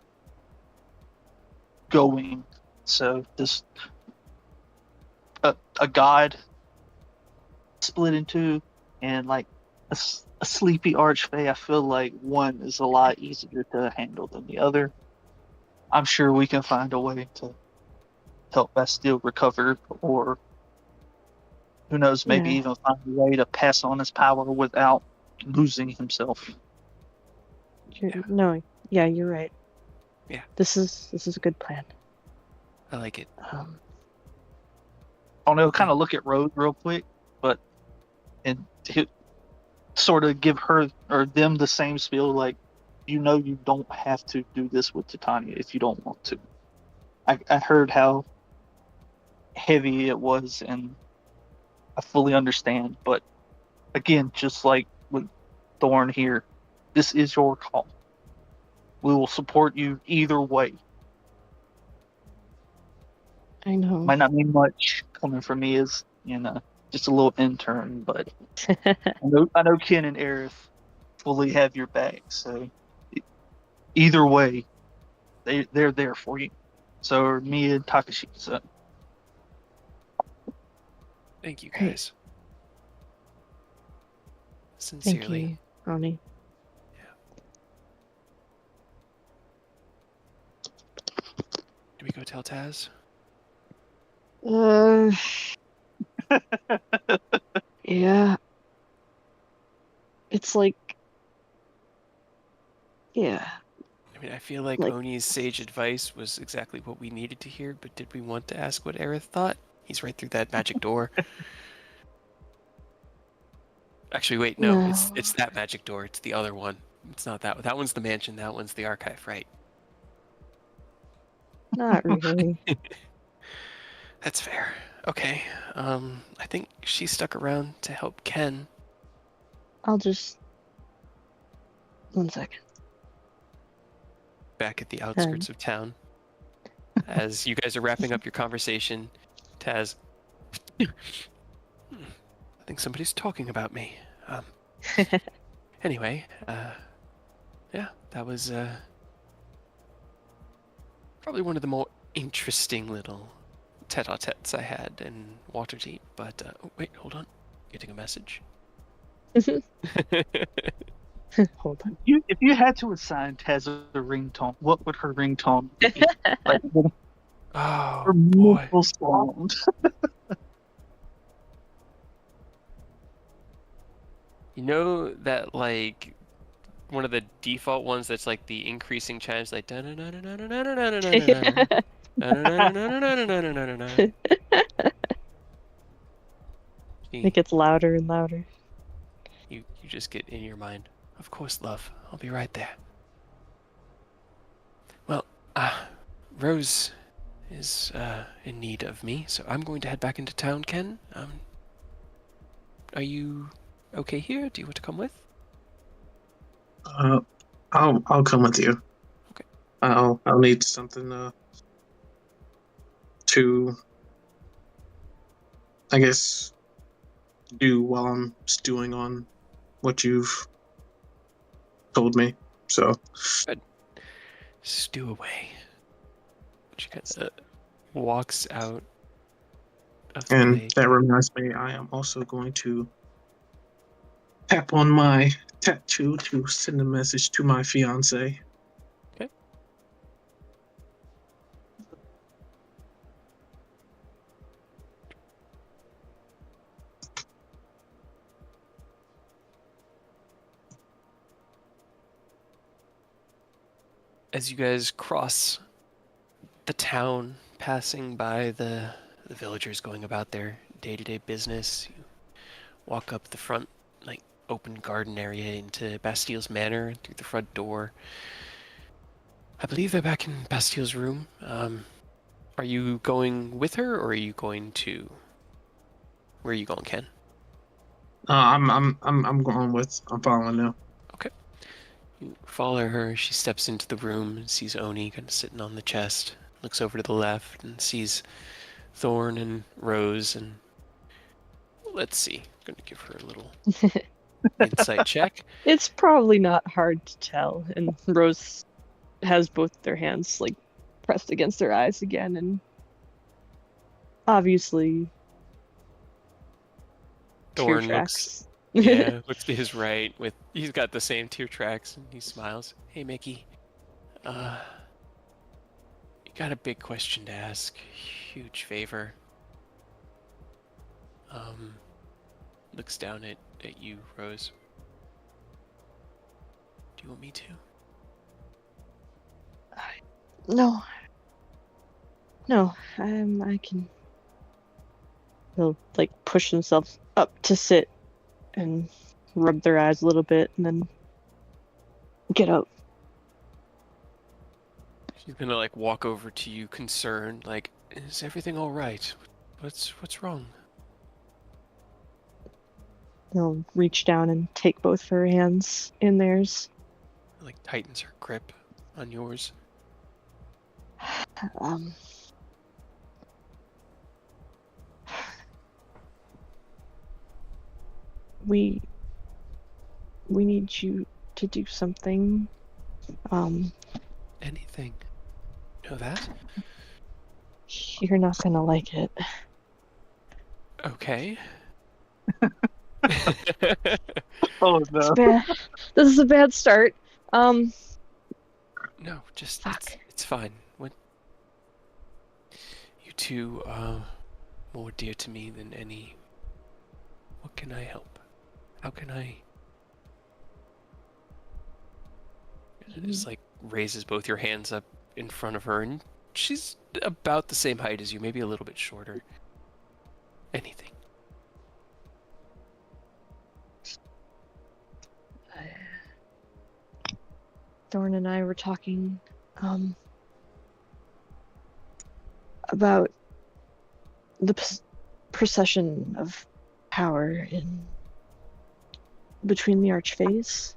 going. So this a god split in two, and like a sleepy archfey, I feel like one is a lot easier to handle than the other. I'm sure we can find a way to help Bastille recover, or who knows, maybe Yeah. even find a way to pass on his power without losing himself. No, yeah, you're right. Yeah. This is a good plan. I like it. I know, kind of look at Rose real quick, but and sort of give her or them the same spiel, like, you don't have to do this with Titania if you don't want to. I heard how heavy it was, and I fully understand. But again, just like with Thorn here, this is your call. We will support you either way. I know. Might not mean much coming from me as, just a little intern, but I know Ken and Aerith fully have your back. So either way, they're there for you. So are me and Takashi. So Thank you, Great. guys. Thank Sincerely. you, Ronnie. tell Taz? Uh, yeah. It's like, yeah. I mean, I feel like Like- Oni's sage advice was exactly what we needed to hear, but did we want to ask what Aerith thought? He's right through that magic door. Actually, wait, no, it's that magic door. It's the other one. It's not that. That one's the mansion. That one's the archive, right? Not really. That's fair. Okay. I think she stuck around to help Ken. I'll just. 1 second. Back at the outskirts of town. As you guys are wrapping up your conversation, Taz. I think somebody's talking about me. Anyway, yeah, that was probably one of the more interesting little tete-a-tetes I had in Waterdeep. But oh, wait, hold on, getting a message. Hold on. If you had to assign Taz a ringtone, what would her ringtone be? Like, Oh her boy. multiple sound. You know that like one of the default ones that's like the increasing chimes, like It gets louder and louder. you just get in your mind. Of course, love. I'll be right there. Well, Rose is in need of me, so I'm going to head back into town. Ken, are you okay here? Do you want to come with? I'll come with you. Okay. I'll need something to, I guess, do while I'm stewing on what you've told me. So Stew away. She kind of walks out of the and way. that reminds me, I am also going to tap on my tattoo to send a message to my fiance. Okay. As you guys cross the town, passing by the villagers going about their day-to-day business, you walk up the front, like, open garden area into Bastile's manor through the front door. I believe they're back in Bastile's room. Are you going with her, or are you going to? Where are you going, Ken? I'm going with. I'm following now. You follow her. She steps into the room and sees Oni kind of sitting on the chest. Looks over to the left and sees Thorn and Rose. And let's see. I'm going to give her a little insight check. It's probably not hard to tell. And Rose has both their hands like pressed against her eyes again, and obviously tear Thorn tracks. looks to his right. He's got the same tear tracks, and he smiles. Hey, Mickey. You got a big question to ask. Huge favor. Looks down at you, Rose. Do you want me to? No. I can. He'll like push himself up to sit and rub their eyes a little bit, and then get up. She's gonna like walk over to you, concerned, like, is everything all right? What's wrong? He'll reach down and take both her hands in theirs. Like tightens her grip on yours. We need you to do something. Anything? Know that? You're not gonna like it. Okay. Oh It's no. bad. This is a bad start. No, just Fuck. it's fine. two more dear to me than any. What can I help? How can I? Just like raises both your hands up in front of her, and she's about the same height as you, maybe a little bit shorter. Anything. Thorn and I were talking about the procession of power in between the Archfays,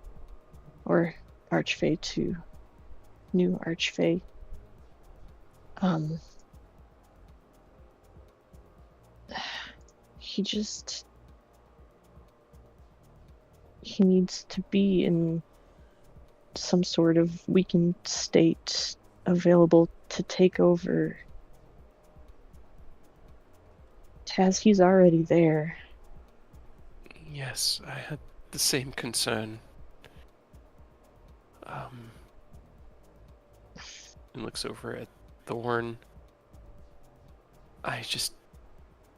or Archfey to new Archfey. He needs to be in some sort of weakened state, available to take over. Taz, he's already there. Yes, I had the same concern. And looks over at Thorn. I just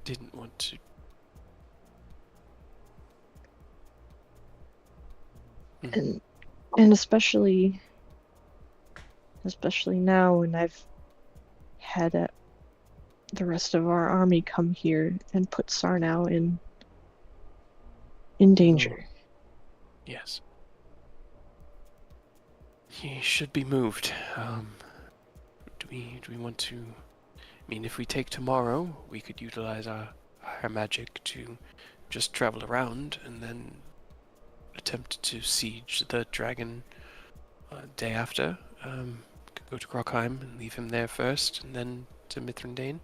didn't want to. And especially now when I've had the rest of our army come here and put Sarnau in danger. Yes. He should be moved. Do we want to? I mean, if we take tomorrow, we could utilize our magic to just travel around and then attempt to siege the dragon day after. Could go to Crockheim and leave him there first, and then to Mithrandain.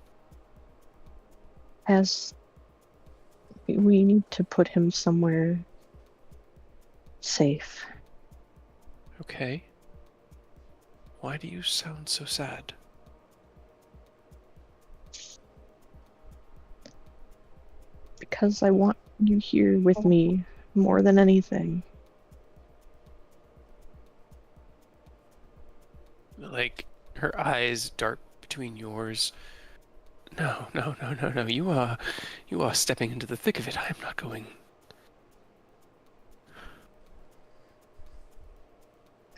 As we need to put him somewhere safe. Okay. Why do you sound so sad? Because I want you here with me more than anything. Like, her eyes dart between yours. No. You are stepping into the thick of it. I am not going.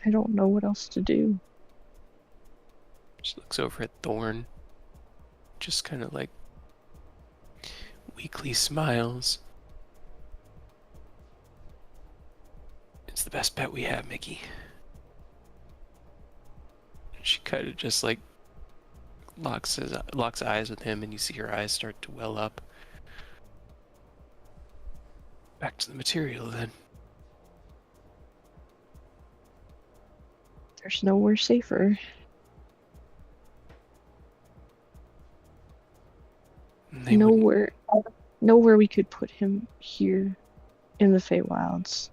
I don't know what else to do. She looks over at Thorn. Just kind of like weakly smiles. It's the best bet we have, Mickey. And she kind of just like locks eyes with him, and you see her eyes start to well up. Back to the material, then. There's nowhere safer. Nowhere we could put him here in the Feywilds.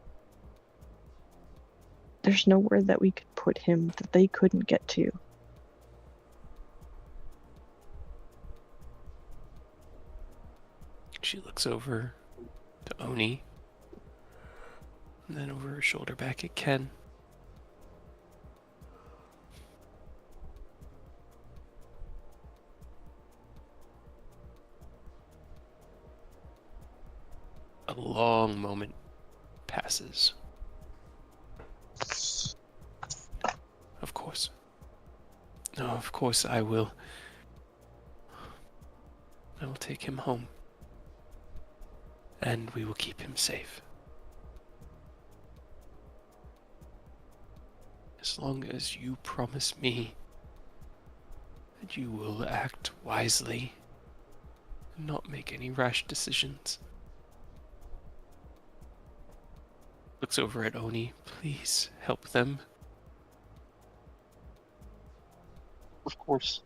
There's nowhere that we could put him that they couldn't get to. She looks over to Oni, and then over her shoulder back at Ken. A long moment passes. Of course. No, of course I will. I will take him home. And we will keep him safe. As long as you promise me that you will act wisely and not make any rash decisions. Looks over at Oni. Please help them. Of course.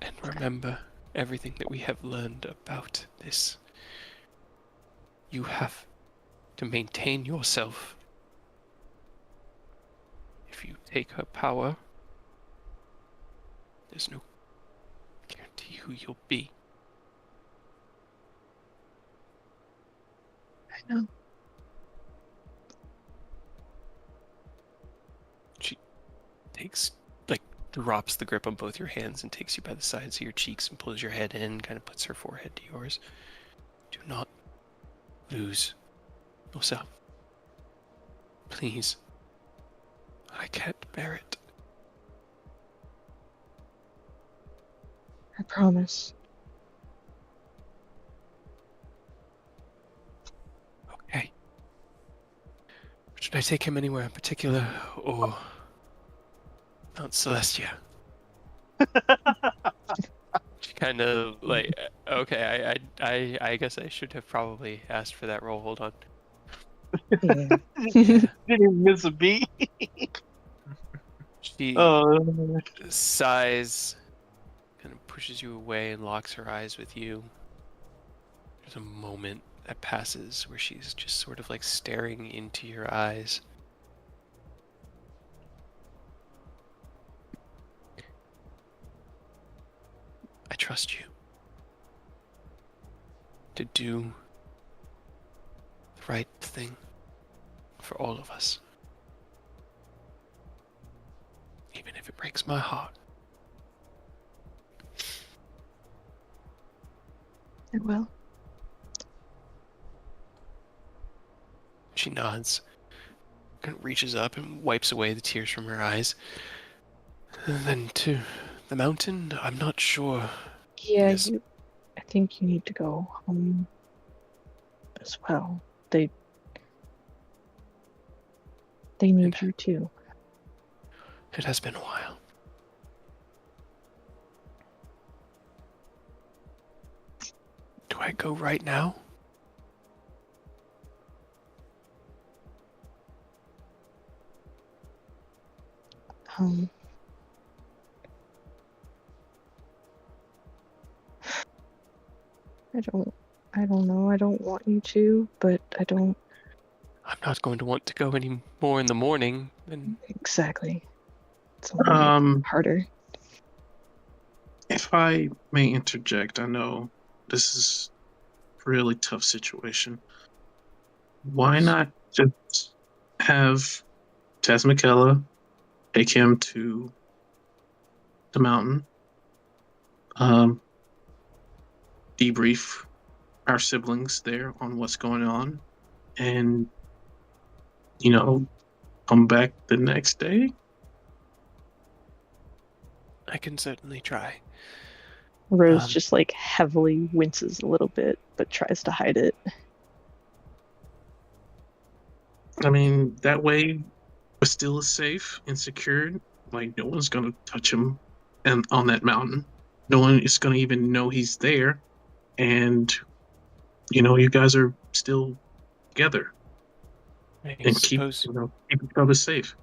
And remember everything that we have learned about this. You have to maintain yourself. If you take her power, there's no guarantee who you'll be. I know. She takes, like, drops the grip on both your hands and takes you by the sides of your cheeks and pulls your head in, kind of puts her forehead to yours. Do not lose yourself. Please. I can't bear it. I promise. Okay. Should I take him anywhere in particular, or Mount Celestia? She kind of like, okay, I guess I should have probably asked for that roll. Hold on. Yeah. Yeah. Didn't even miss a beat. She Oh, sighs, kind of pushes you away and locks her eyes with you. There's a moment that passes where she's just sort of like staring into your eyes. I trust you to do the right thing for all of us. Even if it breaks my heart. I will. She nods, kind of reaches up and wipes away the tears from her eyes. And then to the mountain, I'm not sure. Yeah, Yes. I think you need to go home as well. They need you too. It has been a while. Do I go right now? Um, I don't know. I don't want you to, but I don't I'm not going to want to go any more in the morning. And exactly. It's only harder. If I may interject, I know this is a really tough situation. Why not just have Taz McKella take him to the mountain, debrief our siblings there on what's going on, and, come back the next day? I can certainly try. Rose just like heavily winces a little bit, but tries to hide it. I mean, that way we're still safe and secured. Like, no one's going to touch him and on that mountain. No one is going to even know he's there. And, you guys are still together. I And keep suppose each other safe.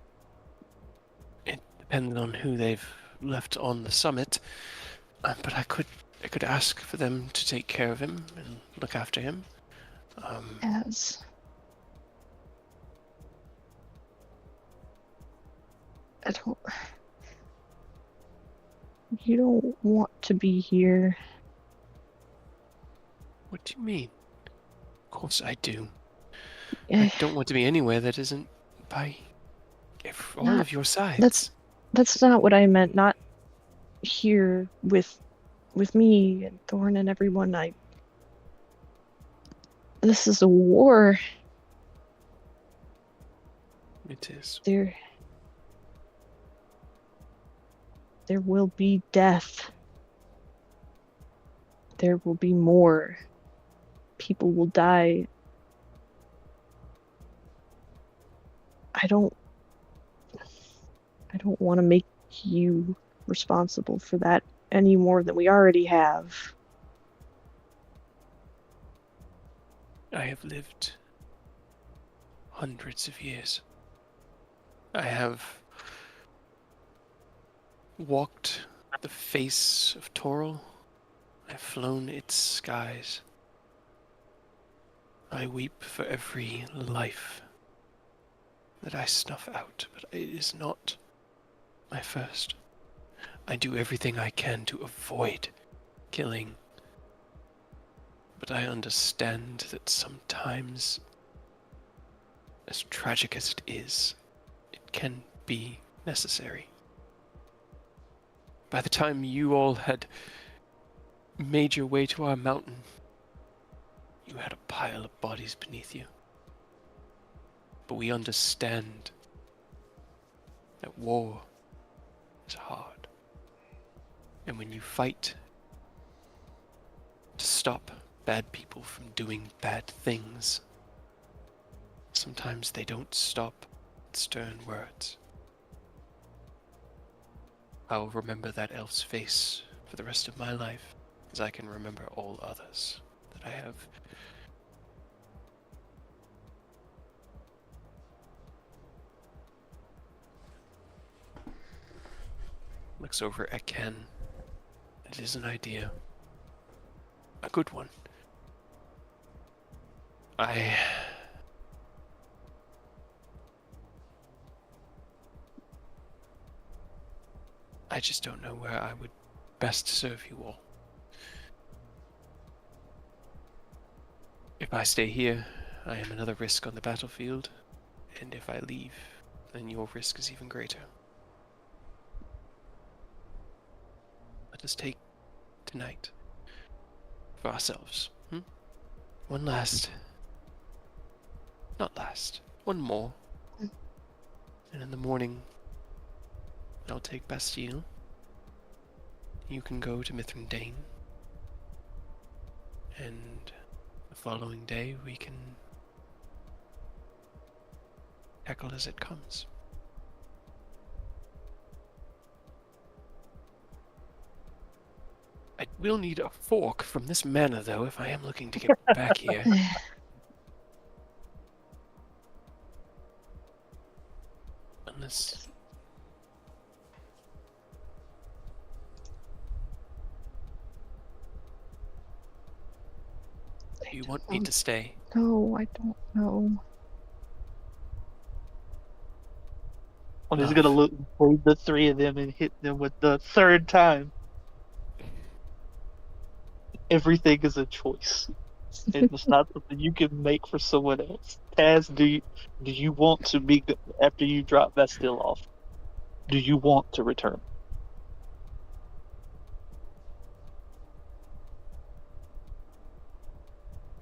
it depends on who they've left on the summit. But I could ask for them to take care of him and look after him. As I don't. You don't want to be here. What do you mean? Of course I do. Eh, I don't want to be anywhere that isn't by all of your sides. That's not what I meant. Not here with me and Thorn and everyone. This is a war. It is. There will be death. There will be more. People will die. I don't want to make you responsible for that any more than we already have. I have lived hundreds of years. I have walked the face of Toril. I've flown its skies. I weep for every life that I snuff out, but it is not my first. I do everything I can to avoid killing. But I understand that sometimes, as tragic as it is, it can be necessary. By the time you all had made your way to our mountain, you had a pile of bodies beneath you. But we understand that war is hard. And when you fight to stop bad people from doing bad things, sometimes they don't stop with stern words. I'll remember that elf's face for the rest of my life, as I can remember all others that I have. Looks over at Ken. It is an idea. A good one. I just don't know where I would best serve you all. If I stay here, I am another risk on the battlefield, and if I leave, then your risk is even greater. Let us take tonight for ourselves. One more. And in the morning, I'll take Bastille. You can go to Mithrandain. And the following day, we can tackle as it comes. I will need a fork from this manor, though, if I am looking to get back here. Unless... you want me to stay? No, I don't know. I'm just gonna look for the three of them and hit them with the third time. Everything is a choice. It's not something you can make for someone else. Taz, do you want to be after you drop Bastille off? Do you want to return?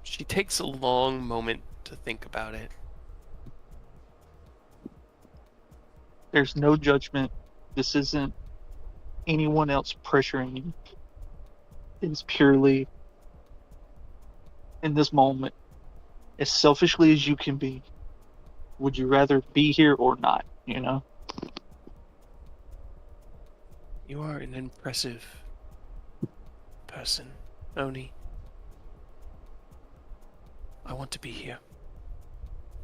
She takes a long moment to think about it. There's no judgment. This isn't anyone else pressuring you. It's purely in this moment, as selfishly as you can be. Would you rather be here or not? You know? You are an impressive person, Oni. I want to be here.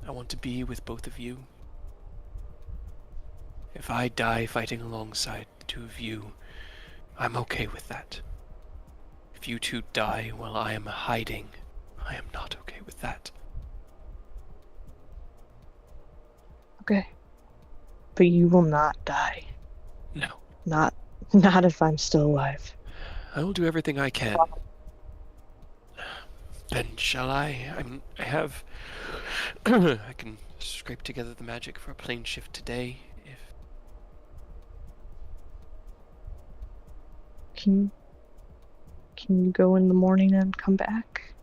I want to be with both of you. If I die fighting alongside the two of you, I'm okay with that. If you two die while I am hiding, I am not okay with that. Okay. But you will not die. No. Not if I'm still alive. I will do everything I can. Then shall I? I have... I can scrape together the magic for a plane shift today, if... Can you go in the morning and come back?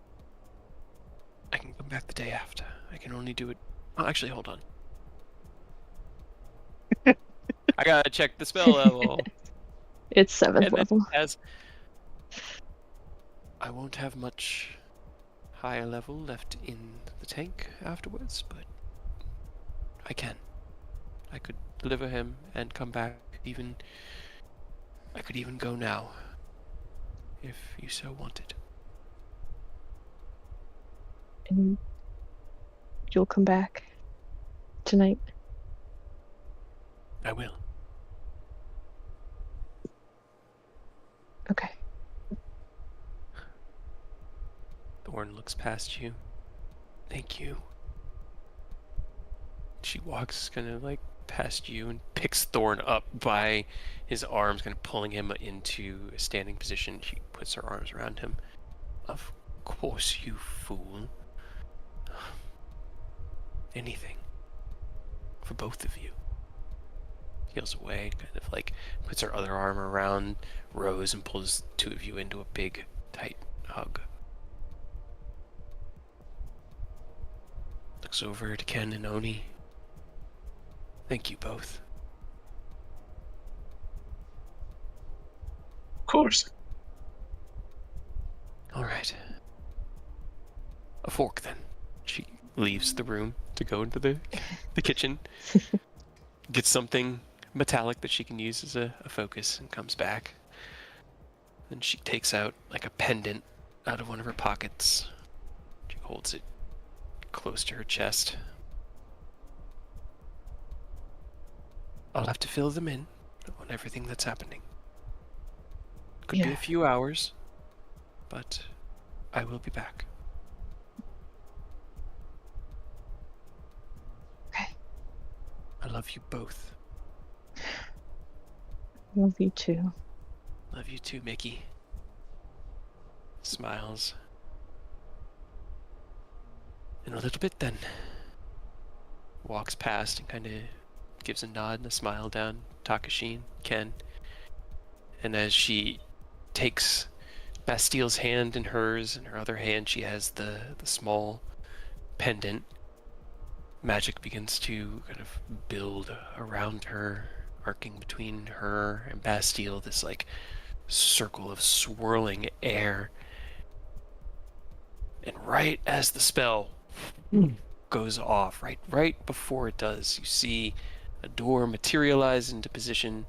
I can come back the day after. I can only do it... Oh, actually, hold on. I gotta check the spell level. It's 7th level. I won't have much higher level left in the tank afterwards, but I can. I could deliver him and come back. I could even go now, if you so wanted. And you'll come back tonight? I will. Okay. Thorn looks past you. Thank you. She walks past you and picks Thorn up by his arms, pulling him into a standing position. She puts her arms around him. Of course, you fool. Anything. For both of you. peels away, kind of like puts her other arm around Rose and pulls the two of you into a big, tight hug. Looks over to Ken and Oni. Thank you both. Of course. All right. A fork, then. She leaves the room to go into the kitchen, gets something metallic that she can use as a focus, and comes back. Then she takes out like a pendant out of one of her pockets. She holds it close to her chest. I'll have to fill them in on everything that's happening. Could be Yeah. a few hours, but I will be back. Okay. I love you both. Love you too. Love you too, Mickey. Smiles. In a little bit then. Walks past and kind of gives a nod and a smile down Takashin, Ken. And as she takes Bastile's hand in hers, in her other hand she has the small pendant, magic begins to kind of build around her, arcing between her and Bastile, this like circle of swirling air. And right as the spell goes off, right before it does, you see a door materialize into position,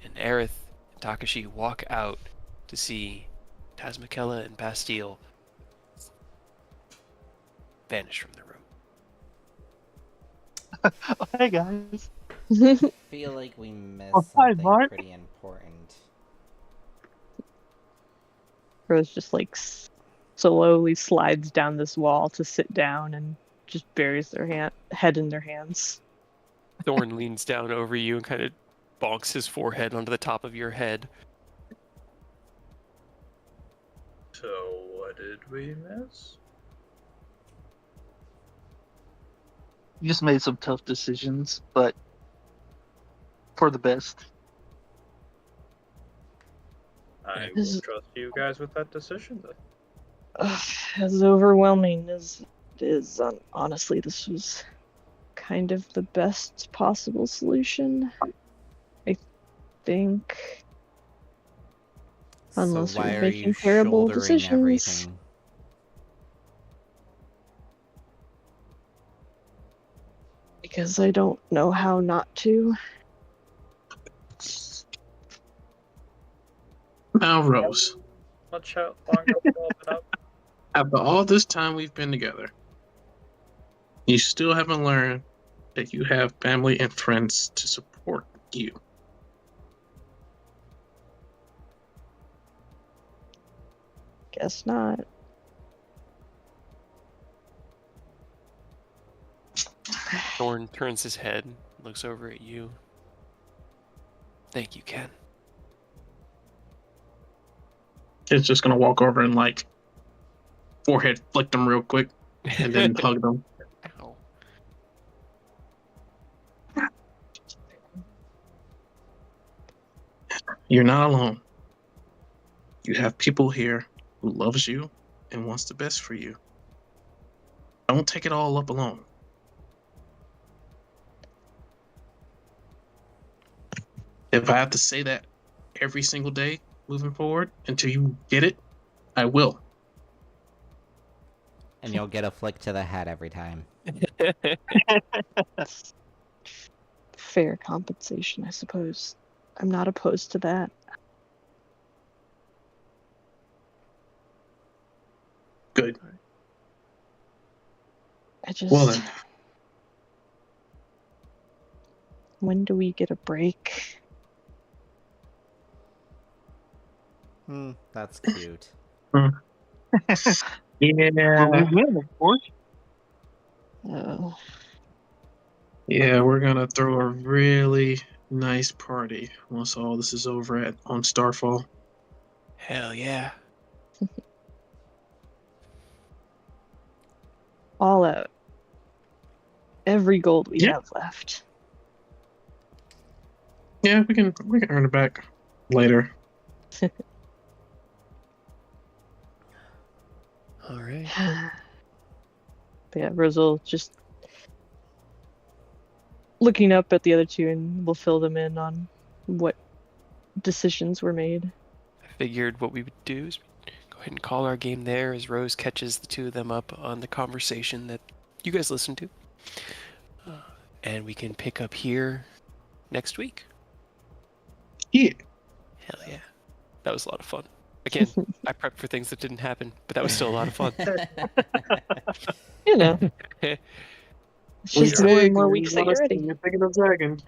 and Aerith and Takashi walk out to see Tazmikella and Bastile vanish from the room. Oh, hey guys. I feel like we missed Oh, hi, something Mark. pretty important. Rose just like slowly slides down this wall to sit down and just buries their head in their hands. Thorn leans down over you and kind of bonks his forehead onto the top of your head. So, what did we miss? You just made some tough decisions, but for the best. I This will is- trust you guys with that decision then. As overwhelming as it is, honestly, this was kind of the best possible solution. I think. Unless so why you're are making you terrible shouldering decisions. everything? Because I don't know how not to. Now, Rose, Much how long have we all been up? after all this time we've been together, you still haven't learned that you have family and friends to support you. Guess not. Thorn turns his head, looks over at you. Thank you, Ken. It's just gonna walk over and like forehead flick them real quick and then hug them. Ow. You're not alone. You have people here who loves you and wants the best for you. Don't take it all up alone. If I have to say that every single day moving forward until you get it, I will. And you'll get a flick to the head every time. Fair compensation, I suppose. I'm not opposed to that. Good. I just. Well then, When do we get a break? That's cute. yeah. Well, we will, of course. Oh, Yeah, we're gonna throw a really nice party once all this is over on Starfall. Hell yeah. all out. Every gold we Yeah. have left. Yeah, we can earn it back later. All right. But yeah, Rosal just looking up at the other two, and we'll fill them in on what decisions were made. I figured what we would do is go ahead and call our game there as Rose catches the two of them up on the conversation that you guys listened to. And we can pick up here next week. Yeah. Hell yeah. That was a lot of fun. Again, I prepped for things that didn't happen, but that was still a lot of fun. You know, it's just more and more weeks that you're ready. You're thinking of dragon.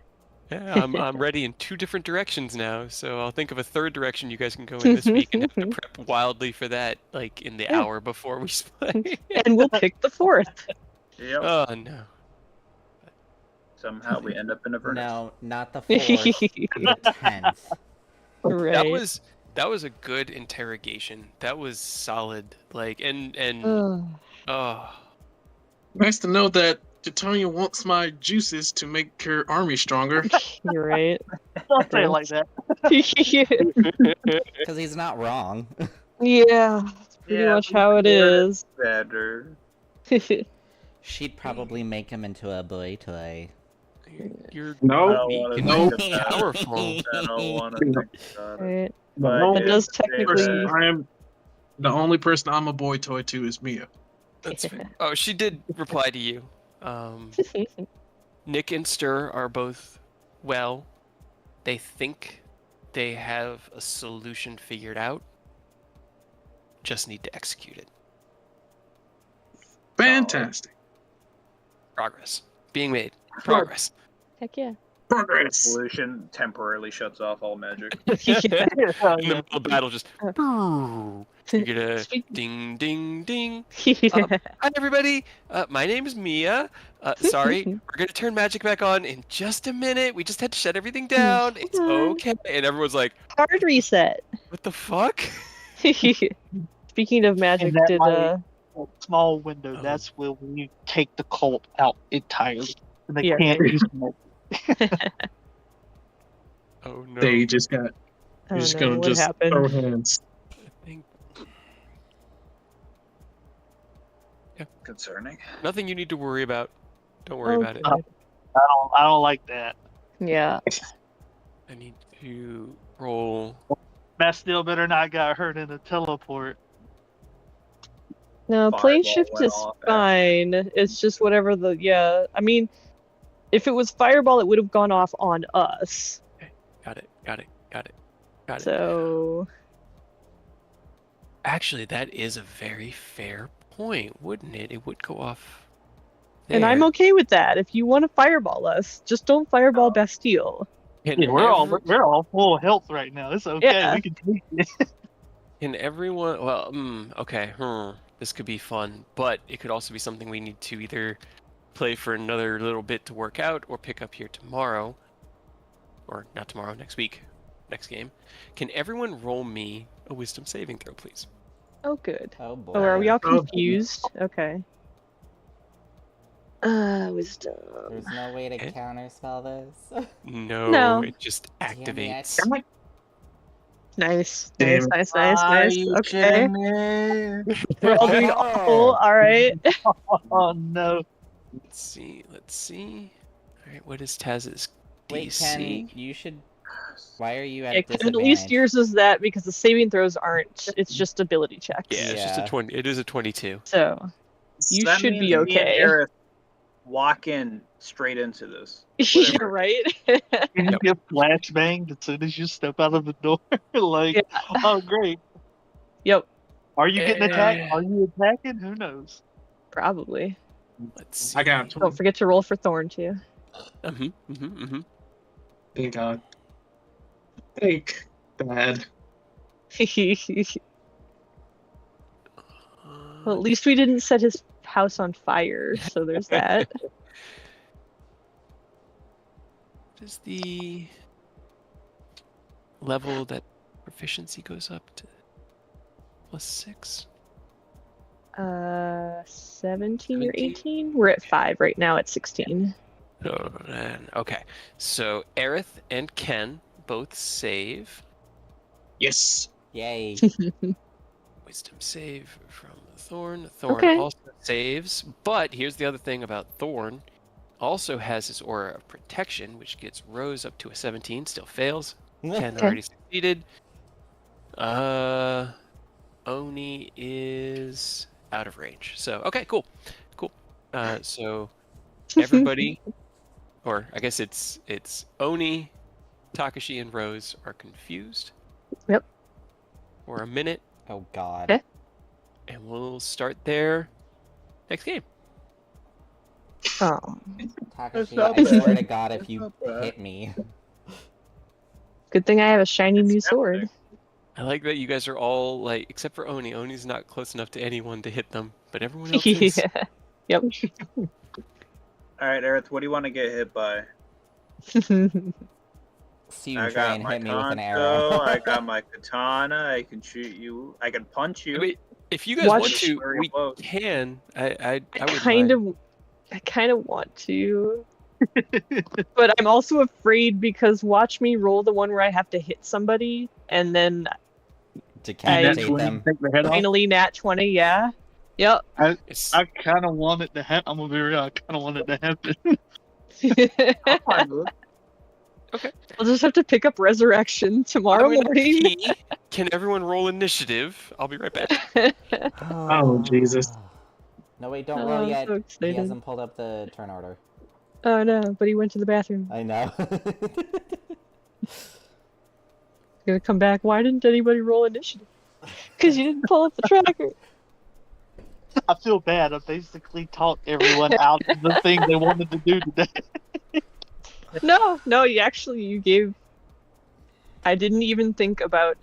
Yeah, I'm ready in 2 different directions now, so I'll think of a 3rd direction you guys can go in this week and have to prep wildly for that, like in the Yeah. hour before we play. And we'll pick the 4th. Yep. Oh no. Somehow we end up in a verdict. No, not the 4th, the 10th. Right. That was a good interrogation. That was solid. Like and Ugh. oh. Nice to know that Titania wants my juices to make her army stronger. You're right. Don't say it like that. Because he's not wrong. Yeah, that's pretty Yeah, much we how it can do it. is. Better. She'd probably make him into a boy toy. You're No, I don't weak wanna and no. think about it. powerful. I don't want to think about it. Right. But That if does they technically- were- I am the only person I'm a boy toy to is Mia. That's fair. Oh, she did reply to you. Nick and Stir are both well. They think they have a solution figured out. Just need to execute it. Fantastic. Progress. Being made. Progress. Heck yeah. Progress. Solution temporarily shuts off all magic. Yeah. In the middle of the battle, just you get a Speak- ding, ding, ding. Yeah. Hi, everybody. My name is Mia. Sorry, we're going to turn magic back on in just a minute. We just had to shut everything down. It's okay. And everyone's like, Hard reset. what the fuck? Speaking of magic, And that did might- Small window. Oh. That's when you take the cult out entirely. And they Yeah, can't right. use it. Oh, no. They just got. I You're don't just know gonna what just happened. throw hands. I think Concerning. nothing you need to worry about. Don't worry Oh, about it. good. I don't like that. Yeah. I need to roll. Bastille better not got hurt in a teleport. No, plane Fireball shift went is off fine. It's just whatever the yeah. I mean, if it was fireball, it would have gone off on us. Got it. So Actually, that is a very fair point, wouldn't it? It would go off. and I'm there. okay with that. If you want to fireball us, just don't fireball Bastille. Can Yeah, we're every- all full health right now. It's okay. Yeah. We can take it. Can everyone? Well, okay. This could be fun, but it could also be something we need to either play for another little bit to work out, or pick up here tomorrow, or not tomorrow, next week, next game. Can everyone roll me a wisdom saving throw, please? Oh, good. Oh boy. Oh, are we all Oh. confused? Okay. Wisdom. There's no way to Okay. counterspell this. No, No. it just Damn it. activates. I'm like, Nice. Damn. Nice. Okay. We're all doing awful. All right. Oh no. Let's see. All right, what is Taz's Wait, DC? Ken, you should. Why are you at Yeah, 'cause disadvantage? at least yours is that because the saving throws aren't. It's just ability checks. Yeah, it's just a Yeah. 20. It is a 22. So you That should means be me and okay. Aerith walk in straight into this. Yeah, Whatever. right. Can you get flashbanged as soon as you step out of the door? Like, Yeah. oh great. Yep. Are you getting attacked? Are you attacking? Who knows? Probably. Let's see. I got Don't forget to roll for Thorn too. Thank God. Thank bad. Well, at least we didn't set his house on fire, so there's that. What is the level that proficiency goes up to? +6? 17 or 17? 18? We're at 5 right now at 16. Oh, man. Okay, so Aerith and Ken both save. Yes. Yay. Wisdom save from Thorn. Thorn Okay. also saves, but here's the other thing about Thorn. Also has his aura of protection, which gets Rose up to a 17, still fails. Ken Okay. already succeeded. Oni is out of range. So okay, cool. So everybody, or I guess it's Oni, Takashi, and Rose are confused. Yep. For a minute, Oh god. Okay. and we'll start there next game. Oh. Takashi, not I bad. swear to god if It's you not bad. hit me. Good thing I have a shiny new It's sword. I like that you guys are all like, except for Oni. Oni's not close enough to anyone to hit them, but everyone else is. Yeah. Yep. All right, Aerith, what do you want to get hit by? See you I try got and my hit me with an Kanto, arrow. I got my katana. I can shoot you. I can punch you. I mean, if you guys Watch- want to, Very we close. can. I wouldn't kind mind. I kind of want to. But I'm also afraid because watch me roll the one where I have to hit somebody and then Decapitate When you them. take the head off. finally nat 20, yeah. Yep. It's, I kind of want it to happen. I'm gonna be real. I kind of want it to happen. I'm fine with it. I'll just have to pick up Resurrection tomorrow I'm gonna morning. pee. Can everyone roll initiative? I'll be right back. Oh, Jesus. No, wait, don't Oh, roll I'm yet. so He excited. hasn't pulled up the turn order. Oh no, but he went to the bathroom. I know. He's gonna come back. Why didn't anybody roll initiative? Because you didn't pull up the tracker. I feel bad. I basically talked everyone out of the thing they wanted to do today. No, you gave. I didn't even think about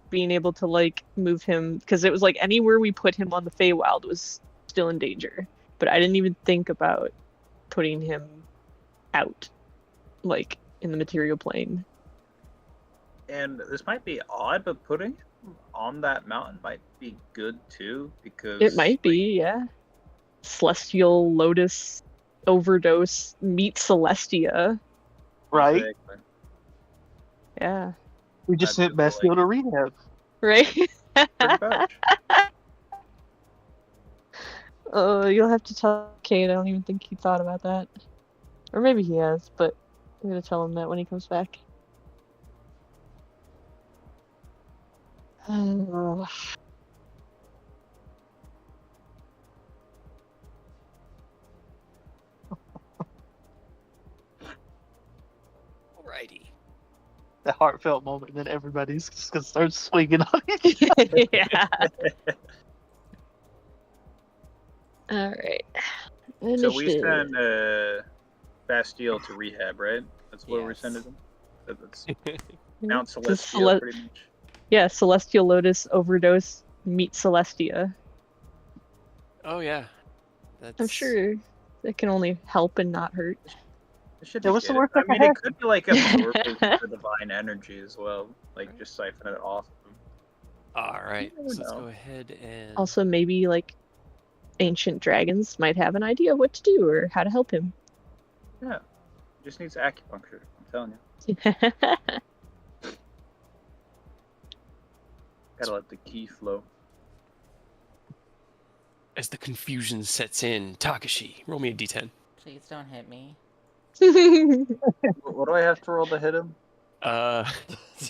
being able to like move him because it was like anywhere we put him on the Feywild was still in danger. But I didn't even think about putting him out, like in the material plane. And this might be odd, but putting him on that mountain might be good too, because It might be, yeah. Celestial Lotus overdose meet Celestia. Right? Exactly. Yeah. We just That'd sent be Bastille like- to rehab. Right? Pretty much. You'll have to tell Kate. I don't even think he thought about that. Or maybe he has, but I'm gonna tell him that when he comes back. Oh. Alrighty. That heartfelt moment, and then everybody's just gonna start swinging on each other. Yeah. All right. So we Initiative. send Bastille to rehab, right? That's where we're Yes. sending him. That's Mount To Celestial, pretty much. Yeah, Celestial Lotus overdose meet Celestia. Oh yeah. That's... I'm sure that can only help and not hurt. It should Yeah, be what's the good. worst I that can mean, it happen? could be like absorbing the divine energy as well, like just siphon it off of him. All right. You never So let's know. go ahead and. Also, maybe like ancient dragons might have an idea what to do or how to help him. Yeah, he just needs acupuncture. I'm telling you, gotta let the key flow. As the confusion sets in, Takashi, roll me a d10. Please don't hit me. What do I have to roll to hit him? Uh,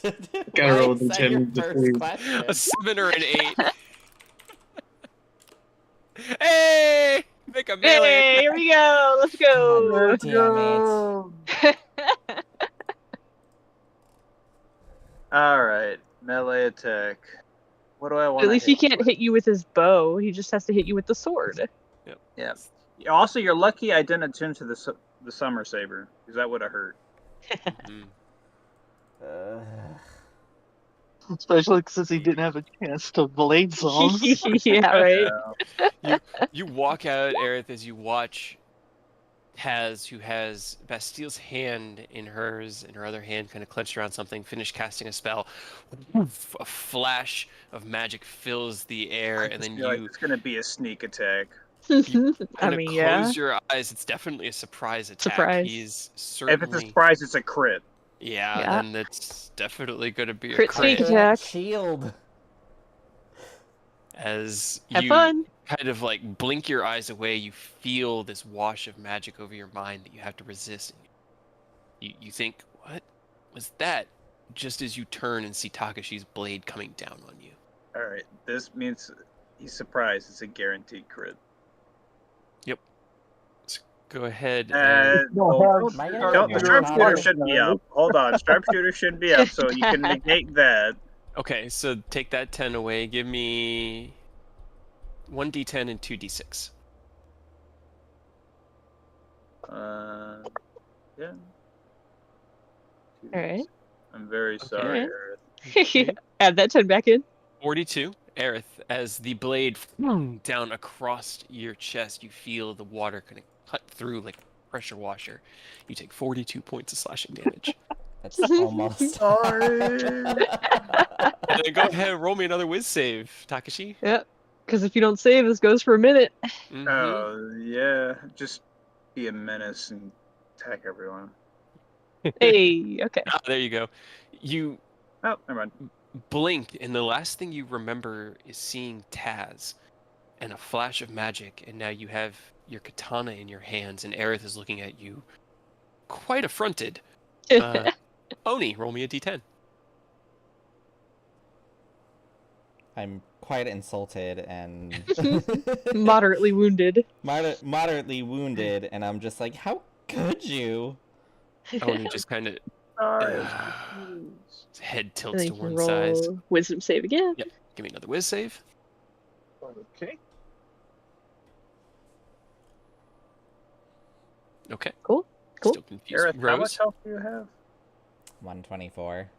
Gotta Why roll is the that your 10 to first save. question? a 7 or an 8. Hey! Make a melee Hey, attack. here we go. Let's go. God damn it. All right, melee attack. What do I want? At least he can't hit you with his bow. He just has to hit you with the sword. Yeah. Also, you're lucky I didn't attune to the summer saber, because that would have hurt. Mhm. Especially since he didn't have a chance to blade songs. Yeah, right. You walk out, Aerith, as you watch Taz, who has Bastille's hand in hers, and her other hand kind of clenched around something, finish casting a spell. Woof, a flash of magic fills the air, and then Like you it's gonna be a sneak attack. I Kind of mean, yeah. close your eyes. It's definitely a surprise attack. Surprise. He's If it's a certainly. surprise, it's a crit. Yeah, Yeah. then it's definitely going to be a Crit I sneak crit. can't attack. shield. As Have you fun. kind of like blink your eyes away, you feel this wash of magic over your mind that you have to resist. You think, what was that? Just as you turn and see Takashi's blade coming down on you. Alright, this means he's surprised. It's a guaranteed crit. Let's go ahead and Am I gonna Don't, get the more sharpshooter powder? shouldn't be up. Hold on, sharpshooter shouldn't be up, so you can negate that. okay, so take that 10 away. Give me 1d10 and 2d6. Yeah. Alright. I'm very Okay. sorry, Alright. Earth. Add that 10 back in. 42. Aerith, as the blade down across your chest, you feel the water kind of cut through like a pressure washer. You take 42 points of slashing damage. That's almost. Sorry. And then go ahead and roll me another whiz save, Takashi. Yep. Because if you don't save, this goes for a minute. Mhm. Oh, yeah. Just be a menace and attack everyone. Hey, okay. Ah, there you go. You Oh, never mind. blink, and the last thing you remember is seeing Taz and a flash of magic, and now you have your katana in your hands, and Aerith is looking at you quite affronted. Oni, roll me a d10. I'm quite insulted and Moderately wounded. moderately wounded, and I'm just like, how could you? Oni just kind of Sorry. his head And tilts then to you can one side. roll wisdom save again. Yep. Give me another whiz save. Okay. Okay. Cool. Cool. Still confused. Aerith, how much Rose. health do you have? 124.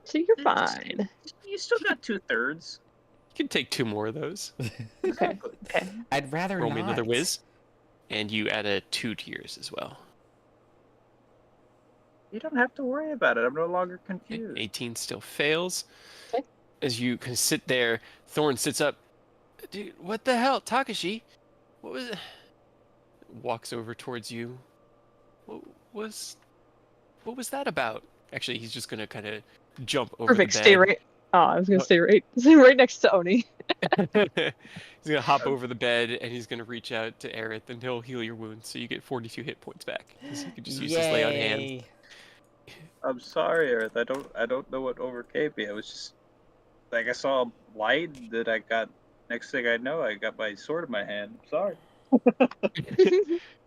So you're fine. You still got 2/3. You can take 2 more of those. Okay. Okay. I'd rather Roll not. me another whiz. And you add a 2 to yours as well. You don't have to worry about it. I'm no longer Okay, confused. 18 still fails. Okay. As you can sit there, Thorn sits up. Dude, what the hell? Takashi? What was it? Walks over towards you. What was that about? Actually, he's just gonna kind of jump over Perfect. the Stay bed. right. Oh, I was gonna stay right next to Oni. He's gonna hop over the bed and he's gonna reach out to Aerith and he'll heal your wounds, so you get 42 hit points back. Because he can just use his lay on hands. Yay. I'm sorry, Earth. I don't know what overcame me. I was just like I saw a light that I got. Next thing I know, I got my sword in my hand. I'm sorry.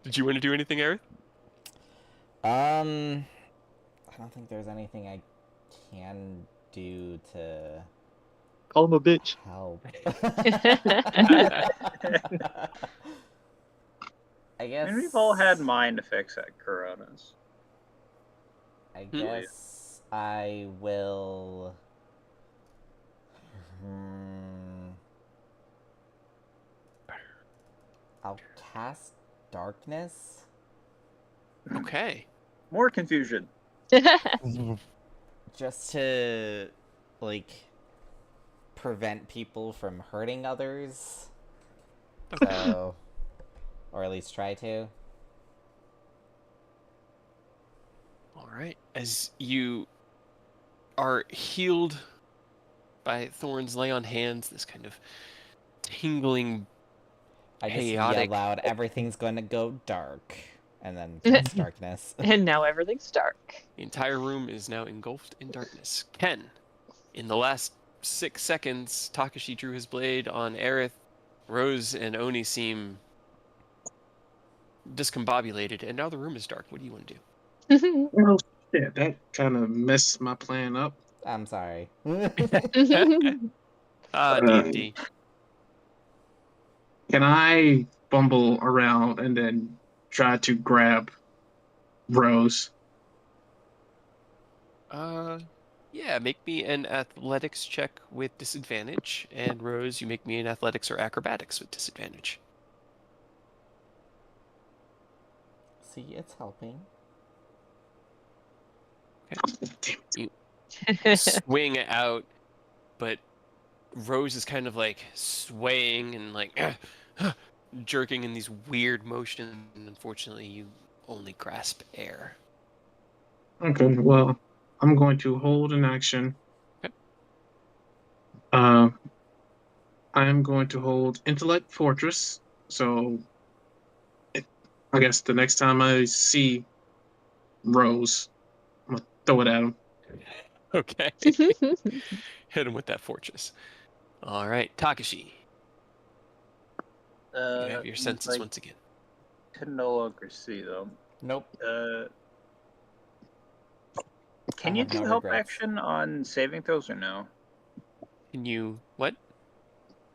Did you want to do anything, Aerith? I don't think there's anything I can do to Call him a bitch. help. I guess. And we've all had mind effects at Coronas. I guess I will. I'll cast darkness. Okay. More confusion. Just to, like, prevent people from hurting others. So, or at least try to. All right. As you are healed by Thorn's lay on hands, this kind of tingling, I just chaotic. yell out, everything's going to go dark. And then cast darkness. And now everything's dark. The entire room is now engulfed in darkness. Ken, in the last 6 seconds, Takashi drew his blade on Aerith. Rose and Oni seem discombobulated, and now the room is dark. What do you want to do? Well, yeah, that kind of messed my plan up. I'm sorry. D&D. Can I bumble around and then try to grab Rose? Yeah, make me an athletics check with disadvantage, and Rose, you make me an athletics or acrobatics with disadvantage. See, it's helping. Swing out, but Rose is kind of like swaying and like jerking in these weird motions, and unfortunately, you only grasp air. Okay, well, I'm going to hold an action. Okay. I am going to hold Intellect Fortress. So, I guess the next time I see Rose, I'm gonna throw it at him. Okay. Hit him with that fortress. All right, Takashi. You have your senses Like, once again. can no longer see them. Nope. Can I you have do no help regrets. action on saving throws or no? Can you what?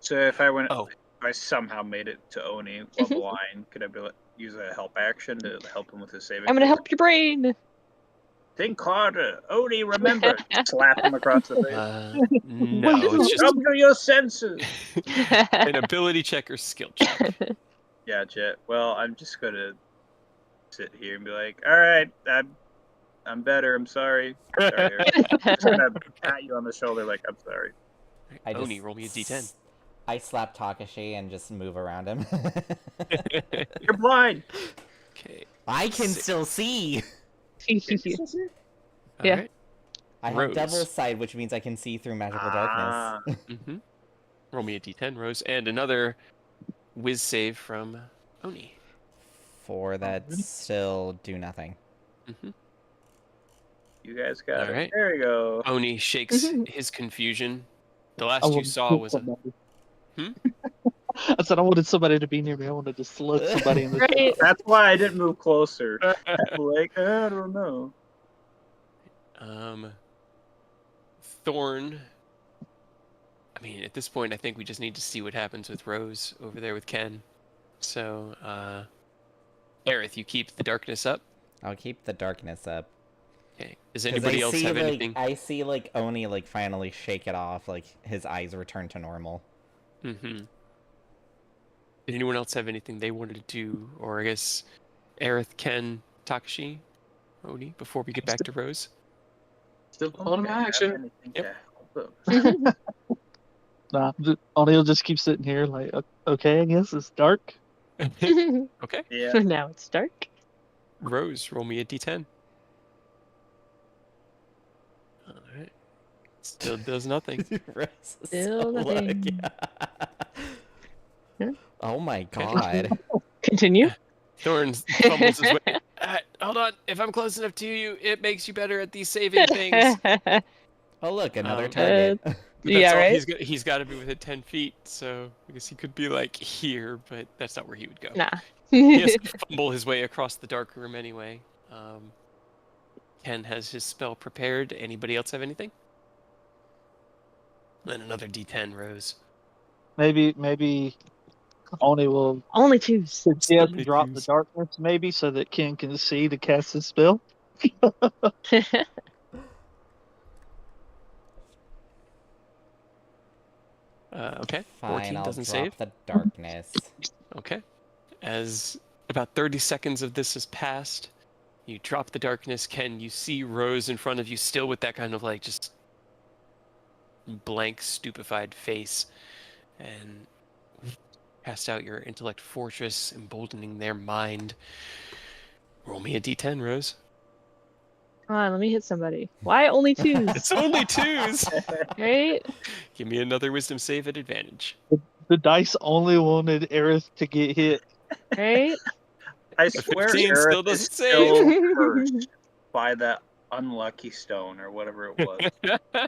So if I Oh, if I somehow made it to Oni while the line, could I use a help action to help him with his saving? I'm gonna throw? help your brain. Think harder, Oni. Remember, slap him across the face. no, it's just Come to your senses. an ability check or skill check. Yeah, Jet. Well, I'm just gonna sit here and be like, all right, I'm better. I'm sorry. Sorry, Eric. Just gonna pat you on the shoulder like I'm sorry. I Oni, just roll me a d10. I slap Takashi and just move around him. You're blind. Okay. I can Six. still see. All Yeah. right. I have Rose. double sight, which means I can see through magical Ah. darkness. Mm-hmm. Roll me a d10, Rose, and another whiz save from Oni. For that really? still do nothing. Mm-hmm. You guys got All it. right. There you go. Oni shakes his confusion. The I last you wanted saw was a... somebody. Hmm? I said I wanted somebody to be near me. I wanted to slug somebody in the Right. That's why I didn't move closer. Like, I don't know. Thorn. I mean, at this point, I think we just need to see what happens with Rose over there with Ken. So, Aerith, you keep the darkness up. I'll keep the darkness up. Okay. Does 'Cause anybody else have anything? I see like Oni like finally shake it off, like his eyes return to normal. Mm-hmm. Did anyone else have anything they wanted to do? Or I guess Aerith, Ken, Takashi, Oni, before we get back to Rose? Still holding my action. Anything Yep. to help him. Nah, Oni will just keep sitting here like, okay, I guess it's dark. Okay. Yeah. Now it's dark. Rose, roll me a d10. All right. Still does nothing. Rose is Still so nothing. lucky. Yeah. Oh my god. Continue. Thorns fumbles his way. Hold on. If I'm close enough to you, it makes you better at these saving things. Oh look, another Um, target. But Yeah, that's all right? he's got to be within 10 feet, so I guess he could be like here, but that's not where he would go. Nah. He has to fumble his way across the dark room anyway. Ken has his spell prepared. Anybody else have anything? Then another D10, Rose. Maybe Oni will Only twos. suggest Only drop the twos. darkness, maybe, so that Ken can see to cast his spell. Okay. Fine, 14 I'll doesn't drop save. the darkness. Okay. As about 30 seconds of this has passed, you drop the darkness. Ken, you see Rose in front of you, still with that kind of like just blank, stupefied face, and cast out your intellect fortress, emboldening their mind. Roll me a d10, Rose. Come on, let me hit somebody. Why only twos? It's only twos. Right? Give me another wisdom save at advantage. The dice only wanted Aerith to get hit. Right? I The swear 15 Aerith still is doesn't still cursed by that unlucky stone or whatever it was.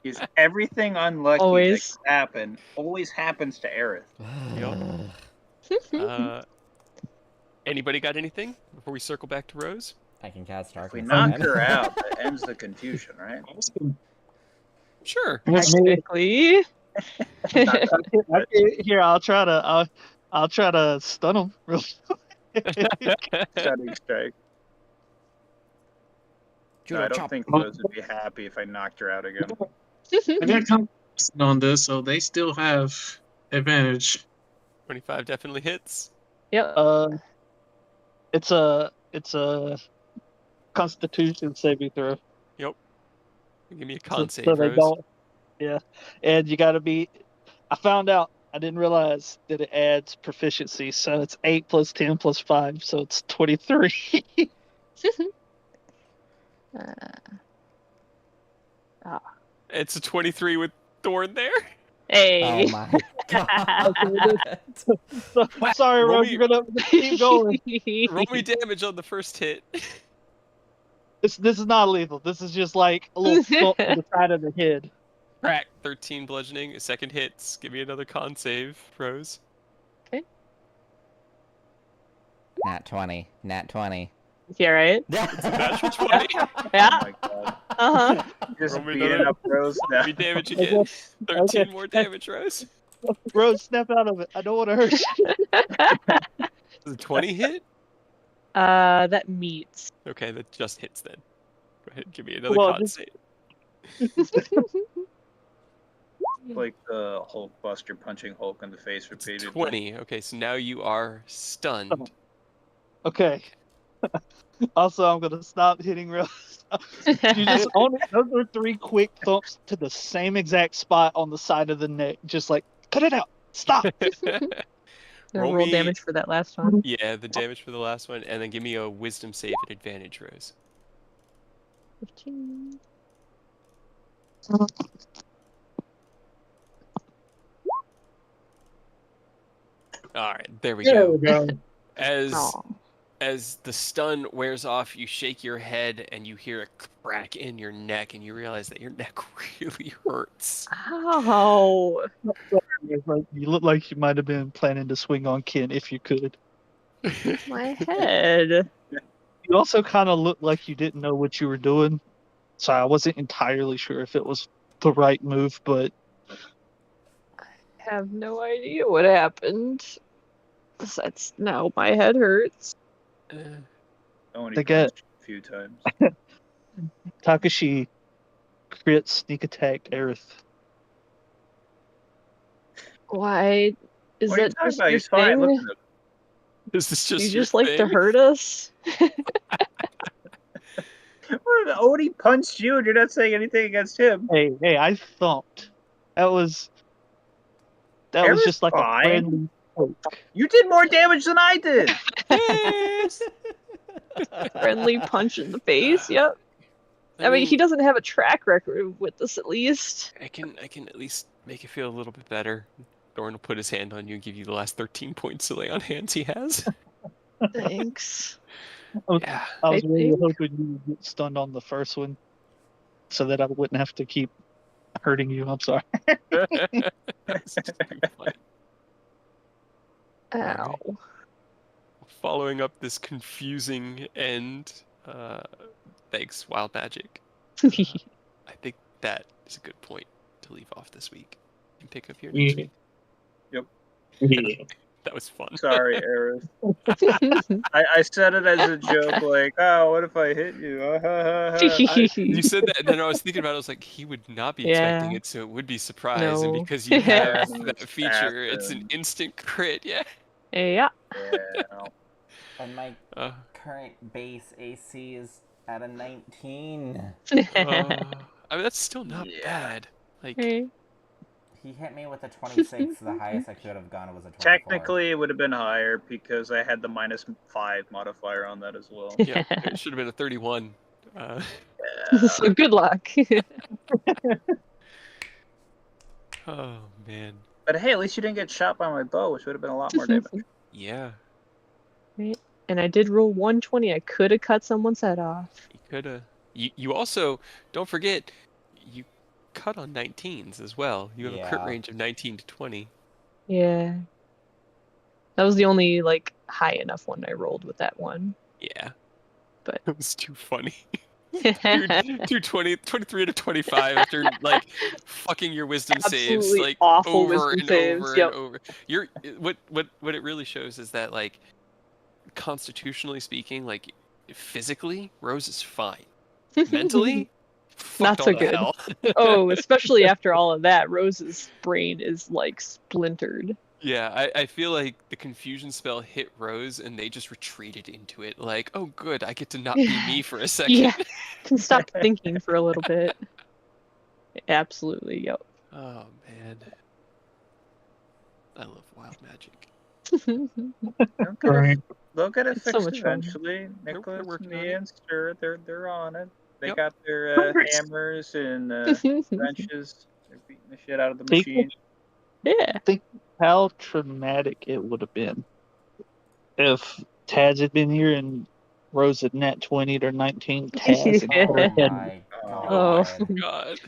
Because everything unlucky Always. that can happen always happens to Aerith. Anybody got anything before we circle back to Rose? I can cast If we darkness. knock again. her out, that ends the confusion, right? Sure. Technically. Here, I'll try to stun him real Stunning strike. No, Judo I don't chop. think Rose would be happy if I knocked her out again. I got confidence on this, so they still have advantage. 25 definitely hits. Yep. It's a Constitution saving throw. Give me a con So save, they Rose. don't. Yeah, and you got to be I found out. I didn't realize that it adds proficiency, so it's 8 plus 10 plus 5, so it's 23. It's a 23 with Thorn there. Hey. Oh my god. Sorry, Roll Rose, me- you're gonna keep going. Roll me damage on the first hit. This is not lethal. This is just like a little thump to the side of the head. Crack. 13 bludgeoning. A second hits. Give me another con save, Rose. Nat 20. Nat 20. Yeah, right? Natural 20. Oh Yeah. my god. Uh-huh. Just Roll me beating another- up Rose now. Give me damage again. Okay. 13 Okay. more damage, Rose. Rose, snap out of it. I don't want to hurt you. Does a 20 hit? That meets. Okay, that just hits then. Go ahead and give me another Well, con just- save. Like the Hulk Buster punching Hulk in the face It's repeatedly. 20. Okay, so now you are stunned. Okay. Also, I'm gonna stop hitting Rose. You just only those are 3 quick thumps to the same exact spot on the side of the neck. Just like cut it out. Stop. Roll roll me- damage for that last one. Yeah, the damage for the last one, and then give me a wisdom save at advantage, Rose. 15. Alright, there we There go. we go. Aw. As the stun wears off, you shake your head and you hear a crack in your neck, and you realize that your neck really hurts. Ow. You look like you might have been planning to swing on Ken if you could. My head. You also kind of looked like you didn't know what you were doing, so I wasn't entirely sure if it was the right move, but Have no idea what happened. Besides, now my head hurts. Only They get- punched a few times. Takashi crit sneak attack Aerith. Why is What are you that talking just about? your He's fine. Look thing? at him. Is this just You your just like to thing? hurt us? What, Odie punched you and you're not saying anything against him. Hey, I thumped. That was Aerith's just like fine. a friendly poke. You did more damage than I did. Yes! Friendly punch in the face. Yep. I mean, he doesn't have a track record with this, at least. I can at least make you feel a little bit better. Thorn will put his hand on you and give you the last 13 points to lay on hands he has. Thanks. Yeah. I was I really think- hoping you would get stunned on the first one, so that I wouldn't have to keep hurting you. I'm sorry. That's too funny. Ow. Following up this confusing end, thanks, Wild Magic. I think that is a good point to leave off this week and pick up here next week. Yeah. That was fun. Sorry, Aerith. I said it as a joke, like, oh, what if I hit you? You said that, and then I was thinking about it. I was like, he would not be expecting Yeah. it, so it would be surprise. And No. because you have Yeah. that feature, it's an Happen. instant crit. Yeah. Yeah. Yeah. And my Uh, current base AC is at a 19. I mean, that's still not Yeah. bad. Like, Hey. He hit me with a 26. The highest I could have gone was a 24. Technically, it would have been higher because I had the -5 modifier on that as well. yeah, it should have been a 31. Yeah. So good luck. Oh man. But hey, at least you didn't get shot by my bow, which would have been a lot more damage. Yeah, And I did roll 120. I could have cut someone's head off. you could have. You also don't forget you cut on 19s as well. You have a crit Yeah. range of 19 to 20. Yeah. That was the only like high enough one I rolled with that one. Yeah. But- it was too funny. Dude, 23 to 25 after like fucking your wisdom saves Absolutely like awful over wisdom and saves, over yep. and over. You're what it really shows is that like constitutionally speaking, like physically, Rose is fine. Mentally, Not fucked so all to good. hell. Oh, especially after all of that, Rose's brain is like splintered. Yeah, I feel like the confusion spell hit Rose and they just retreated into it. Like, oh good, I get to not be me for a second. Yeah. Can stop thinking for a little bit. Absolutely, yep. Oh man. I love wild magic. Right. They'll get it It's so fixed much fun. eventually. they're Nicholas, working me, on it. and Stir, they're on it. They Yep. got their Congrats. hammers and wrenches. They're beating the shit out of the Think- machine. Yeah. Think how traumatic it would have been if Taz had been here and Rose had nat 20 or 19. Taz and Yeah. Oh her head. my Oh. god.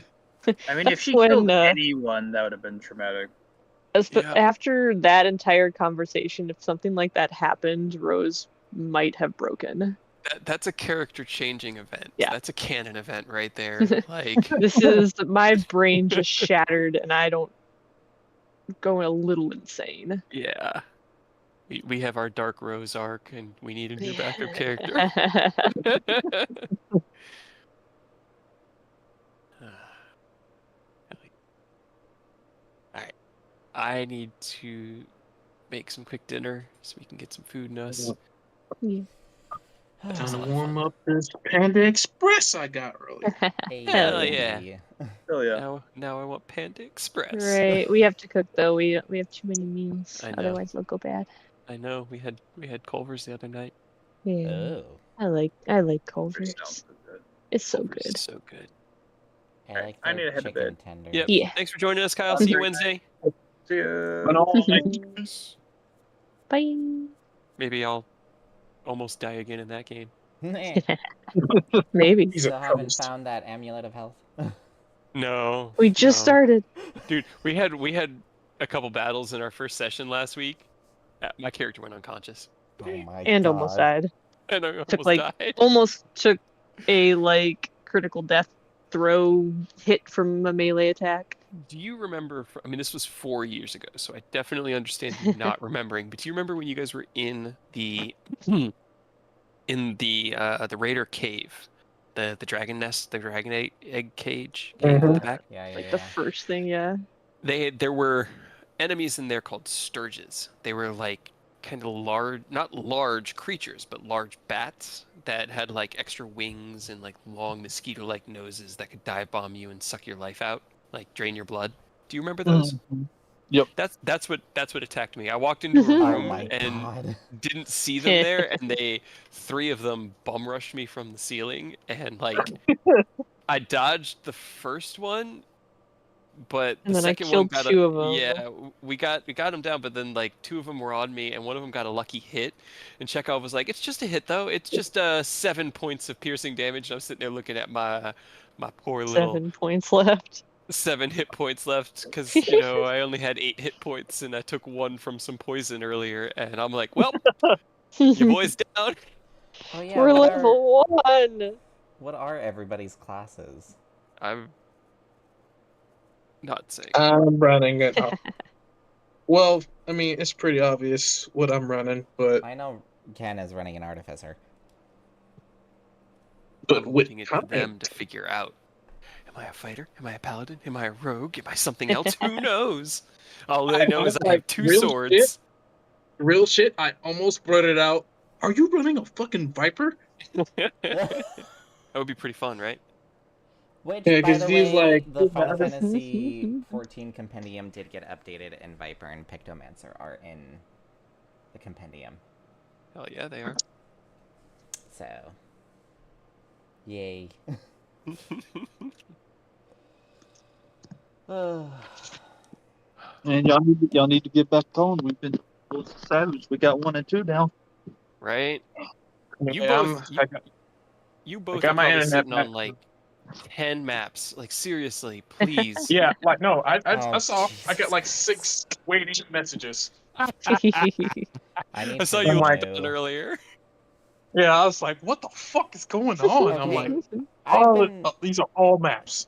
God. I mean, if she When, killed anyone, that would have been traumatic. Yeah. After that entire conversation, if something like that happened, Rose might have broken. That's a character changing event. Yeah. That's a canon event right there. Like, This is my brain just shattered, and I don't going a little insane. yeah. We have our Dark Rose arc, and we need a new backup character. Alright. I need to make some quick dinner so we can get some food in us. Yeah. That Time was a to lot of warm fun. up this Panda Express I got earlier. Hell yeah. Hey. Hell yeah. Now I want Panda Express. Right, we have to cook though. We have too many meals, I know. otherwise they'll go bad. I know we had Culver's the other night. Yeah, Oh. I like Pretty Culver's. sounds good. It's so Culver's good. is so good. I Alright, like I their need to head to chicken bed. tenders. Yep. Yeah. Thanks for joining us, Kyle. Have a See you great Wednesday. See ya. But all Peace. Bye. Maybe I'll almost die again in that game. Maybe. He's Still a haven't coast. found that amulet of health. No. We just no. started. Dude, we had a couple battles in our first session last week. My character went unconscious. Oh my And god. almost died. And I Took, almost like, died. Almost took a critical death throw hit from a melee attack. Do you remember? I mean, this was 4 years ago, so I definitely understand you not remembering. But do you remember when you guys were in the Raider cave, the dragon nest, the dragon egg cage cave at the back? Yeah, yeah, Like yeah. the first thing, yeah. There were enemies in there called sturges. They were like kind of large, not large creatures, but large bats that had like extra wings and like long mosquito-like noses that could dive bomb you and suck your life out, like drain your blood. Do you remember those? Mhm. Yep. That's what attacked me. I walked into a Oh room my and god. didn't see them there, and three of them bum rushed me from the ceiling, and like I dodged the first one, but And the then I second one killed got two of them. yeah, we got them down, but then like two of them were on me, and one of them got a lucky hit, and Chekhov was like, "It's just a hit though. It's just 7 points of piercing damage." And I'm sitting there looking at my poor little 7 points left. 7 hit points left, because you know I only had 8 hit points, and I took 1 from some poison earlier, and I'm like, well, your boy's down. Oh yeah, We're what are, level 1. what are everybody's classes? I'm not saying. I'm running it. Well, I mean, it's pretty obvious what I'm running, but I know Ken is running an artificer. but I'm with leaving it to comment. them to figure out. Am I a fighter? Am I a paladin? Am I a rogue? Am I something else? Who knows? All I know is I have 2 real swords. shit? Real shit, I almost blurted out, "Are you running a fucking Viper?" That would be pretty fun, right? Which, Yeah, by 'cause the he's way, like, the Final Fantasy 14 compendium did get updated, and Viper and Pictomancer are in the compendium. Hell yeah, they are. So, yay. And y'all need to get back on. We've been savage. We got 1 and 2 down. Right? You Yeah, both, you both got are my probably internet sitting on back. like 10 maps. Like seriously, please. yeah, like no, I Oh, saw I got like Jesus 6 waiting messages. I need I saw to you like- on earlier. Yeah, I was like, "What the fuck is going on?" I'm Okay. like, I've been, "These are all maps."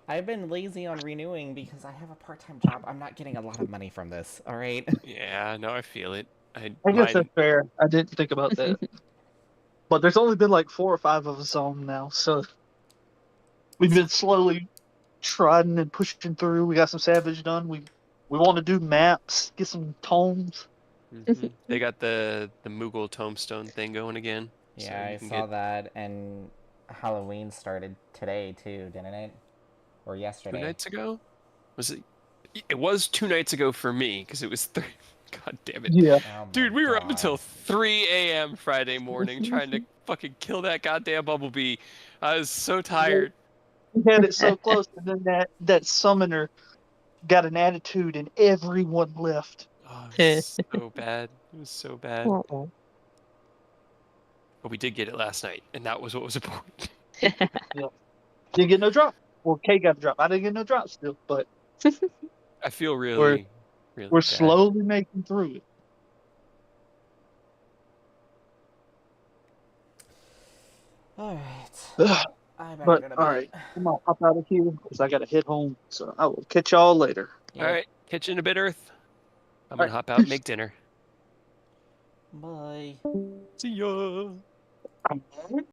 I've been lazy on renewing because I have a part-time job. I'm not getting a lot of money from this, alright? Yeah, no, I feel it. I guess Mine- that's fair. I didn't think about that. But there's only been like 4 or 5 of us on now, so we've been slowly trotting and pushing through. We got some Savage done. We want to do maps, get some tomes. Mhm. They got the Moogle tombstone thing going again. so Yeah, you I can saw get- that, and Halloween started today, too, didn't it? Or 2 yesterday. nights ago? Was it? It was 2 nights ago for me because it was 3. God damn it. Yeah. Oh Dude, my we were up God. until 3 a.m. Friday morning trying to fucking kill that goddamn bumblebee. I was so tired. We had it so close, and then that summoner got an attitude, and everyone left. Oh, it was so bad. It was so bad. Uh-oh. But we did get it last night, and that was what was important. Didn't get no drop. Well, Kay got a drop. I didn't get no drop still, but I feel really, really we're bad. slowly making through it. All right. Ugh. I better But go to all bed. right, I'm gonna hop out of here because I gotta hit home. So I will catch y'all later. Yeah. All right, catch you in a bit, Earth. I'm All gonna right, hop out and peace. make dinner. Bye. See ya. I'm